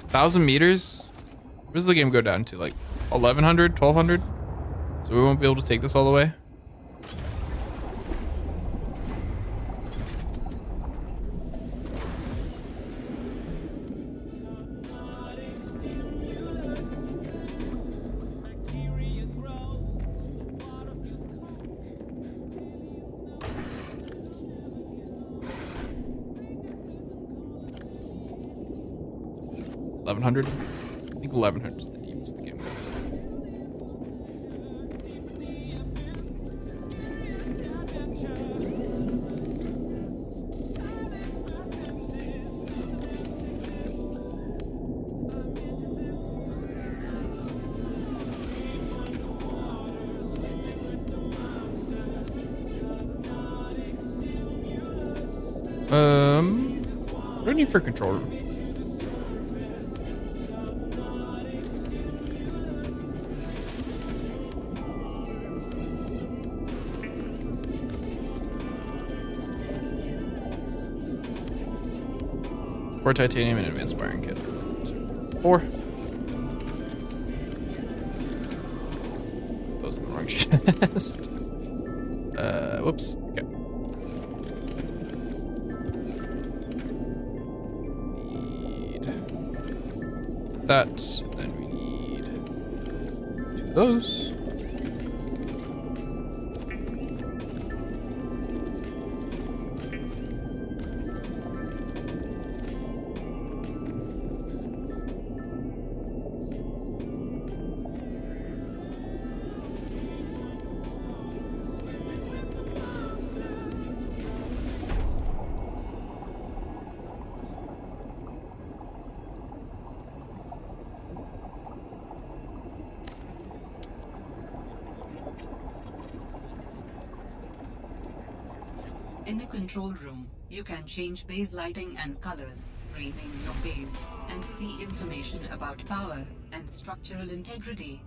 Thousand meters? Where does the game go down to? Like 1100, 1200? So we won't be able to take this all the way? I think 1100 is the deepest the game goes. What do I need for control room? Core titanium and advanced wiring kit. 4. Those are the wrong chest. Whoops. Okay. Need that. Then we need 2 of those. In the control room, you can change base lighting and colors, rename your base, and see information about power and structural integrity.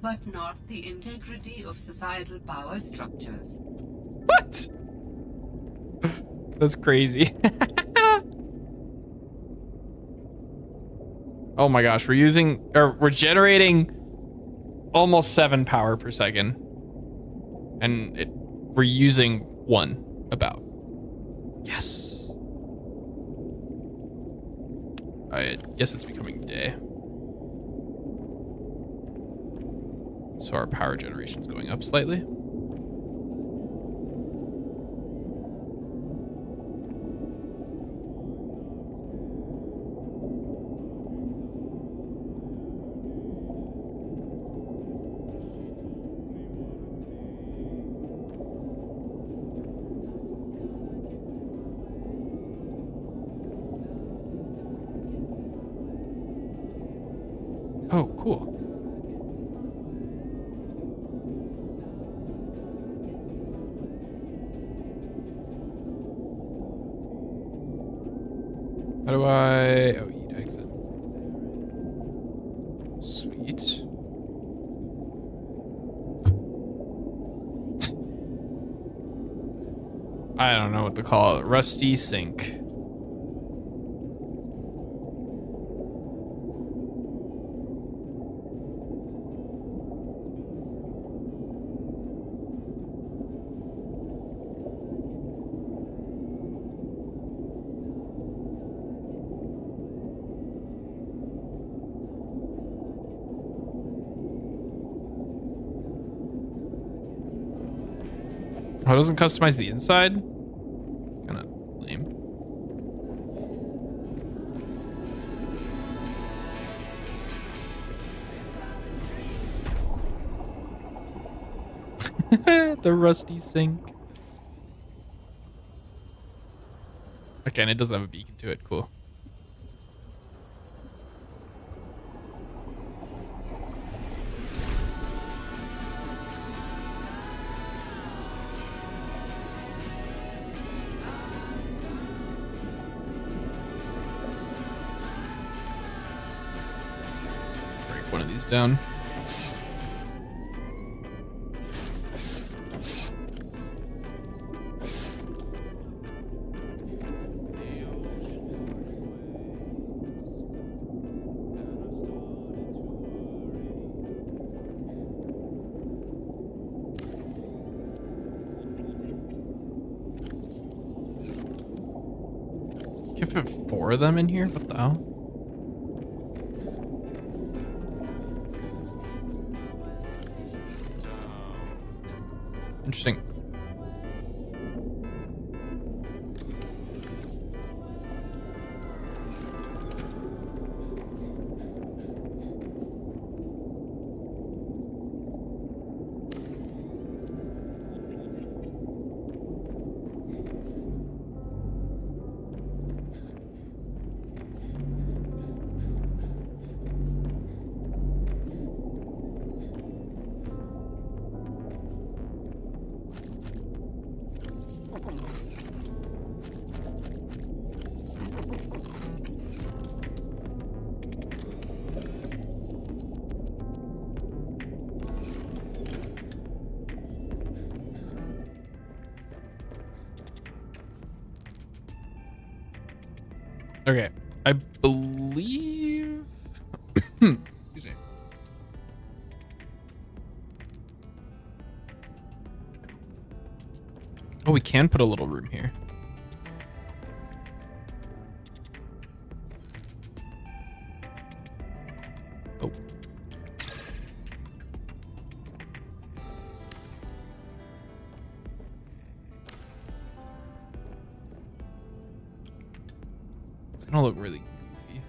But not the integrity of societal power structures. What? That's crazy. Oh my gosh, we're generating almost 7 power per second. And we're using 1 about. Yes. I guess it's becoming day. So our power generation is going up slightly. Oh, cool. How do I... Oh, eat exit. Sweet. I don't know what to call it. Rusty sink. Oh, it doesn't customize the inside? Kind of lame. The rusty sink. Okay, and it doesn't have a beacon to it. Cool. Break one of these down. You have 4 of them in here? What the hell? Interesting. Okay, I believe. Excuse me. Oh, we can put a little room here. Oh. It's gonna look really goofy.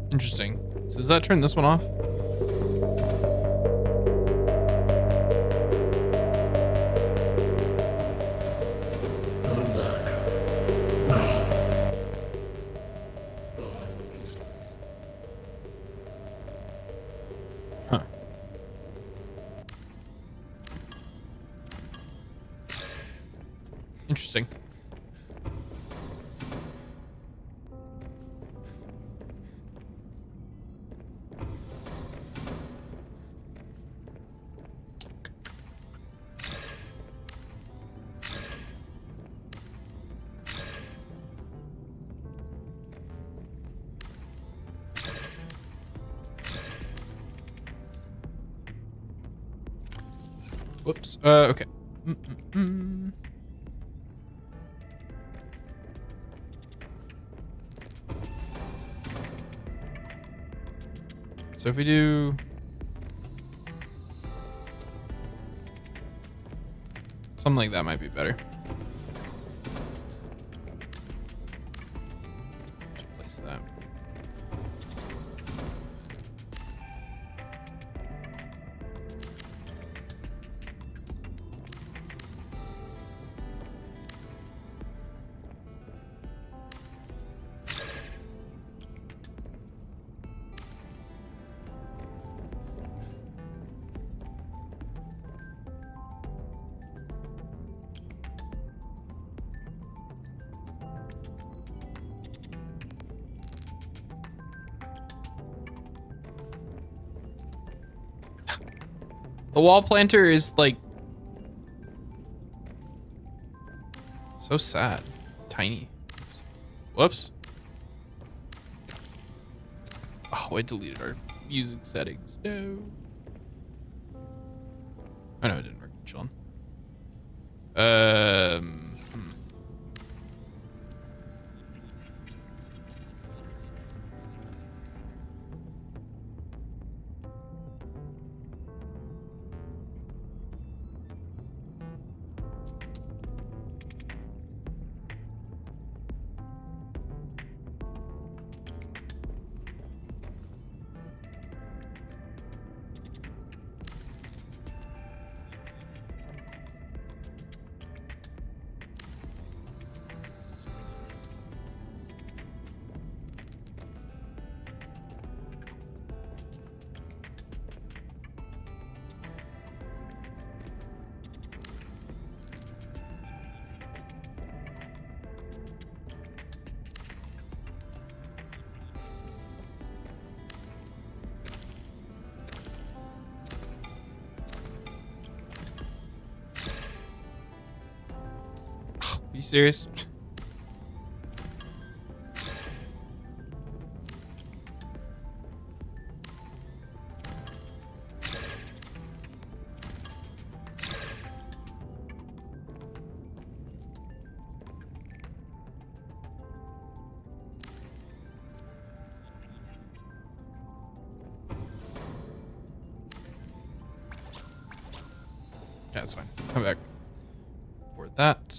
Interesting. So does that turn this one off? Turn back. Now. Huh. Interesting. Whoops. Okay. Mm-mm-mm. So if we do something like that might be better. Just place that. The wall planter is like so sad. Tiny. Whoops. Oh, I deleted our music settings. No. Oh no, it didn't work. Chillin'. Are you serious? Yeah, that's fine. Come back for that.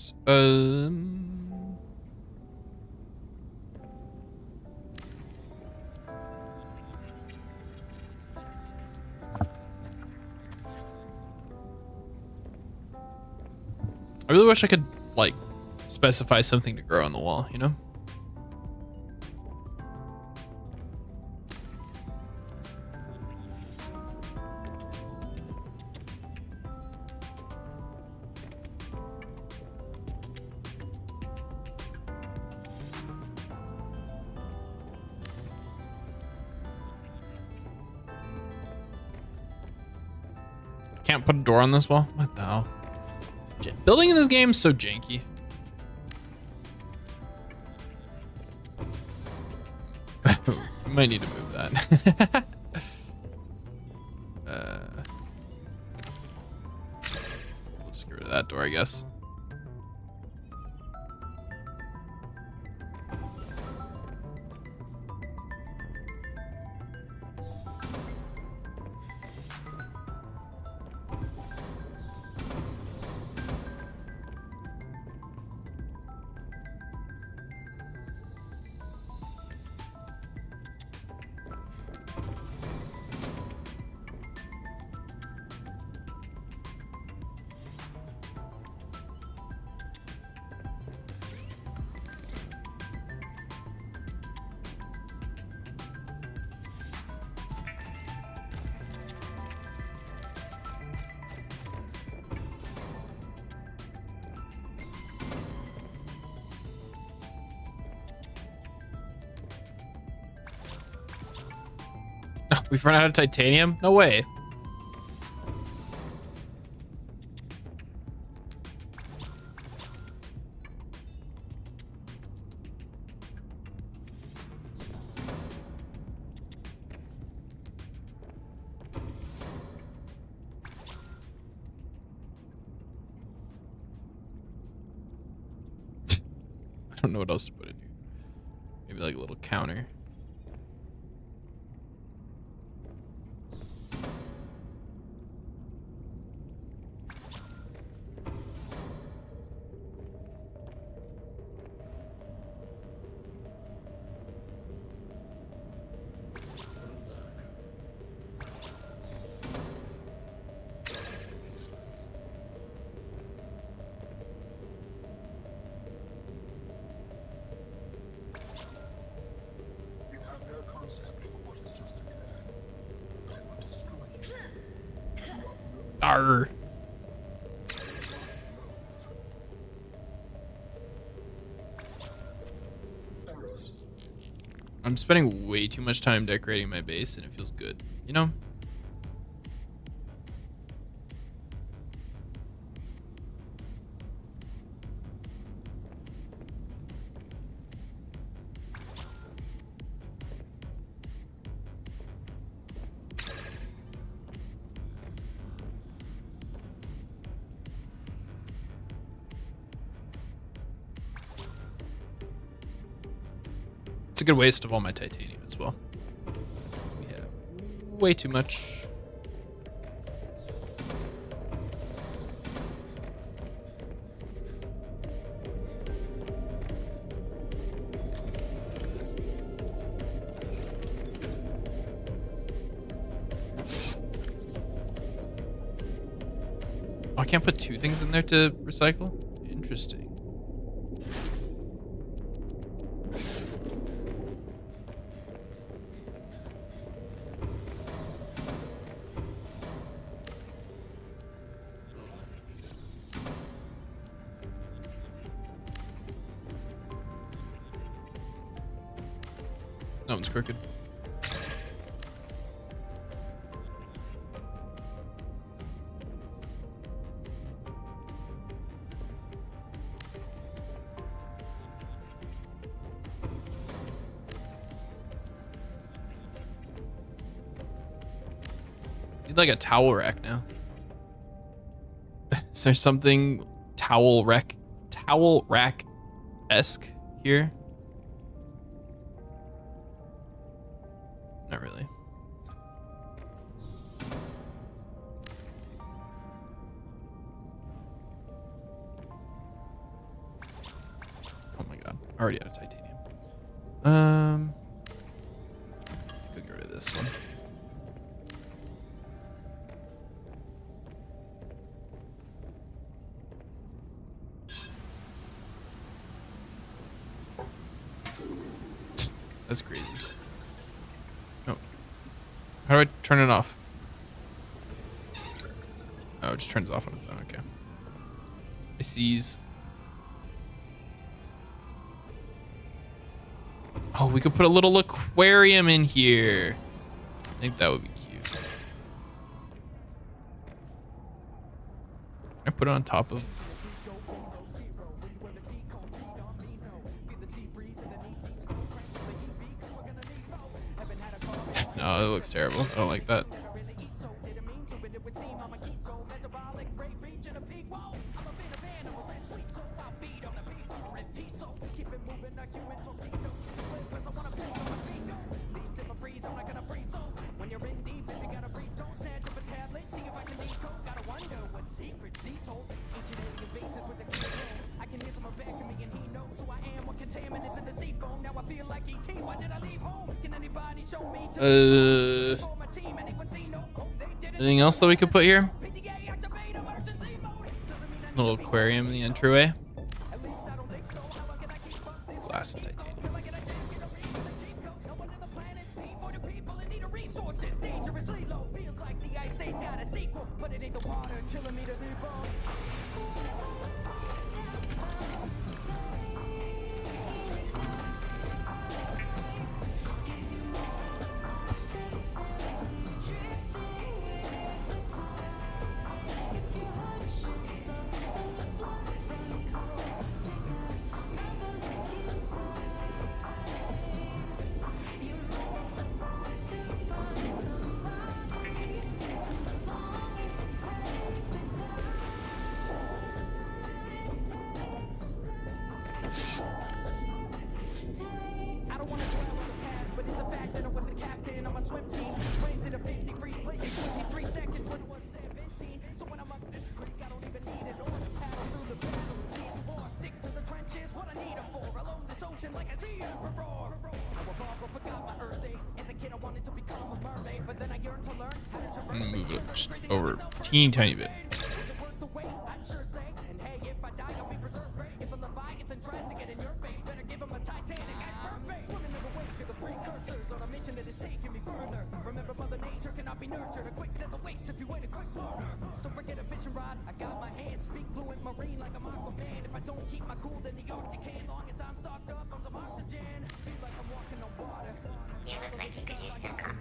I really wish I could like specify something to grow on the wall, you know? Can't put a door on this wall? What the hell? Building in this game is so janky. Might need to move that. We'll just get rid of that door, I guess. We've run out of titanium? No way. don't know what else to put in here. Maybe like a little counter. You have no concept for what has just occurred. I will destroy you. Arr. Terrorist. I'm spending way too much time decorating my base and it feels good, you know? It's a good waste of all my titanium as well. We have way too much. Oh, I can't put two things in there to recycle? Interesting. That one's crooked. Need like a towel rack now. Is there something towel rack-esque here? Not really. Oh my god. Already out of titanium. Could get rid of this one. That's crazy. Oh. How do I turn it off? Oh, it just turns off on its own. Okay. I seize. Oh, we could put a little aquarium in here. I think that would be cute. Can I put it on top of? No, it looks terrible. I don't like that. Anything else that we could put here? Little aquarium in the entryway. Glass and titanium. I'm gonna move it just over a teeny tiny bit. You look like you could use a condom.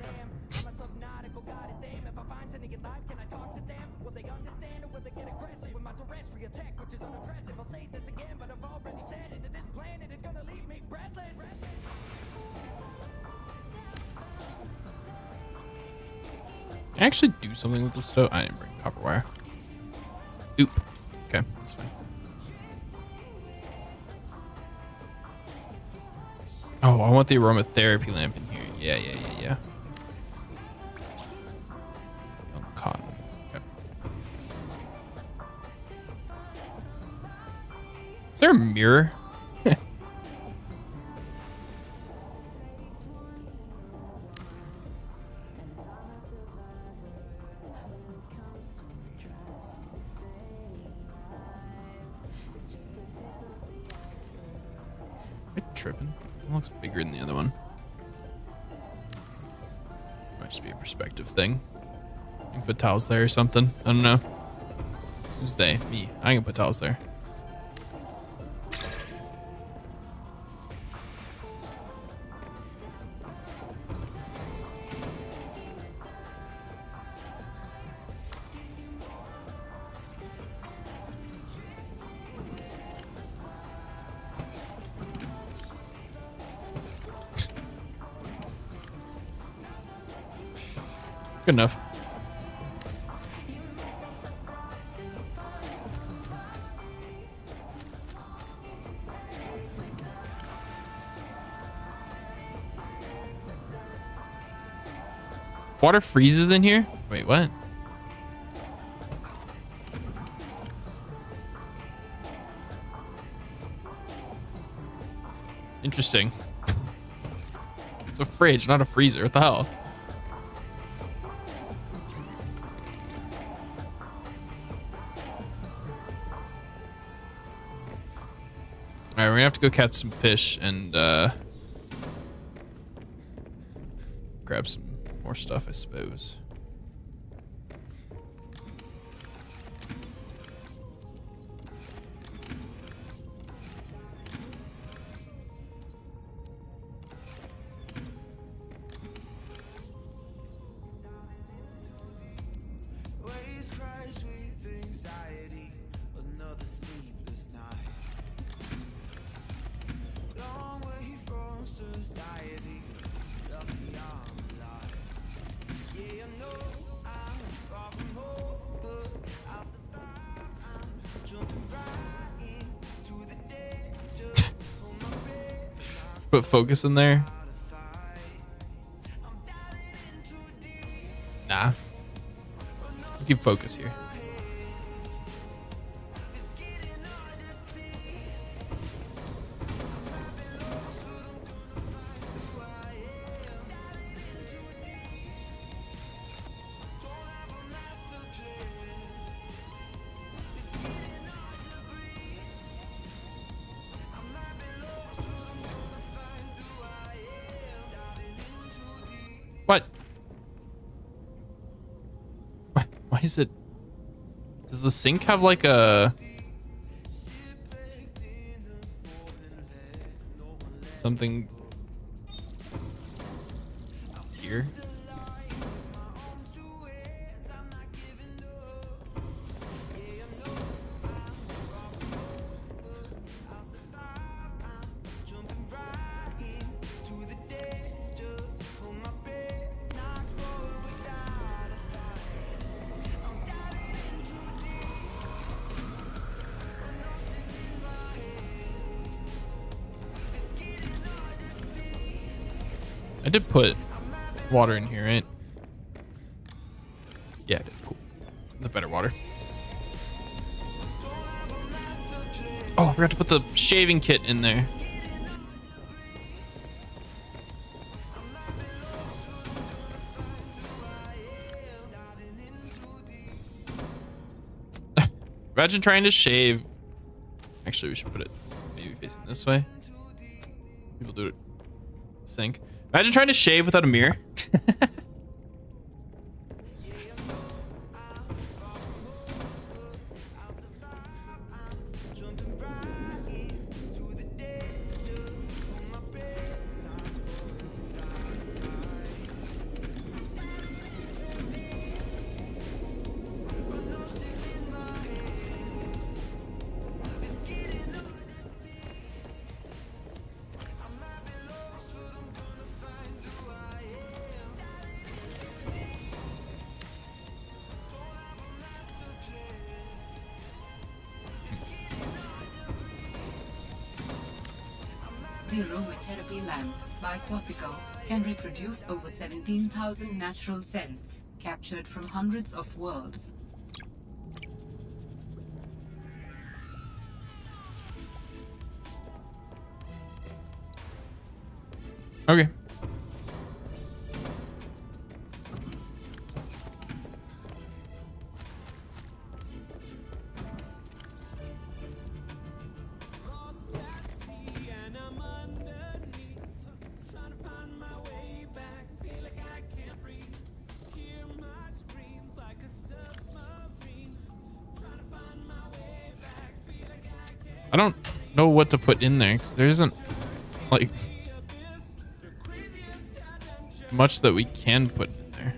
Can I actually do something with the stove? I didn't bring copper wire. Oop. Okay, that's fine. Oh, I want the aromatherapy lamp in here. Yeah. Oh, cotton. Okay. Is there a mirror? Am I tripping? It looks bigger than the other one. Might just be a perspective thing. You can put towels there or something. I don't know. Who's they? Me. I can put towels there. Good enough. Water freezes in here? Wait, what? Interesting. It's a fridge, not a freezer. What the hell? All right, we're gonna have to go catch some fish and grab some more stuff, I suppose. Put focus in there. Nah. Keep focus here. What? Why is it? Does the sink have like a something here? I did put water in here, right? Yeah, cool. The better water. Oh, I forgot to put the shaving kit in there. Imagine trying to shave. Actually, we should put it maybe facing this way. People do it. Sink. Imagine trying to shave without a mirror. The aromatherapy lamp by Quasico can reproduce over 17,000 natural scents captured from hundreds of worlds. Okay. I don't know what to put in there because there isn't like much that we can put in there.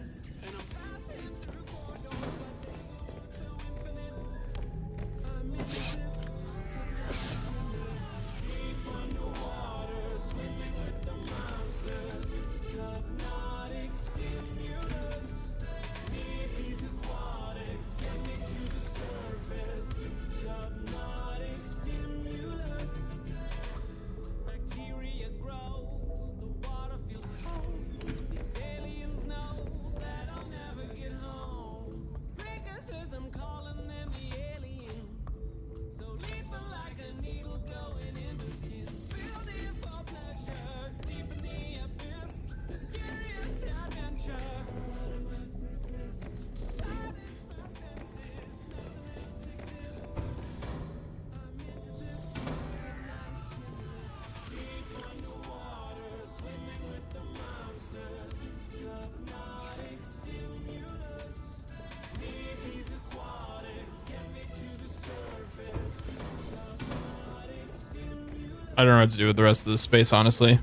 I don't know what to do with the rest of the space, honestly.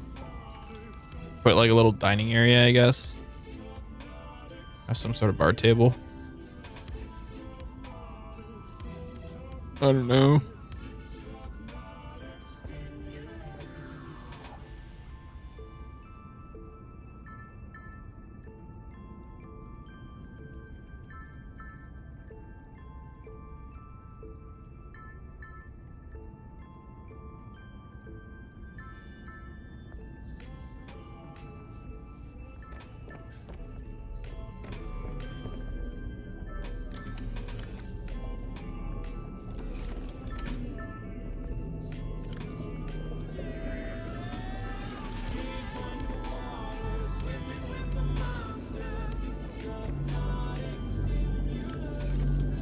Put like a little dining area, I guess. Have some sort of bar table. I don't know.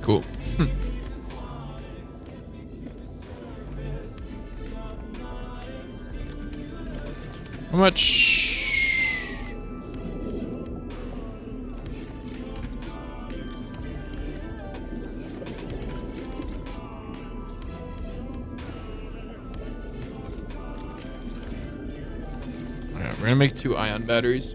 Cool. How much? Alright, we're gonna make 2 ion batteries.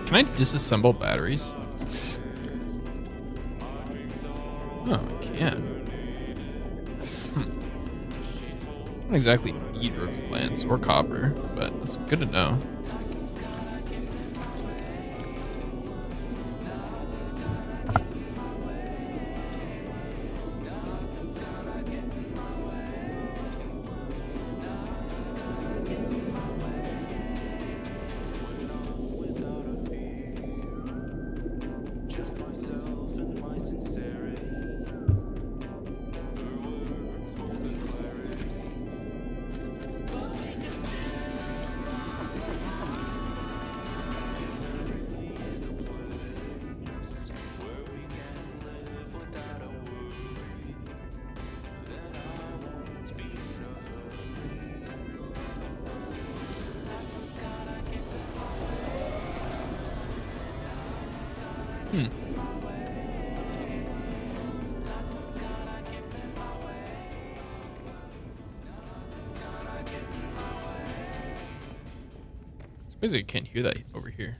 Can I disassemble batteries? Oh, I can. I don't exactly need urban plants or copper, but it's good to know. Crazy I can't hear that over here.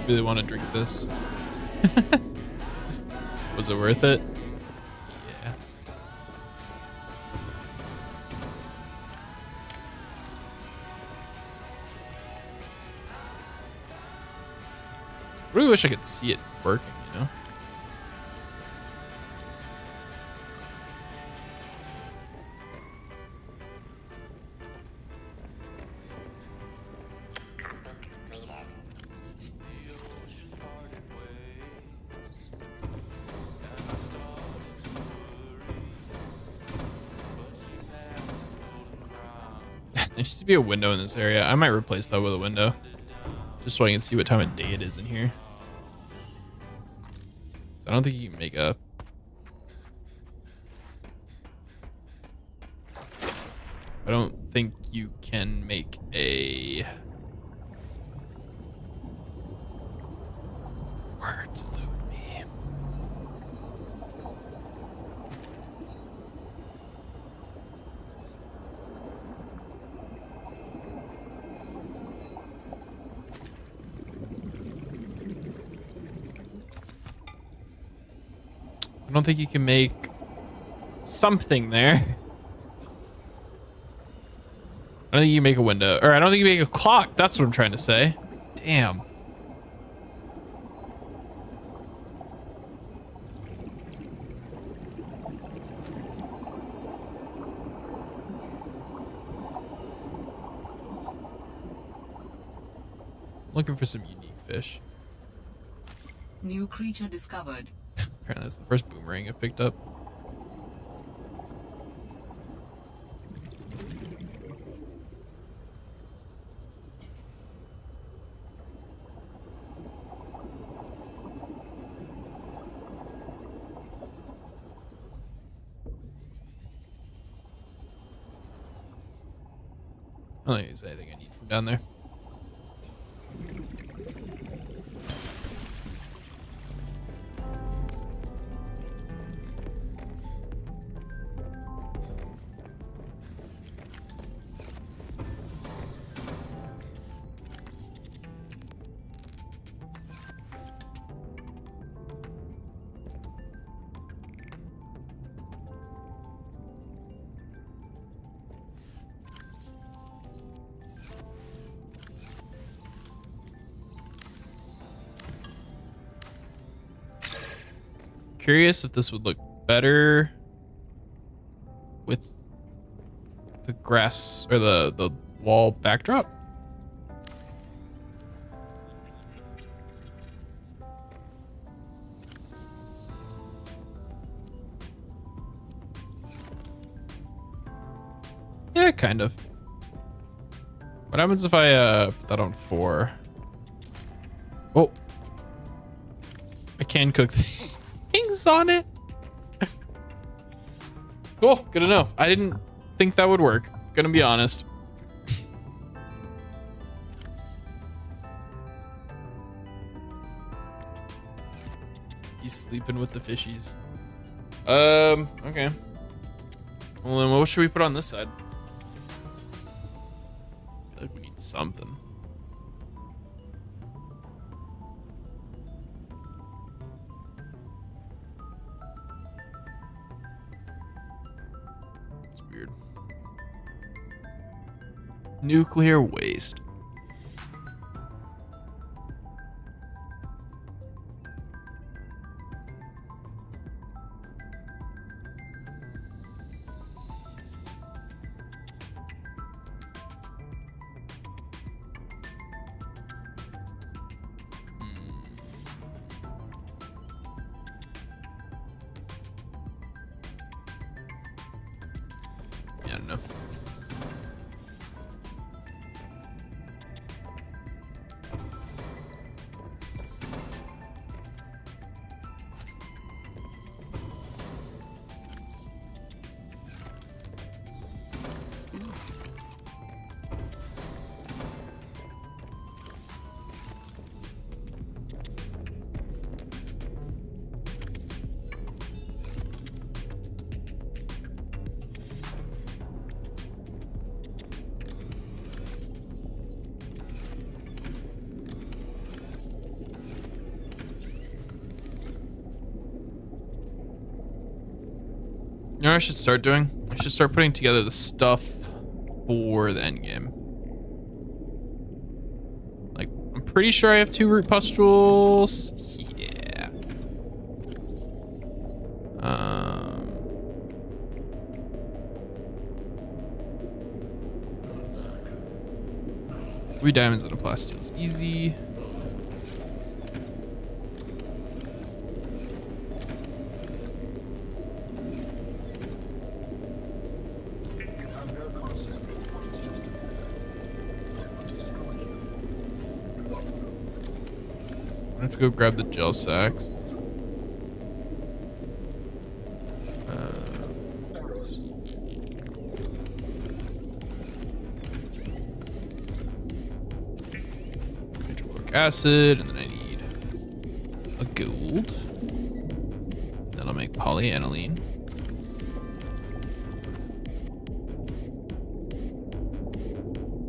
Really want to drink this. Was it worth it? Yeah. I really wish I could see it working, you know? There used to be a window in this area. I might replace that with a window. Just so I can see what time of day it is in here. So I don't think you can make a... I don't think you can make a... Words elude me. I don't think you can make something there. I don't think you can make a window, or I don't think you can make a clock. That's what I'm trying to say. Damn. Looking for some unique fish. New creature discovered. Apparently that's the first boomerang I picked up. I don't think there's anything I need from down there. Curious if this would look better with the grass or the wall backdrop. Yeah, kind of. What happens if I put that on 4? Oh, I can cook things on it. Cool, good to know. I didn't think that would work, gonna be honest. He's sleeping with the fishies. Okay. Well, then what should we put on this side? I feel like we need something. It's weird. Nuclear waste. Yeah, I don't know. You know what I should start doing? I should start putting together the stuff for the end game. Like, I'm pretty sure I have 2 root pustules. Yeah. 3 diamonds and a plasteel is easy. I have to go grab the gel sacks. Hydrochloric acid, and then I need a gold. That'll make polyaniline.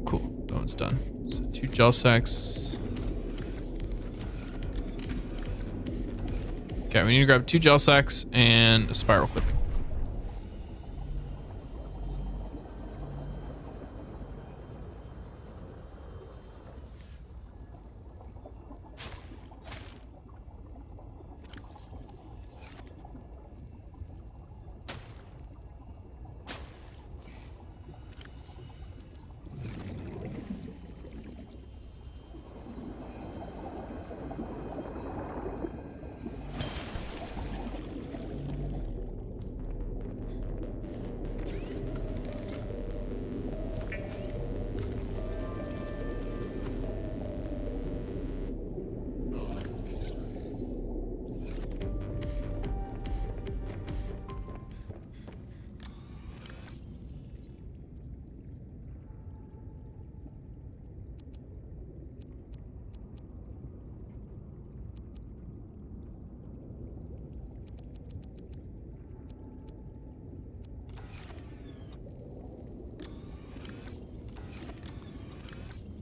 Cool, that one's done. So 2 gel sacks. Okay, we need to grab 2 gel sacks and a spiral clipping.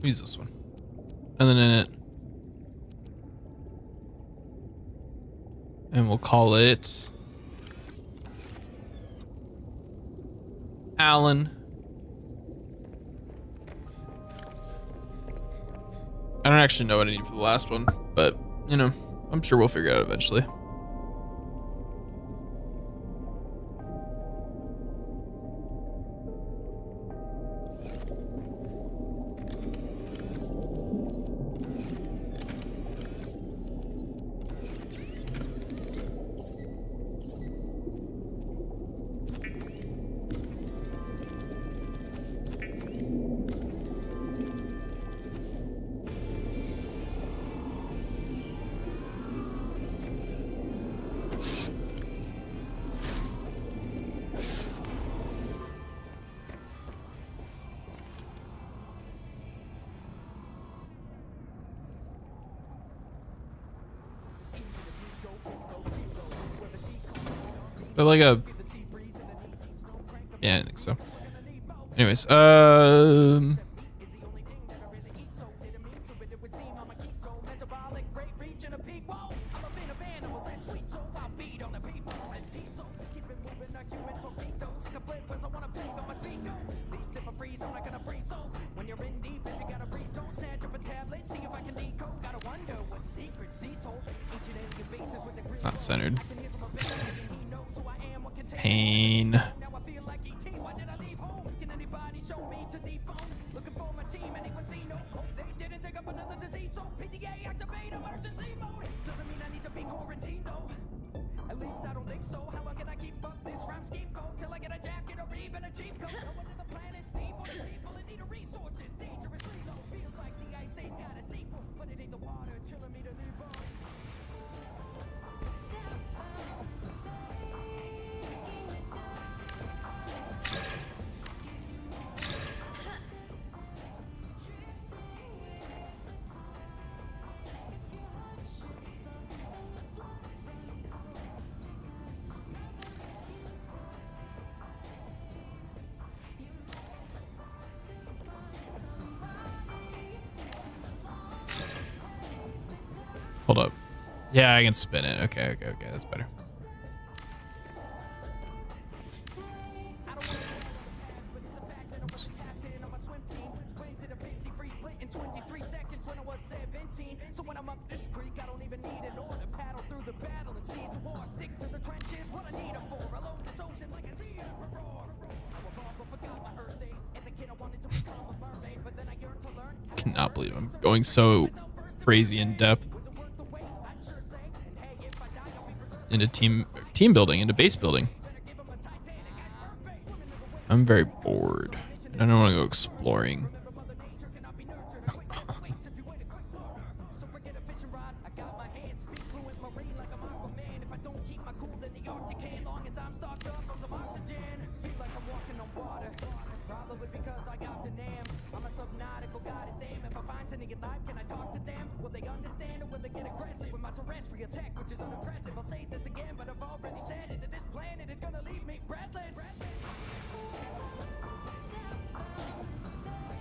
Use this one. And then in it. And we'll call it Alan. I don't actually know what I need for the last one, but you know, I'm sure we'll figure it out eventually. But like a... Yeah, I think so. Anyways, not centered. Pain. Hold up. Yeah, I can spin it. Okay, that's better. Oops. Cannot believe I'm going so crazy in depth into team building, into base building. I'm very bored. I don't want to go exploring.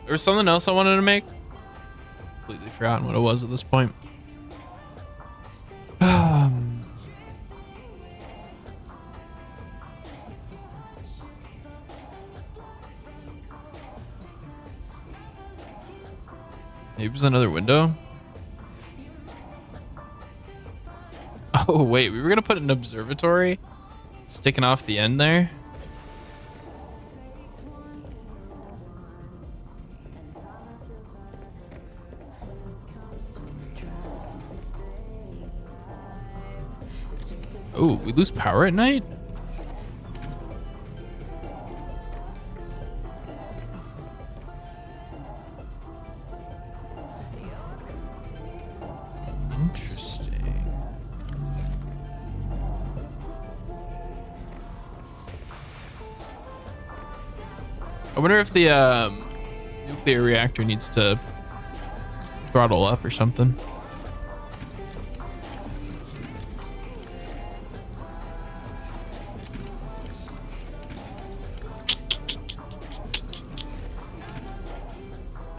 There was something else I wanted to make. Completely forgotten what it was at this point. Maybe it was another window. Oh wait, we were gonna put an observatory sticking off the end there. Oh, we lose power at night? Interesting. I wonder if the nuclear reactor needs to throttle up or something.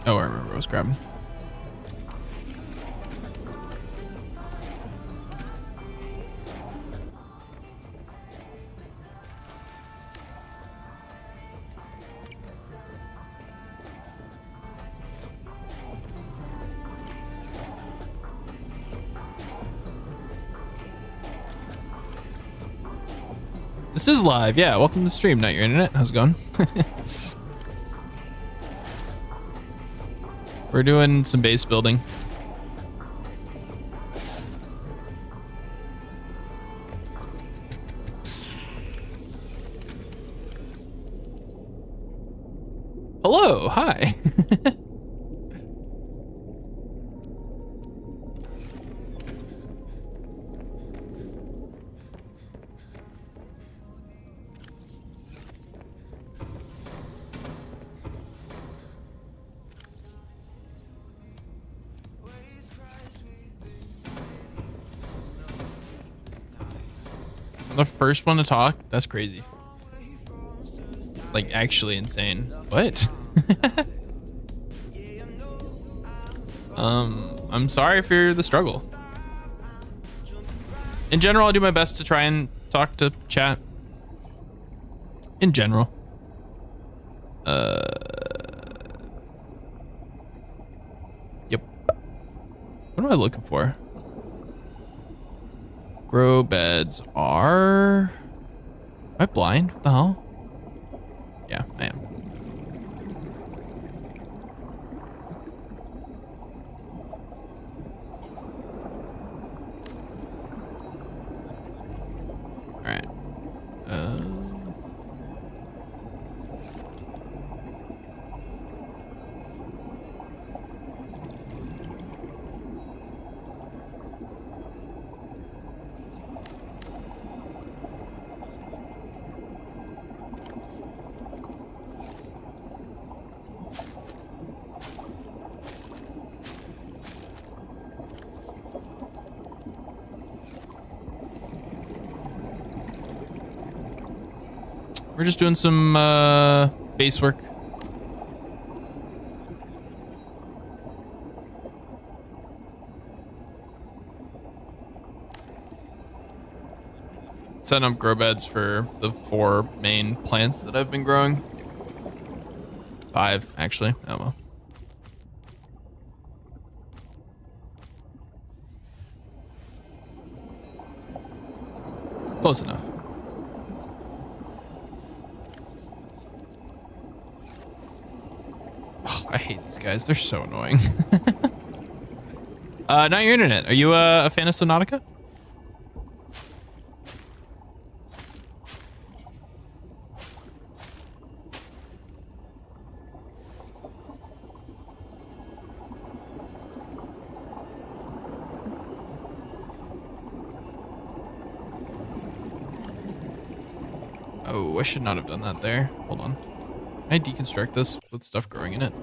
Oh, I remember what I was grabbing. This is live. Yeah, welcome to the stream, not your internet. How's it going? We're doing some base building. Hello, hi. I'm the first one to talk? That's crazy. Like, actually insane. What? I'm sorry for the struggle. In general, I do my best to try and talk to chat. In general. Yep. What am I looking for? Grow beds are... Am I blind? What the hell? Yeah, I am. All right. We're just doing some base work. Setting up grow beds for the 4 main plants that I've been growing. 5, actually. Oh well. Close enough. Oh, I hate these guys. They're so annoying. Not your internet. Are you a fan of Subnautica? Oh, I should not have done that there. Hold on. Can I deconstruct this with stuff growing in it?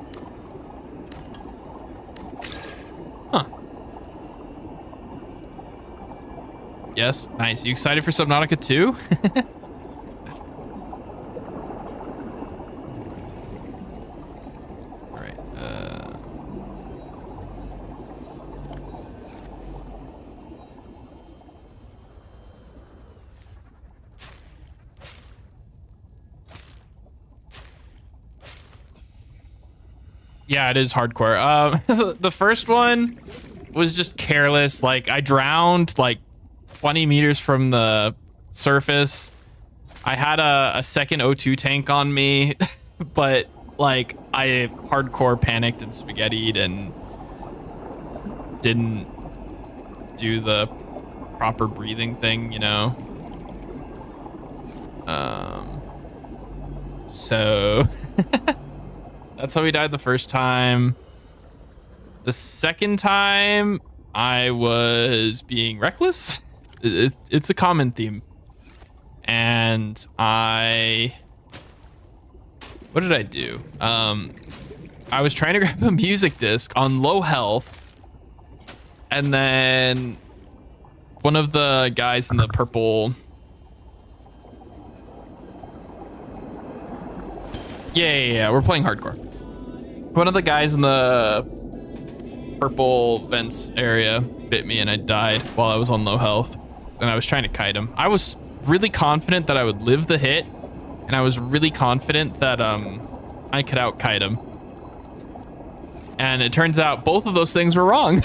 Huh. Yes, nice. You excited for Subnautica 2? All right. Yeah, it is hardcore. The first one was just careless. Like, I drowned like 20 meters from the surface. I had a second O2 tank on me, but like I hardcore panicked and spaghettied and didn't do the proper breathing thing, you know? So that's how we died the first time. The second time, I was being reckless. It's a common theme. And what did I do? I was trying to grab a music disc on low health. And then one of the guys in the purple... Yeah, we're playing hardcore. One of the guys in the purple vents area bit me and I died while I was on low health. And I was trying to kite him. I was really confident that I would live the hit. And I was really confident that I could out kite him. And it turns out both of those things were wrong.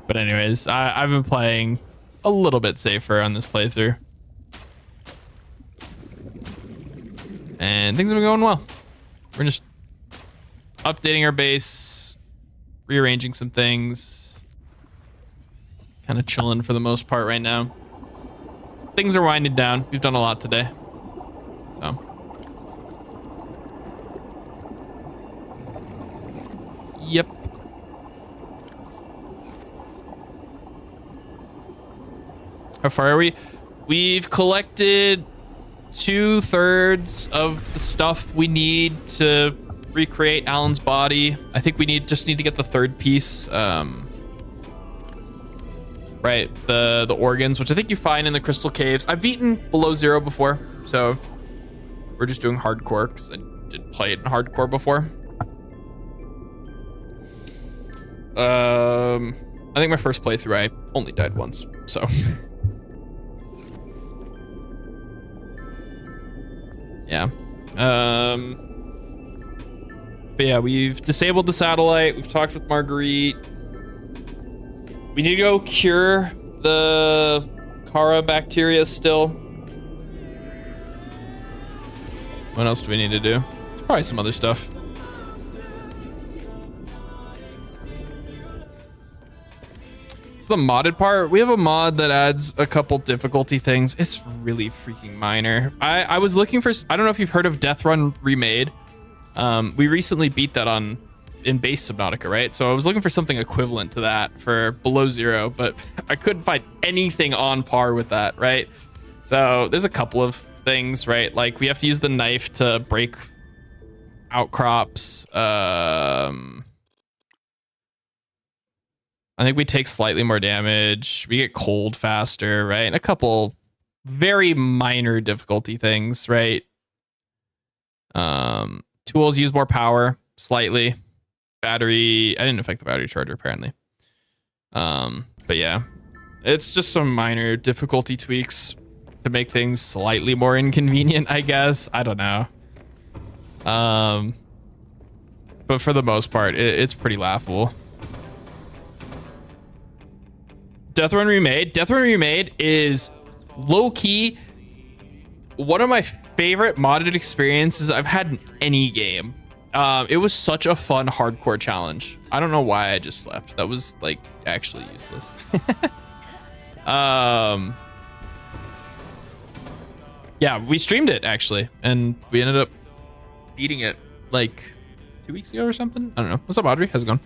But anyways, I've been playing a little bit safer on this playthrough. And things have been going well. We're just updating our base, rearranging some things. Kind of chilling for the most part right now. Things are winding down. We've done a lot today. So. Yep. How far are we? We've collected 2/3 of the stuff we need to recreate Alan's body. I think we just need to get the third piece. right? The organs, which I think you find in the crystal caves. I've beaten below 0 before, so we're just doing hardcore because I did play it in hardcore before. I think my first playthrough I only died once, so yeah. But yeah, we've disabled the satellite. We've talked with Marguerite. We need to go cure the Kara bacteria still. What else do we need to do? There's probably some other stuff. It's the modded part. We have a mod that adds a couple difficulty things. It's really freaking minor. I was looking for, I don't know if you've heard of Death Run Remade. We recently beat that in base Subnautica, right? So I was looking for something equivalent to that for below 0, but I couldn't find anything on par with that, right? So there's a couple of things, right? Like we have to use the knife to break outcrops. I think we take slightly more damage. We get cold faster, right? And a couple very minor difficulty things, right? Tools use more power slightly. Battery, I didn't affect the battery charger apparently. But yeah, it's just some minor difficulty tweaks to make things slightly more inconvenient, I guess. I don't know. But for the most part, it's pretty laughable. Death Run Remade. Death Run Remade is low-key one of my favorite modded experiences I've had in any game. It was such a fun hardcore challenge. I don't know why I just left. That was like actually useless. Yeah, we streamed it actually, and we ended up beating it like 2 weeks ago or something. I don't know. What's up, Audrey? How's it going?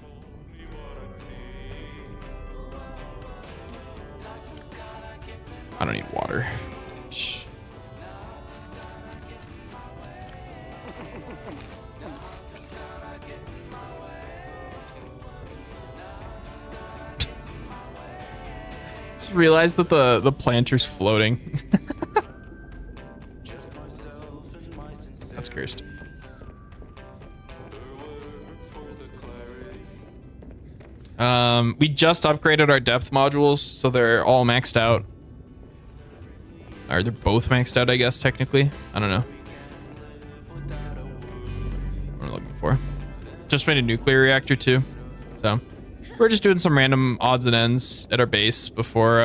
I don't need water. Shh. Just realized that the planter's floating. That's cursed. We just upgraded our depth modules, so they're all maxed out. Or they're both maxed out, I guess, technically. I don't know. What am I looking for? Just made a nuclear reactor too. So we're just doing some random odds and ends at our base before,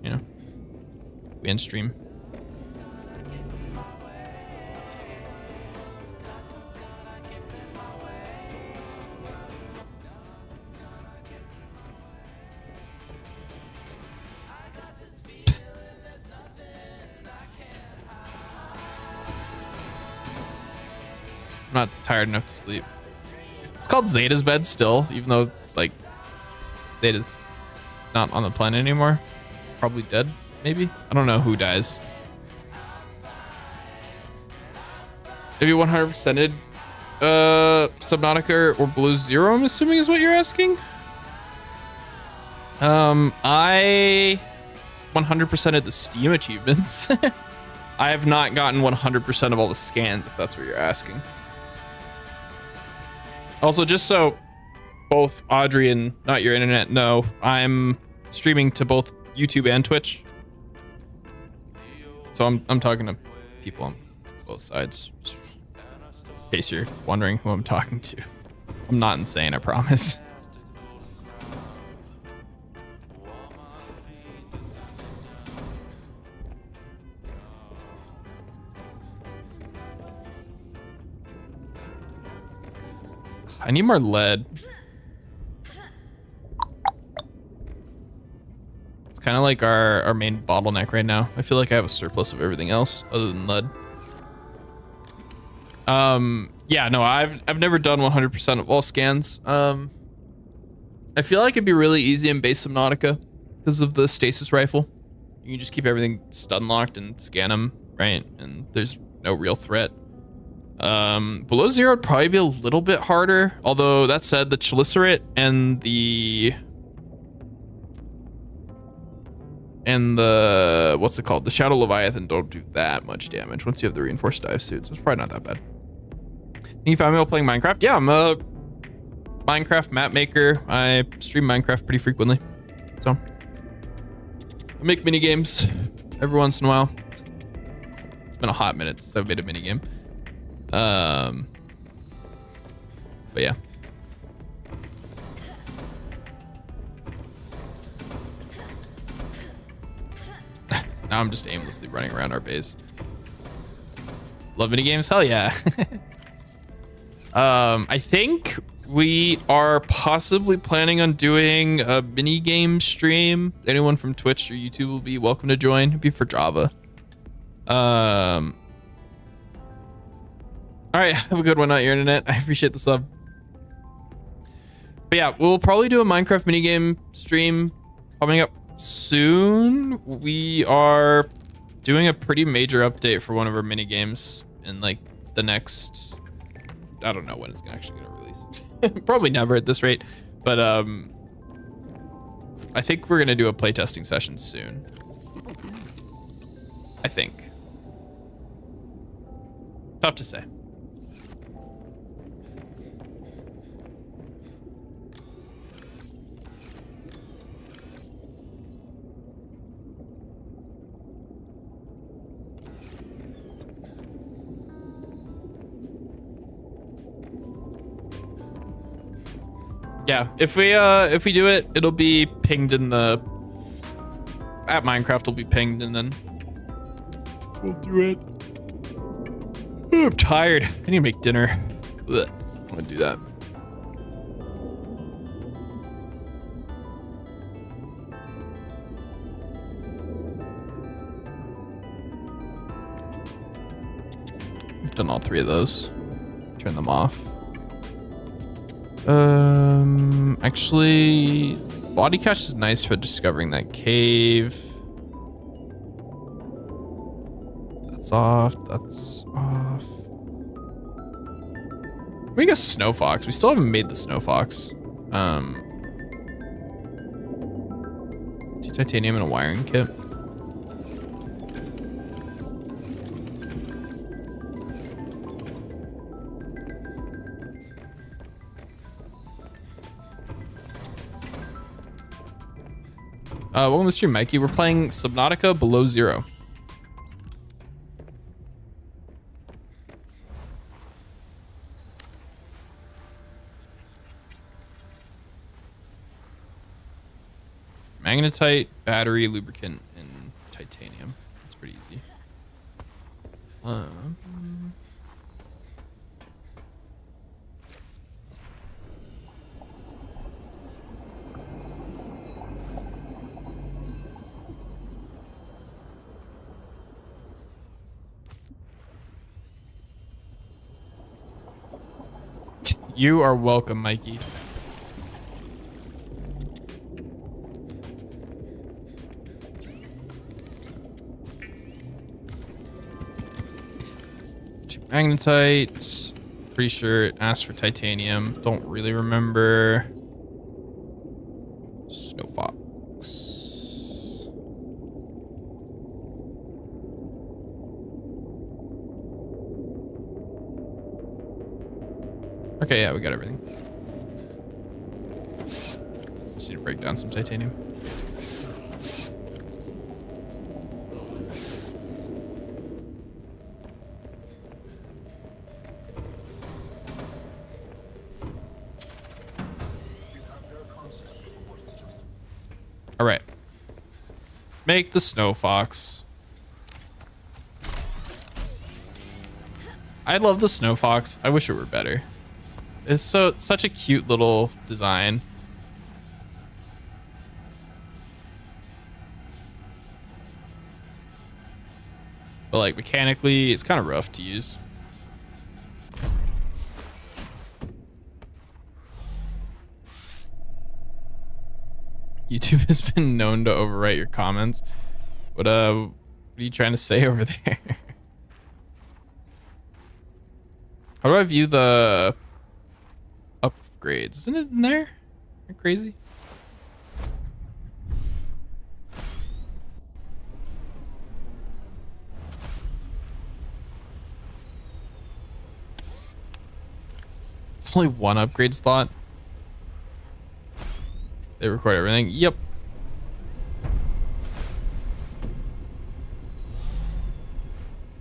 you know, we end stream. I'm not tired enough to sleep. It's called Zeta's bed still, even though like Zeta's not on the planet anymore. Probably dead, maybe. I don't know who dies. Maybe 100%ed Subnautica or Blue Zero, I'm assuming is what you're asking. I 100%ed the Steam achievements. I have not gotten 100% of all the scans, if that's what you're asking. Also, just so both Audrey and Not Your Internet know, I'm streaming to both YouTube and Twitch. So I'm talking to people on both sides. Just in case you're wondering who I'm talking to. I'm not insane, I promise. I need more lead. It's kind of like our main bottleneck right now. I feel like I have a surplus of everything else other than lead. Yeah, no, I've never done 100% of all scans. I feel like it'd be really easy in base Subnautica because of the stasis rifle. You can just keep everything stun locked and scan them, right? And there's no real threat. Below Zero would probably be a little bit harder. Although that said, the Chelicerate and the and the, what's it called? The Shadow Leviathan don't do that much damage once you have the reinforced dive suits. It's probably not that bad. You found me while playing Minecraft? Yeah, I'm a Minecraft map maker. I stream Minecraft pretty frequently. So I make mini games every once in a while. It's been a hot minute since I've made a mini game. But yeah. Now I'm just aimlessly running around our base. Love mini games? Hell yeah. I think we are possibly planning on doing a mini game stream. Anyone from Twitch or YouTube will be welcome to join. It'd be for Java. All right, have a good one out your internet. I appreciate the sub. But yeah, we'll probably do a Minecraft minigame stream coming up soon. We are doing a pretty major update for one of our mini games in like the next, I don't know when it's actually gonna release. Probably never at this rate, but I think we're gonna do a playtesting session soon. I think. Tough to say. Yeah, if we do it, it'll be pinged in the at Minecraft will be pinged and then we'll do it. Oh, I'm tired. I need to make dinner. Ugh, I want to do that. I've done all 3 of those. Turn them off. Actually, body cache is nice for discovering that cave. That's off. That's off. We got snow fox. We still haven't made the snow fox. 2 titanium and a wiring kit. Welcome to the stream, Mikey. We're playing Subnautica Below Zero. Magnetite, battery, lubricant, and titanium. That's pretty easy. You are welcome, Mikey. Magnetite. Pretty sure it asked for titanium. Don't really remember. Snow fox. Okay, yeah, we got everything. Just need to break down some titanium. All right. Make the snow fox. I love the snow fox. I wish it were better. It's such a cute little design. But like mechanically, it's kind of rough to use. YouTube has been known to overwrite your comments. What are you trying to say over there? How do I view the upgrades? Isn't it in there? Am I crazy? It's only one upgrade slot. They record everything. Yep.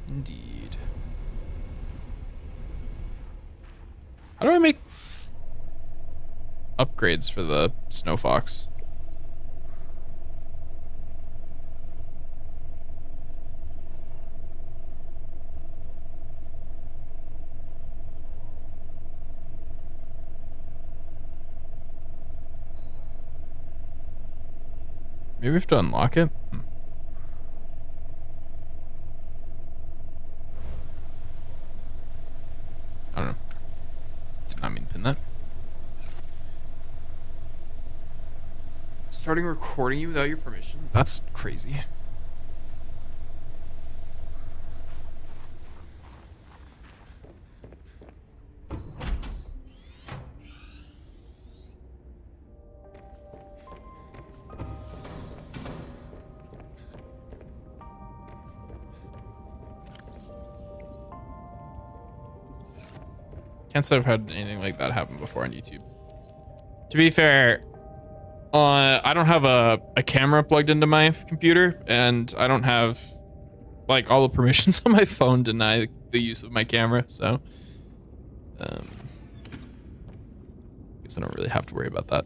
Indeed. How do I make upgrades for the Snow Fox? Maybe we have to unlock it. I don't know. Did not mean to pin that. Starting recording you without your permission? That's crazy. Can't say I've had anything like that happen before on YouTube. To be fair, I don't have a camera plugged into my computer, and I don't have like all the permissions on my phone deny the use of my camera, so guess I don't really have to worry about that.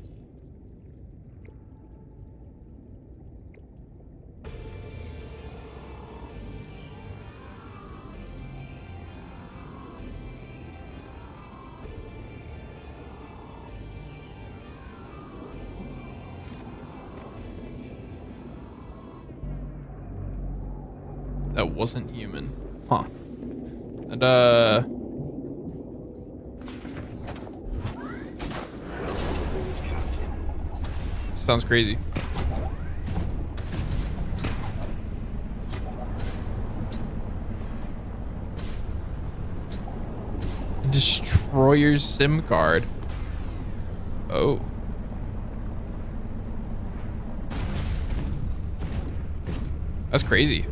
That wasn't human. Huh. And, Welcome aboard, Captain. sounds crazy. Destroyer's SIM card. Oh. That's crazy.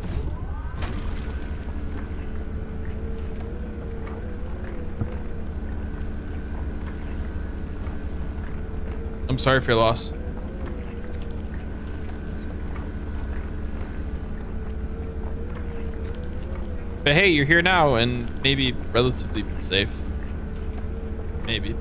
I'm sorry for your loss. But hey, you're here now and maybe relatively safe. Maybe.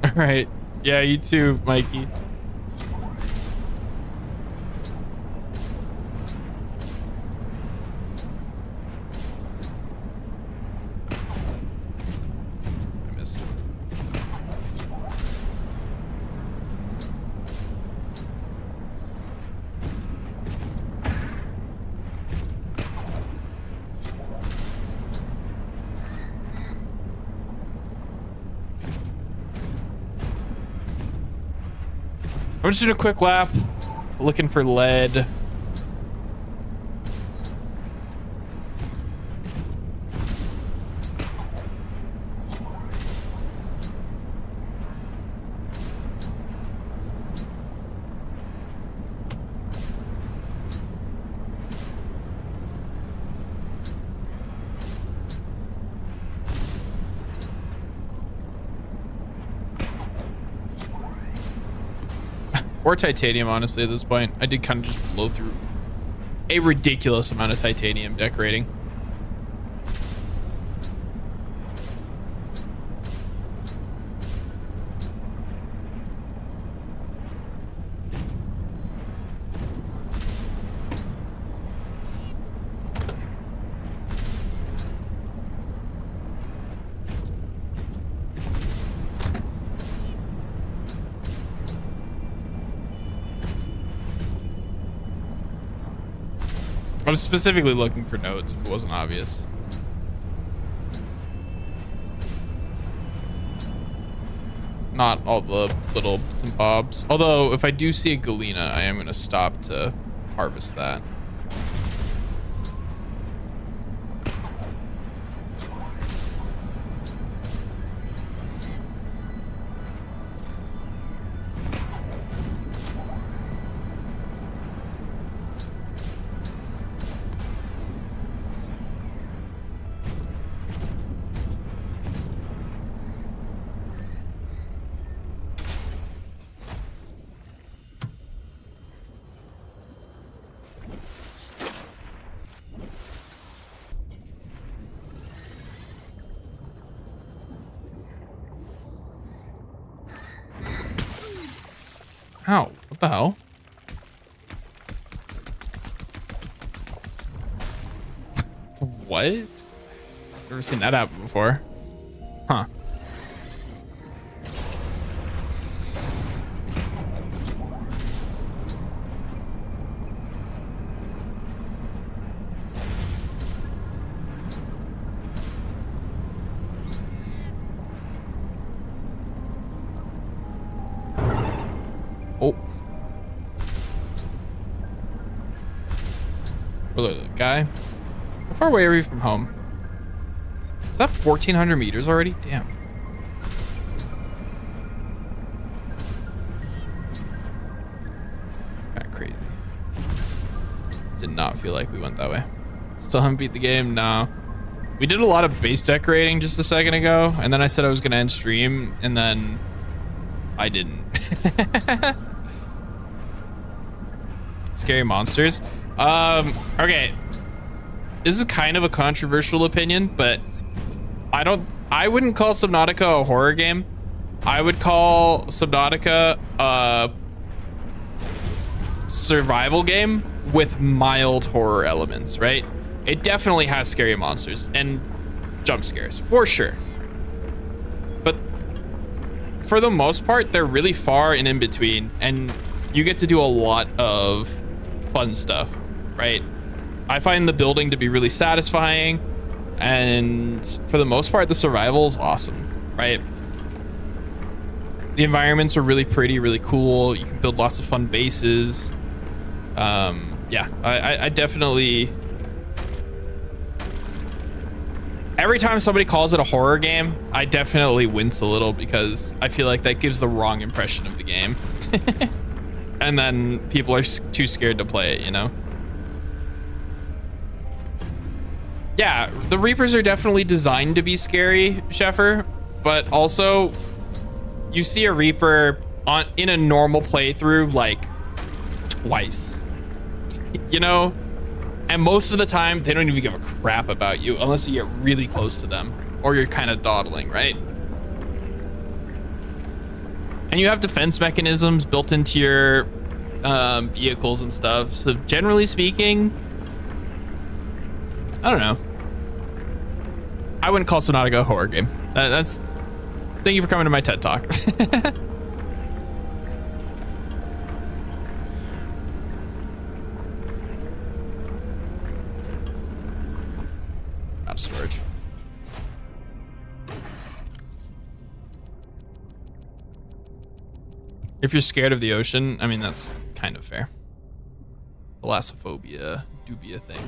All right. Yeah, you too, Mikey. I missed. I'm just doing a quick lap, looking for lead. Or titanium, honestly, at this point. I did kind of just blow through a ridiculous amount of titanium decorating. I was specifically looking for nodes if it wasn't obvious. not all the little bits and bobs. Although, if I do see a Galena, I am going to stop to harvest that. Ow, what the hell? What? Never seen that happen before. Huh. Oh. Look, guy. How far away are we from home? Is that 1,400 meters already? Damn. It's kind of crazy. Did not feel like we went that way. Still haven't beat the game? No. We did a lot of base decorating just a second ago, and then I said I was going to end stream, and then I didn't. Scary monsters. Okay. This is kind of a controversial opinion, but I wouldn't call Subnautica a horror game. I would call Subnautica a survival game with mild horror elements, right? It definitely has scary monsters and jump scares, for sure. But for the most part, they're really far and in between, and you get to do a lot of fun stuff, right? I find the building to be really satisfying, and for the most part, the survival is awesome, right? The environments are really pretty, really cool. You can build lots of fun bases. Yeah, I definitely... Every time somebody calls it a horror game, I definitely wince a little because I feel like that gives the wrong impression of the game. And then people are too scared to play it, you know? Yeah, the Reapers are definitely designed to be scary, Sheffer, but also you see a Reaper in a normal playthrough like twice, you know? And most of the time, they don't even give a crap about you unless you get really close to them or you're kind of dawdling, right? And you have defense mechanisms built into your vehicles and stuff. So generally speaking, I don't know. I wouldn't call Subnautica a horror game. Thank you for coming to my TED Talk. Out of storage. If you're scared of the ocean, I mean, that's kind of fair. Thalassophobia do be a thing.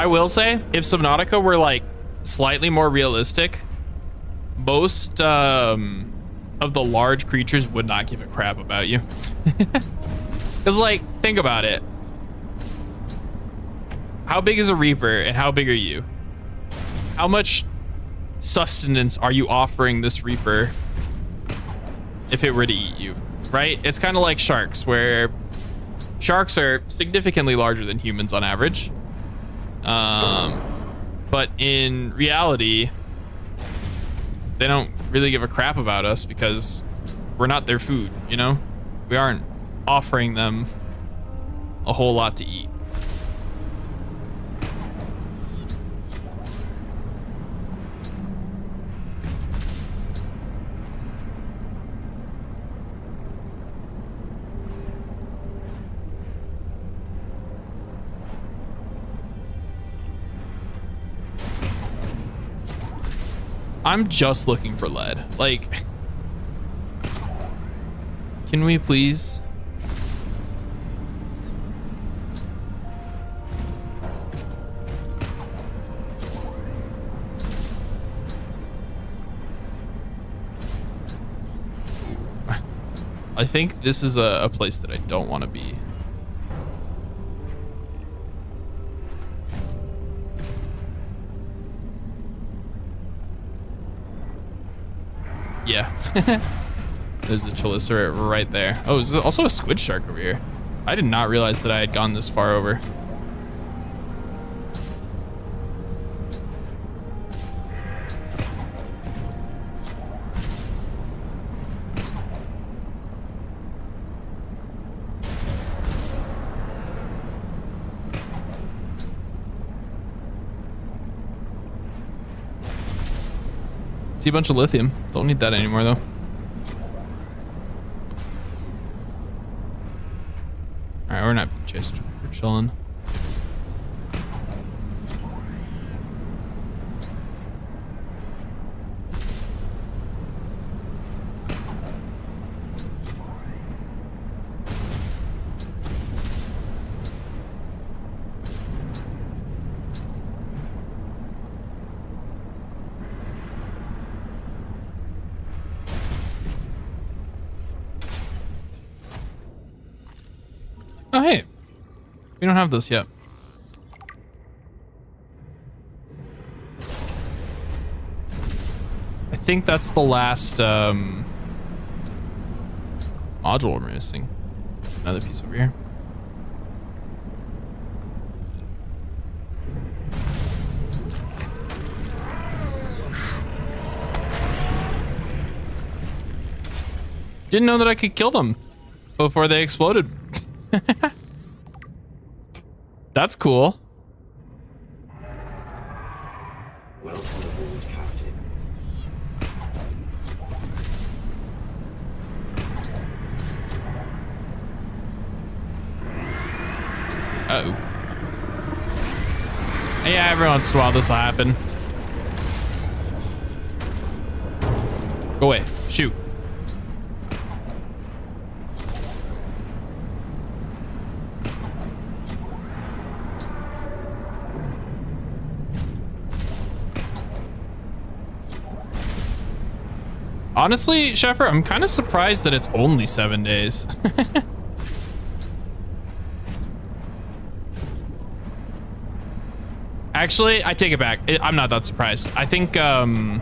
I will say, if Subnautica were like slightly more realistic, most of the large creatures would not give a crap about you. Because like, think about it. How big is a Reaper and how big are you? How much sustenance are you offering this Reaper if it were to eat you, right? It's kind of like sharks, where sharks are significantly larger than humans on average. But in reality, they don't really give a crap about us because we're not their food, you know? We aren't offering them a whole lot to eat. I'm just looking for lead. Like, can we please? I think this is a place that I don't want to be. Yeah. There's a chelicerator right there. Oh, there's also a squid shark over here. I did not realize that I had gone this far over. See a bunch of lithium. Don't need that anymore though. Alright, we're not being chased. We're chilling. Oh, hey. We don't have this yet. I think that's the last module we're missing. Another piece over here. Didn't know that I could kill them before they exploded. That's cool. Welcome aboard, Captain. Uh-oh. Yeah, every once in a while this will happen. Go away. Shoot. Honestly, Sheffer, I'm kind of surprised that it's only 7 days. Actually, I take it back. I'm not that surprised. I think that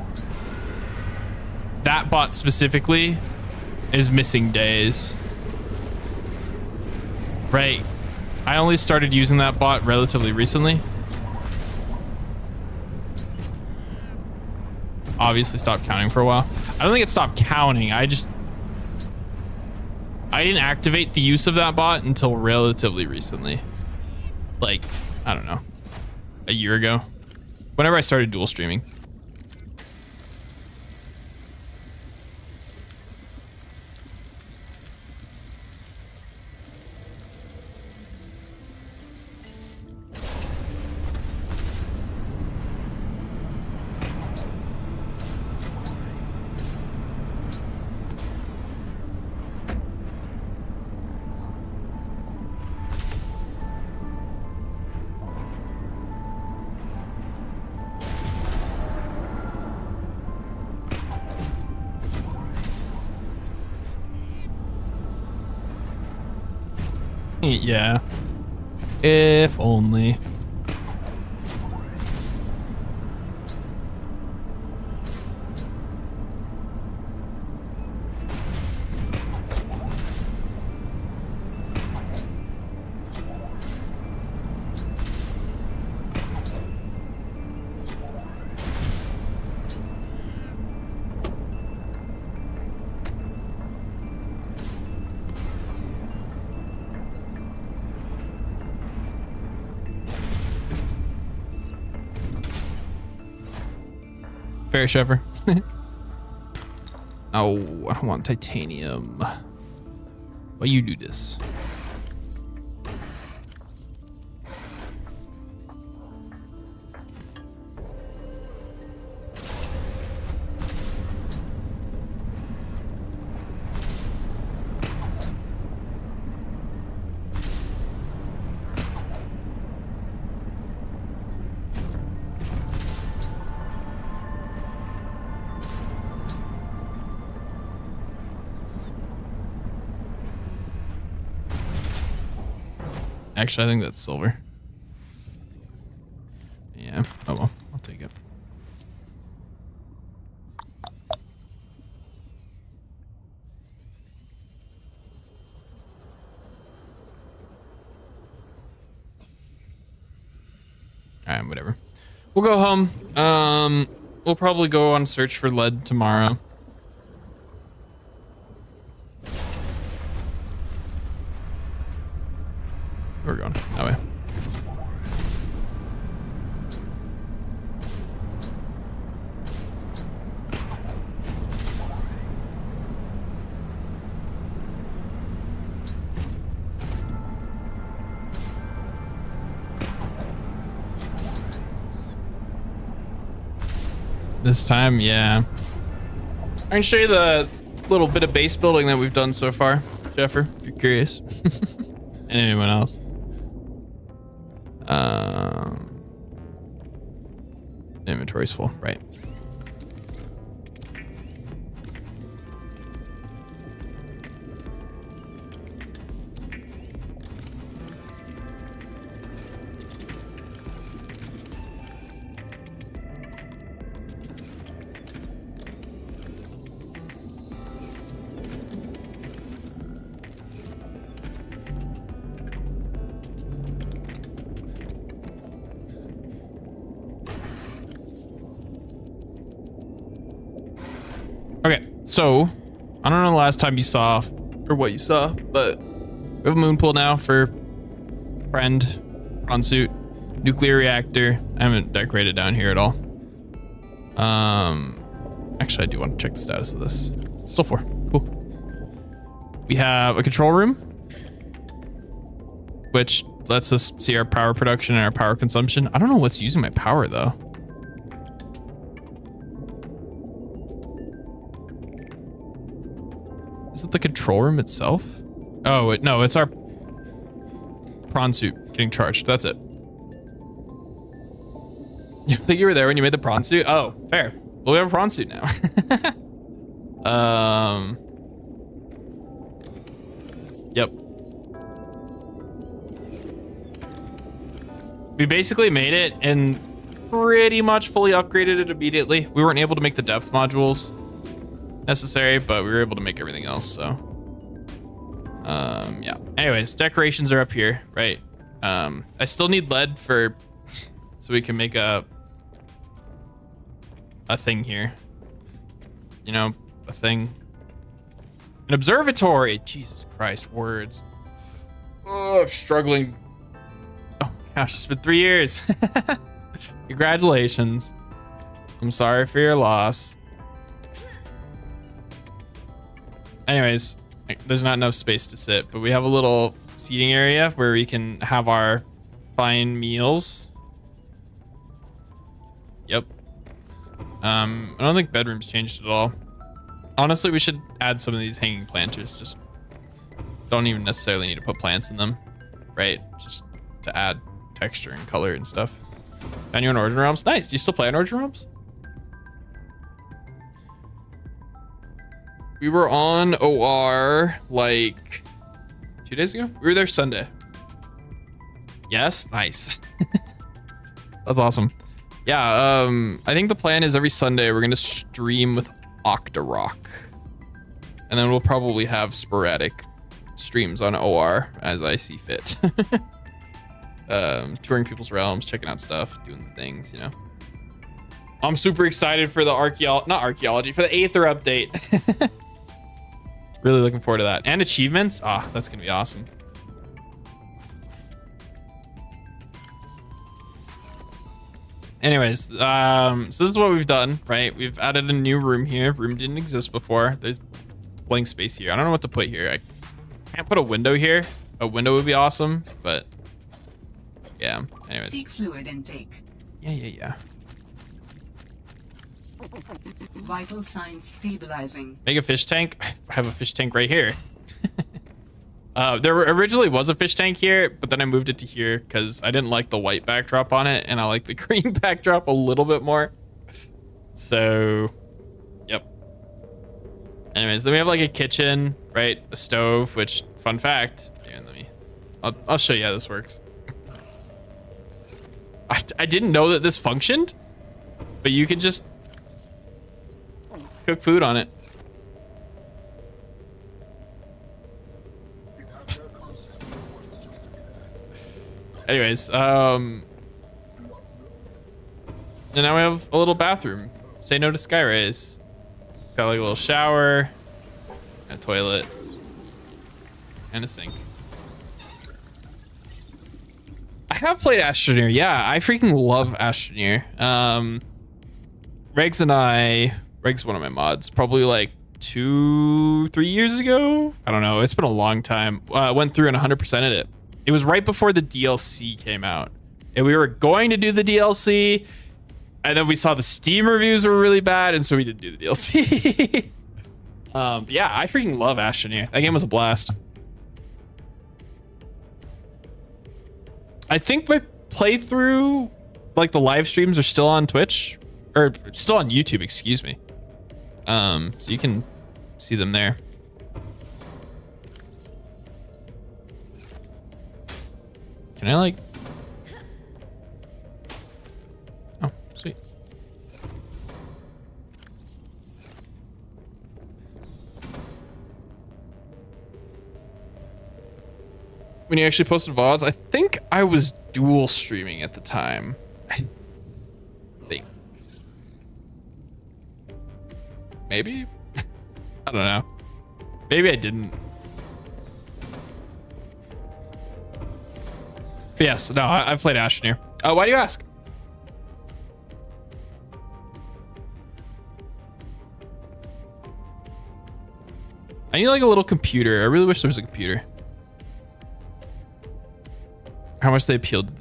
bot specifically is missing days. Right. I only started using that bot relatively recently. Obviously stopped counting for a while. I don't think it stopped counting. I didn't activate the use of that bot until relatively recently. Like, I don't know, a year ago. Whenever I started dual streaming. Yeah. If only. Fair, Sheffer. Oh, I don't want titanium. Why you do this? Actually, I think that's silver. Yeah. Oh well, I'll take it. All right, whatever. We'll go home. We'll probably go on search for lead tomorrow. Where are we going? That way. This time, yeah. I can show you the little bit of base building that we've done so far, Jeffer, if you're curious. And anyone else. Inventory's full, right. Okay, so I don't know the last time you saw or what you saw, but we have a moon pool now for friend, prawn suit, nuclear reactor. I haven't decorated down here at all. Actually, I do want to check the status of this. Still 4. Cool. We have a control room, which lets us see our power production and our power consumption. I don't know what's using my power though. Is it the control room itself? Oh, no, it's our prawn suit getting charged. That's it. You think you were there when you made the prawn suit? Oh, fair. Well, we have a prawn suit now. Yep. We basically made it and pretty much fully upgraded it immediately. We weren't able to make the depth modules necessary, but we were able to make everything else, so yeah. Anyways, decorations are up here, right? I still need lead for so we can make a thing here, you know, a thing, an observatory. Jesus Christ, words. Oh, I'm struggling. Oh gosh, it's been 3 years. Congratulations. I'm sorry for your loss. Anyways, there's not enough space to sit, but we have a little seating area where we can have our fine meals. Yep. I don't think bedrooms changed at all. Honestly, we should add some of these hanging planters. Just don't even necessarily need to put plants in them, right? Just to add texture and color and stuff. And you in Origin Realms? Nice. Do you still play on Origin Realms? We were on OR like 2 days ago. We were there Sunday. Yes, nice. That's awesome. Yeah, I think the plan is every Sunday we're gonna stream with Octarock, and then we'll probably have sporadic streams on OR as I see fit. Touring people's realms, checking out stuff, doing the things, you know. I'm super excited for the for the Aether update. Really looking forward to that. And achievements. Ah, that's gonna be awesome. Anyways, so this is what we've done, right? We've added a new room here. Room didn't exist before. There's blank space here. I don't know what to put here. I can't put a window here. A window would be awesome, but yeah. Anyways. Seek fluid intake. Yeah. Vital signs stabilizing. Make a fish tank. I have a fish tank right here. There originally was a fish tank here, but then I moved it to here because I didn't like the white backdrop on it, and I like the green backdrop a little bit more. So, yep. Anyways, then we have like a kitchen, right? A stove, which, fun fact, here, let me I'll show you how this works. I didn't know that this functioned, but you can just cook food on it. Anyways, and now we have a little bathroom. Say no to sky rays. It's got like a little shower, a toilet, and a sink. I have played Astroneer. Yeah, I freaking love Astroneer. Regs and Reg's one of my mods, probably like 2-3 years ago. I don't know. It's been a long time. Went through and 100%ed it. It was right before the DLC came out. And we were going to do the DLC. And then we saw the Steam reviews were really bad. And so we didn't do the DLC. But yeah, I freaking love Astroneer. That game was a blast. I think my playthrough, like the live streams, are still on Twitch. Or still on YouTube, excuse me. So you can see them there. Can I like... Oh, sweet. When you actually posted VODs, I think I was dual streaming at the time. I think. Maybe? I don't know. Maybe I didn't. But yes, no, I've played Astroneer. Why do you ask? I need like a little computer. I really wish there was a computer. How much they appealed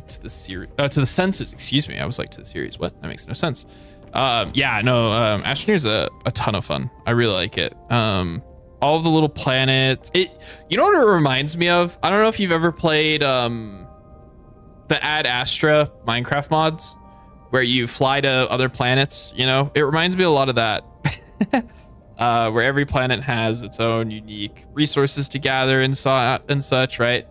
to the series, to the senses, excuse me. I was like, to the series. What? That makes no sense. Yeah, no, Astroneer's a ton of fun. I really like it. All of the little planets. You know what it reminds me of? I don't know if you've ever played the Ad Astra Minecraft mods where you fly to other planets, you know? It reminds me a lot of that. Where every planet has its own unique resources to gather and such, right?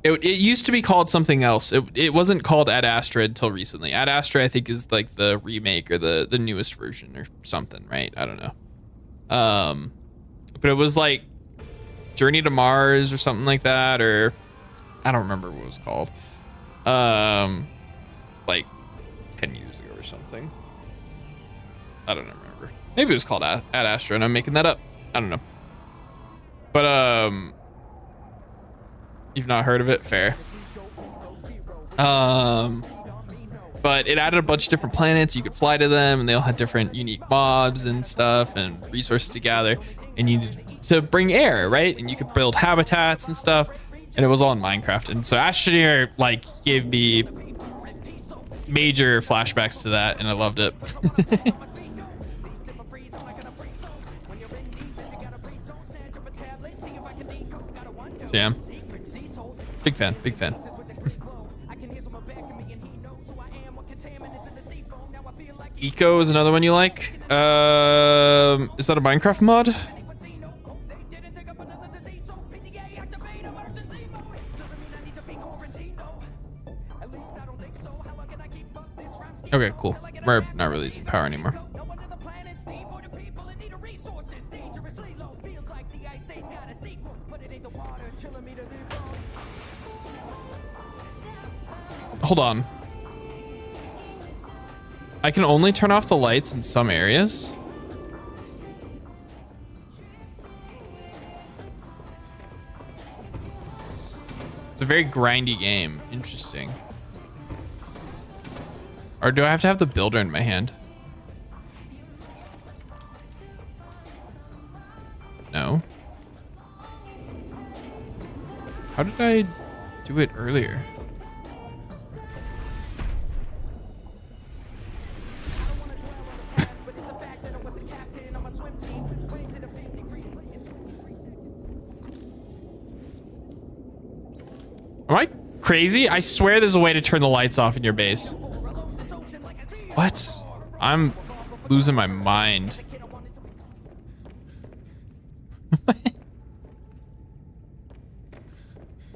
It used to be called something else. It wasn't called Ad Astra until recently. Ad Astra, I think, is like the remake or the newest version or something, right? I don't know. But it was like Journey to Mars or something like that, or I don't remember what it was called. Like 10 years ago or something. I don't remember. Maybe it was called Ad Astra and I'm making that up. I don't know. But you've not heard of it? Fair. But it added a bunch of different planets. You could fly to them and they all had different unique mobs and stuff and resources to gather. And you needed to bring air, right? And you could build habitats and stuff. And it was all in Minecraft. And so Astroneer like gave me major flashbacks to that and I loved it. So yeah, big fan, big fan. Eco is another one you like. Is that a Minecraft mod? Okay, cool. We're not really using power anymore. Hold on. I can only turn off the lights in some areas. It's a very grindy game. Interesting. Or do I have to have the builder in my hand? No. How did I do it earlier? Am I crazy? I swear there's a way to turn the lights off in your base. What? I'm losing my mind.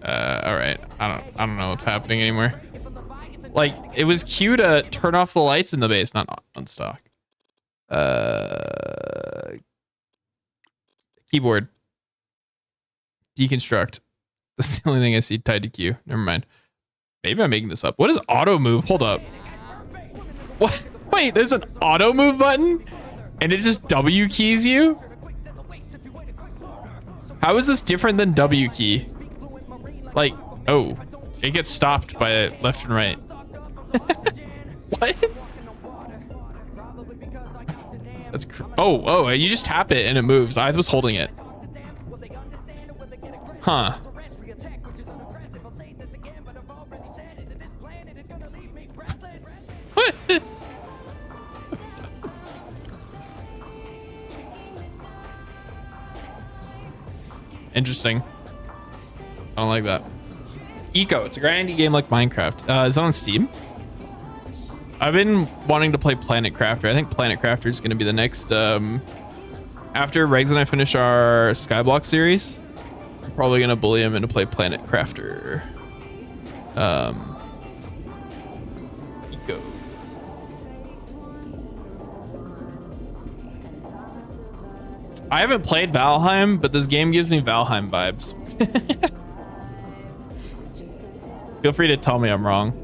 All right. I don't know what's happening anymore. Like, it was Q to turn off the lights in the base, not on stock. Keyboard. Deconstruct. That's the only thing I see tied to Q. Never mind. Maybe I'm making this up. What is auto move? Hold up. What? Wait, there's an auto move button? And it just W keys you? How is this different than W key? Like, oh, it gets stopped by left and right. What? That's oh, you just tap it and it moves. I was holding it. Huh. What? Interesting. I don't like that. Eco. It's a grindy game like Minecraft. Is it on Steam? I've been wanting to play Planet Crafter. I think Planet Crafter is going to be the next. After Regs and I finish our Skyblock series, I'm probably going to bully him into play Planet Crafter. Eco. I haven't played Valheim, but this game gives me Valheim vibes. Feel free to tell me I'm wrong.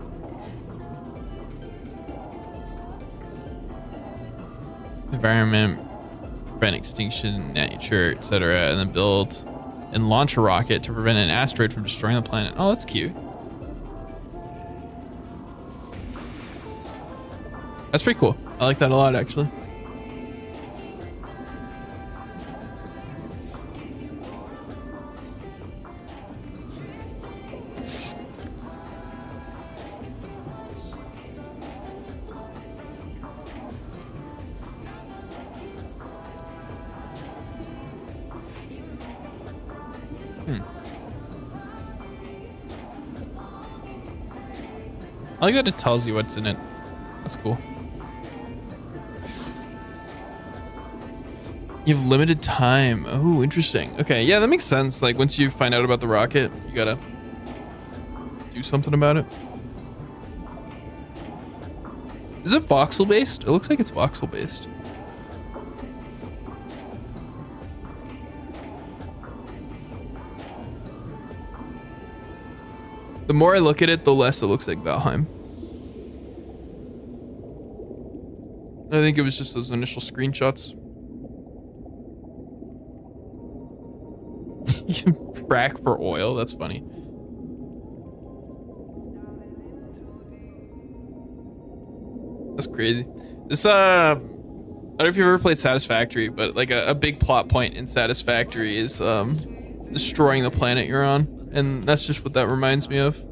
Environment, prevent extinction, nature, etc., and then build and launch a rocket to prevent an asteroid from destroying the planet. Oh, that's cute. That's pretty cool. I like that a lot, actually. I like that it tells you what's in it. That's cool. You have limited time. Oh, interesting. Okay, yeah, that makes sense. Like, once you find out about the rocket, you gotta do something about it. Is it voxel based? It looks like it's voxel based. The more I look at it, the less it looks like Valheim. I think it was just those initial screenshots. Frack for oil, that's funny. That's crazy. This, I don't know if you've ever played Satisfactory, but like a big plot point in Satisfactory is destroying the planet you're on. And that's just what that reminds me of.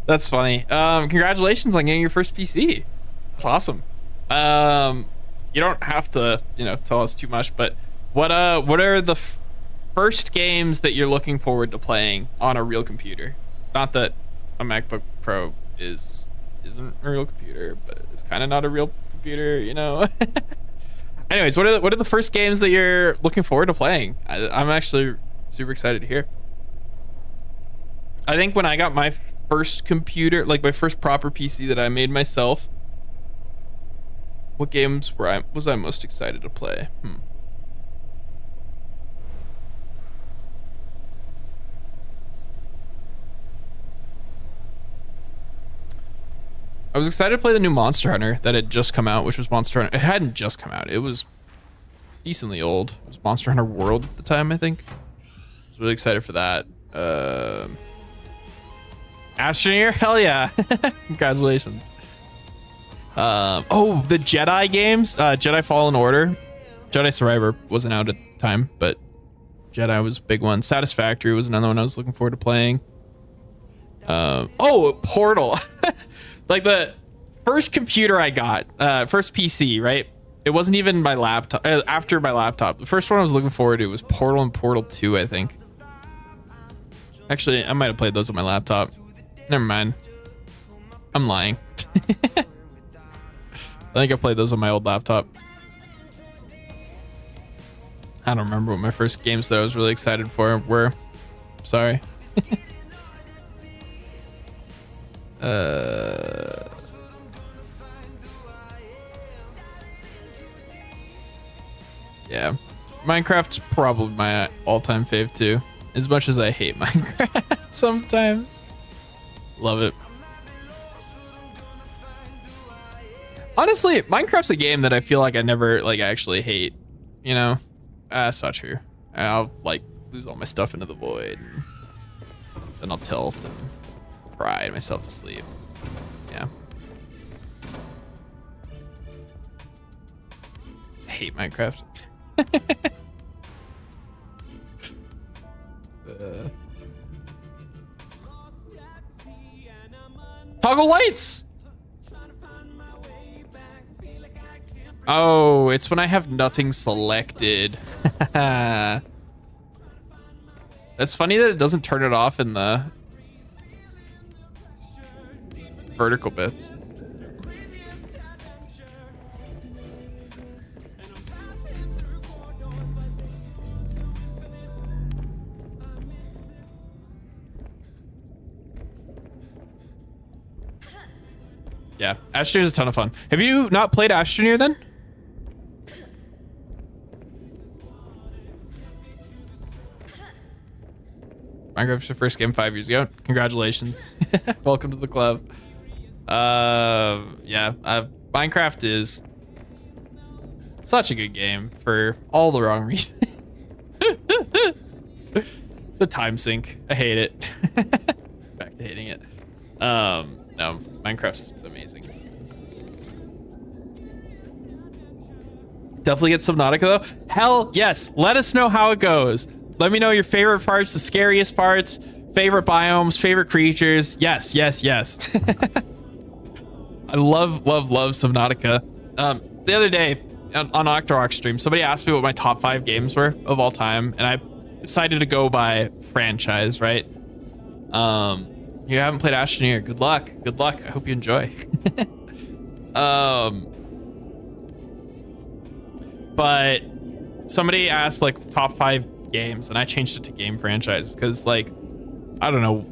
That's funny. Congratulations on getting your first PC. That's awesome. You don't have to, tell us too much, but what are the first games that you're looking forward to playing on a real computer? Not that a MacBook Pro isn't a real computer, but it's kind of not a real computer, Anyways, what are the first games that you're looking forward to playing? I'm actually super excited to hear. I think when I got my first computer, like my first proper PC that I made myself, what games was I most excited to play? I was excited to play the new Monster Hunter that had just come out, which was Monster Hunter. It hadn't just come out. It was decently old. It was Monster Hunter World at the time, I think. I was really excited for that. Astroneer? Hell yeah. Congratulations. Oh, the Jedi games. Jedi Fallen Order. Jedi Survivor wasn't out at the time, but Jedi was a big one. Satisfactory was another one I was looking forward to playing. Oh, Portal. Like the first computer I got, first PC, right? It wasn't even my laptop. After my laptop, the first one I was looking forward to was Portal and Portal 2, I think. Actually, I might have played those on my laptop. Never mind. I'm lying. I think I played those on my old laptop. I don't remember what my first games that I was really excited for were. Sorry. Yeah. Minecraft's probably my all-time fave too. As much as I hate Minecraft sometimes. Love it. Honestly, Minecraft's a game that I feel like I never like actually hate. You know? That's not true. I'll like lose all my stuff into the void, and then I'll tilt and cry myself to sleep. Yeah. I hate Minecraft. Toggle lights. Oh, it's when I have nothing selected. That's funny that it doesn't turn it off in the vertical bits. Yeah, Astroneer is a ton of fun. Have you not played Astroneer then? Minecraft's your first game 5 years ago. Congratulations. Welcome to the club. Yeah, Minecraft is such a good game for all the wrong reasons. It's a time sink. I hate it. Back to hating it. No, Minecraft's amazing. Definitely get Subnautica though. Hell yes. Let us know how it goes. Let me know your favorite parts, the scariest parts, favorite biomes, favorite creatures. Yes, yes, yes. I love Subnautica. The other day on Octorok stream, somebody asked me what my top 5 games were of all time, and I decided to go by franchise, right? You haven't played Astroneer. Good luck. Good luck. I hope you enjoy. But somebody asked like top 5 games, and I changed it to game franchises because, like, I don't know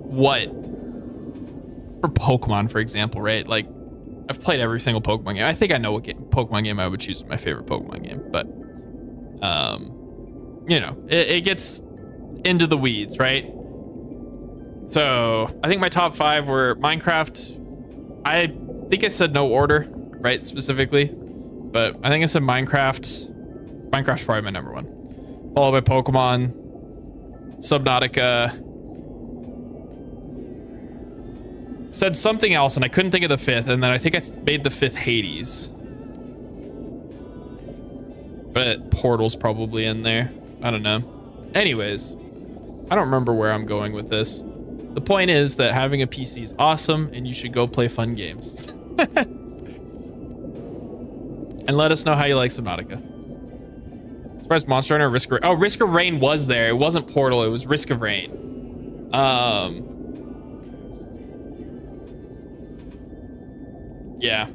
what for Pokemon, for example, right? Like, I've played every single Pokemon game. I think I know what Pokemon game I would choose as my favorite Pokemon game, but you know, it gets into the weeds, right? So I think my top 5 were Minecraft. I think I said no order, right? Specifically, but I think I said Minecraft. Minecraft's probably my number 1, followed by Pokemon, Subnautica. Said something else, and I couldn't think of the 5th, and then I think I made the 5th Hades. But Portal's probably in there. I don't know. Anyways, I don't remember where I'm going with this. The point is that having a PC is awesome, and you should go play fun games. And let us know how you like Subnautica. Surprised Monster Hunter Risk of Rain. Oh, Risk of Rain was there. It wasn't Portal, it was Risk of Rain. Yeah.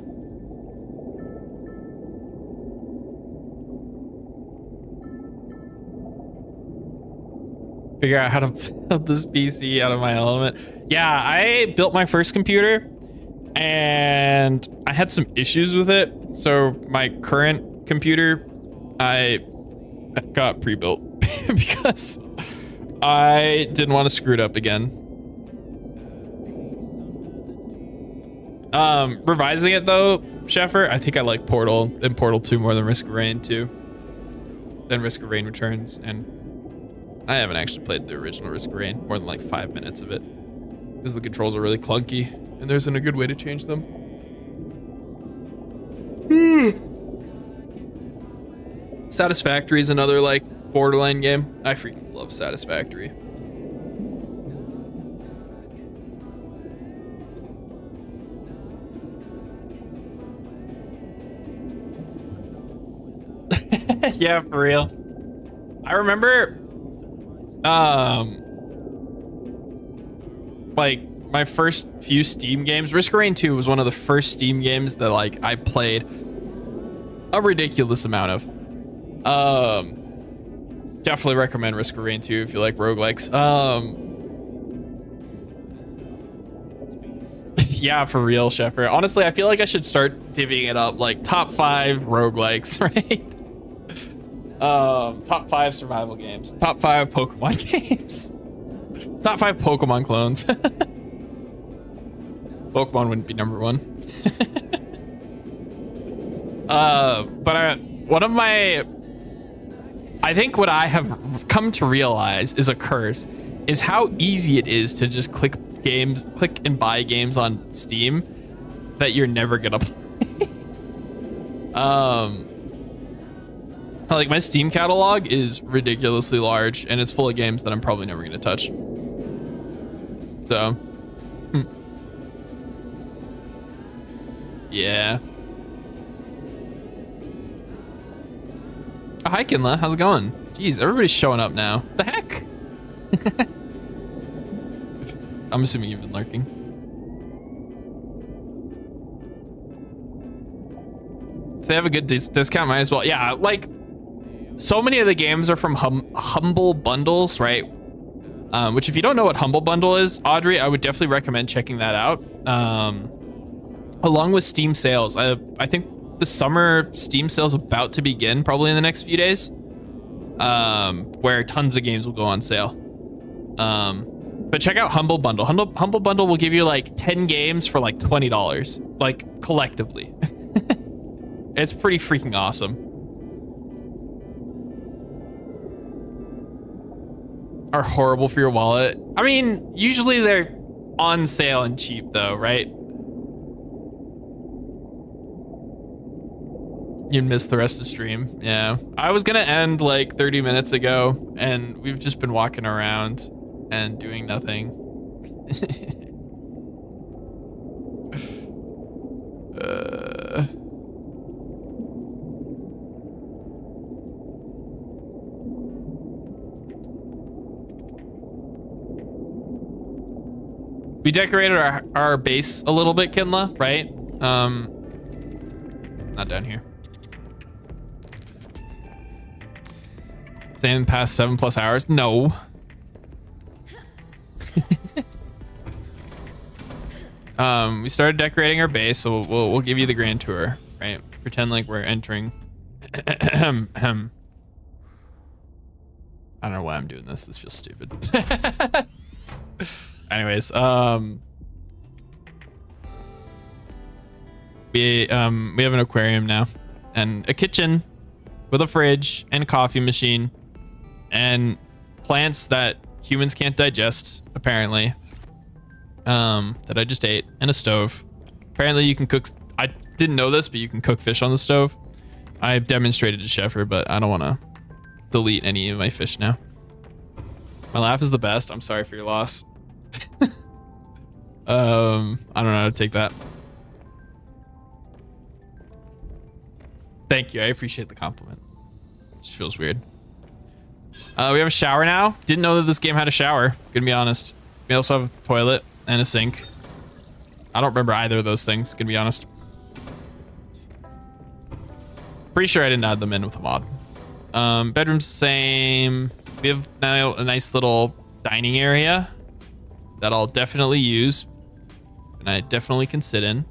Figure out how to build this PC out of my element. Yeah, I built my first computer and I had some issues with it. So my current computer, I got pre-built because I didn't want to screw it up again. Revising it though Sheffer, I think I like Portal and Portal 2 more than Risk of Rain 2. Then Risk of Rain Returns, and I haven't actually played the original Risk of Rain, more than like 5 minutes of it. Because the controls are really clunky, and there isn't a good way to change them. Satisfactory is another like Borderline game. I freaking love Satisfactory. Yeah, for real. I remember like my first few Steam games. Risk of Rain 2 was one of the first Steam games that like I played a ridiculous amount of. Definitely recommend Risk of Rain 2 if you like roguelikes. Yeah, for real, Sheffer. Honestly, I feel like I should start divvying it up like top 5 roguelikes, right? Top 5 survival games, top 5 Pokemon games, top 5 Pokemon clones. Pokemon wouldn't be number 1. But one of my, I think what I have come to realize is a curse is how easy it is to just click and buy games on Steam that you're never gonna play. Like my Steam catalog is ridiculously large and it's full of games that I'm probably never gonna touch. So, yeah. Oh, hi Kinla, how's it going? Jeez, everybody's showing up now. The heck? I'm assuming you've been lurking. If they have a good discount, might as well. Yeah, like so many of the games are from Humble Bundles, right? Which if you don't know what Humble Bundle is, Audrey, I would definitely recommend checking that out. Along with Steam sales. I think the summer Steam sales about to begin probably in the next few days. Where tons of games will go on sale. But check out Humble Bundle. Humble Bundle will give you like 10 games for like $20, like collectively. It's pretty freaking awesome. Are horrible for your wallet. I mean, usually they're on sale and cheap though, right? You missed the rest of the stream. Yeah. I was gonna end like 30 minutes ago and we've just been walking around and doing nothing. We decorated our base a little bit, Kinla, right? Not down here. Saying past 7+ hours? No. We started decorating our base, so we'll give you the grand tour, right? Pretend like we're entering. I don't know why I'm doing this. This feels stupid. Anyways, we have an aquarium now, and a kitchen with a fridge and a coffee machine, and plants that humans can't digest, apparently. That I just ate, and a stove. Apparently you can cook. I didn't know this, but you can cook fish on the stove. I've demonstrated to Sheffer, but I don't want to delete any of my fish now. My laugh is the best. I'm sorry for your loss. I don't know how to take that. Thank you. I appreciate the compliment. Just feels weird. We have a shower now. Didn't know that this game had a shower. Gonna be honest. We also have a toilet and a sink. I don't remember either of those things, gonna be honest. Pretty sure I didn't add them in with a mod. Bedroom's the same. We have now a nice little dining area that I'll definitely use, and I definitely can sit in.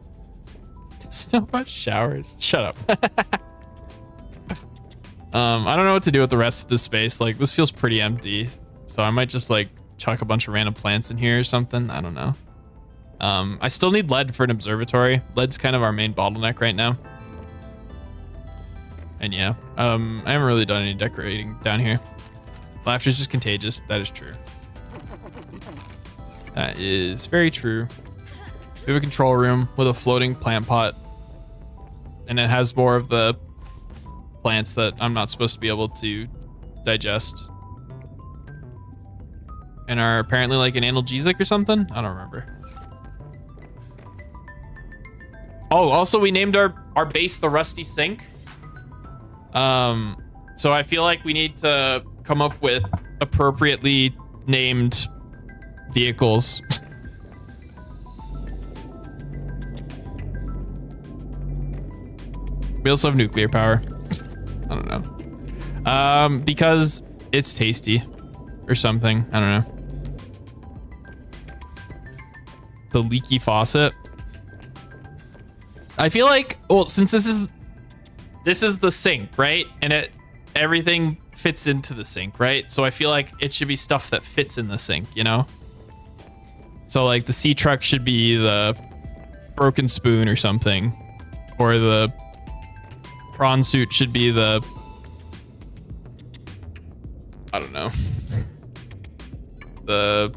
It's not about showers. Shut up. I don't know what to do with the rest of this space. Like, this feels pretty empty, so I might just like chuck a bunch of random plants in here or something. I don't know. I still need lead for an observatory. Lead's kind of our main bottleneck right now. And yeah, I haven't really done any decorating down here. Laughter's just contagious. That is true. That is very true. We have a control room with a floating plant pot. And it has more of the plants that I'm not supposed to be able to digest. And are apparently like an analgesic or something? I don't remember. Oh, also we named our base the Rusty Sink. So I feel like we need to come up with appropriately named vehicles. We also have nuclear power. I don't know. Because it's tasty or something. I don't know. The leaky faucet. I feel like, well, since this is the sink, right? And everything fits into the sink, right? So I feel like it should be stuff that fits in the sink, you know? So like the sea truck should be the broken spoon or something. Or the prawn suit should be the, I don't know. The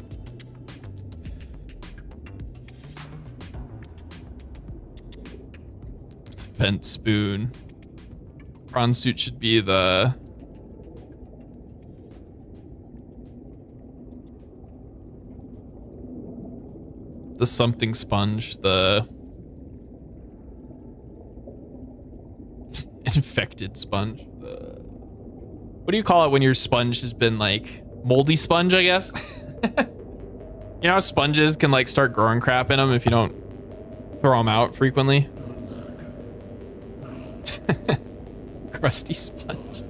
bent spoon. Prawn suit should be the something sponge, the infected sponge. What do you call it when your sponge has been like moldy sponge, I guess? You know how sponges can like start growing crap in them if you don't throw them out frequently? Crusty sponge.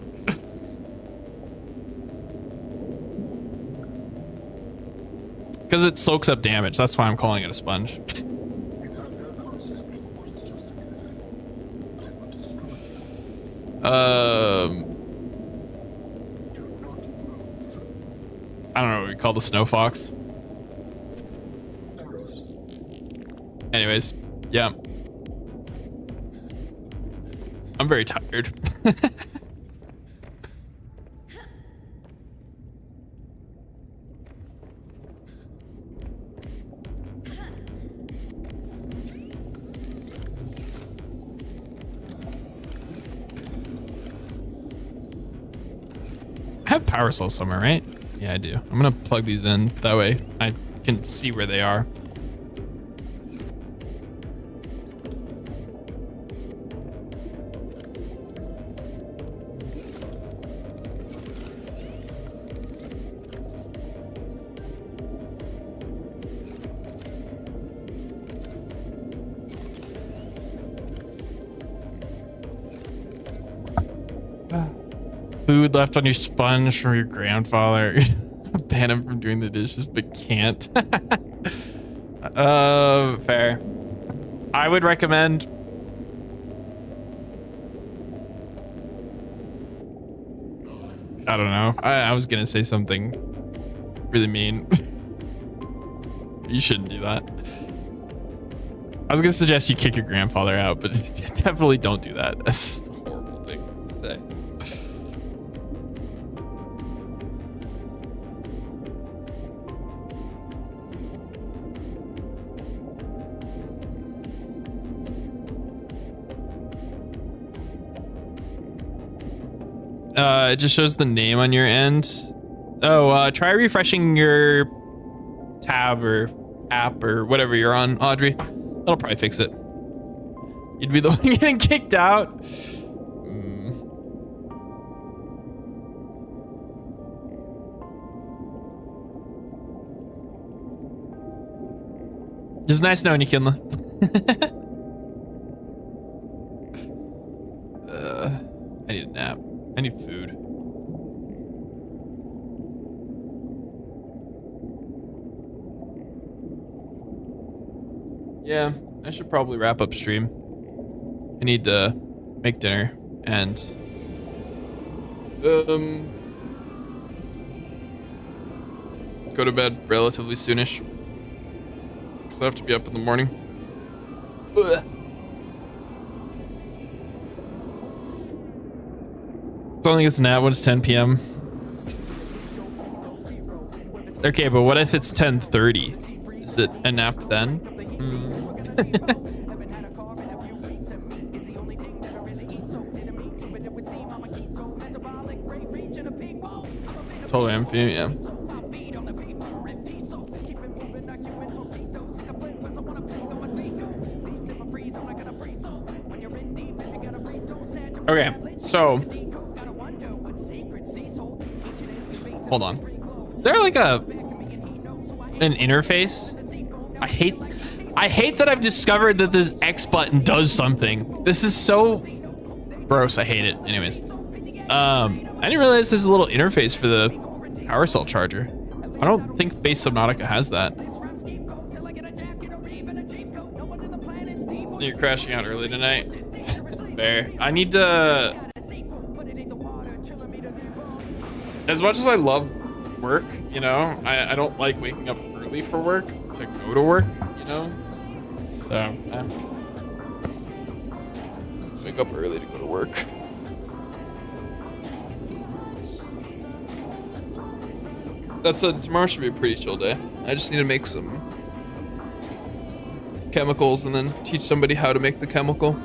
Because it soaks up damage. That's why I'm calling it a sponge. I don't know what we call the snow fox. Anyways, yeah. I'm very tired. I have power cells somewhere, right? Yeah, I do. I'm gonna plug these in. That way I can see where they are. Food left on your sponge from your grandfather. Ban him from doing the dishes, but can't. Fair. I would recommend. I don't know. I was gonna say something really mean. You shouldn't do that. I was gonna suggest you kick your grandfather out, but definitely don't do that. That's a horrible thing to say. It just shows the name on your end. Oh, try refreshing your tab or app or whatever you're on, Audrey. That'll probably fix it. You'd be the one getting kicked out. Just nice knowing you, Kinla. I need a nap. I need food. Yeah, I should probably wrap up stream. I need to make dinner and go to bed relatively soonish. because I have to be up in the morning. Ugh. It's only gets nap when it's 10 p.m. Okay, but what if it's 10:30? Is it a nap then? Totally amphibian, yeah. Okay, so hold on. Is there like an interface? I hate that I've discovered that this X button does something. This is so gross. I hate it. Anyways, I didn't realize there's a little interface for the power cell charger. I don't think base Subnautica has that. You're crashing out early tonight. Fair. I need to. As much as I love work, you know, I don't like waking up early for work to go to work, you know. So wake up early to go to work. Tomorrow should be a pretty chill day. I just need to make some chemicals and then teach somebody how to make the chemical.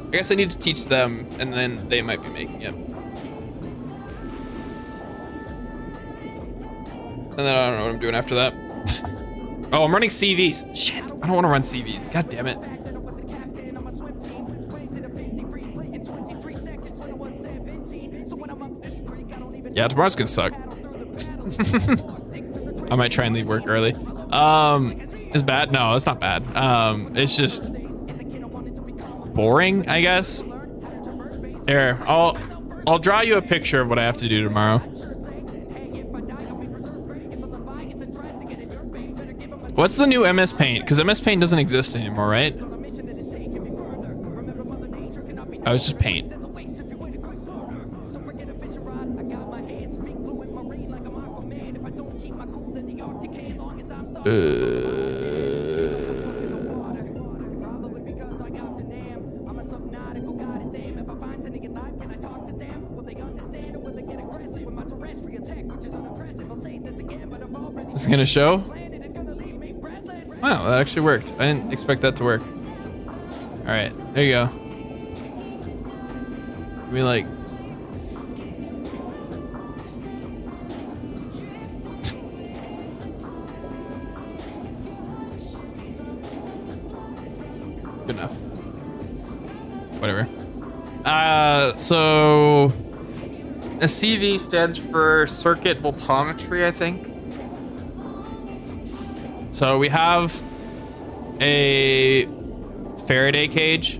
I guess I need to teach them and then they might be making it. And then I don't know what I'm doing after that. Oh, I'm running CVs. Shit, I don't want to run CVs. God damn it. Yeah, tomorrow's gonna suck. I might try and leave work early. It's bad? No, it's not bad. It's just boring, I guess. Here, I'll draw you a picture of what I have to do tomorrow. What's the new MS Paint? Because MS Paint doesn't exist anymore, right? Oh, it's just Paint. Is it gonna show? Wow, that actually worked. I didn't expect that to work. All right, there you go. Give me like. Good enough. Whatever. So a CV stands for circuit voltammetry, I think. So we have a Faraday cage,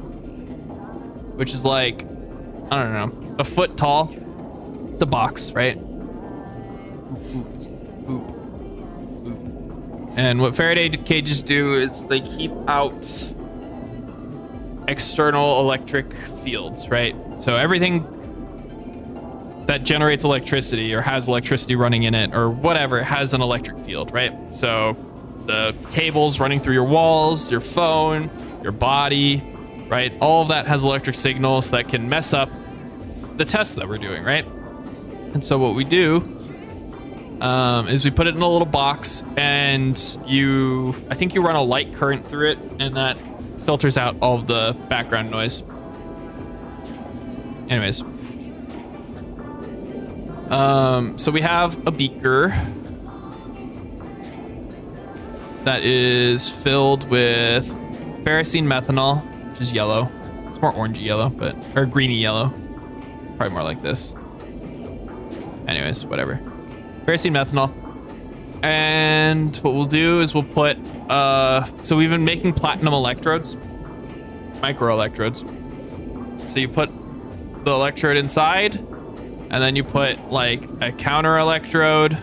which is like, I don't know, a foot tall. It's a box, right? Boop, boop, boop. And what Faraday cages do is they keep out external electric fields, right? So everything that generates electricity or has electricity running in it or whatever has an electric field, right? So the cables running through your walls, your phone, your body, right? All of that has electric signals that can mess up the tests that we're doing, right? And so what we do is we put it in a little box and I think you run a light current through it and that filters out all of the background noise. Anyways. So we have a beaker that is filled with ferrocene methanol, which is yellow. It's more orangey yellow, or greeny yellow. Probably more like this. Anyways, whatever. Ferrocene methanol. And what we'll do is we'll put, so we've been making platinum electrodes, micro electrodes. So you put the electrode inside, and then you put like a counter electrode,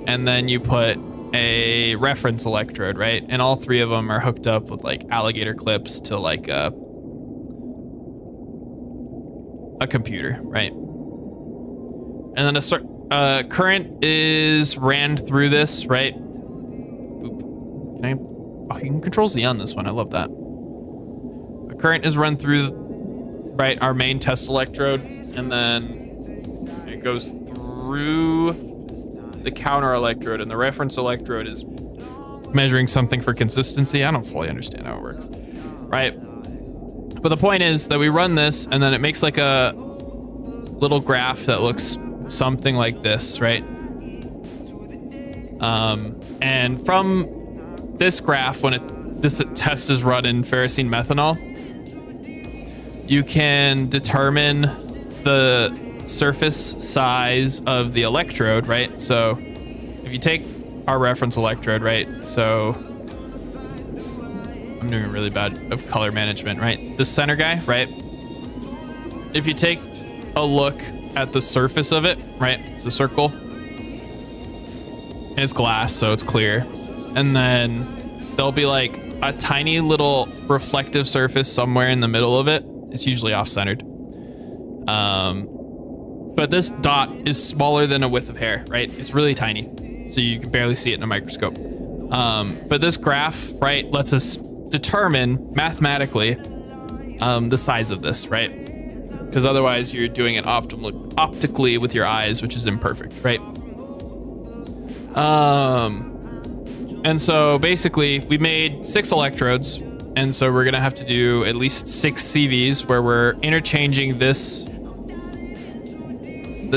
and then you put a reference electrode, right? And all three of them are hooked up with like alligator clips to like a computer, right? And then a current is ran through this, right? Boop. Oh, you can control Z on this one. I love that. A current is run through, right, our main test electrode, and then it goes through the counter electrode, and the reference electrode is measuring something for consistency. I don't fully understand how it works, right? But the point is that we run this, and then it makes like a little graph that looks something like this, right? And from this graph, when this test is run in ferrocene methanol, you can determine the surface size of the electrode, right? So if you take our reference electrode, right? So I'm doing really bad of color management, right? The center guy, right? If you take a look at the surface of it, right? It's a circle. And it's glass, so it's clear. And then there'll be like a tiny little reflective surface somewhere in the middle of it. It's usually off-centered. But this dot is smaller than a width of hair, right? It's really tiny, so you can barely see it in a microscope. But this graph, right, lets us determine mathematically the size of this, right? Because otherwise you're doing it optically with your eyes, which is imperfect, right? And so basically we made 6 electrodes, and so we're gonna have to do at least 6 CVs where we're interchanging this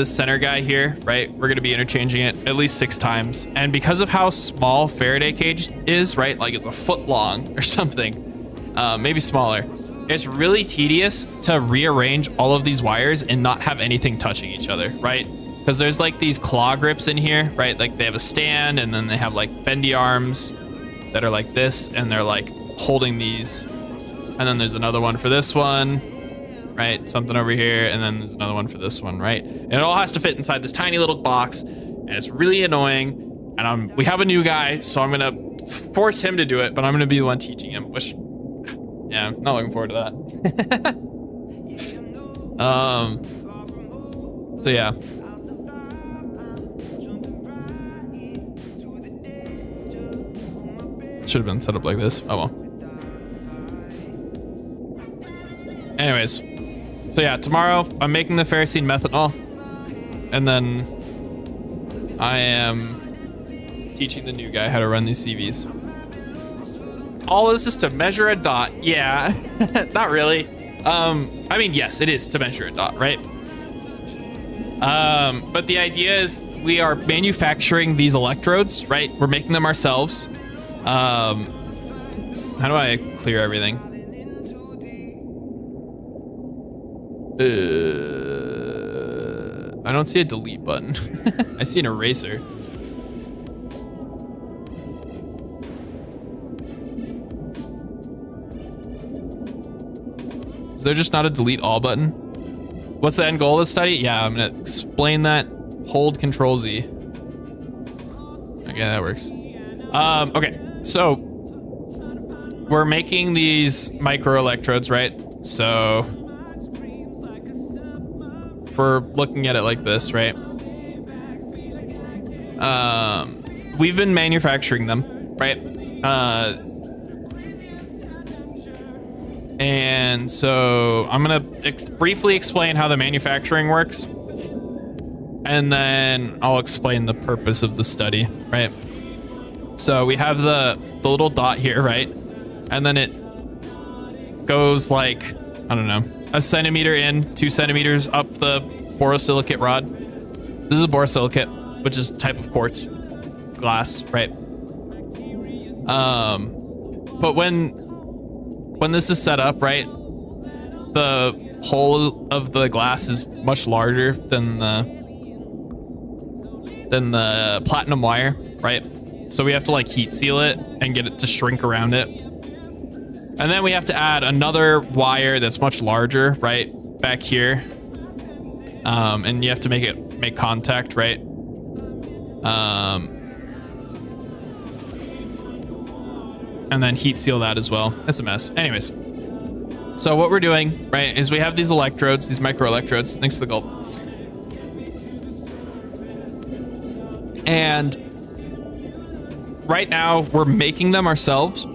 center guy here, right? We're gonna be interchanging it at least 6 times. And because of how small Faraday cage is, right? Like it's a foot long or something, maybe smaller. It's really tedious to rearrange all of these wires and not have anything touching each other, right? Because there's like these claw grips in here, right? Like they have a stand, and then they have like bendy arms that are like this, and they're like holding these. And then there's another one for this one, right? Something over here, and then there's another one for this one, right? And it all has to fit inside this tiny little box, and it's really annoying. And we have a new guy, so I'm gonna force him to do it, but I'm gonna be the one teaching him, which, yeah, I'm not looking forward to that. So yeah. Should have been set up like this. Oh well. Anyways, so yeah, tomorrow I'm making the ferrocene methanol, and then I am teaching the new guy how to run these CVs. All this is to measure a dot. Yeah, not really. I mean, yes, it is to measure a dot, right? But the idea is we are manufacturing these electrodes, right? We're making them ourselves. How do I clear everything? I don't see a delete button. I see an eraser. Is there just not a delete all button? What's the end goal of the study? Yeah, I'm gonna explain that. Hold Control Z. Okay, that works. Okay, so we're making these micro electrodes, right? So if we're looking at it like this, right? We've been manufacturing them, right? And so I'm gonna briefly explain how the manufacturing works, and then I'll explain the purpose of the study, right? So we have the little dot here, right? And then it goes like, I don't know, 1 centimeter in, 2 centimeters up the borosilicate rod. This is a borosilicate, which is a type of quartz glass, right? But when this is set up, right, the hole of the glass is much larger than the platinum wire, right? So we have to like heat seal it and get it to shrink around it. And then we have to add another wire that's much larger, right, back here. And you have to make contact, right? And then heat seal that as well. It's a mess. Anyways, so what we're doing, right, is we have these electrodes, these micro electrodes. Thanks for the gulp. And right now we're making them ourselves,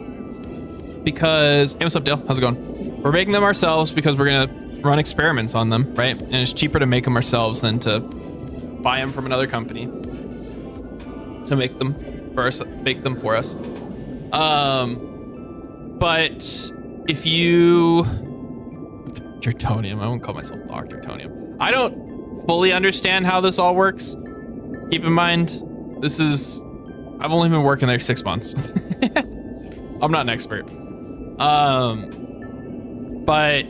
because, hey, what's up, Dale? How's it going? We're making them ourselves because we're gonna run experiments on them, right? And it's cheaper to make them ourselves than to buy them from another company to make them for us. But if you Draconium, I won't call myself Dr. Tonium. I don't fully understand how this all works. Keep in mind, I've only been working there 6 months. I'm not an expert. But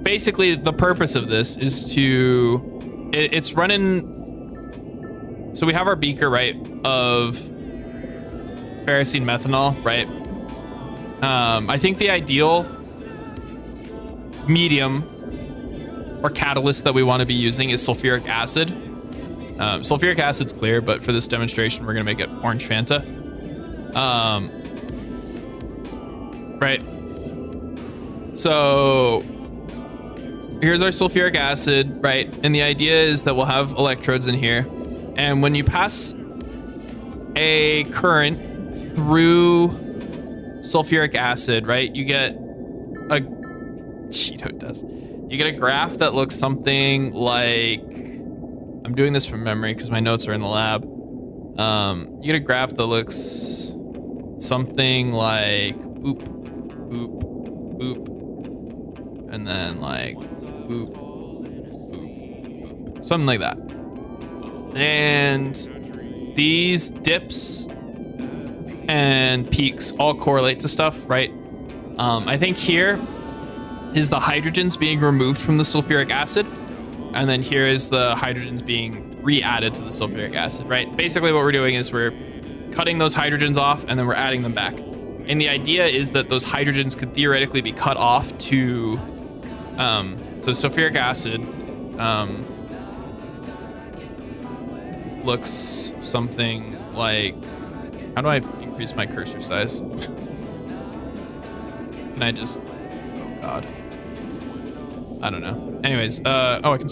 basically the purpose of this is it's running. So we have our beaker, right, of ferrocene methanol, right? I think the ideal medium or catalyst that we want to be using is sulfuric acid. Sulfuric acid's clear, but for this demonstration, we're going to make it orange Fanta. Right. So here's our sulfuric acid, right? And the idea is that we'll have electrodes in here. And when you pass a current through sulfuric acid, right, you get a Cheeto dust. You get a graph that looks something like, I'm doing this from memory because my notes are in the lab. You get a graph that looks something like boop, boop, boop, and then like boop, boop, boop, something like that. And these dips and peaks all correlate to stuff, right? I think here is the hydrogens being removed from the sulfuric acid, and then here is the hydrogens being re-added to the sulfuric acid, right? Basically what we're doing is we're cutting those hydrogens off and then we're adding them back. And the idea is that those hydrogens could theoretically be cut off to, so sulfuric acid looks something like, how do I increase my cursor size? Can I just, oh God. I don't know. Anyways, oh, I can.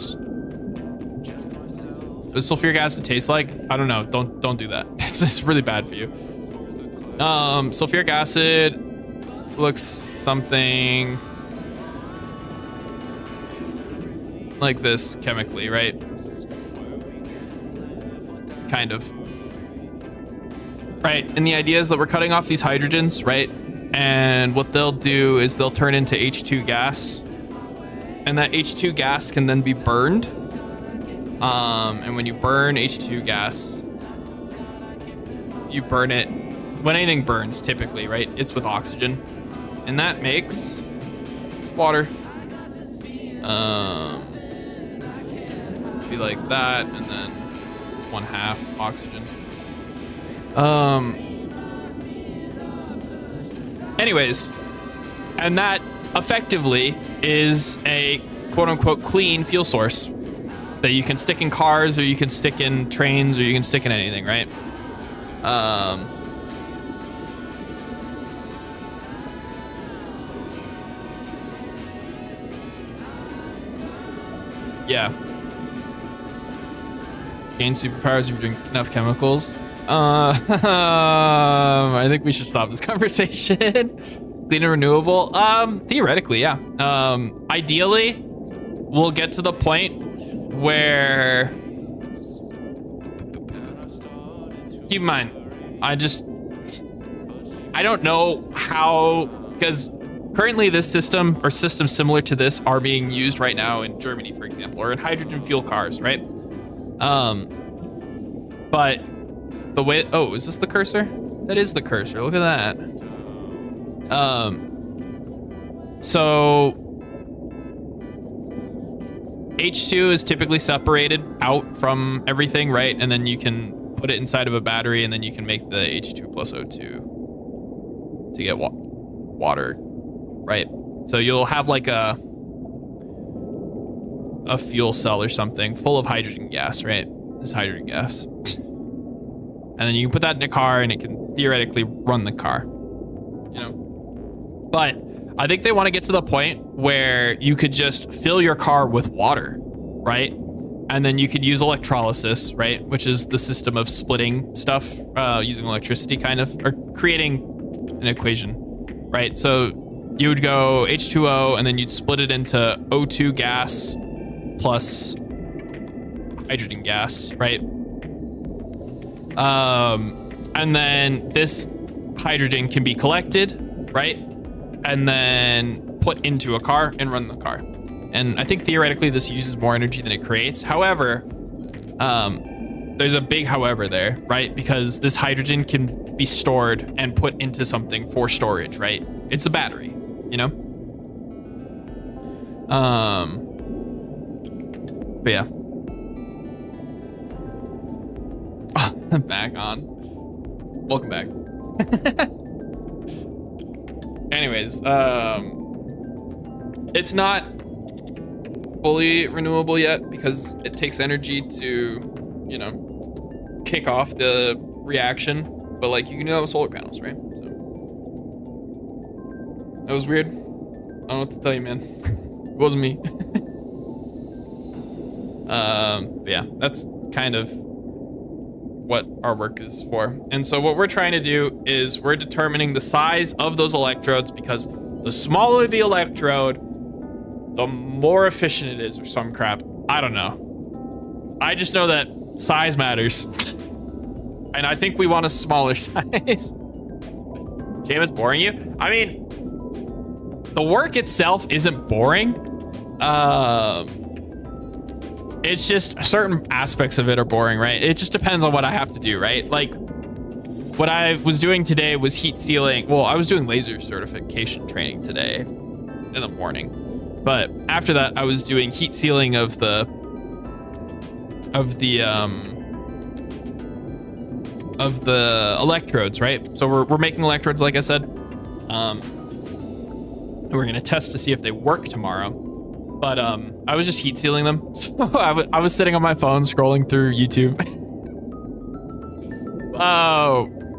What does sulfuric acid taste like? I don't know. Don't do that. It's really bad for you. Sulfuric acid looks something like this chemically, right? Kind of. Right, and the idea is that we're cutting off these hydrogens, right? And what they'll do is they'll turn into H2 gas. And that H2 gas can then be burned. And when you burn H2 gas, you burn it, when anything burns typically, right? It's with oxygen. And that makes water. Be like that, and then 1/2 oxygen. Anyways, and that effectively is a quote-unquote clean fuel source that you can stick in cars, or you can stick in trains, or you can stick in anything, right? Yeah. Gain superpowers if you drink enough chemicals. I think we should stop this conversation. Clean and renewable. Theoretically, yeah. Ideally, we'll get to the point where, keep in mind, I don't know how, because currently this system or systems similar to this are being used right now in Germany, for example, or in hydrogen fuel cars, right? But the way, oh, is this the cursor? That is the cursor. Look at that. So H2 is typically separated out from everything, right? And then you can put it inside of a battery, and then you can make the H2 plus O2 to get water, right? So you'll have like a fuel cell or something full of hydrogen gas, right? This hydrogen gas. And then you can put that in a car and it can theoretically run the car, you know? But I think they want to get to the point where you could just fill your car with water, right? And then you could use electrolysis, right? Which is the system of splitting stuff using electricity, kind of, or creating an equation. right? So you would go H2O and then you'd split it into O2 gas plus hydrogen gas, right? And then this hydrogen can be collected, right? And then put into a car and run the car. And I think theoretically this uses more energy than it creates. However, there's a big however there, right? Because this hydrogen can be stored and put into something for storage, right? It's a battery, you know? But yeah. Oh, back on. Welcome back. Anyways, it's not fully renewable yet because it takes energy to, you know, kick off the reaction. But like you can do that with solar panels, right? So that was weird. I don't know what to tell you, man. It wasn't me. But yeah, that's kind of what our work is for. And so what we're trying to do is we're determining the size of those electrodes, because the smaller the electrode, the more efficient it is or some crap. I don't know. I just know that size matters. And I think we want a smaller size. James, boring you? I mean, the work itself isn't boring. It's just certain aspects of it are boring, right? It just depends on what I have to do, right? Like what I was doing today was heat sealing. Well, I was doing laser certification training today in the morning, but after that I was doing heat sealing of the electrodes, right? So we're making electrodes, like I said. We're gonna test to see if they work tomorrow. But I was just heat sealing them. So I was sitting on my phone scrolling through YouTube.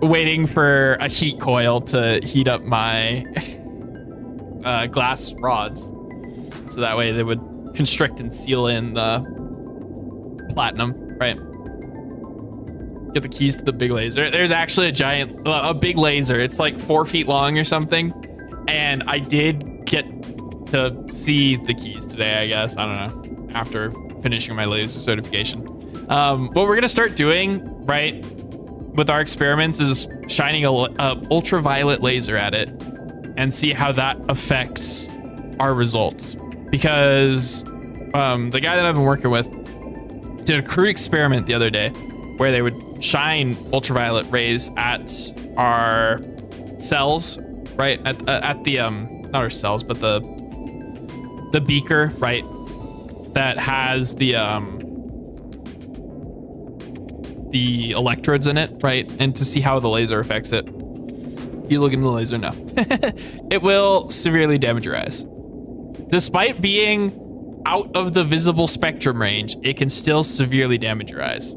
Waiting for a heat coil to heat up my glass rods. So that way they would constrict and seal in the platinum, right? Get the keys to the big laser. There's actually a big laser. It's like 4 feet long or something. And I did get to see the keys today, I guess. I don't know. After finishing my laser certification. What we're going to start doing, right, with our experiments is shining a ultraviolet laser at it and see how that affects our results. Because the guy that I've been working with did a crude experiment the other day where they would shine ultraviolet rays at our cells, right? At the not our cells, but the beaker, right? That has the electrodes in it, right? And to see how the laser affects it. If you look into the laser, no. It will severely damage your eyes. Despite being out of the visible spectrum range, it can still severely damage your eyes.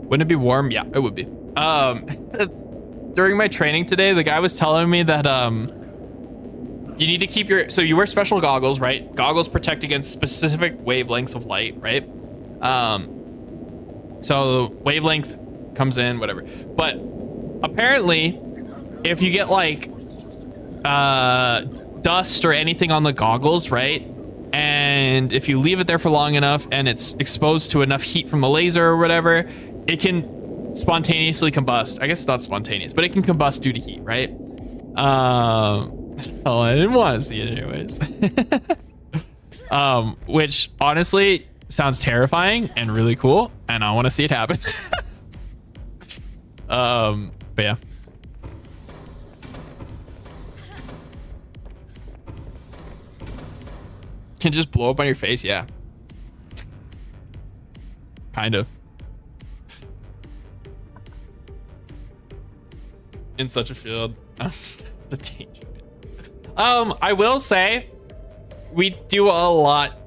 Wouldn't it be warm? Yeah, it would be. During my training today, the guy was telling me that you need to keep so you wear special goggles, right? Goggles protect against specific wavelengths of light, right? So the wavelength comes in, whatever. But apparently, if you get like dust or anything on the goggles, right? And if you leave it there for long enough and it's exposed to enough heat from the laser or whatever, it can spontaneously combust. I guess it's not spontaneous, but it can combust due to heat, right? Oh, I didn't want to see it anyways. Which honestly sounds terrifying and really cool, and I want to see it happen. But yeah. Can just blow up on your face, yeah. Kind of. In such a field. The danger. I will say we do a lot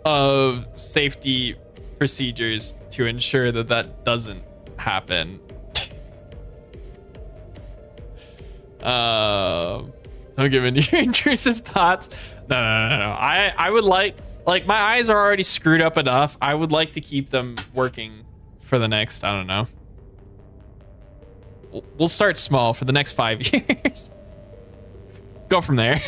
of safety procedures to ensure that that doesn't happen. Don't give in to your intrusive thoughts. No. I would like my eyes are already screwed up enough. I would like to keep them working for the next, I don't know. We'll start small for the next 5 years. Go from there.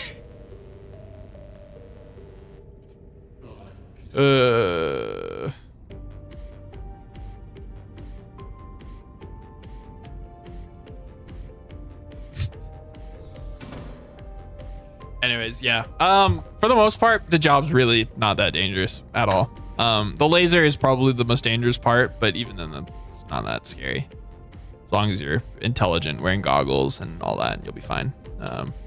Anyways, yeah. For the most part, the job's really not that dangerous at all. The laser is probably the most dangerous part, but even then, it's not that scary. As long as you're intelligent, wearing goggles and all that, you'll be fine.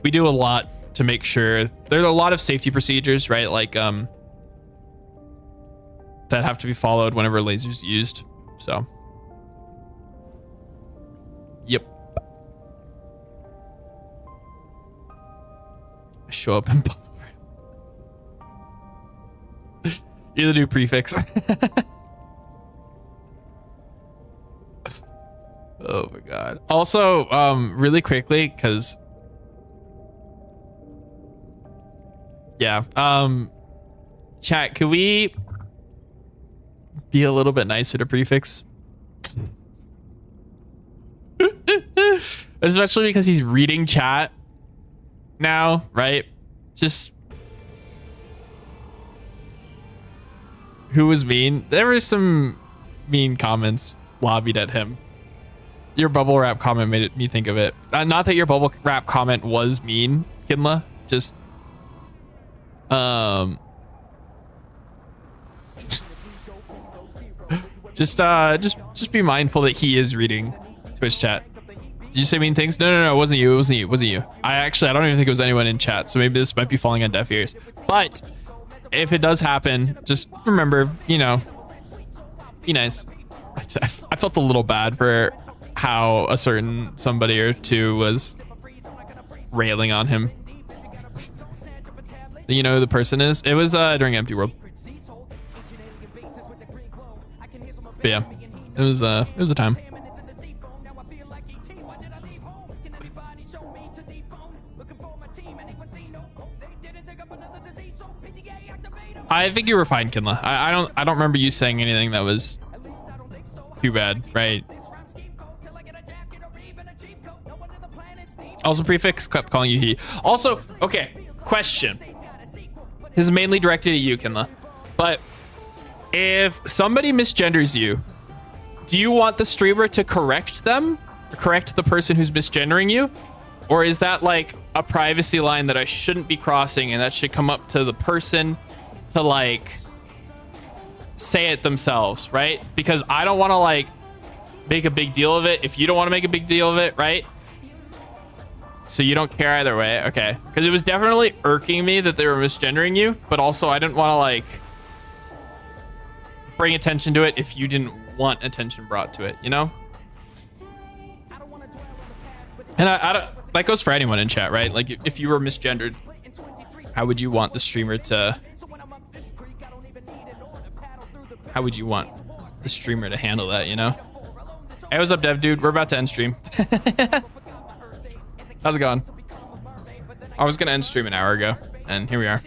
We do a lot to make sure. There are a lot of safety procedures, right? Like that have to be followed whenever laser's used. So, yep. Show up in you're the new prefix. Oh my god. Also, really quickly, because yeah, chat, could we be a little bit nicer to prefix? Especially because he's reading chat now, right? Just who was mean? There were some mean comments lobbied at him. Your bubble wrap comment made me think of it. Not that your bubble wrap comment was mean, Kinla. Just be mindful that he is reading Twitch chat. Did you say mean things? No, it wasn't you. It wasn't you. I don't even think it was anyone in chat. So maybe this might be falling on deaf ears. But if it does happen, just remember, you know, be nice. I felt a little bad for how a certain somebody or two was railing on him. You know who the person is? It was during Empty World. But yeah, it was a time. I think you were fine, Kinla. I don't remember you saying anything that was too bad, right? Also, prefix kept calling you he. Also, okay, question. This is mainly directed at you, Kinla. But if somebody misgenders you, do you want the streamer to correct them? Or correct the person who's misgendering you? Or is that like a privacy line that I shouldn't be crossing and that should come up to the person to like say it themselves, right? Because I don't want to like make a big deal of it if you don't want to make a big deal of it, right? So you don't care either way. Okay. Because it was definitely irking me that they were misgendering you, but also I didn't want to like bring attention to it if you didn't want attention brought to it, you know? And I don't, that goes for anyone in chat, right? Like if you were misgendered, how would you want the streamer to handle that, you know? Hey, what's up, dev dude? We're about to end stream. How's it going? I was gonna end stream an hour ago, and here we are.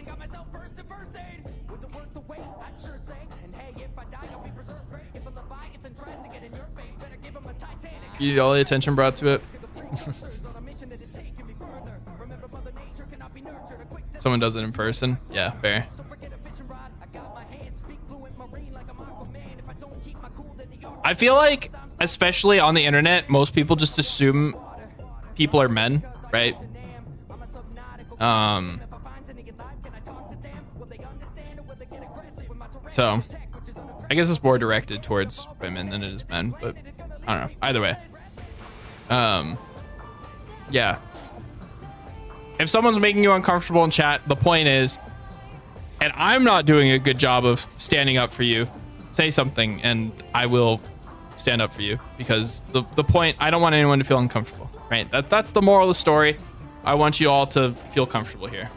You need all the attention brought to it. Someone does it in person. Yeah, fair. I feel like, especially on the internet, most people just assume people are men, right? So I guess it's more directed towards women than it is men, but I don't know. Either way. Yeah. If someone's making you uncomfortable in chat, the point is, and I'm not doing a good job of standing up for you, say something and I will stand up for you, because the point, I don't want anyone to feel uncomfortable, right? That's the moral of the story. I want you all to feel comfortable here.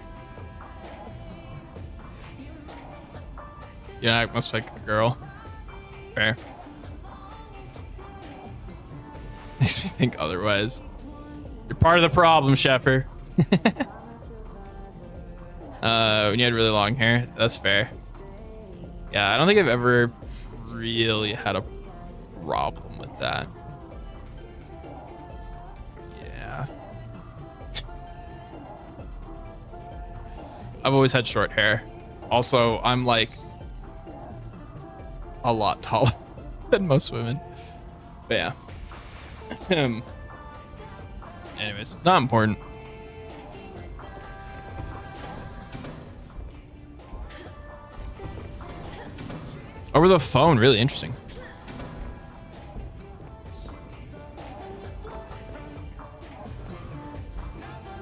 You act much like a girl. Fair. Makes me think otherwise. You're part of the problem, Sheffer. When you had really long hair, that's fair. Yeah, I don't think I've ever really had a problem with that. Yeah. I've always had short hair. Also, I'm like a lot taller than most women. But yeah. Anyways, not important. Over the phone, really interesting.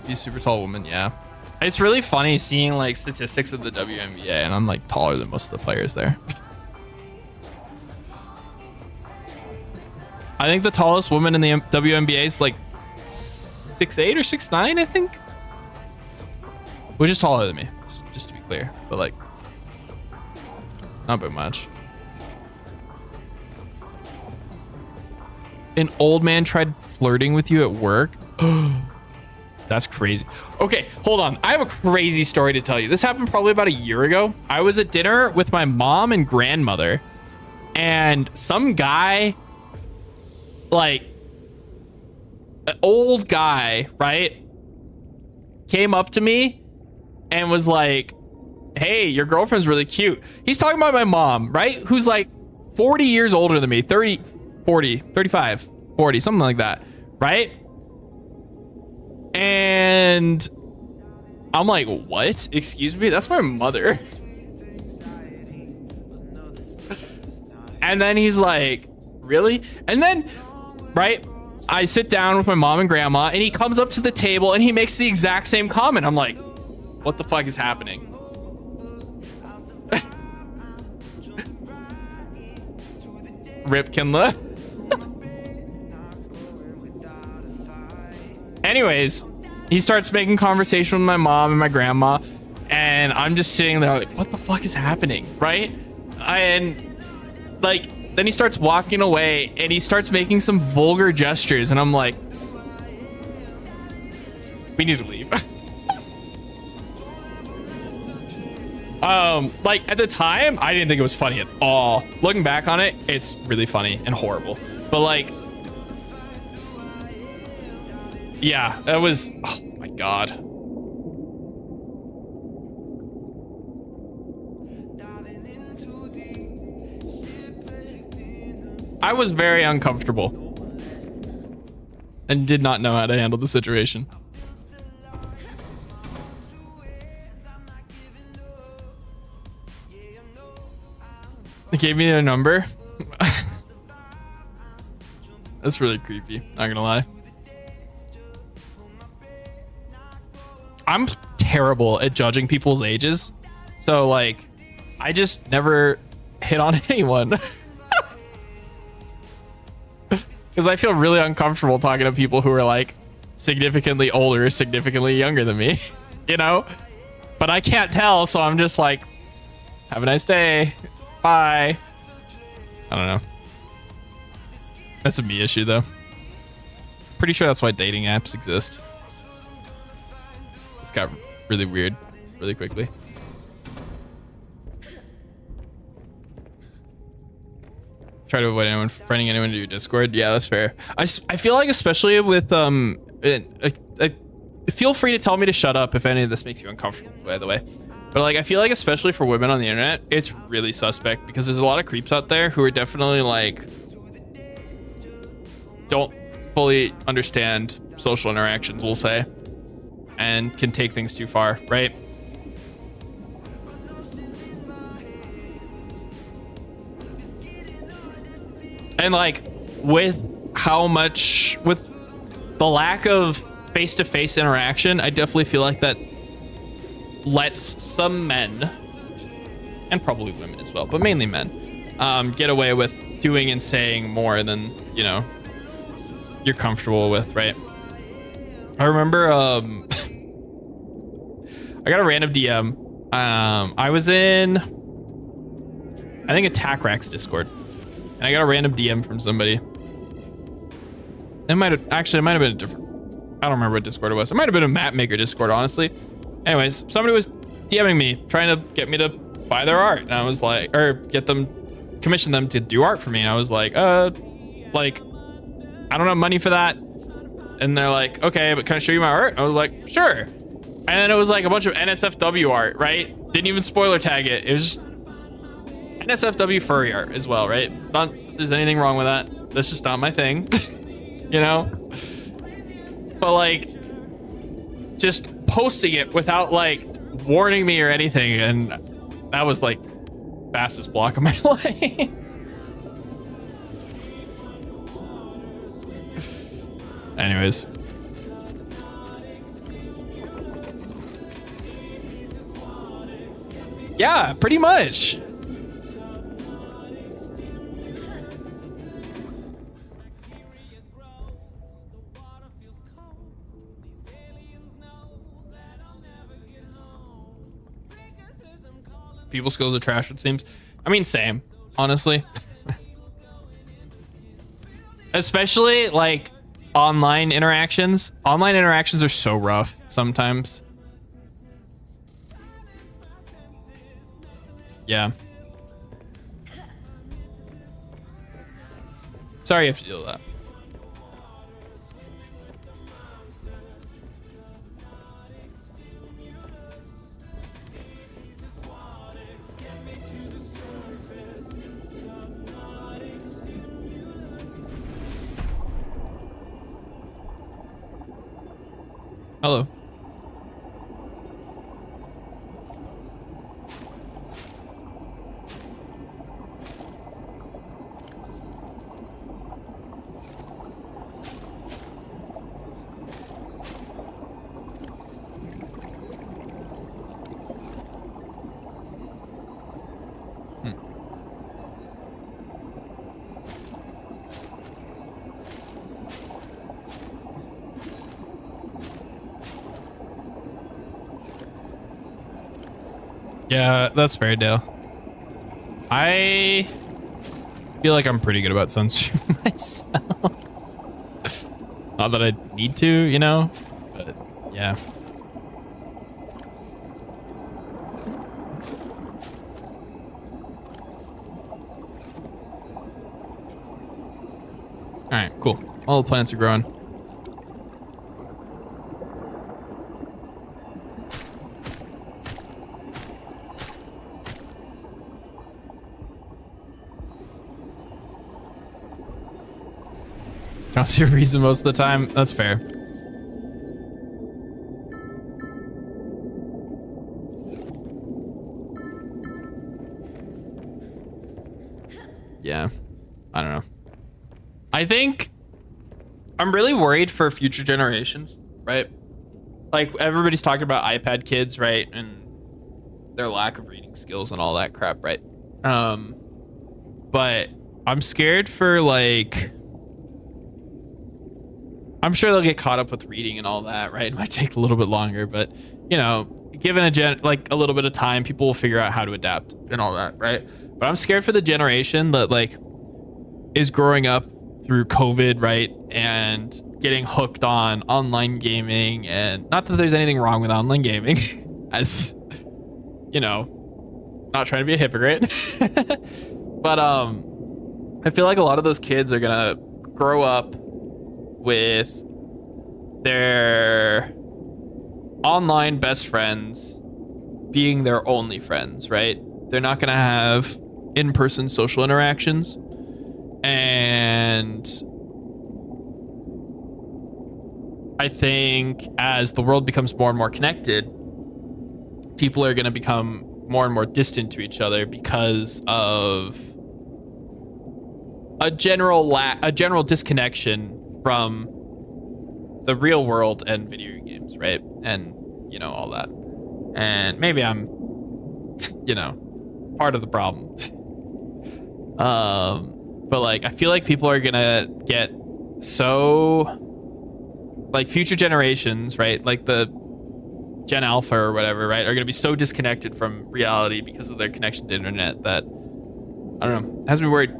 You super tall woman, yeah. It's really funny seeing like statistics of the WNBA, and I'm like taller than most of the players there. I think the tallest woman in the WNBA is like 6'8" or 6'9", I think. Which is taller than me, just to be clear. But like, not by much. An old man tried flirting with you at work? That's crazy. Okay, hold on. I have a crazy story to tell you. This happened probably about a year ago. I was at dinner with my mom and grandmother, and some guy, like, an old guy, right, came up to me and was like, hey, your girlfriend's really cute. He's talking about my mom, right? Who's like 40 years older than me, 30, 40, 35, 40, something like that, right? And I'm like, what? Excuse me? That's my mother. And then he's like, really? And then, right, I sit down with my mom and grandma, and he comes up to the table and he makes the exact same comment. I'm like, what the fuck is happening? Rip Kinla. Anyways, he starts making conversation with my mom and my grandma, and I'm just sitting there like, what the fuck is happening, right? And like, then he starts walking away and he starts making some vulgar gestures, and I'm like, we need to leave. Like at the time, I didn't think it was funny at all. Looking back on it, it's really funny and horrible. But like, yeah, that was, oh my God. I was very uncomfortable and did not know how to handle the situation. They gave me their number. That's really creepy, not gonna lie. I'm terrible at judging people's ages. So like, I just never hit on anyone. Because I feel really uncomfortable talking to people who are like significantly older, significantly younger than me, you know? But I can't tell, so I'm just like, have a nice day. Bye. I don't know. That's a me issue though. Pretty sure that's why dating apps exist. It's got really weird really quickly. Try to avoid anyone friending anyone to your Discord. Yeah, that's fair. I feel like, especially with feel free to tell me to shut up if any of this makes you uncomfortable, by the way. But like, I feel like especially for women on the internet, it's really suspect because there's a lot of creeps out there who are definitely like, don't fully understand social interactions, we'll say, and can take things too far, right? And like, with the lack of face-to-face interaction, I definitely feel like that lets some men, and probably women as well, but mainly men, get away with doing and saying more than, you know, you're comfortable with, right? I remember I got a random DM. I was in, I think, Attack Rack's Discord, and I got a random DM from somebody. It might have been a different, I don't remember what Discord it was. It might have been a map maker Discord, honestly. Anyways, somebody was DMing me, trying to get me to buy their art. And I was like, or commission them to do art for me. And I was like, I don't have money for that. And they're like, okay, but can I show you my art? I was like, sure. And then it was like a bunch of NSFW art, right? Didn't even spoiler tag it. It was just NSFW furry art as well, right? Not that there's anything wrong with that. That's just not my thing, you know? But like, just posting it without like warning me or anything, and that was like fastest block of my life. Anyways. Yeah, pretty much. People skills are trash, it seems. I mean, same, honestly. Especially like online interactions. Online interactions are so rough sometimes. Yeah. Sorry you have to deal with that. Hello. Yeah, that's fair, Dale. I feel like I'm pretty good about censoring myself. Not that I need to, you know, but yeah. All right, cool. All the plants are growing. I don't see a reason most of the time. That's fair. Yeah, I don't know. I think I'm really worried for future generations, right? Like everybody's talking about iPad kids, right? And their lack of reading skills and all that crap, right? But I'm scared for like, I'm sure they'll get caught up with reading and all that, right? It might take a little bit longer, but you know, given a little bit of time, people will figure out how to adapt and all that, right? But I'm scared for the generation that like is growing up through COVID, right? And getting hooked on online gaming, and not that there's anything wrong with online gaming, as you know, not trying to be a hypocrite, but I feel like a lot of those kids are gonna grow up with their online best friends being their only friends, right? They're not gonna have in-person social interactions. And I think as the world becomes more and more connected, people are gonna become more and more distant to each other because of a general disconnection from the real world and video games, right? And you know, all that. And maybe I'm you know, part of the problem. But like I feel like people are gonna get so, like future generations, right? Like the Gen Alpha or whatever, right, are gonna be so disconnected from reality because of their connection to internet that I don't know, it has me worried.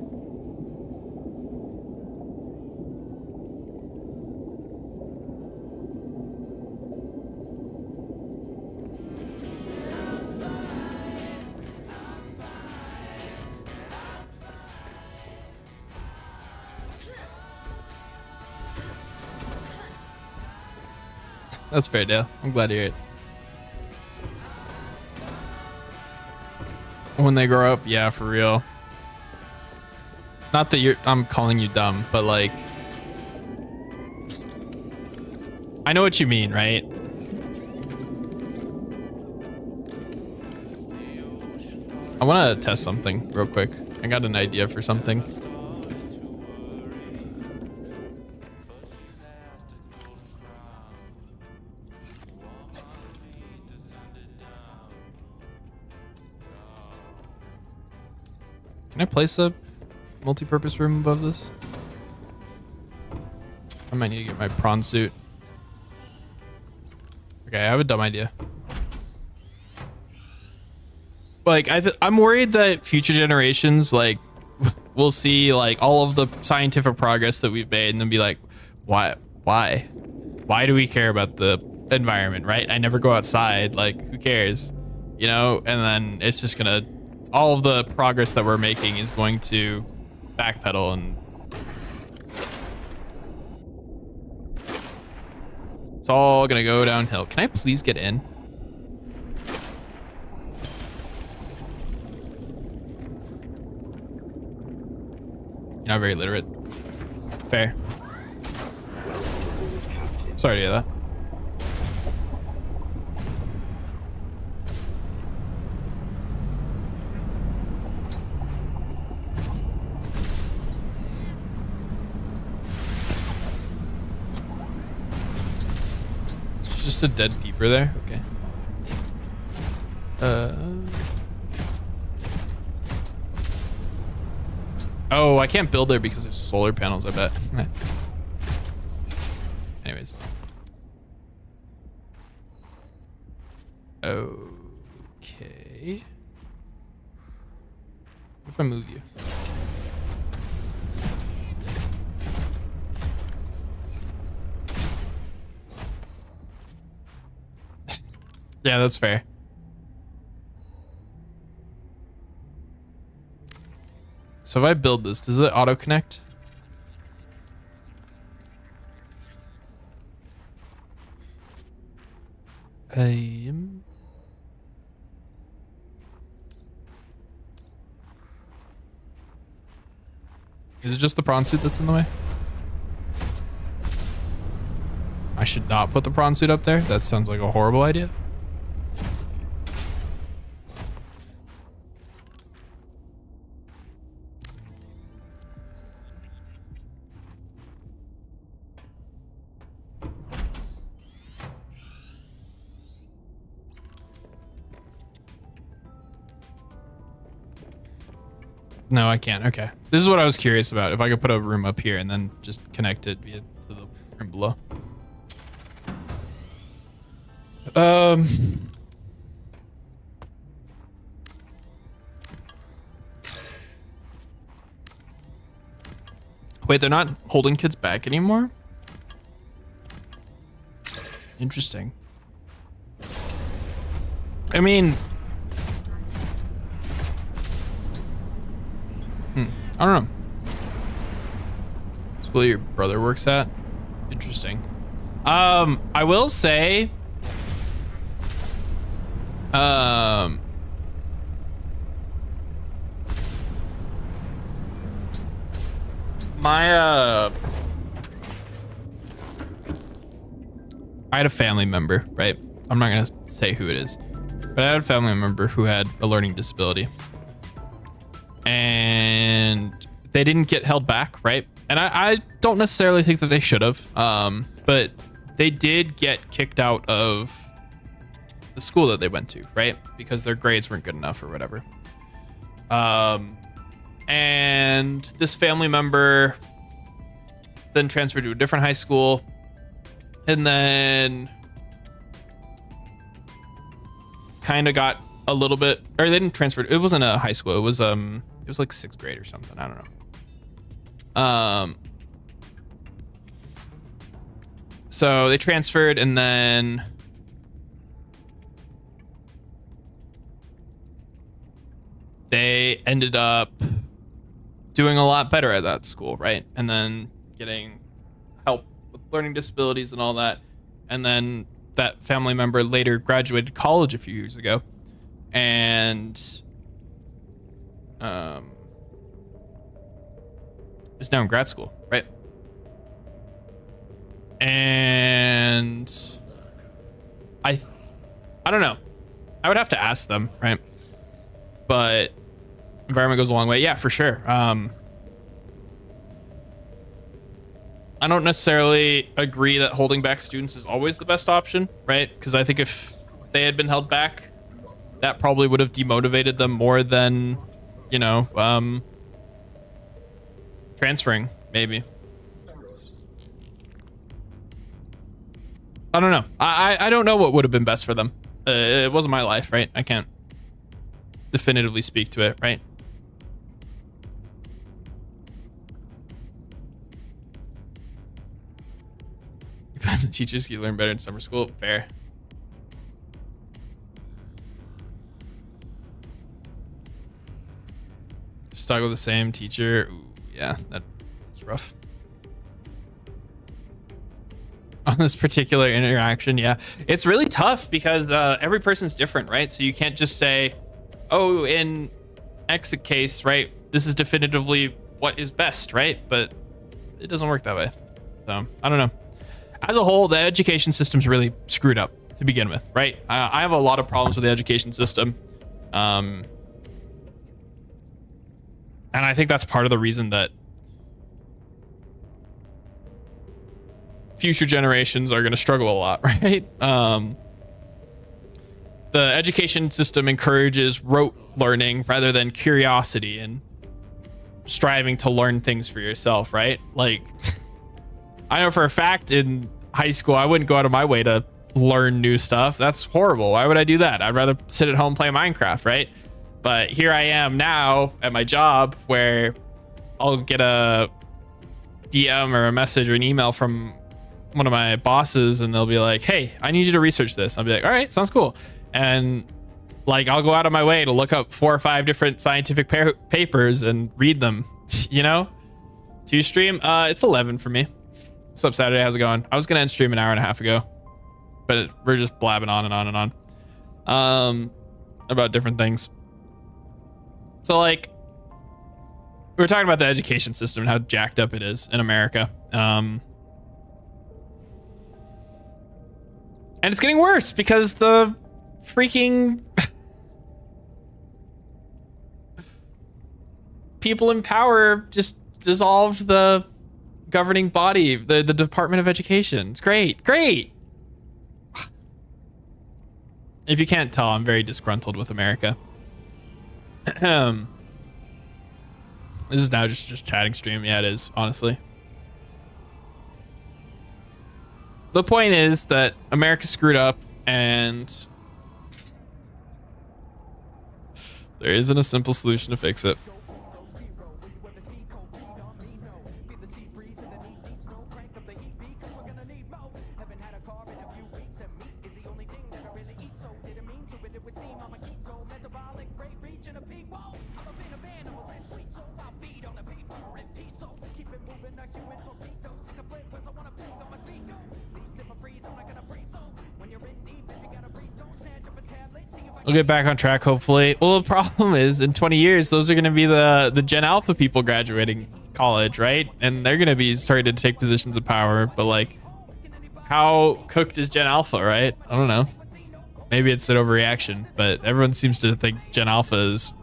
That's fair, Dale. I'm glad to hear it. When they grow up, yeah, for real. Not that I'm calling you dumb, but like, I know what you mean, right? I want to test something real quick. I got an idea for something. Can I place a multi-purpose room above this? I might need to get my prawn suit. Okay, I have a dumb idea. Like, I'm worried that future generations, like, will see, like, all of the scientific progress that we've made and then be like, why? Why do we care about the environment, right? I never go outside. Like, who cares? You know? And then it's just gonna... all of the progress that we're making is going to backpedal and... it's all gonna go downhill. Can I please get in? You're not very literate. Fair. Sorry to hear that. There's just a dead peeper there? Okay. Oh, I can't build there because there's solar panels, I bet. Anyways. Okay. What if I move you? Yeah, that's fair. So if I build this, does it auto connect? I am. Is it just the prawn suit that's in the way? I should not put the prawn suit up there. That sounds like a horrible idea. No, I can't. Okay. This is what I was curious about. If I could put a room up here and then just connect it via to the room below. Wait, they're not holding kids back anymore? Interesting. I mean... I don't know. School your brother works at? Interesting. I will say... I had a family member, right? I'm not gonna say who it is, but I had a family member who had a learning disability. And they didn't get held back, right? And I don't necessarily think that they should have, but they did get kicked out of the school that they went to, right? Because their grades weren't good enough or whatever. And this family member then transferred to a different high school, and then kind of got a little bit, or they didn't transfer. It wasn't a high school. It was like 6th grade or something. I don't know. So they transferred, and then they ended up doing a lot better at that school, right? And then getting help with learning disabilities and all that. And then that family member later graduated college a few years ago, and is now in grad school, right? And I don't know. I would have to ask them, right? But environment goes a long way. Yeah, for sure. I don't necessarily agree that holding back students is always the best option, right? Because I think if they had been held back, that probably would have demotivated them more than, you know, transferring, maybe. I don't know. I don't know what would have been best for them. It wasn't my life, right? I can't definitively speak to it, right? The teachers you learn better in summer school. Fair. Stuck with the same teacher. Ooh, yeah, that's rough. On this particular interaction, yeah, it's really tough because every person's different, right? So you can't just say, oh, in X case, right, this is definitively what is best, right? But it doesn't work that way. So I don't know. As a whole, the education system's really screwed up to begin with, right? I have a lot of problems with the education system. And I think that's part of the reason that future generations are going to struggle a lot, right? The education system encourages rote learning rather than curiosity and striving to learn things for yourself, right? Like, I know for a fact in high school, I wouldn't go out of my way to learn new stuff. That's horrible. Why would I do that? I'd rather sit at home, play Minecraft, right? But here I am now at my job where I'll get a DM or a message or an email from one of my bosses and they'll be like, hey, I need you to research this. I'll be like, all right, sounds cool. And like, I'll go out of my way to look up 4 or 5 different scientific papers and read them, you know? To stream, it's 11 for me. What's up, Saturday? How's it going? I was going to end stream an hour and a half ago, but we're just blabbing on and on and on about different things. So like, we were talking about the education system and how jacked up it is in America. And it's getting worse because the freaking people in power just dissolved the governing body, the Department of Education. It's great. If you can't tell, I'm very disgruntled with America. This is now just chatting stream. Yeah, it is, honestly. The point is that America screwed up and there isn't a simple solution to fix it. We'll get back on track, hopefully. Well, the problem is, in 20 years, those are going to be the Gen Alpha people graduating college, right? And they're going to be starting to take positions of power. But, like, how cooked is Gen Alpha, right? I don't know. Maybe it's an overreaction, but everyone seems to think Gen Alpha is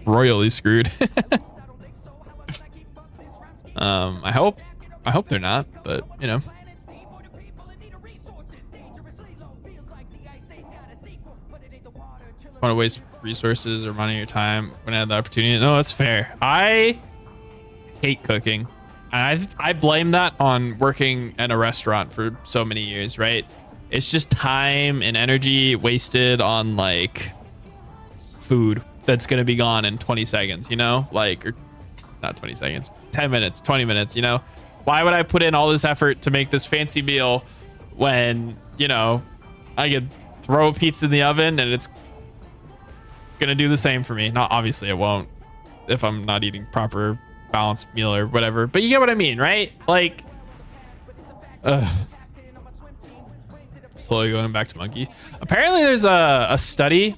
royally screwed. I hope they're not, but, you know. Want to waste resources or money or time when I have the opportunity? No, that's fair. I hate cooking, and I blame that on working in a restaurant for so many years, right? It's just time and energy wasted on like food that's gonna be gone in 20 seconds, you know? Like, or not 20 seconds, 10 minutes, 20 minutes, you know? Why would I put in all this effort to make this fancy meal when, you know, I could throw a pizza in the oven and it's gonna do the same for me? Not obviously it won't if I'm not eating proper balanced meal or whatever, but you get what I mean, right? Like, Slowly going back to monkeys. Apparently there's a study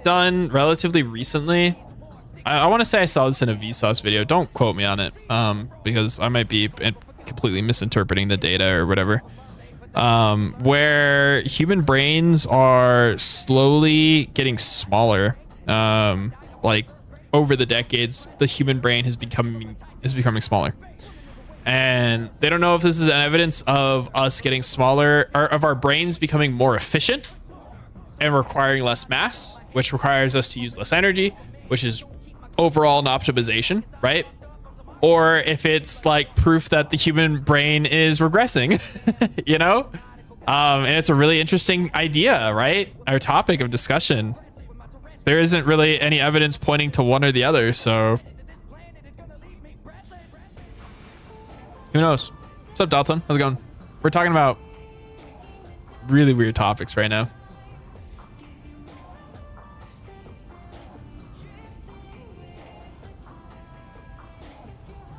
done relatively recently. I want to say I saw this in a Vsauce video. Don't quote me on it, because I might be completely misinterpreting the data or whatever. Where human brains are slowly getting smaller. Like over the decades, the human brain is becoming smaller. And they don't know if this is an evidence of us getting smaller or of our brains becoming more efficient and requiring less mass, which requires us to use less energy, which is overall an optimization, right? Or if it's like proof that the human brain is regressing, you know? And it's a really interesting idea, right? Our topic of discussion. There isn't really any evidence pointing to one or the other, so who knows? What's up, Dalton? How's it going? We're talking about really weird topics right now.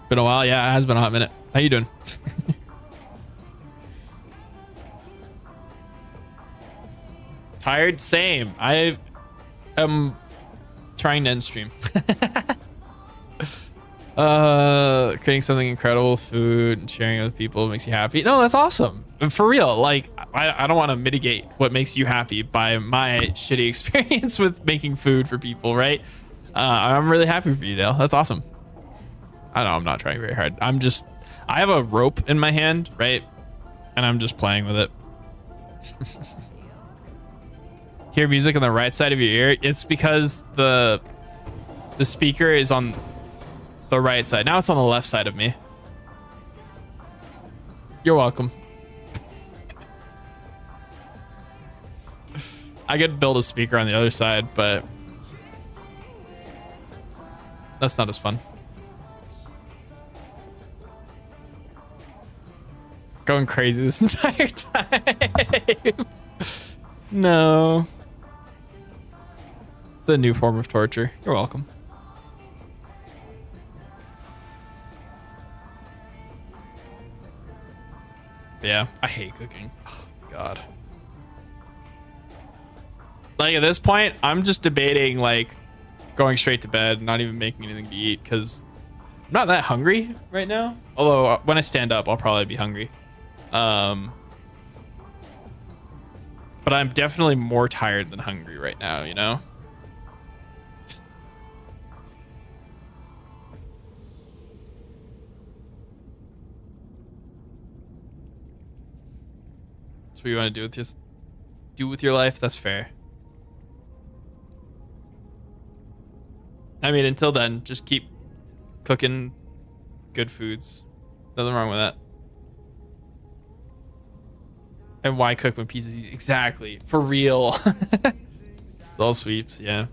Been a while. Yeah, it has been a hot minute. How you doing? Tired? Same. I am trying to end stream. Creating something incredible, food and sharing it with people makes you happy. No, that's awesome. For real. Like, I don't want to mitigate what makes you happy by my shitty experience with making food for people, right? I'm really happy for you, Dale. That's awesome. I know I'm not trying very hard. I have a rope in my hand, right? And I'm just playing with it. Hear music on the right side of your ear. It's because the speaker is on the right side. Now it's on the left side of me. You're welcome. I could build a speaker on the other side, but that's not as fun. Going crazy this entire time. No. It's a new form of torture. You're welcome. Yeah, I hate cooking. Oh, God. Like at this point, I'm just debating like going straight to bed, not even making anything to eat because I'm not that hungry right now. Although when I stand up, I'll probably be hungry. But I'm definitely more tired than hungry right now, you know? That's what you want to do with your life. That's fair. I mean, until then, just keep cooking good foods. Nothing wrong with that. And why cook when pizza's easy? Exactly. For real. It's all sweeps, yeah.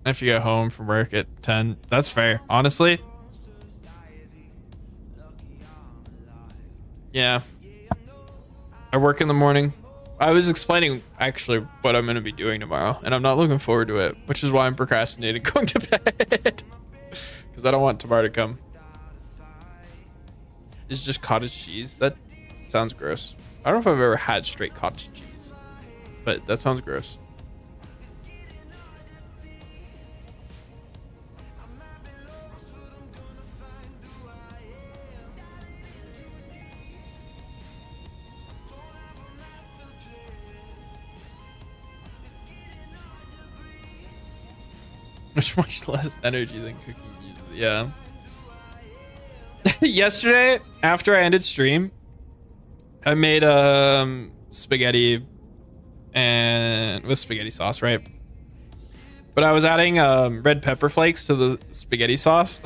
After you get home from work at 10. That's fair. Honestly. Yeah. I work in the morning. I was explaining actually what I'm going to be doing tomorrow, and I'm not looking forward to it, which is why I'm procrastinating going to bed. Because I don't want tomorrow to come. It's just cottage cheese. That sounds gross. I don't know if I've ever had straight cottage cheese, but that sounds gross. Much less energy than cooking usually. Yeah. Yesterday, after I ended stream, I made spaghetti and with spaghetti sauce, right? But I was adding red pepper flakes to the spaghetti sauce.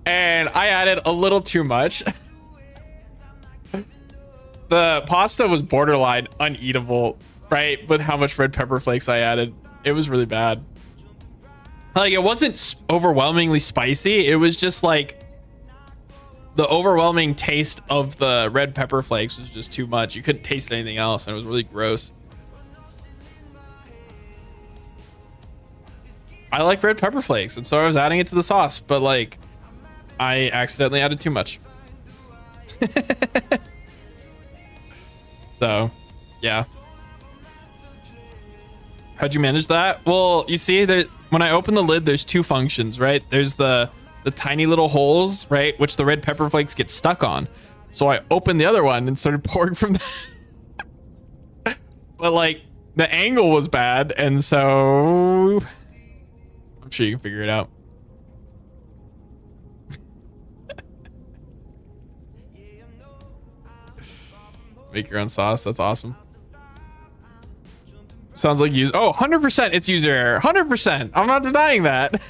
And I added a little too much. The pasta was borderline uneatable, right? With how much red pepper flakes I added. It was really bad. Like, it wasn't overwhelmingly spicy. It was just like the overwhelming taste of the red pepper flakes was just too much. You couldn't taste anything else, and it was really gross. I like red pepper flakes, and so I was adding it to the sauce, but like I accidentally added too much. So, yeah. How'd you manage that? Well, you see, there, when I open the lid, there's two functions, right? There's the tiny little holes, right, which the red pepper flakes get stuck on. So I opened the other one and started pouring from that. But like the angle was bad, and so I'm sure you can figure it out. Make your own sauce. That's awesome. Sounds like use. Oh, 100% it's user error. 100%. I'm not denying that.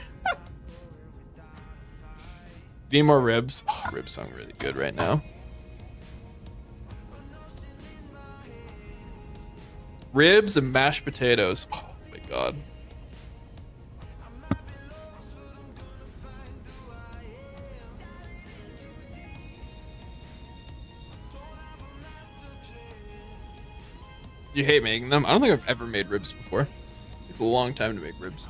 Need more ribs. Oh, ribs sound really good right now. Ribs and mashed potatoes. Oh my god. You hate making them? I don't think I've ever made ribs before. It takes a long time to make ribs.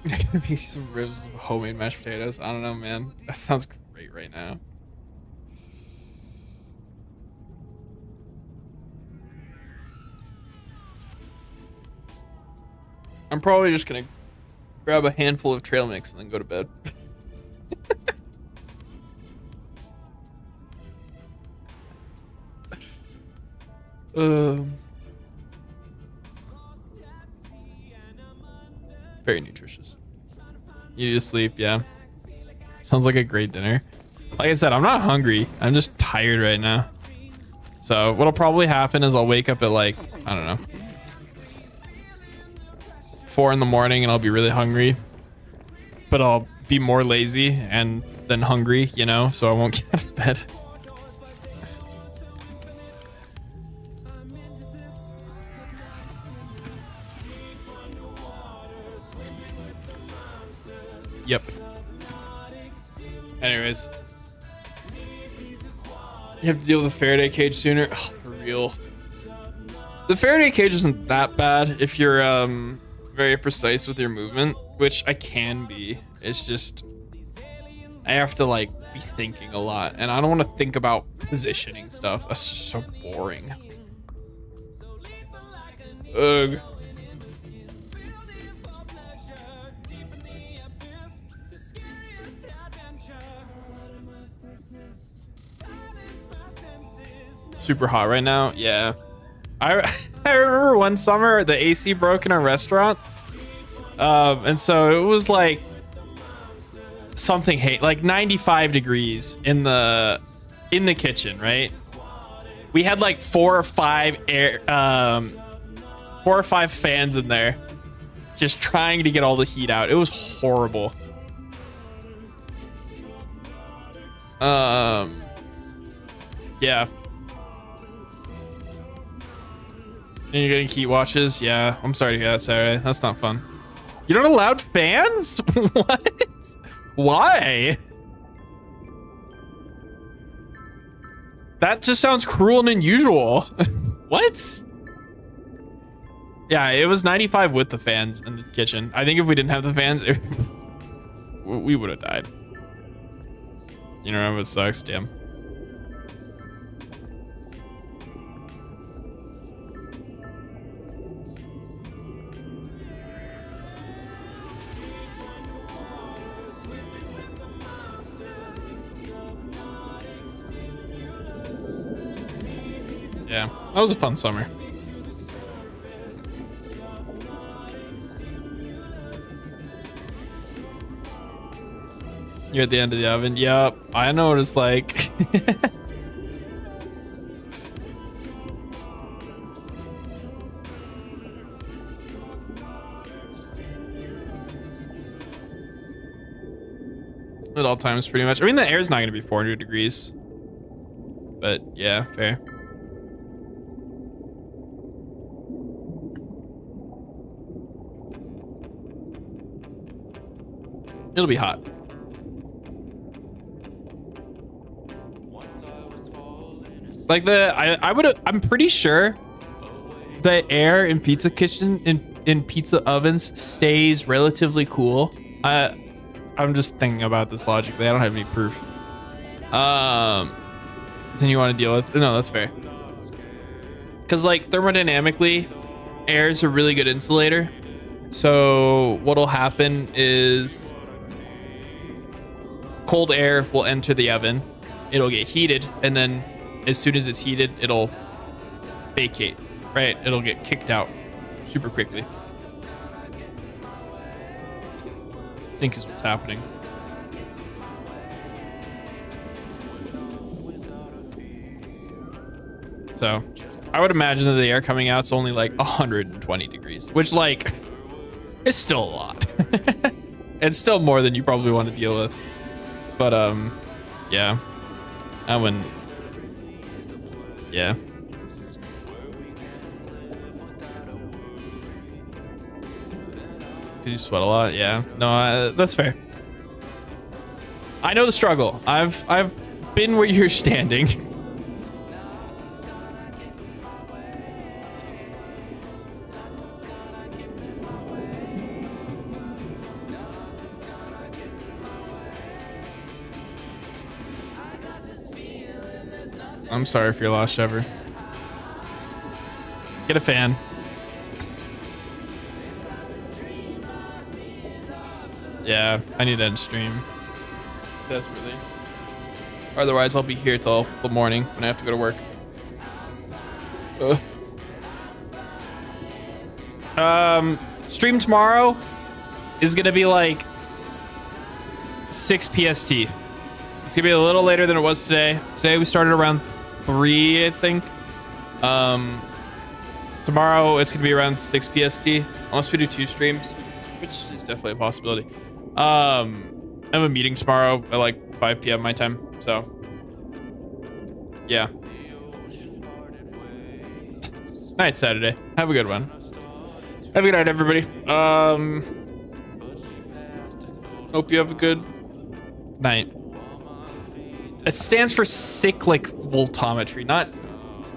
Gonna make some ribs of homemade mashed potatoes. I don't know, man. That sounds great right now. I'm probably just gonna grab a handful of trail mix and then go to bed. Very nutritious. You need to sleep, yeah. Sounds like a great dinner. Like I said, I'm not hungry. I'm just tired right now. So what'll probably happen is I'll wake up at like, I don't know, 4 in the morning and I'll be really hungry. But I'll be more lazy and then hungry, you know, so I won't get out of bed. Yep. Anyways. You have to deal with a Faraday cage sooner. Oh, for real. The Faraday cage isn't that bad if you're very precise with your movement, which I can be. It's just I have to like be thinking a lot, and I don't want to think about positioning stuff. That's just so boring. Ugh. Super hot right now. Yeah. I remember one summer the AC broke in our restaurant. And so it was like something like 95 degrees in the kitchen, right? We had like 4 or 5 fans in there just trying to get all the heat out. It was horrible. Yeah. And you're getting heat watches? Yeah, I'm sorry to hear that, Saturday. That's not fun. You don't allow fans? What? Why? That just sounds cruel and unusual. What? Yeah, it was 95 with the fans in the kitchen. I think if we didn't have the fans, we would have died. You know what sucks? Damn. Yeah, that was a fun summer. You're at the end of the oven. Yep, I know what it's like. At all times, pretty much. I mean, the air's not going to be 400 degrees. But yeah, fair. It'll be hot. Like I'm pretty sure the air in pizza kitchen in pizza ovens stays relatively cool. I'm just thinking about this logically. I don't have any proof. than you want to deal with. No, that's fair. Because like thermodynamically, air is a really good insulator. So what'll happen is cold air will enter the oven. It'll get heated, and then as soon as it's heated, it'll vacate, right? It'll get kicked out super quickly. I think is what's happening. So I would imagine that the air coming out is only like 120 degrees, which like is still a lot. It's still more than you probably want to deal with. But yeah, I wouldn't. Yeah. Did you sweat a lot? Yeah. No, that's fair. I know the struggle. I've been where you're standing. I'm sorry for your loss, Trevor. Get a fan. Yeah, I need to end stream. Desperately. Otherwise, I'll be here till the morning when I have to go to work. Stream tomorrow is gonna be like 6 PST. It's gonna be a little later than it was today. Today we started around 3, I think. Tomorrow it's gonna be around 6 PST, unless we do 2 streams, which is definitely a possibility. I have a meeting tomorrow at like 5 p.m. my time, so yeah. Night Saturday. Have a good one. Have a good night, everybody. Hope you have a good night. It stands for cyclic voltammetry, not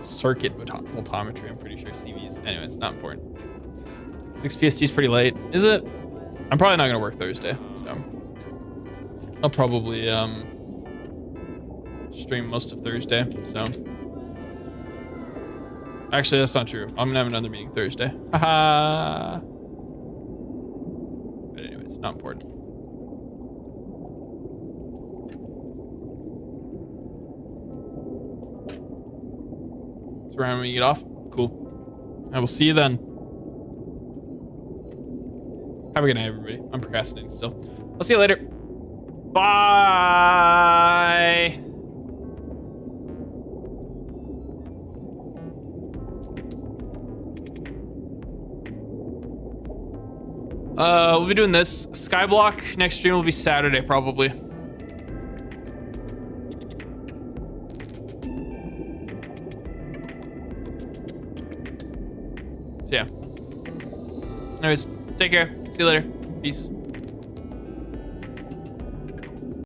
circuit voltammetry. I'm pretty sure CVs. Anyways, not important. 6 PST is pretty late. Is it? I'm probably not gonna work Thursday, so I'll probably stream most of Thursday. So actually, that's not true. I'm gonna have another meeting Thursday. Haha. But anyways, not important. Around when you get off. Cool. I will see you then. Have a good night, everybody. I'm procrastinating still. I'll see you later. Bye. We'll be doing this. Skyblock next stream will be Saturday, probably. So yeah. Anyways, take care. See you later. Peace.